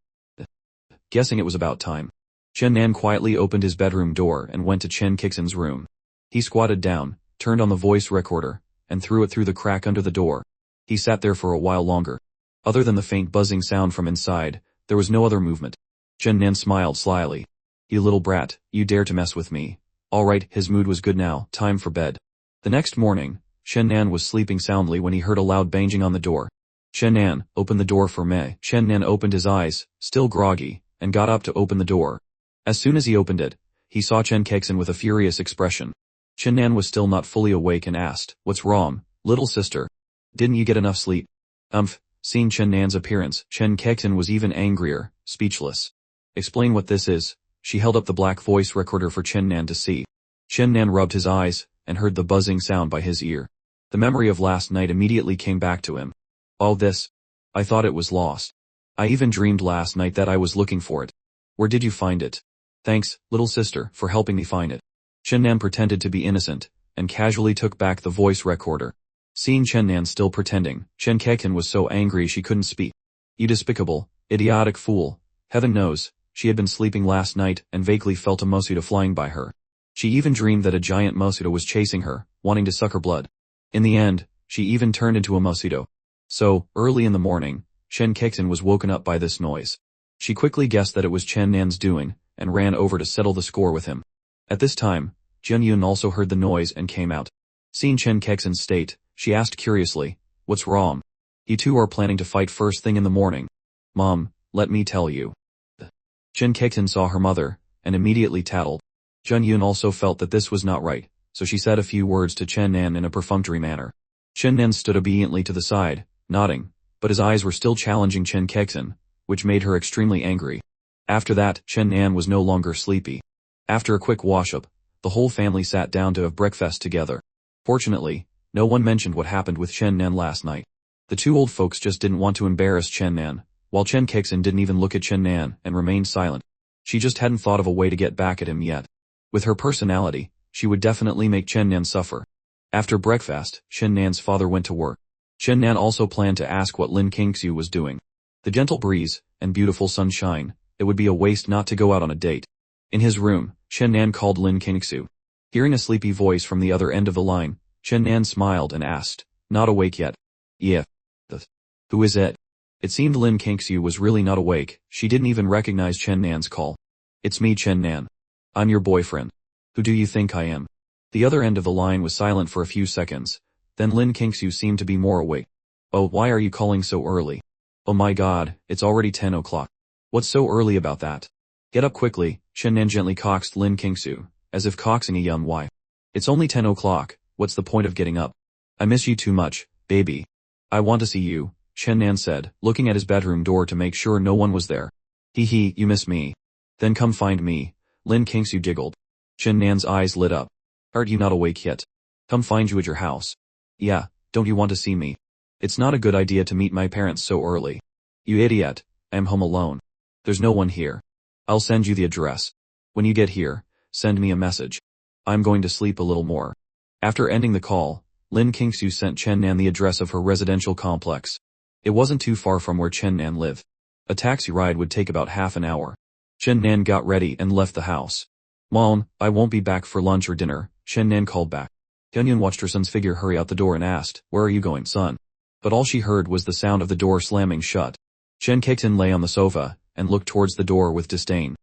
guessing it was about time. Chen Nan quietly opened his bedroom door and went to Chen Kexin's room. He squatted down, turned on the voice recorder, and threw it through the crack under the door. He sat there for a while longer. Other than the faint buzzing sound from inside, there was no other movement. Chen Nan smiled slyly. You little brat, you dare to mess with me. Alright, his mood was good now, time for bed. The next morning, Chen Nan was sleeping soundly when he heard a loud banging on the door. Chen Nan, open the door for me. Chen Nan opened his eyes, still groggy, and got up to open the door. As soon as he opened it, he saw Chen Kexin with a furious expression. Chen Nan was still not fully awake and asked, What's wrong, little sister? Didn't you get enough sleep? Seeing Chen Nan's appearance, Chen Kexin was even angrier, speechless. Explain what this is. She held up the black voice recorder for Chen Nan to see. Chen Nan rubbed his eyes, and heard the buzzing sound by his ear. The memory of last night immediately came back to him. All this? I thought it was lost. I even dreamed last night that I was looking for it. Where did you find it? Thanks, little sister, for helping me find it. Chen Nan pretended to be innocent, and casually took back the voice recorder. Seeing Chen Nan still pretending, Chen Kexin was so angry she couldn't speak. You despicable, idiotic fool. Heaven knows, she had been sleeping last night and vaguely felt a mosquito flying by her. She even dreamed that a giant mosquito was chasing her, wanting to suck her blood. In the end, she even turned into a mosquito. So, early in the morning, Chen Kexin was woken up by this noise. She quickly guessed that it was Chen Nan's doing, and ran over to settle the score with him. At this time, Jun Yun also heard the noise and came out. Seeing Chen Kexin's state, she asked curiously, What's wrong? You two are planning to fight first thing in the morning. Mom, let me tell you. Chen Kexin saw her mother, and immediately tattled. Jun Yun also felt that this was not right, so she said a few words to Chen Nan in a perfunctory manner. Chen Nan stood obediently to the side, nodding, but his eyes were still challenging Chen Kexin, which made her extremely angry. After that, Chen Nan was no longer sleepy. After a quick wash-up, the whole family sat down to have breakfast together. Fortunately, no one mentioned what happened with Chen Nan last night. The two old folks just didn't want to embarrass Chen Nan, while Chen Kexin didn't even look at Chen Nan and remained silent. She just hadn't thought of a way to get back at him yet. With her personality, she would definitely make Chen Nan suffer. After breakfast, Chen Nan's father went to work. Chen Nan also planned to ask what Lin Kingxiu was doing. The gentle breeze, and beautiful sunshine, it would be a waste not to go out on a date. In his room, Chen Nan called Lin Kingxiu. Hearing a sleepy voice from the other end of the line, Chen Nan smiled and asked, Not awake yet? Yeah. Who is it? It seemed Lin Kingxiu was really not awake, she didn't even recognize Chen Nan's call. It's me, Chen Nan. I'm your boyfriend. Who do you think I am? The other end of the line was silent for a few seconds, then Lin Kingxiu seemed to be more awake. Oh, why are you calling so early? Oh my god, it's already 10 o'clock. What's so early about that? Get up quickly, Chen Nan gently coaxed Lin Kingxiu, as if coaxing a young wife. It's only 10 o'clock, what's the point of getting up? I miss you too much, baby. I want to see you, Chen Nan said, looking at his bedroom door to make sure no one was there. Hee hee, you miss me. Then come find me, Lin Kingxiu giggled. Chen Nan's eyes lit up. Aren't you not awake yet? Come find you at your house. Yeah, don't you want to see me? It's not a good idea to meet my parents so early. You idiot, I'm home alone. There's no one here. I'll send you the address. When you get here, send me a message. I'm going to sleep a little more. After ending the call, Lin Kingsu sent Chen Nan the address of her residential complex. It wasn't too far from where Chen Nan lived. A taxi ride would take about half an hour. Chen Nan got ready and left the house. Mom, I won't be back for lunch or dinner, Chen Nan called back. Hyunyun watched her son's figure hurry out the door and asked, Where are you going, son? But all she heard was the sound of the door slamming shut. Chen Kektin lay on the sofa and looked towards the door with disdain.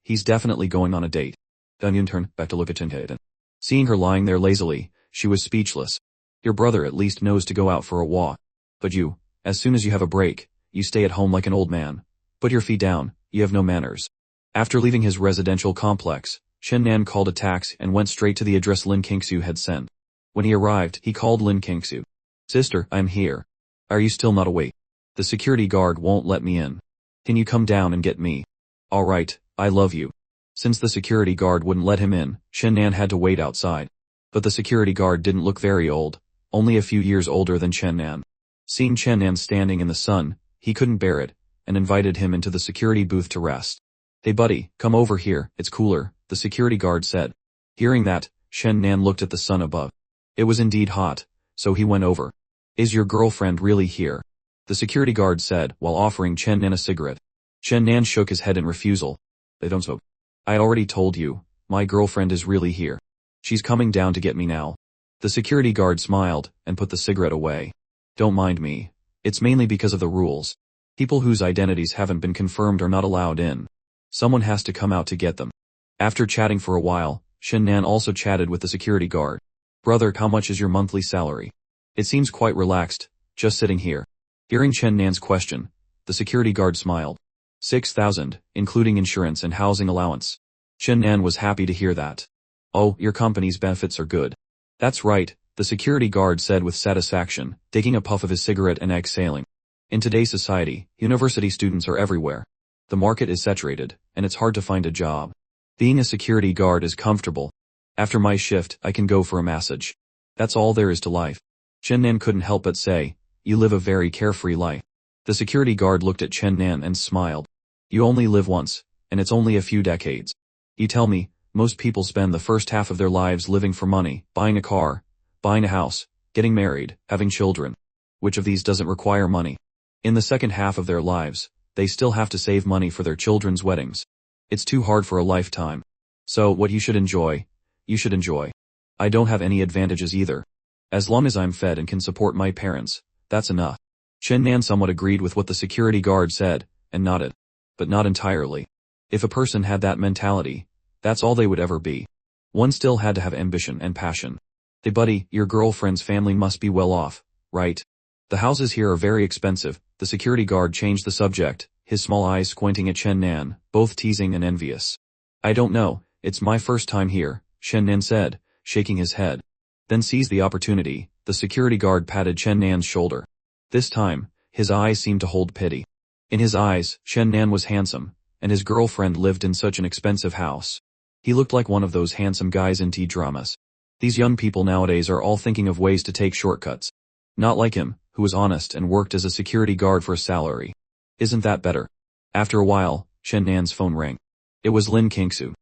He's definitely going on a date. Hyunyun turned back to look at Chen Kektin. Seeing her lying there lazily, she was speechless. Your brother at least knows to go out for a walk. But you, as soon as you have a break, you stay at home like an old man. Put your feet down, you have no manners. After leaving his residential complex, Chen Nan called a taxi and went straight to the address Lin Kingsu had sent. When he arrived, he called Lin Kingsu. Sister, I'm here. Are you still not awake? The security guard won't let me in. Can you come down and get me? Alright, I love you. Since the security guard wouldn't let him in, Chen Nan had to wait outside. But the security guard didn't look very old, only a few years older than Chen Nan. Seeing Chen Nan standing in the sun, he couldn't bear it, and invited him into the security booth to rest. Hey buddy, come over here, it's cooler, the security guard said. Hearing that, Chen Nan looked at the sun above. It was indeed hot, so he went over. Is your girlfriend really here? The security guard said while offering Chen Nan a cigarette. Chen Nan shook his head in refusal. They don't smoke. I already told you, my girlfriend is really here. She's coming down to get me now. The security guard smiled and put the cigarette away. Don't mind me. It's mainly because of the rules. People whose identities haven't been confirmed are not allowed in. Someone has to come out to get them. After chatting for a while, Chen Nan also chatted with the security guard. Brother, how much is your monthly salary? It seems quite relaxed, just sitting here. Hearing Chen Nan's question, the security guard smiled. 6,000, including insurance and housing allowance. Chen Nan was happy to hear that. Oh, your company's benefits are good. That's right, the security guard said with satisfaction, taking a puff of his cigarette and exhaling. In today's society, university students are everywhere. The market is saturated, and it's hard to find a job. Being a security guard is comfortable. After my shift, I can go for a massage. That's all there is to life. Chen Nan couldn't help but say, you live a very carefree life. The security guard looked at Chen Nan and smiled. You only live once, and it's only a few decades. You tell me, most people spend the first half of their lives living for money, buying a car, buying a house, getting married, having children. Which of these doesn't require money? In the second half of their lives, they still have to save money for their children's weddings. It's too hard for a lifetime. So what you should enjoy, you should enjoy. I don't have any advantages either. As long as I'm fed and can support my parents, that's enough. Chen Nan somewhat agreed with what the security guard said, and nodded. But not entirely. If a person had that mentality, that's all they would ever be. One still had to have ambition and passion. Hey buddy, your girlfriend's family must be well off, right? The houses here are very expensive. The security guard changed the subject, his small eyes squinting at Chen Nan, both teasing and envious. I don't know, it's my first time here, Chen Nan said, shaking his head. Then seized the opportunity, the security guard patted Chen Nan's shoulder. This time, his eyes seemed to hold pity. In his eyes, Chen Nan was handsome, and his girlfriend lived in such an expensive house. He looked like one of those handsome guys in T-dramas. These young people nowadays are all thinking of ways to take shortcuts. Not like him, who was honest and worked as a security guard for a salary. Isn't that better? After a while, Chen Nan's phone rang. It was Lin Kingsu.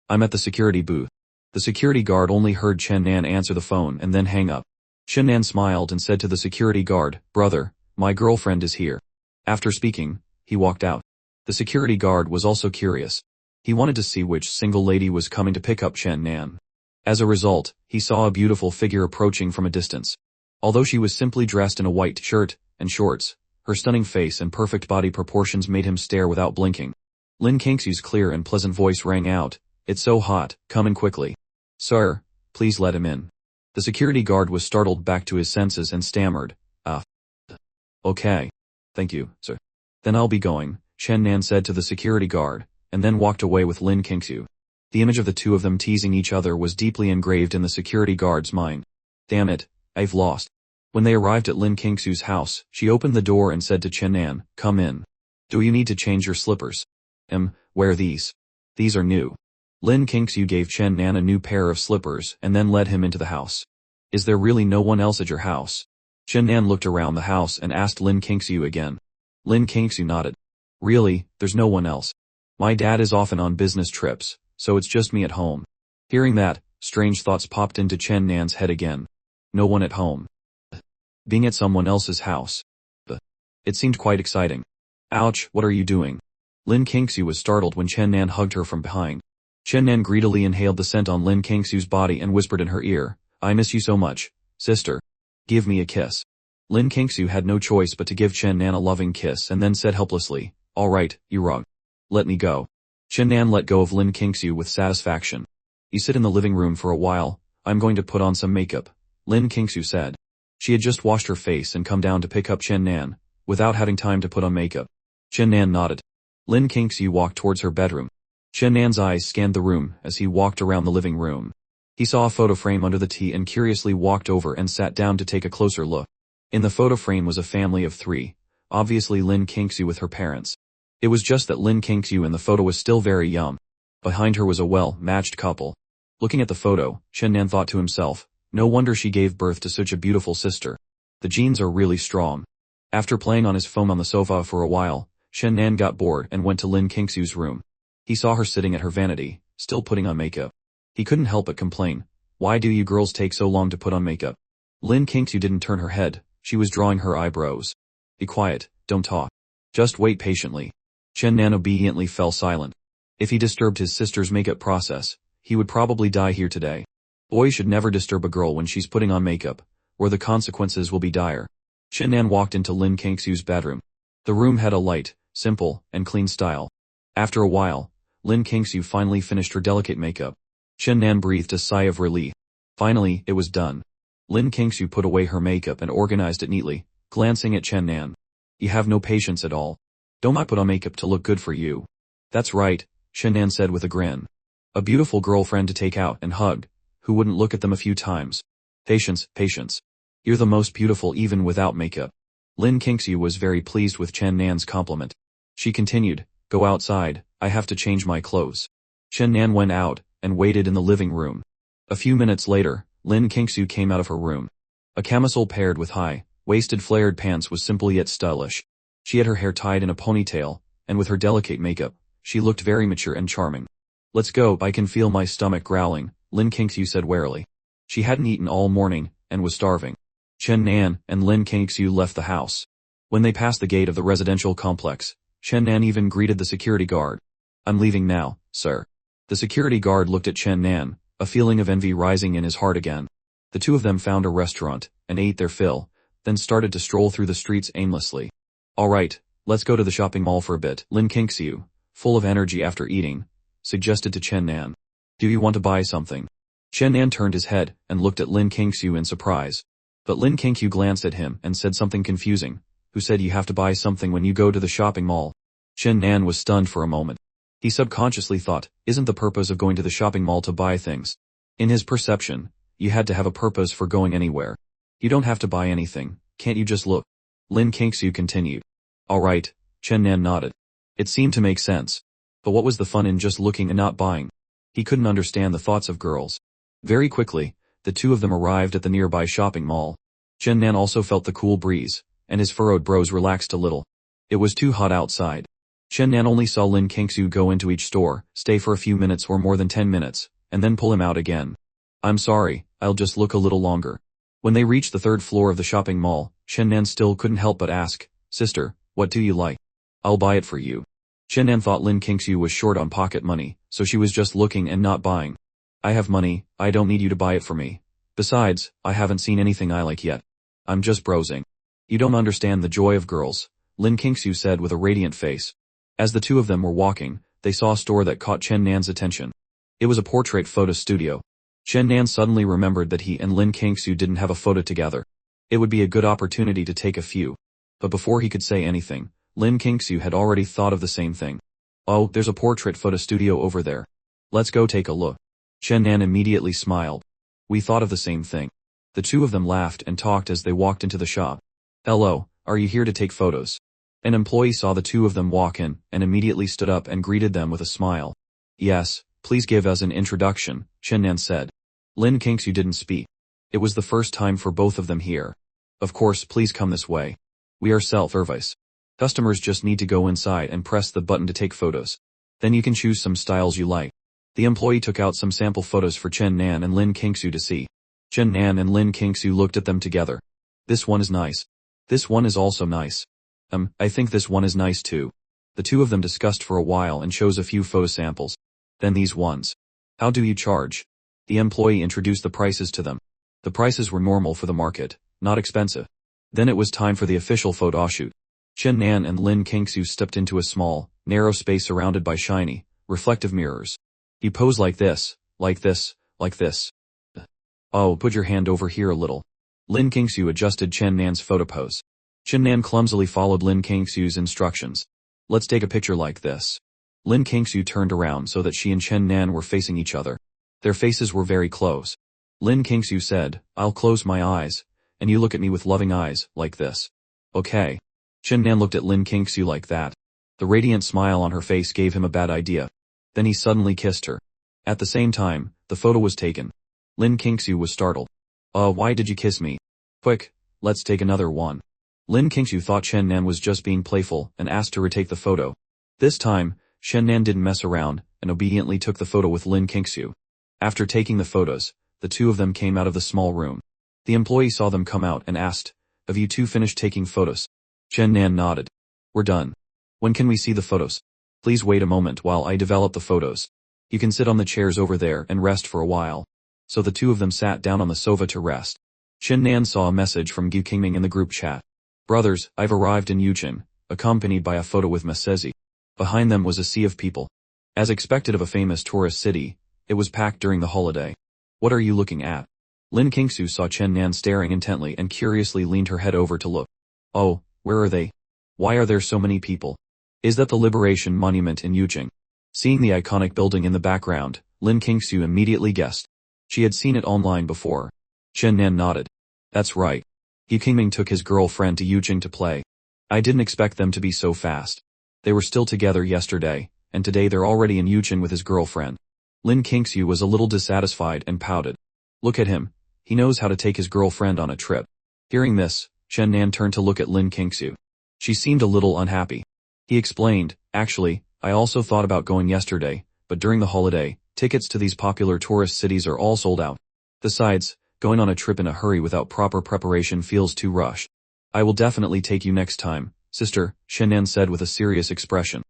I'm at the security booth. The security guard only heard Chen Nan answer the phone and then hang up. Chen Nan smiled and said to the security guard, Brother, my girlfriend is here. After speaking, he walked out. The security guard was also curious. He wanted to see which single lady was coming to pick up Chen Nan. As a result, he saw a beautiful figure approaching from a distance. Although she was simply dressed in a white shirt and shorts, her stunning face and perfect body proportions made him stare without blinking. Lin Kingsu's clear and pleasant voice rang out, It's so hot, come in quickly. Sir, please let him in. The security guard was startled back to his senses and stammered, Okay. Thank you, sir. Then I'll be going, Chen Nan said to the security guard, and then walked away with Lin Kingsu. The image of the two of them teasing each other was deeply engraved in the security guard's mind. Damn it, I've lost. When they arrived at Lin Kingsu's house, she opened the door and said to Chen Nan, Come in. Do you need to change your slippers? Wear these. These are new. Lin Kingsu gave Chen Nan a new pair of slippers and then led him into the house. Is there really no one else at your house? Chen Nan looked around the house and asked Lin Kingsu again. Lin Kingsu nodded. Really, there's no one else. My dad is often on business trips, so it's just me at home. Hearing that, Strange thoughts popped into Chen Nan's head again. No one at home. Being at someone else's house. It seemed quite exciting. Ouch, what are you doing? Lin Kingsu was startled when Chen Nan hugged her from behind. Chen Nan greedily inhaled the scent on Lin Kingsu's body and whispered in her ear, I miss you so much, sister. Give me a kiss. Lin Kingsu had no choice but to give Chen Nan a loving kiss and then said helplessly, alright, you wrong. Let me go. Chen Nan let go of Lin Kingsu with satisfaction. You sit in the living room for a while, I'm going to put on some makeup, Lin Kingsu said. She had just washed her face and come down to pick up Chen Nan, without having time to put on makeup. Chen Nan nodded. Lin Kingsu walked towards her bedroom. Chen Nan's eyes scanned the room as he walked around the living room. He saw a photo frame under the tea and curiously walked over and sat down to take a closer look. In the photo frame was a family of 3, obviously Lin Kingsu with her parents. It was just that Lin Kingsu in the photo was still very young. Behind her was a well-matched couple. Looking at the photo, Chen Nan thought to himself, no wonder she gave birth to such a beautiful sister. The genes are really strong. After playing on his phone on the sofa for a while, Chen Nan got bored and went to Lin Kingsu's room. He saw her sitting at her vanity, still putting on makeup. He couldn't help but complain, why do you girls take so long to put on makeup? Lin Kingsu didn't turn her head, she was drawing her eyebrows. Be quiet, don't talk. Just wait patiently. Chen Nan obediently fell silent. If he disturbed his sister's makeup process, he would probably die here today. Boys should never disturb a girl when she's putting on makeup, or the consequences will be dire. Chen Nan walked into Lin Kingsu's bedroom. The room had a light, simple, and clean style. After a while, Lin Kingsu finally finished her delicate makeup. Chen Nan breathed a sigh of relief. Finally, it was done. Lin Kingsu put away her makeup and organized it neatly, glancing at Chen Nan. You have no patience at all. Don't I put on makeup to look good for you? That's right, Chen Nan said with a grin. A beautiful girlfriend to take out and hug, who wouldn't look at them a few times. Patience, patience. You're the most beautiful even without makeup. Lin Kingsu was very pleased with Chen Nan's compliment. She continued, go outside, I have to change my clothes. Chen Nan went out, and waited in the living room. A few minutes later, Lin Kingsu came out of her room. A camisole paired with high-waisted flared pants was simple yet stylish. She had her hair tied in a ponytail, and with her delicate makeup, she looked very mature and charming. Let's go, I can feel my stomach growling, Lin Kingsu said warily. She hadn't eaten all morning, and was starving. Chen Nan and Lin Kingsu left the house. When they passed the gate of the residential complex, Chen Nan even greeted the security guard. I'm leaving now, sir. The security guard looked at Chen Nan, a feeling of envy rising in his heart again. The two of them found a restaurant, and ate their fill, then started to stroll through the streets aimlessly. Alright, let's go to the shopping mall for a bit, Lin Kingsu, full of energy after eating, suggested to Chen Nan. Do you want to buy something? Chen Nan turned his head and looked at Lin Kingsu in surprise. But Lin Kingsu glanced at him and said something confusing. Who said you have to buy something when you go to the shopping mall? Chen Nan was stunned for a moment. He subconsciously thought, isn't the purpose of going to the shopping mall to buy things? In his perception, you had to have a purpose for going anywhere. You don't have to buy anything, can't you just look? Lin Kingsu continued. Alright, Chen Nan nodded. It seemed to make sense. But what was the fun in just looking and not buying? He couldn't understand the thoughts of girls. Very quickly, the two of them arrived at the nearby shopping mall. Chen Nan also felt the cool breeze, and his furrowed brows relaxed a little. It was too hot outside. Chen Nan only saw Lin Kingsu go into each store, stay for a few minutes or more than 10 minutes, and then pull him out again. I'm sorry, I'll just look a little longer. When they reached the 3rd floor of the shopping mall, Chen Nan still couldn't help but ask, Sister, what do you like? I'll buy it for you. Chen Nan thought Lin Kingsu was short on pocket money, so she was just looking and not buying. I have money, I don't need you to buy it for me. Besides, I haven't seen anything I like yet. I'm just browsing. You don't understand the joy of girls, Lin Kingsu said with a radiant face. As the two of them were walking, they saw a store that caught Chen Nan's attention. It was a portrait photo studio. Chen Nan suddenly remembered that he and Lin Kingsu didn't have a photo together. It would be a good opportunity to take a few. But before he could say anything, Lin Kingsu had already thought of the same thing. Oh, there's a portrait photo studio over there. Let's go take a look. Chen Nan immediately smiled. We thought of the same thing. The two of them laughed and talked as they walked into the shop. Hello, are you here to take photos? An employee saw the two of them walk in, and immediately stood up and greeted them with a smile. Yes, please give us an introduction, Chen Nan said. Lin Kingsu didn't speak. It was the first time for both of them here. Of course, please come this way. We are self-service. Customers just need to go inside and press the button to take photos. Then you can choose some styles you like. The employee took out some sample photos for Chen Nan and Lin Kingsu to see. Chen Nan and Lin Kingsu looked at them together. This one is nice. This one is also nice. I think this one is nice too. The two of them discussed for a while and chose a few photo samples. Then these ones. How do you charge? The employee introduced the prices to them. The prices were normal for the market, not expensive. Then it was time for the official photo shoot. Chen Nan and Lin Kingsu stepped into a small, narrow space surrounded by shiny, reflective mirrors. You pose like this, like this, like this. Oh, put your hand over here a little. Lin Kingsu adjusted Chen Nan's photo pose. Chen Nan clumsily followed Lin Kingsu's instructions. Let's take a picture like this. Lin Kingsu turned around so that she and Chen Nan were facing each other. Their faces were very close. Lin Kingsu said, I'll close my eyes, and you look at me with loving eyes, like this. Okay. Chen Nan looked at Lin Kingsu like that. The radiant smile on her face gave him a bad idea. Then he suddenly kissed her. At the same time, the photo was taken. Lin Kingsu was startled. Why did you kiss me? Quick, let's take another one. Lin Kingsu thought Chen Nan was just being playful and asked to retake the photo. This time, Chen Nan didn't mess around and obediently took the photo with Lin Kingsu. After taking the photos, the two of them came out of the small room. The employee saw them come out and asked, have you two finished taking photos? Chen Nan nodded. We're done. When can we see the photos? Please wait a moment while I develop the photos. You can sit on the chairs over there and rest for a while. So the two of them sat down on the sofa to rest. Chen Nan saw a message from Gu Qingming in the group chat. Brothers, I've arrived in Yucheng, accompanied by a photo with Masezi. Behind them was a sea of people. As expected of a famous tourist city, it was packed during the holiday. What are you looking at? Lin Kingsu saw Chen Nan staring intently and curiously leaned her head over to look. Oh, where are they? Why are there so many people? Is that the Liberation Monument in Yucheng? Seeing the iconic building in the background, Lin Kingsu immediately guessed. She had seen it online before. Chen Nan nodded. That's right. Gu Qingming took his girlfriend to Yucheng to play. I didn't expect them to be so fast. They were still together yesterday, and today they're already in Yucheng with his girlfriend. Lin Kingsu was a little dissatisfied and pouted. Look at him. He knows how to take his girlfriend on a trip. Hearing this, Chen Nan turned to look at Lin Kingsu. She seemed a little unhappy. He explained, actually, I also thought about going yesterday, but during the holiday, tickets to these popular tourist cities are all sold out. Besides, going on a trip in a hurry without proper preparation feels too rushed. I will definitely take you next time, sister, Chen Nan said with a serious expression.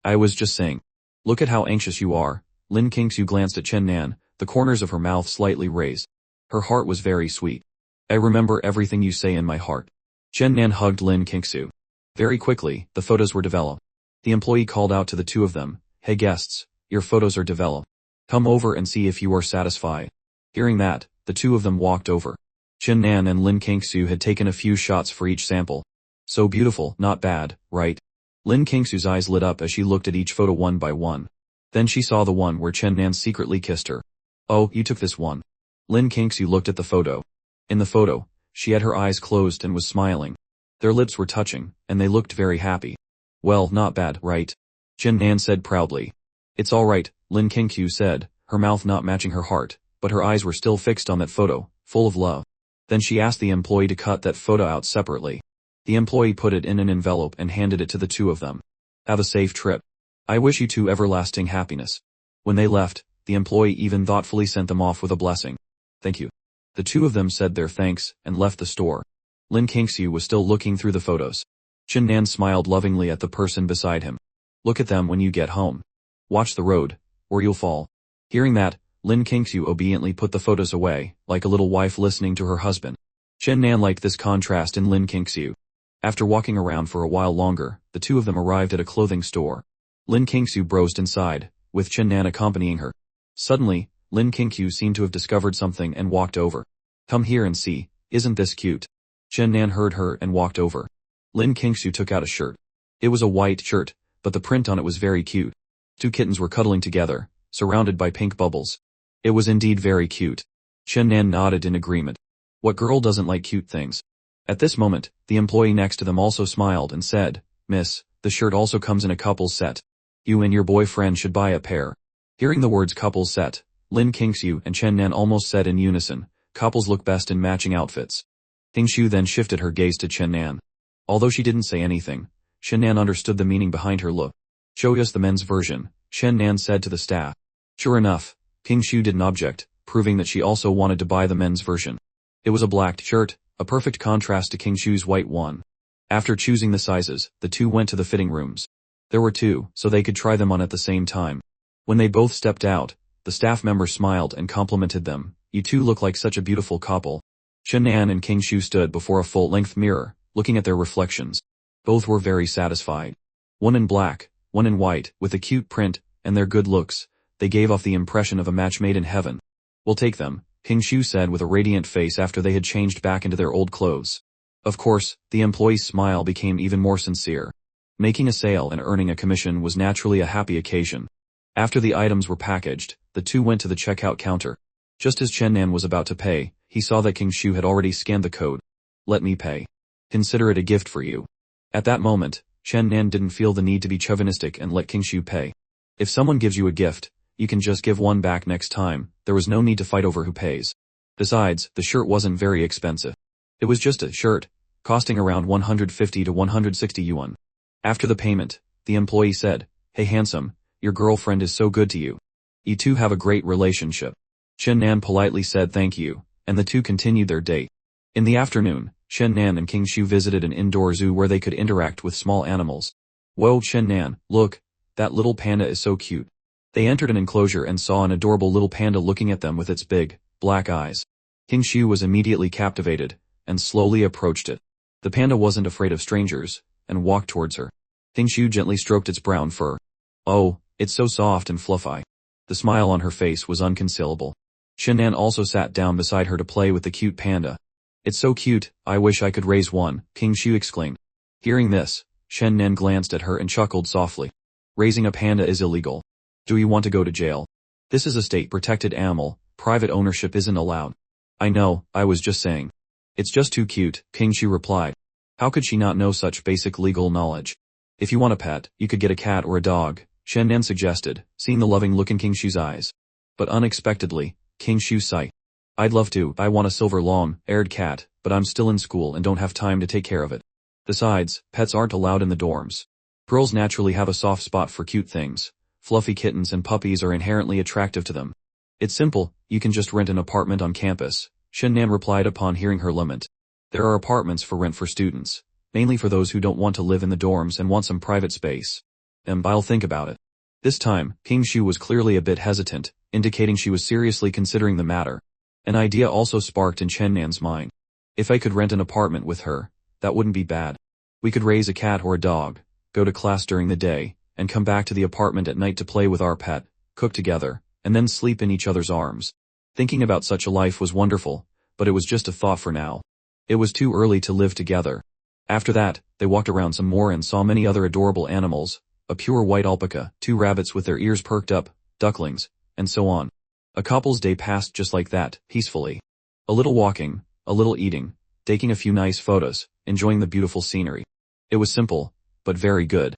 I was just saying. Look at how anxious you are. Lin Kingsu glanced at Chen Nan, the corners of her mouth slightly raised. Her heart was very sweet. I remember everything you say in my heart. Chen Nan hugged Lin Kingsu. Very quickly, the photos were developed. The employee called out to the two of them, hey guests, your photos are developed. Come over and see if you are satisfied. Hearing that, the two of them walked over. Chen Nan and Lin Kingsu had taken a few shots for each sample. So beautiful, not bad, right? Lin Kingsu's eyes lit up as she looked at each photo one by one. Then she saw the one where Chen Nan secretly kissed her. Oh, you took this one. Lin Kingsu looked at the photo. In the photo, she had her eyes closed and was smiling. Their lips were touching, and they looked very happy. Well, not bad, right? Chen Nan said proudly. It's alright, Lin Kingsu said, her mouth not matching her heart, but her eyes were still fixed on that photo, full of love. Then she asked the employee to cut that photo out separately. The employee put it in an envelope and handed it to the two of them. Have a safe trip. I wish you two everlasting happiness. When they left, the employee even thoughtfully sent them off with a blessing. Thank you. The two of them said their thanks and left the store. Lin Kingsu was still looking through the photos. Chen Nan smiled lovingly at the person beside him. Look at them when you get home. Watch the road, or you'll fall. Hearing that, Lin Kingsu obediently put the photos away, like a little wife listening to her husband. Chen Nan liked this contrast in Lin Kingsu. After walking around for a while longer, the two of them arrived at a clothing store. Lin Kingsu browsed inside, with Chen Nan accompanying her. Suddenly, Lin Kingsu seemed to have discovered something and walked over. Come here and see, isn't this cute? Chen Nan heard her and walked over. Lin Kingsu took out a shirt. It was a white shirt, but the print on it was very cute. Two kittens were cuddling together, surrounded by pink bubbles. It was indeed very cute. Chen Nan nodded in agreement. What girl doesn't like cute things? At this moment, the employee next to them also smiled and said, Miss, the shirt also comes in a couple's set. You and your boyfriend should buy a pair. Hearing the words couple's set, Lin Kingsu and Chen Nan almost said in unison, couples look best in matching outfits. Qingshu then shifted her gaze to Chen Nan. Although she didn't say anything, Chen Nan understood the meaning behind her look. Show us the men's version, Chen Nan said to the staff. Sure enough, King Shu didn't object, proving that she also wanted to buy the men's version. It was a black shirt, a perfect contrast to King Shu's white one. After choosing the sizes, the two went to the fitting rooms. There were two, so they could try them on at the same time. When they both stepped out, the staff member smiled and complimented them. You two look like such a beautiful couple. Shen-nan and King Shu stood before a full-length mirror, looking at their reflections. Both were very satisfied. One in black, one in white, with a cute print, and their good looks, they gave off the impression of a match made in heaven. We'll take them, King Shu said with a radiant face after they had changed back into their old clothes. Of course, the employee's smile became even more sincere. Making a sale and earning a commission was naturally a happy occasion. After the items were packaged, the two went to the checkout counter. Just as Chen-nan was about to pay, he saw that King Shu had already scanned the code. Let me pay. Consider it a gift for you. At that moment, Chen-nan didn't feel the need to be chauvinistic and let King Shu pay. If someone gives you a gift, you can just give one back next time. There was no need to fight over who pays. Besides, the shirt wasn't very expensive. It was just a shirt, costing around 150 to 160 yuan. After the payment, the employee said, "Hey handsome, your girlfriend is so good to you. You two have a great relationship." Chen-nan politely said thank you, and the two continued their date. In the afternoon, Chen-nan and King Shu visited an indoor zoo where they could interact with small animals. Whoa Chen-nan, look, that little panda is so cute. They entered an enclosure and saw an adorable little panda looking at them with its big, black eyes. King Shu was immediately captivated, and slowly approached it. The panda wasn't afraid of strangers, and walked towards her. King Shu gently stroked its brown fur. Oh, it's so soft and fluffy. The smile on her face was unconcealable. Chen-nan also sat down beside her to play with the cute panda. It's so cute, I wish I could raise one, King Shu exclaimed. Hearing this, Chen-nan glanced at her and chuckled softly. Raising a panda is illegal. Do you want to go to jail? This is a state-protected animal, private ownership isn't allowed. I know, I was just saying. It's just too cute, King Shu replied. How could she not know such basic legal knowledge? If you want a pet, you could get a cat or a dog, Chen-nan suggested, seeing the loving look in King Shu's eyes. But unexpectedly, King Shu sighed. I'd love to, I want a silver long-haired cat, but I'm still in school and don't have time to take care of it. Besides, pets aren't allowed in the dorms. Girls naturally have a soft spot for cute things. Fluffy kittens and puppies are inherently attractive to them. It's simple, you can just rent an apartment on campus, Chen-nan replied upon hearing her lament. There are apartments for rent for students, mainly for those who don't want to live in the dorms and want some private space. I'll think about it. This time, King Shu was clearly a bit hesitant, indicating she was seriously considering the matter. An idea also sparked in Chen-nan's mind. If I could rent an apartment with her, that wouldn't be bad. We could raise a cat or a dog, go to class during the day, and come back to the apartment at night to play with our pet, cook together, and then sleep in each other's arms. Thinking about such a life was wonderful, but it was just a thought for now. It was too early to live together. After that, they walked around some more and saw many other adorable animals, a pure white alpaca, 2 rabbits with their ears perked up, ducklings, and so on. A couple's day passed just like that, peacefully. A little walking, a little eating, taking a few nice photos, enjoying the beautiful scenery. It was simple, but very good.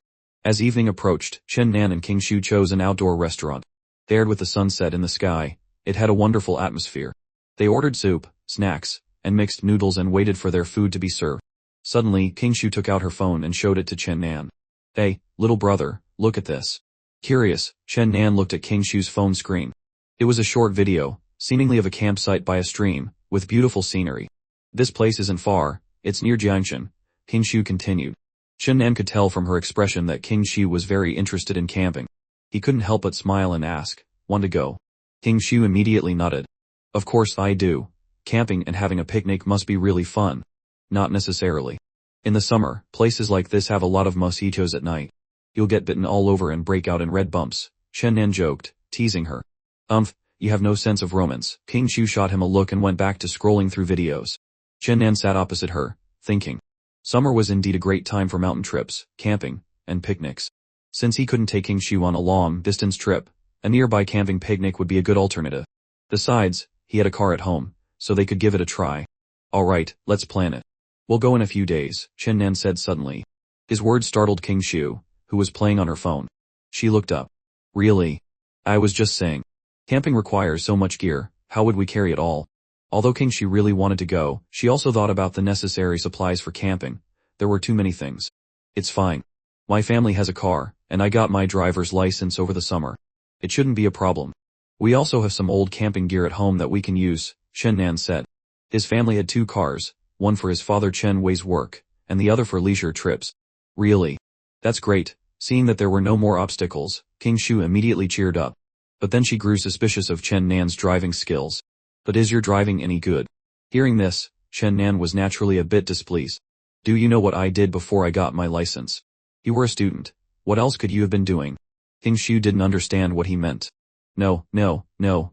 As evening approached, Chen-nan and King Shu chose an outdoor restaurant. Stared with the sunset in the sky, it had a wonderful atmosphere. They ordered soup, snacks, and mixed noodles and waited for their food to be served. Suddenly, King Shu took out her phone and showed it to Chen-nan. Hey, little brother, look at this. Curious, Chen-nan looked at King Shu's phone screen. It was a short video, seemingly of a campsite by a stream, with beautiful scenery. This place isn't far, it's near Jiangshan, King Shu continued. Chen-nan could tell from her expression that King Shu was very interested in camping. He couldn't help but smile and ask, "Want to go?" King Shu immediately nodded. Of course I do. Camping and having a picnic must be really fun. Not necessarily. In the summer, places like this have a lot of mosquitoes at night. You'll get bitten all over and break out in red bumps, Chen-nan joked, teasing her. You have no sense of romance. King Shu shot him a look and went back to scrolling through videos. Chen-nan sat opposite her, thinking. Summer was indeed a great time for mountain trips, camping, and picnics. Since he couldn't take King Shu on a long-distance trip, a nearby camping picnic would be a good alternative. Besides, he had a car at home, so they could give it a try. Alright, let's plan it. We'll go in a few days, Chen-nan said suddenly. His words startled King Shu, who was playing on her phone. She looked up. Really? I was just saying. Camping requires so much gear, how would we carry it all? Although King Shu really wanted to go, she also thought about the necessary supplies for camping. There were too many things. It's fine. My family has a car, and I got my driver's license over the summer. It shouldn't be a problem. We also have some old camping gear at home that we can use, Chen Nan said. His family had 2 cars, one for his father Chen Wei's work, and the other for leisure trips. Really? That's great. Seeing that there were no more obstacles, King Shu immediately cheered up. But then she grew suspicious of Chen Nan's driving skills. But is your driving any good? Hearing this, Chen Nan was naturally a bit displeased. Do you know what I did before I got my license? You were a student. What else could you have been doing? King Shu didn't understand what he meant. No,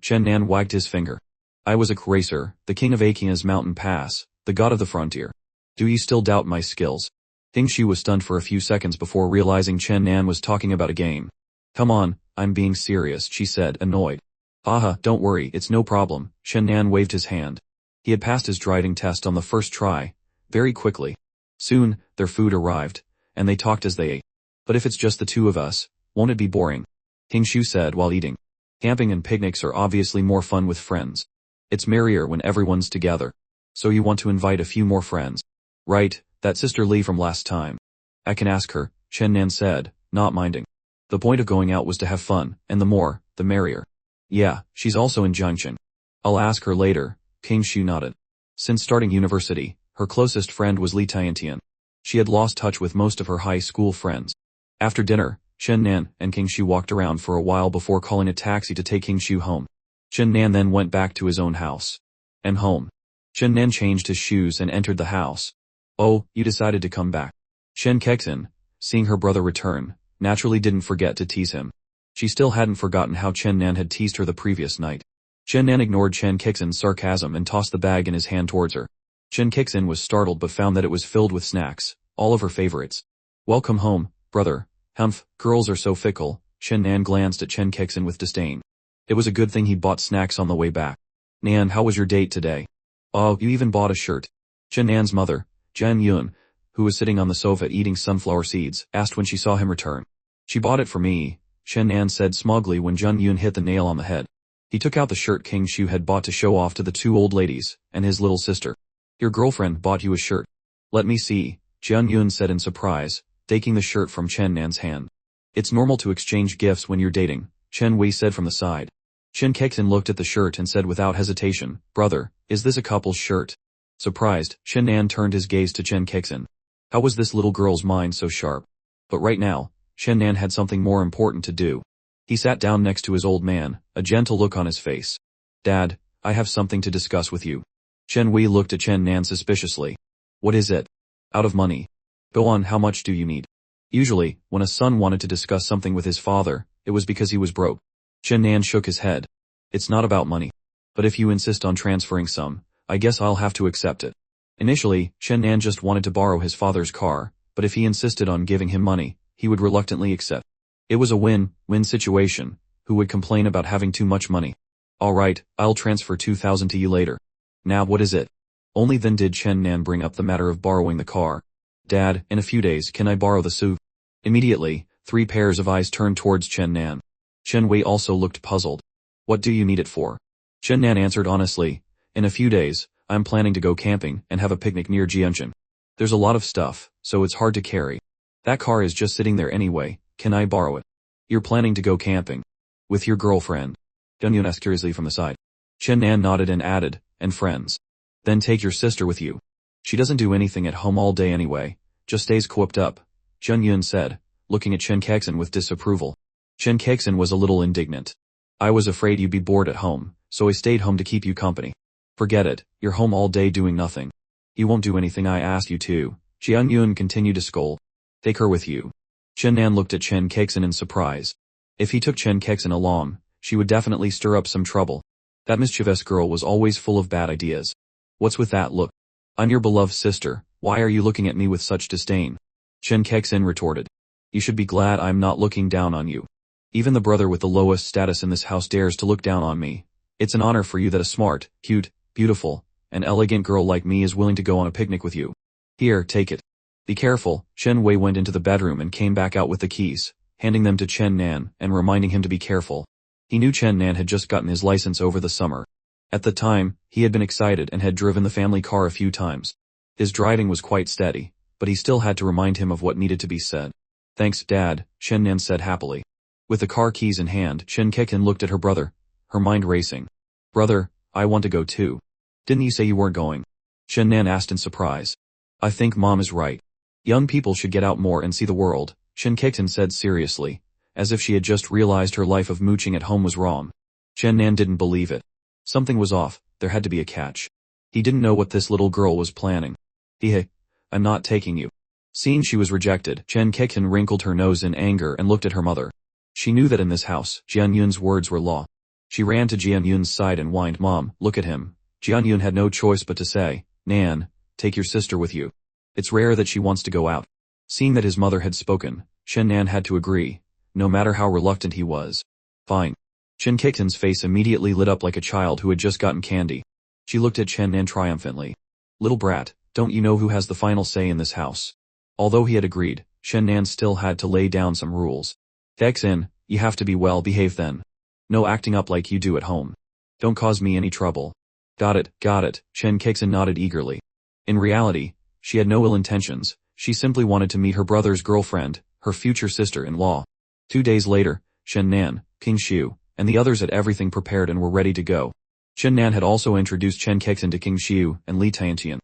Chen Nan wagged his finger. I was a racer, the king of Akia's mountain pass, the god of the frontier. Do you still doubt my skills? King Shu was stunned for a few seconds before realizing Chen Nan was talking about a game. Come on, I'm being serious, she said, annoyed. Haha, don't worry, it's no problem, Chen Nan waved his hand. He had passed his driving test on the first try, very quickly. Soon, their food arrived, and they talked as they ate. But if it's just the 2 of us, won't it be boring? King Shu said while eating. Camping and picnics are obviously more fun with friends. It's merrier when everyone's together. So you want to invite a few more friends. Right, that sister Lee from last time. I can ask her, Chen Nan said, not minding. The point of going out was to have fun, and the more, the merrier. Yeah, she's also in Jiangchen. I'll ask her later, King Shu nodded. Since starting university, her closest friend was Li Tiantian. She had lost touch with most of her high school friends. After dinner, Chen Nan and King Shu walked around for a while before calling a taxi to take King Shu home. Chen Nan then went back to his own house. And home. Chen Nan changed his shoes and entered the house. Oh, you decided to come back. Chen Kexin, seeing her brother return, naturally didn't forget to tease him. She still hadn't forgotten how Chen Nan had teased her the previous night. Chen Nan ignored Chen Kexin's sarcasm and tossed the bag in his hand towards her. Chen Kexin was startled but found that it was filled with snacks, all of her favorites. Welcome home, brother. Humph, girls are so fickle, Chen Nan glanced at Chen Kexin with disdain. It was a good thing he bought snacks on the way back. Nan, how was your date today? Oh, you even bought a shirt. Chen Nan's mother, Jen Yun, who was sitting on the sofa eating sunflower seeds, asked when she saw him return. She bought it for me, Chen Nan said smugly when Jun Yun hit the nail on the head. He took out the shirt King Shu had bought to show off to the 2 old ladies, and his little sister. Your girlfriend bought you a shirt. Let me see, Jun Yun said in surprise, taking the shirt from Chen Nan's hand. It's normal to exchange gifts when you're dating, Chen Wei said from the side. Chen Kexin looked at the shirt and said without hesitation, brother, is this a couple's shirt? Surprised, Chen Nan turned his gaze to Chen Kexin. How was this little girl's mind so sharp? But right now, Chen Nan had something more important to do. He sat down next to his old man, a gentle look on his face. Dad, I have something to discuss with you. Chen Wei looked at Chen Nan suspiciously. What is it? Out of money. Go on, how much do you need? Usually, when a son wanted to discuss something with his father, it was because he was broke. Chen Nan shook his head. It's not about money. But if you insist on transferring some, I guess I'll have to accept it. Initially, Chen Nan just wanted to borrow his father's car, but if he insisted on giving him money, he would reluctantly accept. It was a win-win situation. Who would complain about having too much money? Alright, I'll transfer 2,000 to you later. Now what is it? Only then did Chen Nan bring up the matter of borrowing the car. Dad, in a few days can I borrow the SUV? Immediately, 3 pairs of eyes turned towards Chen Nan. Chen Wei also looked puzzled. What do you need it for? Chen Nan answered honestly, in a few days, I'm planning to go camping and have a picnic near Jiangchen. There's a lot of stuff, so it's hard to carry. That car is just sitting there anyway, can I borrow it? You're planning to go camping? With your girlfriend? Dunyun asked curiously from the side. Chen Nan nodded and added, and friends. Then take your sister with you. She doesn't do anything at home all day anyway, just stays cooped up, Jun Yun said, looking at Chen Kexin with disapproval. Chen Kexin was a little indignant. I was afraid you'd be bored at home, so I stayed home to keep you company. Forget it, you're home all day doing nothing. You won't do anything I asked you to, Jian Yun continued to scold. Take her with you. Chen Nan looked at Chen Kexin in surprise. If he took Chen Kexin along, she would definitely stir up some trouble. That mischievous girl was always full of bad ideas. What's with that look? I'm your beloved sister, why are you looking at me with such disdain? Chen Kexin retorted. You should be glad I'm not looking down on you. Even the brother with the lowest status in this house dares to look down on me. It's an honor for you that a smart, cute, beautiful, and elegant girl like me is willing to go on a picnic with you. Here, take it. Be careful, Chen Wei went into the bedroom and came back out with the keys, handing them to Chen Nan and reminding him to be careful. He knew Chen Nan had just gotten his license over the summer. At the time, he had been excited and had driven the family car a few times. His driving was quite steady, but he still had to remind him of what needed to be said. Thanks, Dad, Chen Nan said happily. With the car keys in hand, Chen Kexin looked at her brother. her mind racing. Brother, I want to go too. Didn't you say you weren't going? Shen Nan asked in surprise. I think Mom is right. Young people should get out more and see the world, Shen Kekten said seriously, as if she had just realized her life of mooching at home was wrong. Shen Nan didn't believe it. Something was off, there had to be a catch. He didn't know what this little girl was planning. I'm not taking you. Seeing she was rejected, Shen Kekten wrinkled her nose in anger and looked at her mother. She knew that in this house, Jian Yun's words were law. She ran to Jian Yun's side and whined, Mom, look at him. Jian Yun had no choice but to say, Nan, take your sister with you. It's rare that she wants to go out. Seeing that his mother had spoken, Shen Nan had to agree, no matter how reluctant he was. Fine. Shen Kekten's face immediately lit up like a child who had just gotten candy. She looked at Shen Nan triumphantly. Little brat, don't you know who has the final say in this house? Although he had agreed, Shen Nan still had to lay down some rules. Kekten, you have to be well behaved then. No acting up like you do at home. Don't cause me any trouble. Got it, Shen Kekten nodded eagerly. In reality, she had no ill intentions, she simply wanted to meet her brother's girlfriend, her future sister-in-law. 2 days later, Shen Nan, King Shu, and the others had everything prepared and were ready to go. Shen Nan had also introduced Shen Kekten to King Shu and Li Tiantian.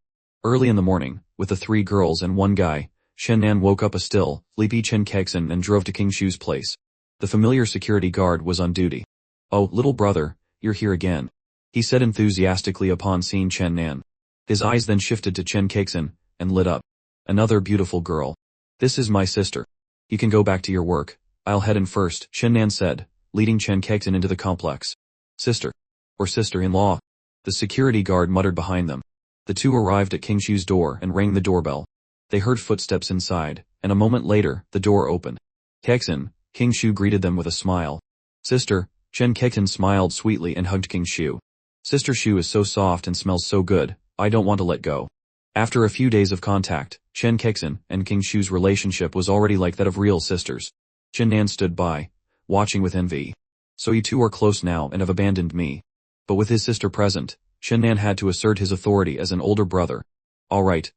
Early in the morning, with the 3 girls and 1 guy, Shen Nan woke up a still, sleepy Shen Kekten and drove to King Shu's place. The familiar security guard was on duty. Oh, little brother, you're here again, he said enthusiastically upon seeing Shen Nan. His eyes then shifted to Shen Kekten, and lit up. Another beautiful girl. This is my sister. You can go back to your work, I'll head in first, Shen Nan said, leading Shen Kekten into the complex. Sister. Or sister-in-law. The security guard muttered behind them. The two arrived at King Shu's door and rang the doorbell. They heard footsteps inside, and a moment later, the door opened. Kekten, King Shu greeted them with a smile. Sister, Shen Kekten smiled sweetly and hugged King Shu. Sister Shu is so soft and smells so good, I don't want to let go. After a few days of contact, Shen Kekten and King Shu's relationship was already like that of real sisters. Shen Nan stood by, watching with envy. So you two are close now and have abandoned me. But with his sister present, Shen Nan had to assert his authority as an older brother. Alright,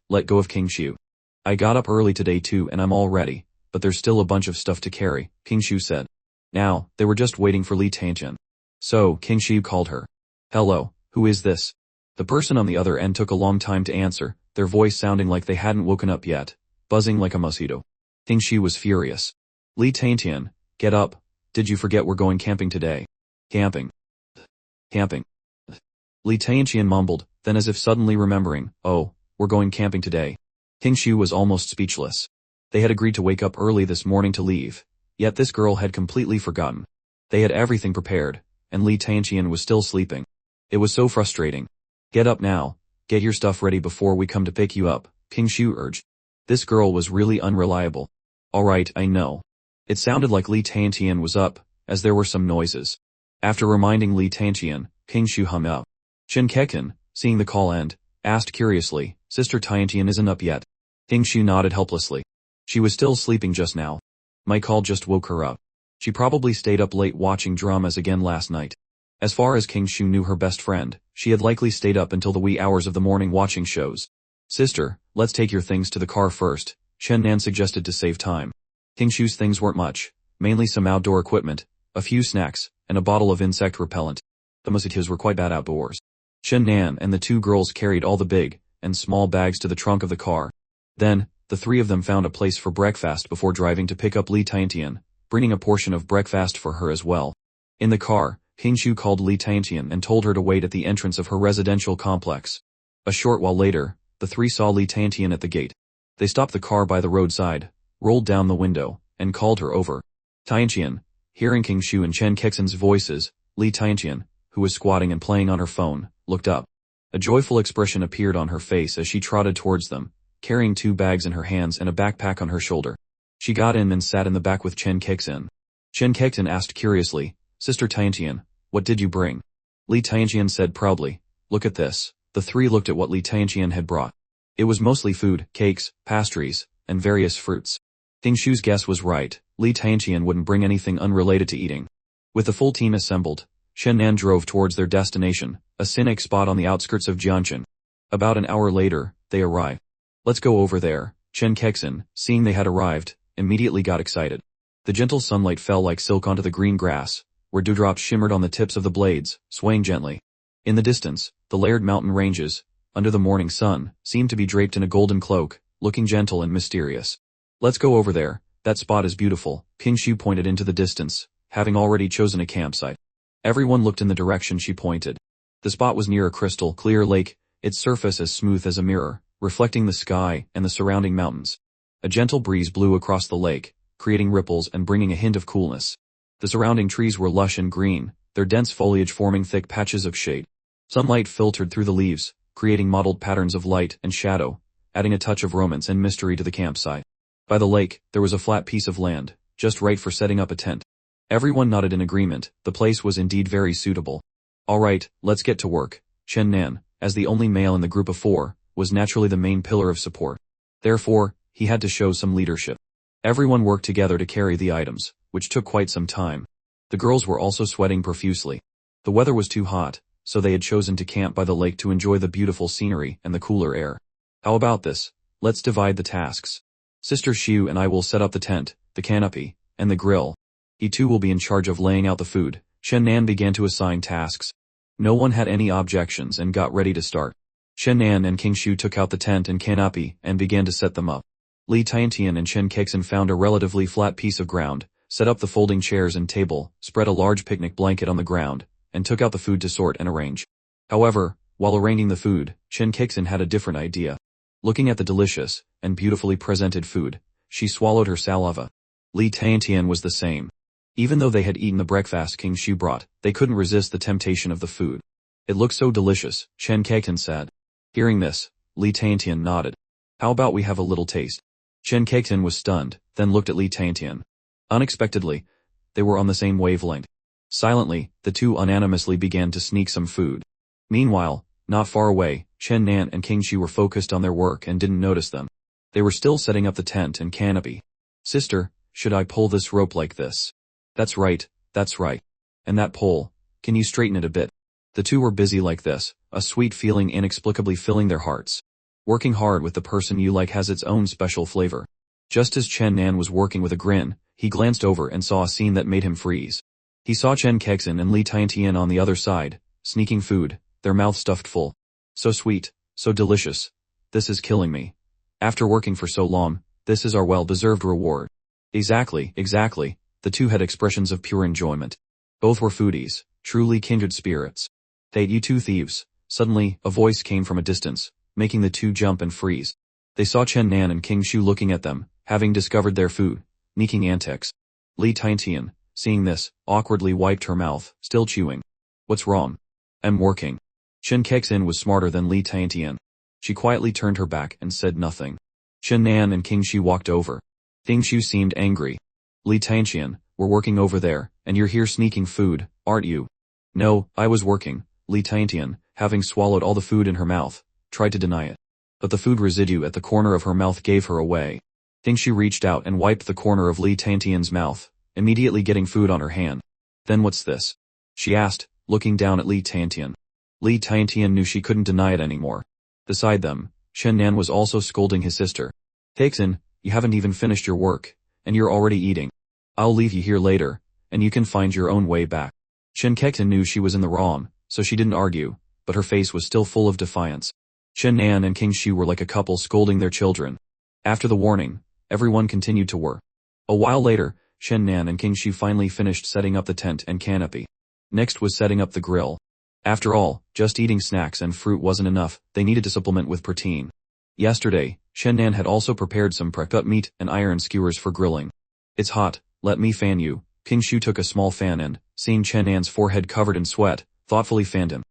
let go of King Shu. I got up early today too and I'm all ready, but there's still a bunch of stuff to carry, King Shu said. Now, they were just waiting for Li Tiantian. So, King Shu called her. Hello, who is this? The person on the other end took a long time to answer, their voice sounding like they hadn't woken up yet, buzzing like a mosquito. King Shu was furious. Li Tiantian, get up, did you forget we're going camping today? Camping. Li Tiantian mumbled, then as if suddenly remembering, oh, we're going camping today. King Shu was almost speechless. They had agreed to wake up early this morning to leave, yet this girl had completely forgotten. They had everything prepared, and Li Tiantian was still sleeping. It was so frustrating. Get up now, get your stuff ready before we come to pick you up, King Shu urged. This girl was really unreliable. Alright, I know. It sounded like Li Tiantian was up, as there were some noises. After reminding Li Tiantian, King Shu hung up. Shen Kekten, seeing the call end, asked curiously, Sister Tiantian isn't up yet. King Shu nodded helplessly. She was still sleeping just now. My call just woke her up. She probably stayed up late watching dramas again last night. As far as King Shu knew her best friend, she had likely stayed up until the wee hours of the morning watching shows. Sister, let's take your things to the car first, Shen Nan suggested to save time. King Shu's things weren't much, mainly some outdoor equipment, a few snacks, and a bottle of insect repellent. The mosquitoes were quite bad outdoors. Shen Nan and the 2 girls carried all the big and small bags to the trunk of the car. Then, the 3 of them found a place for breakfast before driving to pick up Li Tiantian, bringing a portion of breakfast for her as well. In the car, King Shu called Li Tiantian and told her to wait at the entrance of her residential complex. A short while later, the 3 saw Li Tiantian at the gate. They stopped the car by the roadside, rolled down the window, and called her over. Tiantian, hearing King Shu and Shen Kekten's voices, Li Tiantian, who was squatting and playing on her phone, looked up. A joyful expression appeared on her face as she trotted towards them, carrying 2 bags in her hands and a backpack on her shoulder. She got in and sat in the back with Shen Kekten. Shen Kekten asked curiously, Sister Tiantian, what did you bring? Li Tiantian said proudly, look at this. The 3 looked at what Li Tiantian had brought. It was mostly food, cakes, pastries, and various fruits. King Shu's guess was right, Li Tiantian wouldn't bring anything unrelated to eating. With the full team assembled, Shen Nan drove towards their destination, a scenic spot on the outskirts of Jianshan. About an hour later, they arrived. Let's go over there, Shen Kekten, seeing they had arrived, immediately got excited. The gentle sunlight fell like silk onto the green grass, where dewdrops shimmered on the tips of the blades, swaying gently. In the distance, the layered mountain ranges, under the morning sun, seemed to be draped in a golden cloak, looking gentle and mysterious. Let's go over there, that spot is beautiful, King Shu pointed into the distance, having already chosen a campsite. Everyone looked in the direction she pointed. The spot was near a crystal clear lake, its surface as smooth as a mirror, reflecting the sky and the surrounding mountains. A gentle breeze blew across the lake, creating ripples and bringing a hint of coolness. The surrounding trees were lush and green, their dense foliage forming thick patches of shade. Sunlight filtered through the leaves, creating mottled patterns of light and shadow, adding a touch of romance and mystery to the campsite. By the lake, there was a flat piece of land, just right for setting up a tent. Everyone nodded in agreement, the place was indeed very suitable. Alright, let's get to work. Chen Nan, as the only male in the group of 4, was naturally the main pillar of support. Therefore, he had to show some leadership. Everyone worked together to carry the items, which took quite some time. The girls were also sweating profusely. The weather was too hot, so they had chosen to camp by the lake to enjoy the beautiful scenery and the cooler air. How about this? Let's divide the tasks. Sister Shu and I will set up the tent, the canopy, and the grill. He too will be in charge of laying out the food. Chen Nan began to assign tasks. No one had any objections and got ready to start. Chen Nan and King Shu took out the tent and canopy and began to set them up. Li Tiantian and Chen Kexin found a relatively flat piece of ground, set up the folding chairs and table, spread a large picnic blanket on the ground, and took out the food to sort and arrange. However, while arranging the food, Chen Kexin had a different idea. Looking at the delicious and beautifully presented food, she swallowed her saliva. Li Tiantian was the same. Even though they had eaten the breakfast King Shu brought, they couldn't resist the temptation of the food. It looked so delicious, Chen Kexin said. Hearing this, Li Tiantian nodded. How about we have a little taste? Chen Kexin was stunned, then looked at Li Tiantian. Unexpectedly, they were on the same wavelength. Silently, the two unanimously began to sneak some food. Meanwhile, not far away, Chen Nan and King Shu were focused on their work and didn't notice them. They were still setting up the tent and canopy. Sister, should I pull this rope like this? That's right, that's right. And that pole, can you straighten it a bit? The two were busy like this, a sweet feeling inexplicably filling their hearts. Working hard with the person you like has its own special flavor. Just as Chen Nan was working with a grin, he glanced over and saw a scene that made him freeze. He saw Chen Kexin and Li Tiantian on the other side, sneaking food, their mouths stuffed full. So sweet, so delicious. This is killing me. After working for so long, this is our well-deserved reward. Exactly, exactly. The two had expressions of pure enjoyment. Both were foodies, truly kindred spirits. Hey, you two thieves. Suddenly, a voice came from a distance, making the two jump and freeze. They saw Chen Nan and King Shu looking at them, having discovered their food, sneaking antics. Li Tiantian, seeing this, awkwardly wiped her mouth, still chewing. What's wrong? I'm working. Chen Kexin was smarter than Li Tiantian. She quietly turned her back and said nothing. Chen Nan and King Shu walked over. King Shu seemed angry. Li Tiantian, we're working over there, and you're here sneaking food, aren't you? No, I was working. Li Tiantian, having swallowed all the food in her mouth, tried to deny it. But the food residue at the corner of her mouth gave her away. King Shu reached out and wiped the corner of Li Tiantian's mouth, immediately getting food on her hand. Then what's this? She asked, looking down at Li Tiantian. Li Tiantian knew she couldn't deny it anymore. Beside them, Chen Nan was also scolding his sister. Kexin, you haven't even finished your work, and you're already eating. I'll leave you here later, and you can find your own way back. Chen Kexin knew she was in the wrong, so she didn't argue, but her face was still full of defiance. Chen Nan and King Shu were like a couple scolding their children. After the warning, everyone continued to work. A while later, Chen Nan and King Shu finally finished setting up the tent and canopy. Next was setting up the grill. After all, just eating snacks and fruit wasn't enough, they needed to supplement with protein. Yesterday, Chen Nan had also prepared some pre-cut meat and iron skewers for grilling. It's hot, let me fan you. King Shu took a small fan and, seeing Chen Nan's forehead covered in sweat, thoughtfully fanned him.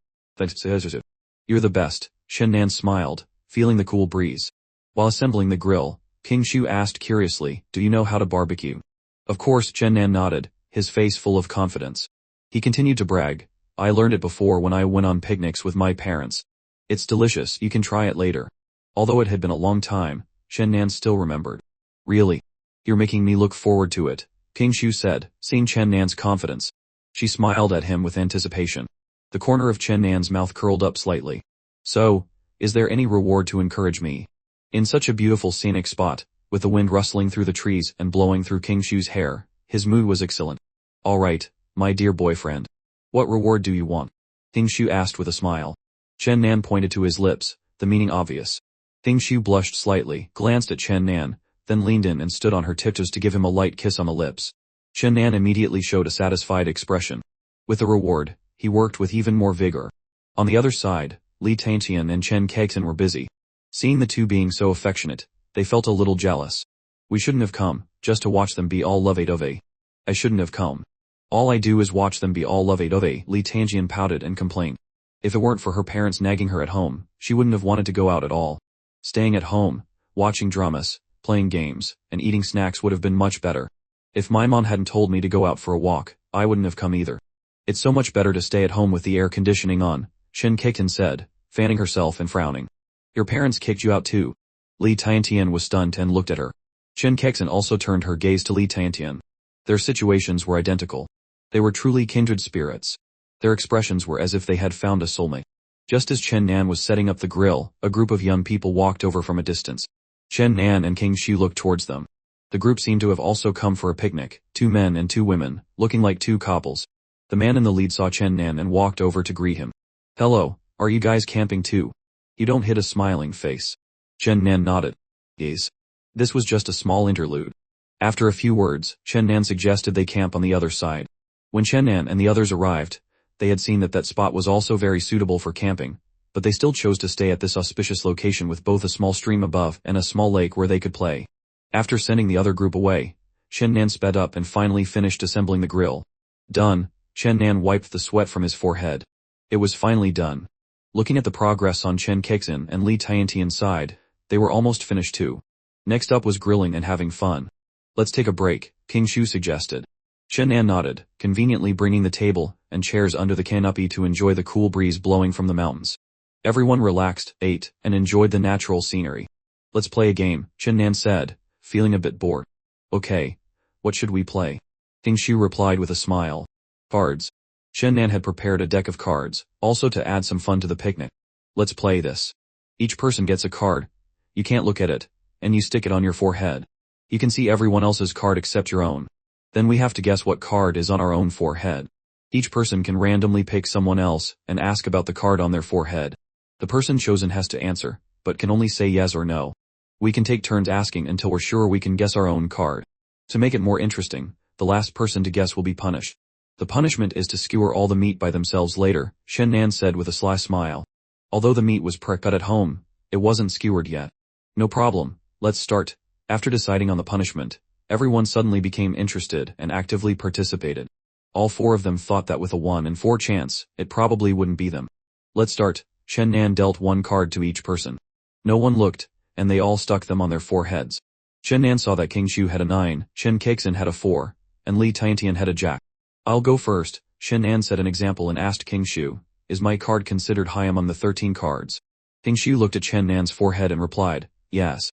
You're the best, Chen Nan smiled, feeling the cool breeze. While assembling the grill, King Shu asked curiously, do you know how to barbecue? Of course, Chen Nan nodded, his face full of confidence. He continued to brag, I learned it before when I went on picnics with my parents. It's delicious, you can try it later. Although it had been a long time, Chen Nan still remembered. Really? You're making me look forward to it, King Shu said, seeing Chen Nan's confidence. She smiled at him with anticipation. The corner of Chen Nan's mouth curled up slightly. So, is there any reward to encourage me? In such a beautiful scenic spot, with the wind rustling through the trees and blowing through King Shu's hair, his mood was excellent. Alright, my dear boyfriend. What reward do you want? Ting Shu asked with a smile. Chen Nan pointed to his lips, the meaning obvious. Ting Shu blushed slightly, glanced at Chen Nan, then leaned in and stood on her tiptoes to give him a light kiss on the lips. Chen Nan immediately showed a satisfied expression. With the reward, he worked with even more vigor. On the other side, Li Tiantian and Chen Kexin were busy. Seeing the two being so affectionate, they felt a little jealous. We shouldn't have come, just to watch them be all lovey-dovey. I shouldn't have come. All I do is watch them be all lovey-dovey, Li Tiantian pouted and complained. If it weren't for her parents nagging her at home, she wouldn't have wanted to go out at all. Staying at home, watching dramas, playing games, and eating snacks would have been much better. If my mom hadn't told me to go out for a walk, I wouldn't have come either. It's so much better to stay at home with the air conditioning on, Chen Kexin said, fanning herself and frowning. Your parents kicked you out too. Li Tiantian was stunned and looked at her. Chen Kexin also turned her gaze to Li Tiantian. Their situations were identical. They were truly kindred spirits. Their expressions were as if they had found a soulmate. Just as Chen Nan was setting up the grill, a group of young people walked over from a distance. Chen Nan and King Shu looked towards them. The group seemed to have also come for a picnic, 2 men and 2 women, looking like 2 couples. The man in the lead saw Chen Nan and walked over to greet him. Hello, are you guys camping too? You don't hit a smiling face. Chen Nan nodded. Yes. This was just a small interlude. After a few words, Chen Nan suggested they camp on the other side. When Chen Nan and the others arrived, they had seen that spot was also very suitable for camping, but they still chose to stay at this auspicious location with both a small stream above and a small lake where they could play. After sending the other group away, Chen Nan sped up and finally finished assembling the grill. Done, Chen Nan wiped the sweat from his forehead. It was finally done. Looking at the progress on Chen Kexin and Li Tiantian's side, they were almost finished too. Next up was grilling and having fun. Let's take a break, King Shu suggested. Chen Nan nodded, conveniently bringing the table and chairs under the canopy to enjoy the cool breeze blowing from the mountains. Everyone relaxed, ate, and enjoyed the natural scenery. Let's play a game, Chen Nan said, feeling a bit bored. Okay. What should we play? King Shu replied with a smile. Cards. Chen Nan had prepared a deck of cards, also to add some fun to the picnic. Let's play this. Each person gets a card. You can't look at it, and you stick it on your forehead. You can see everyone else's card except your own. Then we have to guess what card is on our own forehead. Each person can randomly pick someone else and ask about the card on their forehead. The person chosen has to answer, but can only say yes or no. We can take turns asking until we're sure we can guess our own card. To make it more interesting, the last person to guess will be punished. The punishment is to skewer all the meat by themselves later, Chen Nan said with a sly smile. Although the meat was pre-cut at home, it wasn't skewered yet. No problem, let's start. After deciding on the punishment, everyone suddenly became interested and actively participated. All 4 of them thought that with a 1 in 4 chance, it probably wouldn't be them. Let's start. Chen Nan dealt 1 card to each person. No one looked, and they all stuck them on their foreheads. Chen Nan saw that King Shu had a 9, Chen Kexin had a 4, and Li Tiantian had a jack. I'll go first, Chen Nan said an example and asked King Shu, is my card considered high among the 13 cards? King Shu looked at Chen Nan's forehead and replied, yes.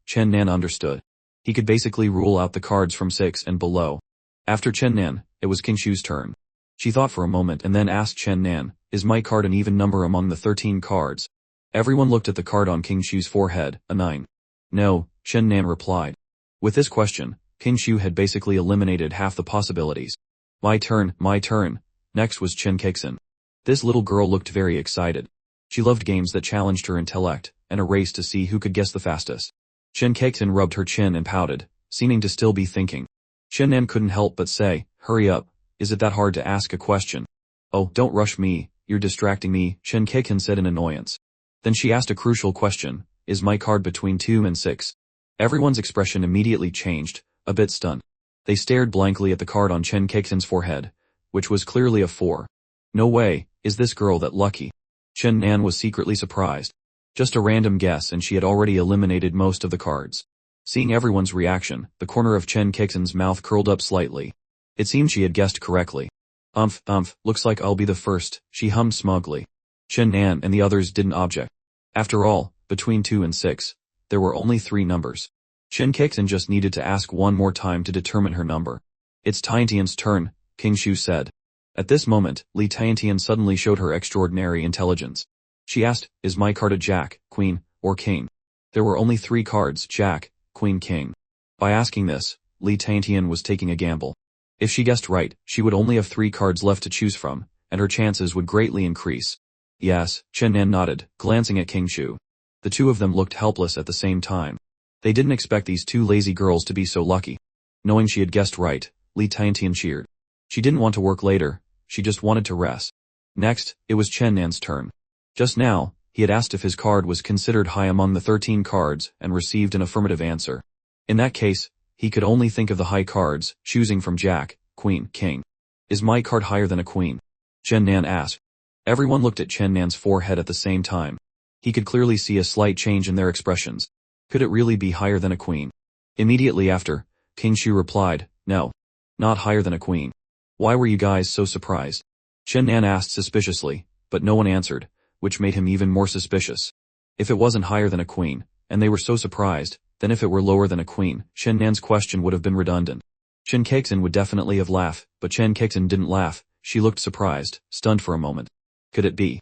Chen Nan understood. He could basically rule out the cards from 6 and below. After Chen Nan, it was King Shu's turn. She thought for a moment and then asked Chen Nan, is my card an even number among the 13 cards? Everyone looked at the card on King Shu's forehead, a 9. No, Chen Nan replied. With this question, King Shu had basically eliminated half the possibilities. My turn, my turn. Next was Chen Kexin. This little girl looked very excited. She loved games that challenged her intellect, and a race to see who could guess the fastest. Chen Kexin rubbed her chin and pouted, seeming to still be thinking. Chen Nan couldn't help but say, hurry up, is it that hard to ask a question? Oh, don't rush me, you're distracting me, Chen Kexin said in annoyance. Then she asked a crucial question, is my card between 2 and 6? Everyone's expression immediately changed, a bit stunned. They stared blankly at the card on Chen Kexin's forehead, which was clearly a 4. No way, is this girl that lucky? Chen Nan was secretly surprised. Just a random guess and she had already eliminated most of the cards. Seeing everyone's reaction, the corner of Chen Kexin's mouth curled up slightly. It seemed she had guessed correctly. Looks like I'll be the first, she hummed smugly. Chen Nan and the others didn't object. After all, between 2 and 6, there were only 3 numbers. Chen Kexin just needed to ask one more time to determine her number. It's Tiantian's turn, King Shu said. At this moment, Li Tiantian suddenly showed her extraordinary intelligence. She asked, is my card a jack, queen, or king? There were only 3 cards, jack, queen, king. By asking this, Li Tiantian was taking a gamble. If she guessed right, she would only have 3 cards left to choose from, and her chances would greatly increase. Yes, Chen Nan nodded, glancing at King Shu. The two of them looked helpless at the same time. They didn't expect these 2 lazy girls to be so lucky. Knowing she had guessed right, Li Tiantian cheered. She didn't want to work later, she just wanted to rest. Next, it was Chen Nan's turn. Just now, he had asked if his card was considered high among the 13 cards and received an affirmative answer. In that case, he could only think of the high cards, choosing from Jack, Queen, King. Is my card higher than a queen? Chen Nan asked. Everyone looked at Chen Nan's forehead at the same time. He could clearly see a slight change in their expressions. Could it really be higher than a queen? Immediately after, King Shu replied, no. Not higher than a queen. Why were you guys so surprised? Chen Nan asked suspiciously, but no one answered, which made him even more suspicious. If it wasn't higher than a queen, and they were so surprised, then if it were lower than a queen, Chen Nan's question would have been redundant. Chen Kexin would definitely have laughed, but Chen Kexin didn't laugh. She looked surprised, stunned for a moment. Could it be?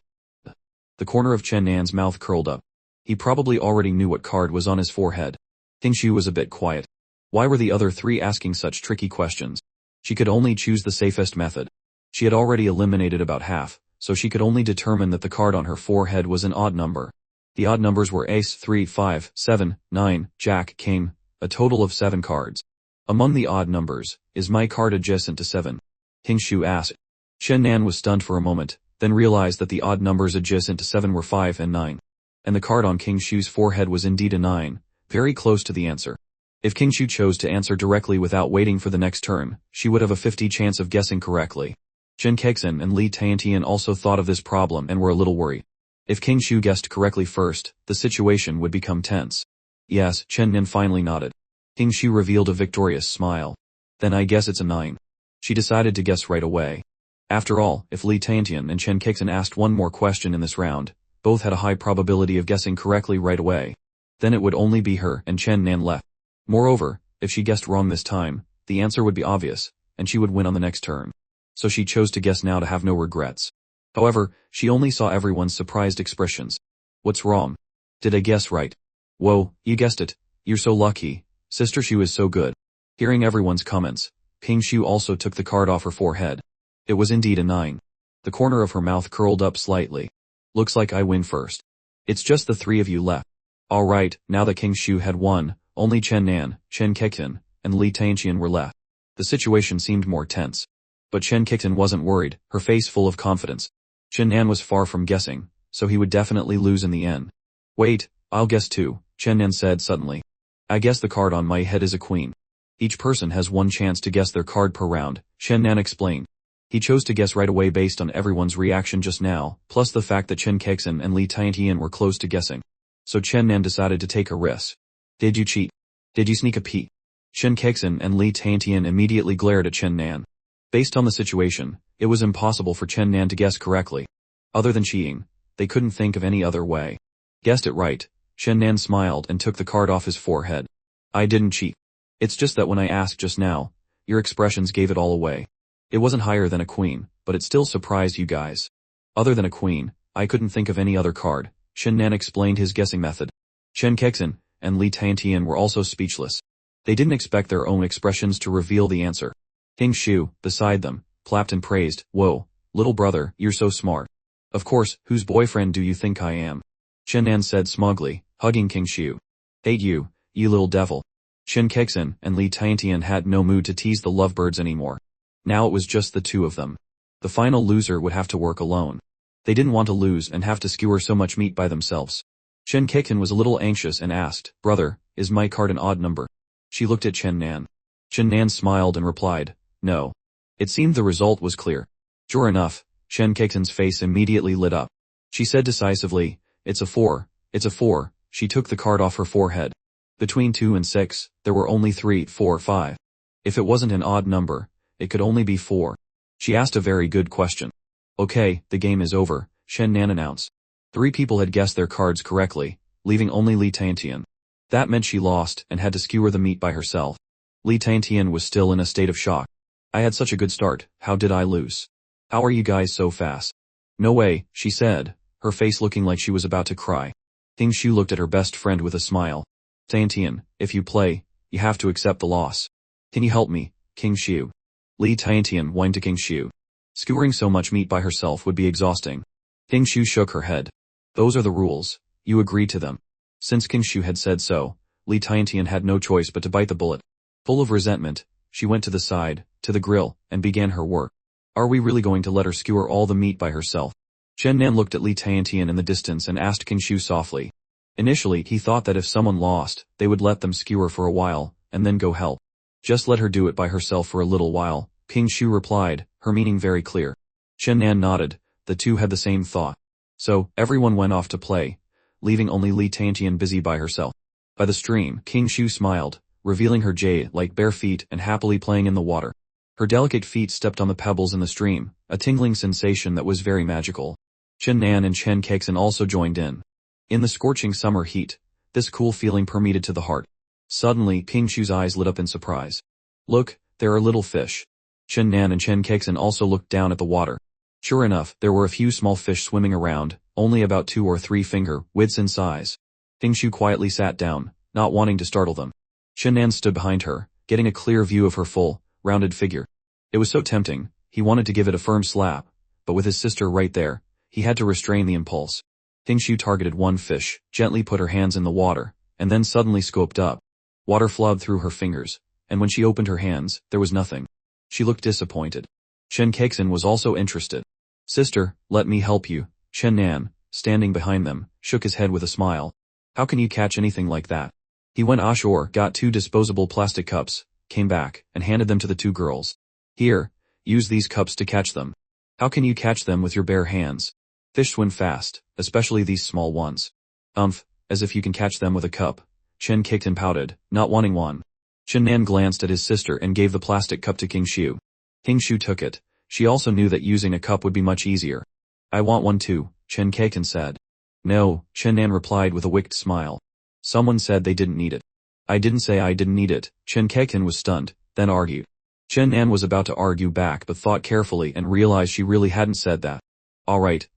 The corner of Chen Nan's mouth curled up. He probably already knew what card was on his forehead. King Shu was a bit quiet. Why were the other 3 asking such tricky questions? She could only choose the safest method. She had already eliminated about half, so she could only determine that the card on her forehead was an odd number. The odd numbers were Ace, 3, 5, 7, 9, Jack, King, a total of 7 cards. Among the odd numbers, is my card adjacent to 7? King Shu asked. Chen Nan was stunned for a moment, then realized that the odd numbers adjacent to 7 were 5 and 9. And the card on King Shu's forehead was indeed a 9, very close to the answer. If King Shu chose to answer directly without waiting for the next turn, she would have a 50 chance of guessing correctly. Chen Kexin and Li Tiantian also thought of this problem and were a little worried. If King Shu guessed correctly first, the situation would become tense. Yes, Chen Nan finally nodded. King Shu revealed a victorious smile. Then I guess it's a 9. She decided to guess right away. After all, if Li Tiantian and Chen Kexin asked one more question in this round, both had a high probability of guessing correctly right away. Then it would only be her and Chen Nan left. Moreover, if she guessed wrong this time, the answer would be obvious, and she would win on the next turn. So she chose to guess now to have no regrets. However, she only saw everyone's surprised expressions. What's wrong? Did I guess right? Whoa, you guessed it. You're so lucky. Sister Shu is so good. Hearing everyone's comments, King Shu also took the card off her forehead. It was indeed a 9. The corner of her mouth curled up slightly. Looks like I win first. It's just the 3 of you left. Alright, now that King Shu had won, only Chen Nan, Chen Kexin, and Li Tiantian were left. The situation seemed more tense. But Chen Kexin wasn't worried, her face full of confidence. Chen Nan was far from guessing, so he would definitely lose in the end. Wait, I'll guess too, Chen Nan said suddenly. I guess the card on my head is a queen. Each person has 1 chance to guess their card per round, Chen Nan explained. He chose to guess right away based on everyone's reaction just now, plus the fact that Chen Kexin and Li Tiantian were close to guessing. So Chen Nan decided to take a risk. Did you cheat? Did you sneak a peek? Chen Kexin and Li Tiantian immediately glared at Chen Nan. Based on the situation, it was impossible for Chen Nan to guess correctly. Other than cheating, they couldn't think of any other way. Guessed it right, Chen Nan smiled and took the card off his forehead. I didn't cheat. It's just that when I asked just now, your expressions gave it all away. It wasn't higher than a queen, but it still surprised you guys. Other than a queen, I couldn't think of any other card, Chen Nan explained his guessing method. Chen Kexin and Li Tiantian were also speechless. They didn't expect their own expressions to reveal the answer. King Shu, beside them, clapped and praised, whoa, little brother, you're so smart. Of course, whose boyfriend do you think I am? Chen Nan said smugly, hugging King Shu. Hate you, you little devil. Chen Kexin and Li Tiantian had no mood to tease the lovebirds anymore. Now it was just the 2 of them. The final loser would have to work alone. They didn't want to lose and have to skewer so much meat by themselves. Chen Kexin was a little anxious and asked, brother, is my card an odd number? She looked at Chen Nan. Chen Nan smiled and replied, no. It seemed the result was clear. Sure enough, Chen Kexin's face immediately lit up. She said decisively, it's a 4, it's a 4, she took the card off her forehead. Between 2 and 6, there were only 3, 4, 5. If it wasn't an odd number, it could only be 4. She asked a very good question. Okay, the game is over, Chen Nan announced. 3 people had guessed their cards correctly, leaving only Li Tiantian. That meant she lost and had to skewer the meat by herself. Li Tiantian was still in a state of shock. I had such a good start, how did I lose? How are you guys so fast? No way, she said, her face looking like she was about to cry. King Shu looked at her best friend with a smile. Tiantian, if you play, you have to accept the loss. Can you help me, King Shu? Li Tiantian whined to King Shu. Skewering so much meat by herself would be exhausting. King Shu shook her head. Those are the rules. You agreed to them. Since King Shu had said so, Li Tiantian had no choice but to bite the bullet. Full of resentment, she went to the side, to the grill, and began her work. Are we really going to let her skewer all the meat by herself? Chen Nan looked at Li Tiantian in the distance and asked King Shu softly. Initially, he thought that if someone lost, they would let them skewer for a while, and then go help. Just let her do it by herself for a little while, King Shu replied, her meaning very clear. Chen Nan nodded, the two had the same thought. So, everyone went off to play, leaving only Li Tiantian busy by herself. By the stream, King Shu smiled, revealing her jade-like bare feet and happily playing in the water. Her delicate feet stepped on the pebbles in the stream, a tingling sensation that was very magical. Chen Nan and Chen Kexin also joined in. In the scorching summer heat, this cool feeling permeated to the heart. Suddenly, King Shu's eyes lit up in surprise. Look, there are little fish. Chen Nan and Chen Kexin also looked down at the water. Sure enough, there were a few small fish swimming around, only about 2 or 3 finger widths in size. King Shu quietly sat down, not wanting to startle them. Chen Nan stood behind her, getting a clear view of her full, rounded figure. It was so tempting, he wanted to give it a firm slap, but with his sister right there, he had to restrain the impulse. King Shu targeted one fish, gently put her hands in the water, and then suddenly scooped up. Water flowed through her fingers, and when she opened her hands, there was nothing. She looked disappointed. Chen Kexin was also interested. Sister, let me help you. Chen Nan, standing behind them, shook his head with a smile. How can you catch anything like that? He went ashore, got 2 disposable plastic cups, came back, and handed them to the 2 girls. Here, use these cups to catch them. How can you catch them with your bare hands? Fish swim fast, especially these small ones. As if you can catch them with a cup. Chen Kexin pouted, not wanting one. Chen Nan glanced at his sister and gave the plastic cup to King Shu. King Shu took it. She also knew that using a cup would be much easier. I want one too, Chen Kexin said. No, Chen Nan replied with a wicked smile. Someone said they didn't need it. I didn't say I didn't need it, Chen Kexin was stunned, then argued. Chen Nan was about to argue back but thought carefully and realized she really hadn't said that. Alright,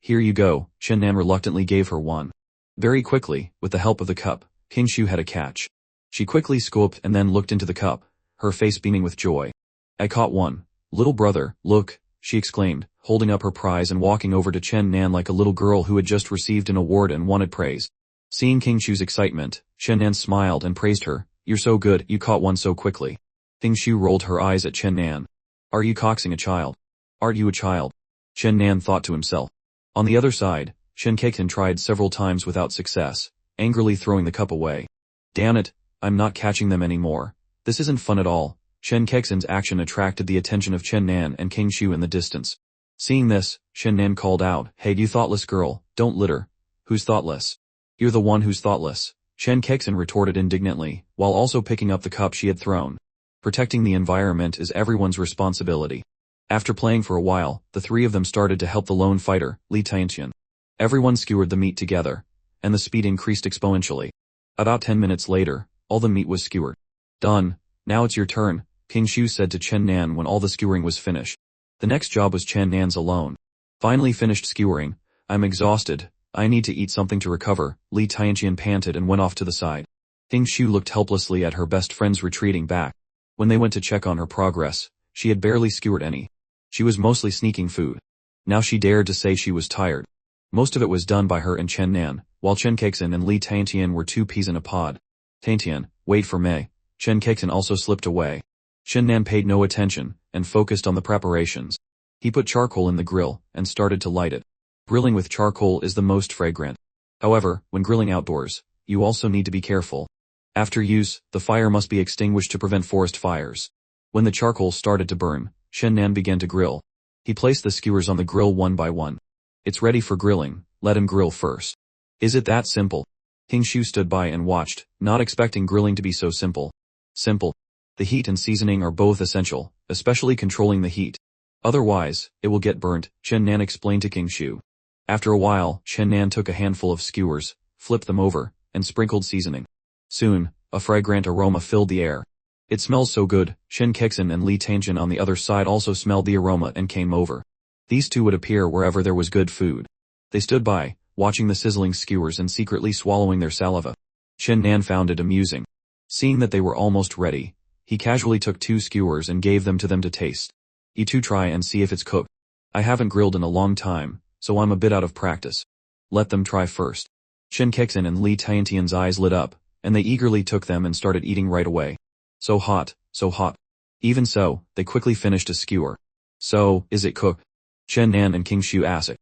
here you go, Chen Nan reluctantly gave her one. Very quickly, with the help of the cup, King Shu had a catch. She quickly scooped and then looked into the cup, her face beaming with joy. I caught one. Little brother, look, she exclaimed, holding up her prize and walking over to Chen Nan like a little girl who had just received an award and wanted praise. Seeing King Shu's excitement, Chen Nan smiled and praised her. You're so good, you caught one so quickly. King Shu rolled her eyes at Chen Nan. Are you coaxing a child? Aren't you a child? Chen Nan thought to himself. On the other side, Chen Kexin tried several times without success, angrily throwing the cup away. Damn it, I'm not catching them anymore. This isn't fun at all. Chen Kexin's action attracted the attention of Chen Nan and King Shu in the distance. Seeing this, Chen Nan called out, Hey you thoughtless girl, don't litter. Who's thoughtless? You're the one who's thoughtless, Chen Kexin retorted indignantly, while also picking up the cup she had thrown. Protecting the environment is everyone's responsibility. After playing for a while, the 3 of them started to help the lone fighter, Li Tiantian. Everyone skewered the meat together, and the speed increased exponentially. About 10 minutes later, all the meat was skewered. Done. Now it's your turn, King Shu said to Chen Nan when all the skewering was finished. The next job was Chen Nan's alone. Finally finished skewering. I'm exhausted. I need to eat something to recover, Li Tiantian panted and went off to the side. King Shu looked helplessly at her best friends retreating back. When they went to check on her progress, she had barely skewered any. She was mostly sneaking food. Now she dared to say she was tired. Most of it was done by her and Chen Nan, while Chen Kexin and Li Tiantian were 2 peas in a pod. Tiantian, wait for me. Chen Kexin also slipped away. Chen Nan paid no attention, and focused on the preparations. He put charcoal in the grill, and started to light it. Grilling with charcoal is the most fragrant. However, when grilling outdoors, you also need to be careful. After use, the fire must be extinguished to prevent forest fires. When the charcoal started to burn, Chen Nan began to grill. He placed the skewers on the grill one by one. It's ready for grilling, let him grill first. Is it that simple? King Shu stood by and watched, not expecting grilling to be so simple. Simple. The heat and seasoning are both essential, especially controlling the heat. Otherwise, it will get burnt, Chen Nan explained to King Shu. After a while, Chen Nan took a handful of skewers, flipped them over, and sprinkled seasoning. Soon, a fragrant aroma filled the air. It smells so good, Chen Kexin and Li Tiantian on the other side also smelled the aroma and came over. These 2 would appear wherever there was good food. They stood by, watching the sizzling skewers and secretly swallowing their saliva. Chen Nan found it amusing. Seeing that they were almost ready, He casually took 2 skewers and gave them to taste. You two try and see if it's cooked. I haven't grilled in a long time, so I'm a bit out of practice. Let them try first. Shin Kexin and Li Tiantian's eyes lit up, and they eagerly took them and started eating right away. So hot, so hot. Even so, they quickly finished a skewer. So, is it cooked? Chen Nan and King Shu asked.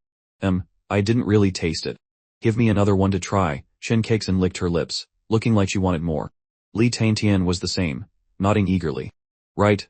I didn't really taste it. Give me another one to try. Shin Kexin licked her lips, looking like she wanted more. Li Tiantian was the same, nodding eagerly. Right,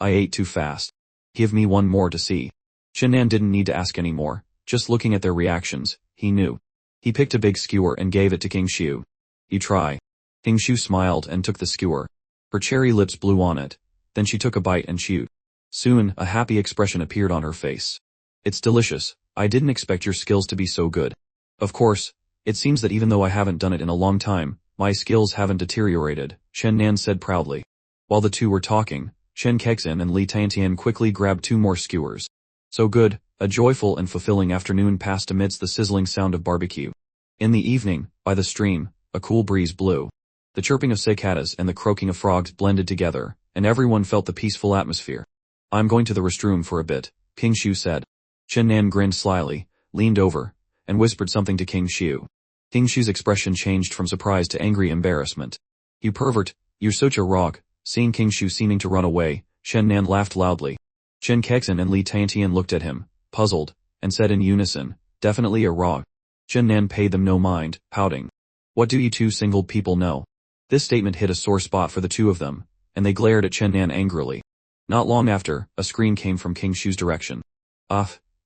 I ate too fast. Give me one more to see. Chen Nan didn't need to ask any more, just looking at their reactions, he knew. He picked a big skewer and gave it to King Shu. You try. King Shu smiled and took the skewer. Her cherry lips blew on it, then she took a bite and chewed. Soon, a happy expression appeared on her face. It's delicious. I didn't expect your skills to be so good. Of course, it seems that even though I haven't done it in a long time, my skills haven't deteriorated, Chen Nan said proudly. While the two were talking, Shin Kexin and Li Tiantian quickly grabbed 2 more skewers. So good, a joyful and fulfilling afternoon passed amidst the sizzling sound of barbecue. In the evening, by the stream, a cool breeze blew. The chirping of cicadas and the croaking of frogs blended together, and everyone felt the peaceful atmosphere. I'm going to the restroom for a bit, King Shu said. Chen Nan grinned slyly, leaned over, and whispered something to King Shu. King Shu's expression changed from surprise to angry embarrassment. You pervert, you're such a rogue. Seeing King Shu seeming to run away, Chen Nan laughed loudly. Shin Kexin and Li Tiantian looked at him, puzzled, and said in unison, definitely a rogue. Chen Nan paid them no mind, pouting. What do you two single people know? This statement hit a sore spot for the two of them, and they glared at Chen Nan angrily. Not long after, a scream came from King Shu's direction.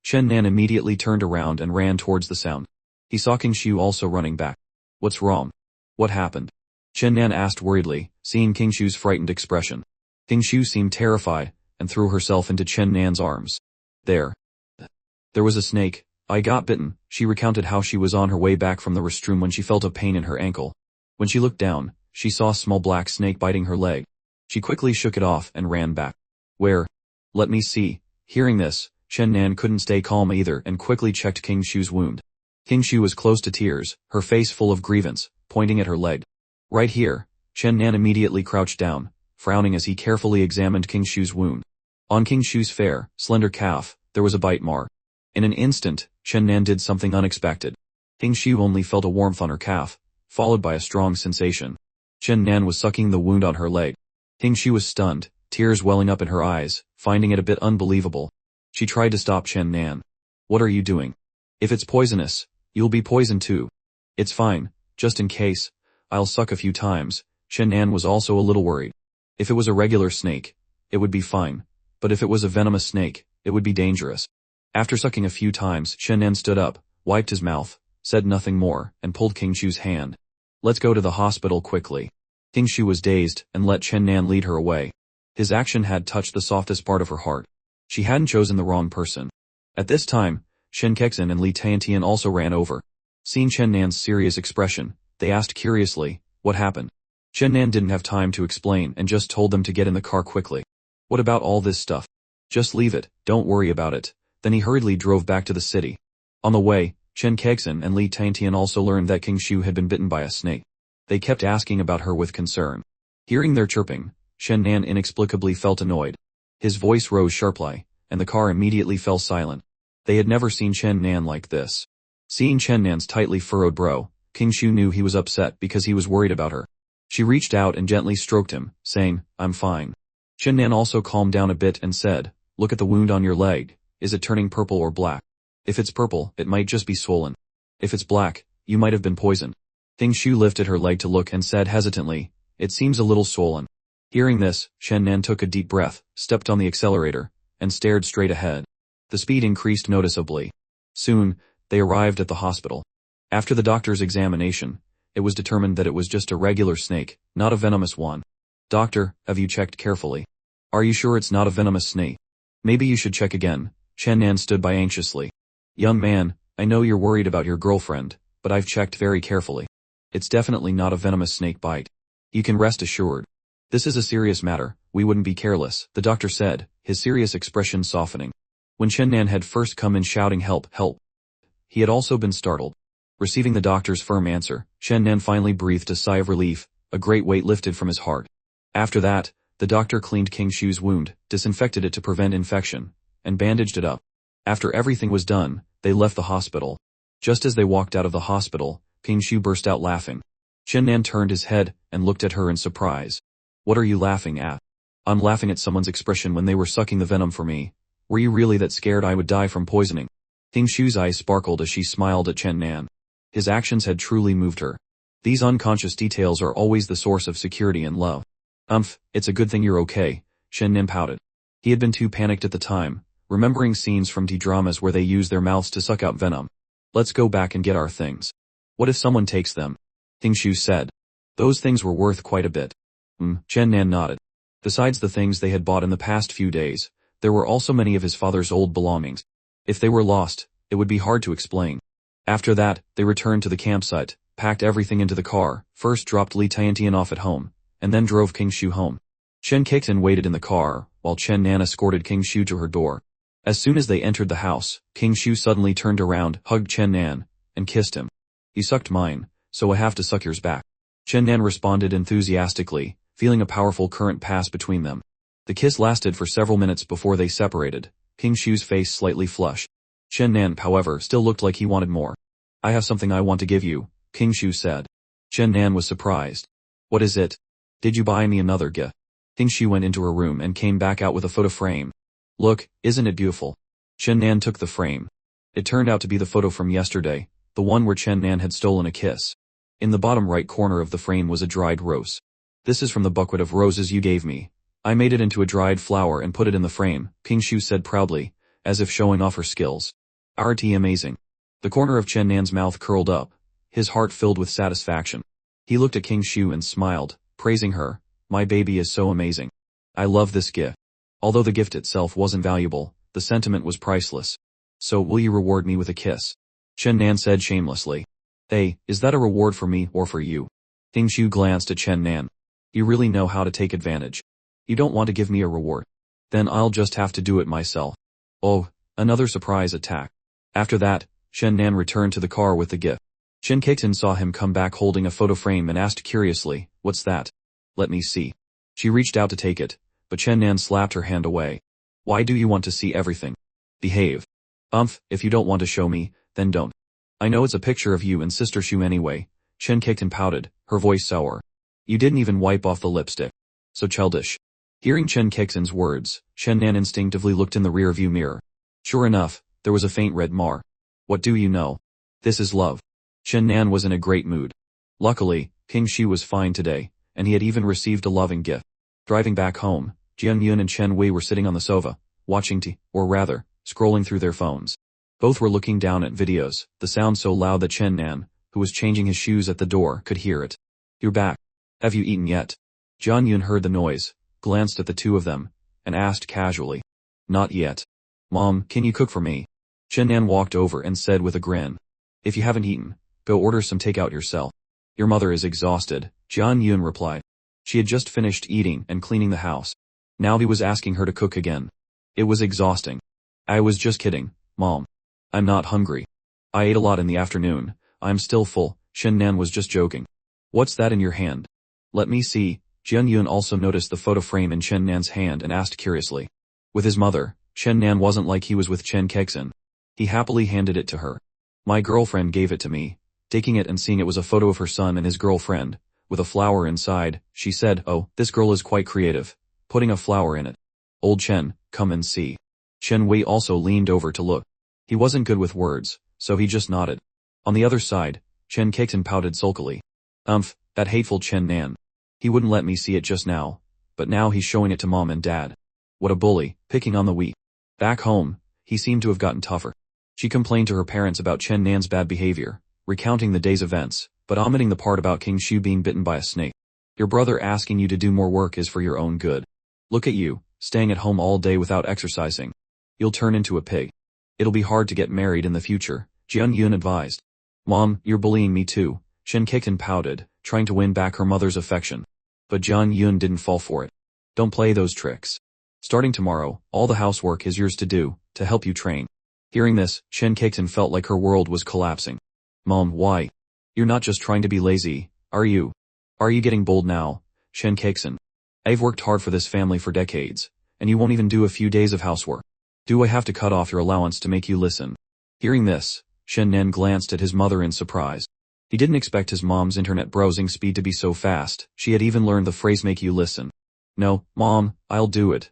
Chen Nan immediately turned around and ran towards the sound. He saw King Shu also running back. What's wrong? What happened? Chen Nan asked worriedly, seeing King Shu's frightened expression. King Shu seemed terrified, and threw herself into Chen Nan's arms. There was a snake. I got bitten. She recounted how she was on her way back from the restroom when she felt a pain in her ankle. When she looked down, she saw a small black snake biting her leg. She quickly shook it off and ran back. Where? Let me see. Hearing this, Chen Nan couldn't stay calm either and quickly checked King Shu's wound. King Shu was close to tears, her face full of grievance, pointing at her leg. Right here. Chen Nan immediately crouched down, frowning as he carefully examined King Shu's wound. On King Shu's fair, slender calf, there was a bite mark. In an instant, Chen Nan did something unexpected. King Shu only felt a warmth on her calf, followed by a strong sensation. Chen Nan was sucking the wound on her leg. King Shu was stunned, tears welling up in her eyes, finding it a bit unbelievable. She tried to stop Chen Nan. What are you doing? If it's poisonous, you'll be poisoned too. It's fine, just in case. I'll suck a few times. Chen Nan was also a little worried. If it was a regular snake, it would be fine. But if it was a venomous snake, it would be dangerous. After sucking a few times, Chen Nan stood up, wiped his mouth, said nothing more, and pulled King Shu's hand. Let's go to the hospital quickly. King Shu was dazed and let Chen Nan lead her away. His action had touched the softest part of her heart. She hadn't chosen the wrong person. At this time, Shin Kexin and Li Tiantian also ran over. Seeing Chen Nan's serious expression, they asked curiously, what happened? Chen Nan didn't have time to explain and just told them to get in the car quickly. What about all this stuff? Just leave it, don't worry about it. Then he hurriedly drove back to the city. On the way, Shin Kexin and Li Tiantian also learned that King Shu had been bitten by a snake. They kept asking about her with concern. Hearing their chirping, Chen Nan inexplicably felt annoyed. His voice rose sharply, and the car immediately fell silent. They had never seen Chen Nan like this. Seeing Chen Nan's tightly furrowed brow, King Shu knew he was upset because he was worried about her. She reached out and gently stroked him, saying, I'm fine. Chen Nan also calmed down a bit and said, look at the wound on your leg. Is it turning purple or black? If it's purple, it might just be swollen. If it's black, you might have been poisoned. King Shu lifted her leg to look and said hesitantly, it seems a little swollen. Hearing this, Chen Nan took a deep breath, stepped on the accelerator, and stared straight ahead. The speed increased noticeably. Soon, they arrived at the hospital. After the doctor's examination, it was determined that it was just a regular snake, not a venomous one. Doctor, have you checked carefully? Are you sure it's not a venomous snake? Maybe you should check again. Chen Nan stood by anxiously. Young man, I know you're worried about your girlfriend, but I've checked very carefully. It's definitely not a venomous snake bite. You can rest assured. This is a serious matter, we wouldn't be careless, the doctor said, his serious expression softening. When Chen Nan had first come in shouting help, help, he had also been startled. Receiving the doctor's firm answer, Chen Nan finally breathed a sigh of relief, a great weight lifted from his heart. After that, The doctor cleaned King Shu's wound, disinfected it to prevent infection, and bandaged it up. After everything was done, they left the hospital. Just as they walked out of the hospital, King Shu burst out laughing. Chen Nan turned his head and looked at her in surprise. What are you laughing at? I'm laughing at someone's expression when they were sucking the venom for me. Were you really that scared I would die from poisoning? King Shu's eyes sparkled as she smiled at Chen Nan. His actions had truly moved her. These unconscious details are always the source of security and love. It's a good thing you're okay, Chen Nan pouted. He had been too panicked at the time, remembering scenes from D-dramas where they use their mouths to suck out venom. Let's go back and get our things. What if someone takes them? King Shu said. Those things were worth quite a bit. Chen Nan nodded. Besides the things they had bought in the past few days, there were also many of his father's old belongings. If they were lost, it would be hard to explain. After that, they returned to the campsite, packed everything into the car, first dropped Li Tiantian off at home, and then drove King Shu home. Chen Kexin waited in the car, while Chen Nan escorted King Shu to her door. As soon as they entered the house, King Shu suddenly turned around, hugged Chen Nan, and kissed him. You sucked mine, so I have to suck yours back. Chen Nan responded enthusiastically, feeling a powerful current pass between them. The kiss lasted for several minutes before they separated, King Shu's face slightly flushed. Chen Nan, however, still looked like he wanted more. I have something I want to give you, King Shu said. Chen Nan was surprised. What is it? Did you buy me another gift? King Shu went into her room and came back out with a photo frame. Look, isn't it beautiful? Chen Nan took the frame. It turned out to be the photo from yesterday, the one where Chen Nan had stolen a kiss. In the bottom right corner of the frame was a dried rose. This is from the bucket of roses you gave me. I made it into a dried flower and put it in the frame, King Shu said proudly, as if showing off her skills. RT amazing. The corner of Chen Nan's mouth curled up, his heart filled with satisfaction. He looked at King Shu and smiled, praising her. My baby is so amazing. I love this gift. Although the gift itself wasn't valuable, the sentiment was priceless. So will you reward me with a kiss? Chen Nan said shamelessly. Hey, is that a reward for me or for you? King Shu glanced at Chen Nan. You really know how to take advantage. You don't want to give me a reward. Then I'll just have to do it myself. Oh, another surprise attack. After that, Chen Nan returned to the car with the gift. Chen Kexin saw him come back holding a photo frame and asked curiously, what's that? Let me see. She reached out to take it, but Chen Nan slapped her hand away. Why do you want to see everything? Behave. If you don't want to show me, then don't. I know it's a picture of you and Sister Shu anyway, Chen Kexin pouted, her voice sour. You didn't even wipe off the lipstick. So childish. Hearing Chen Kexin's words, Chen Nan instinctively looked in the rear-view mirror. Sure enough, there was a faint red mar. What do you know? This is love. Chen Nan was in a great mood. Luckily, King Shu was fine today, and he had even received a loving gift. Driving back home, Jian Yun and Chen Wei were sitting on the sofa, watching or rather, scrolling through their phones. Both were looking down at videos, the sound so loud that Chen Nan, who was changing his shoes at the door, could hear it. You're back. Have you eaten yet? Jian Yun heard the noise, glanced at the two of them, and asked casually. Not yet. Mom, can you cook for me? Chen Nan walked over and said with a grin. If you haven't eaten, go order some takeout yourself. Your mother is exhausted, Jian Yun replied. She had just finished eating and cleaning the house. Now he was asking her to cook again. It was exhausting. I was just kidding, Mom. I'm not hungry. I ate a lot in the afternoon, I'm still full, Chen Nan was just joking. What's that in your hand? Let me see. Jian Yun also noticed the photo frame in Chen Nan's hand and asked curiously. With his mother, Chen Nan wasn't like he was with Chen Kexin. He happily handed it to her. My girlfriend gave it to me. Taking it and seeing it was a photo of her son and his girlfriend, with a flower inside, she said, oh, this girl is quite creative, putting a flower in it. Old Chen, come and see. Chen Wei also leaned over to look. He wasn't good with words, so he just nodded. On the other side, Chen Kexin pouted sulkily. That hateful Chen Nan. He wouldn't let me see it just now, but now he's showing it to Mom and Dad. What a bully, picking on the weak. Back home, he seemed to have gotten tougher. She complained to her parents about Chen Nan's bad behavior, recounting the day's events, but omitting the part about King Shu being bitten by a snake. Your brother asking you to do more work is for your own good. Look at you, staying at home all day without exercising. You'll turn into a pig. It'll be hard to get married in the future, Jian Yun advised. Mom, you're bullying me too, Chen Kexin pouted, trying to win back her mother's affection. But Jian Yun didn't fall for it. Don't play those tricks. Starting tomorrow, all the housework is yours to do, to help you train. Hearing this, Chen Kexin felt like her world was collapsing. Mom, why? You're not just trying to be lazy, are you? Are you getting bold now, Chen Kexin? I've worked hard for this family for decades, and you won't even do a few days of housework. Do I have to cut off your allowance to make you listen? Hearing this, Shen Nan glanced at his mother in surprise. He didn't expect his mom's internet browsing speed to be so fast. She had even learned the phrase make you listen. No, Mom, I'll do it,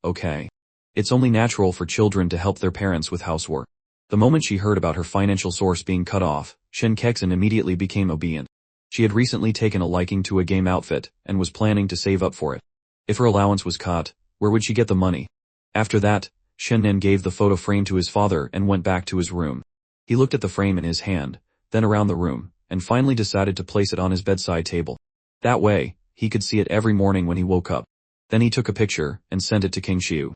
okay. It's only natural for children to help their parents with housework. The moment she heard about her financial source being cut off, Shen Kexen immediately became obedient. She had recently taken a liking to a game outfit, and was planning to save up for it. If her allowance was cut, where would she get the money? After that, Shen Nan gave the photo frame to his father and went back to his room. He looked at the frame in his hand, then around the room, and finally decided to place it on his bedside table. That way, he could see it every morning when he woke up. Then he took a picture, and sent it to King Xiu.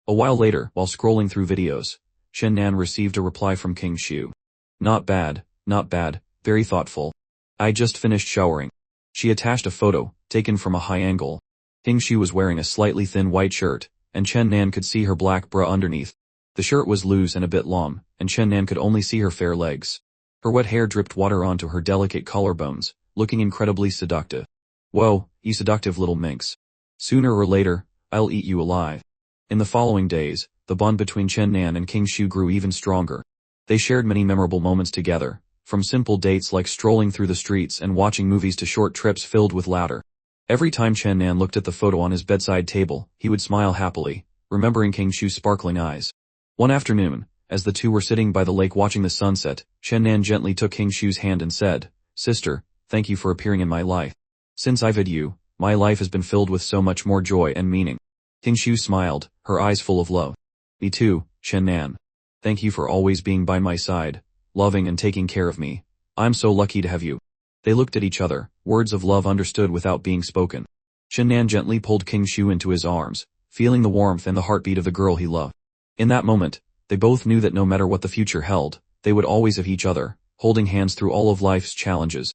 A while later, while scrolling through videos, Shen Nan received a reply from King Xiu. Not bad, very thoughtful. I just finished showering. She attached a photo, taken from a high angle. King Xiu was wearing a slightly thin white shirt, and Chen Nan could see her black bra underneath. The shirt was loose and a bit long, and Chen Nan could only see her fair legs. Her wet hair dripped water onto her delicate collarbones, looking incredibly seductive. Whoa, you seductive little minx. Sooner or later, I'll eat you alive. In the following days, the bond between Chen Nan and King Xiu grew even stronger. They shared many memorable moments together, from simple dates like strolling through the streets and watching movies to short trips filled with laughter. Every time Chen Nan looked at the photo on his bedside table, he would smile happily, remembering King Xiu's sparkling eyes. One afternoon, as the two were sitting by the lake watching the sunset, Chen Nan gently took King Xiu's hand and said, "Sister, thank you for appearing in my life. Since I've had you, my life has been filled with so much more joy and meaning." King Xiu smiled, her eyes full of love. "Me too, Chen Nan. Thank you for always being by my side, loving and taking care of me. I'm so lucky to have you." They looked at each other, words of love understood without being spoken. Chen Nan gently pulled King Xiu into his arms, feeling the warmth and the heartbeat of the girl he loved. In that moment, they both knew that no matter what the future held, they would always have each other, holding hands through all of life's challenges.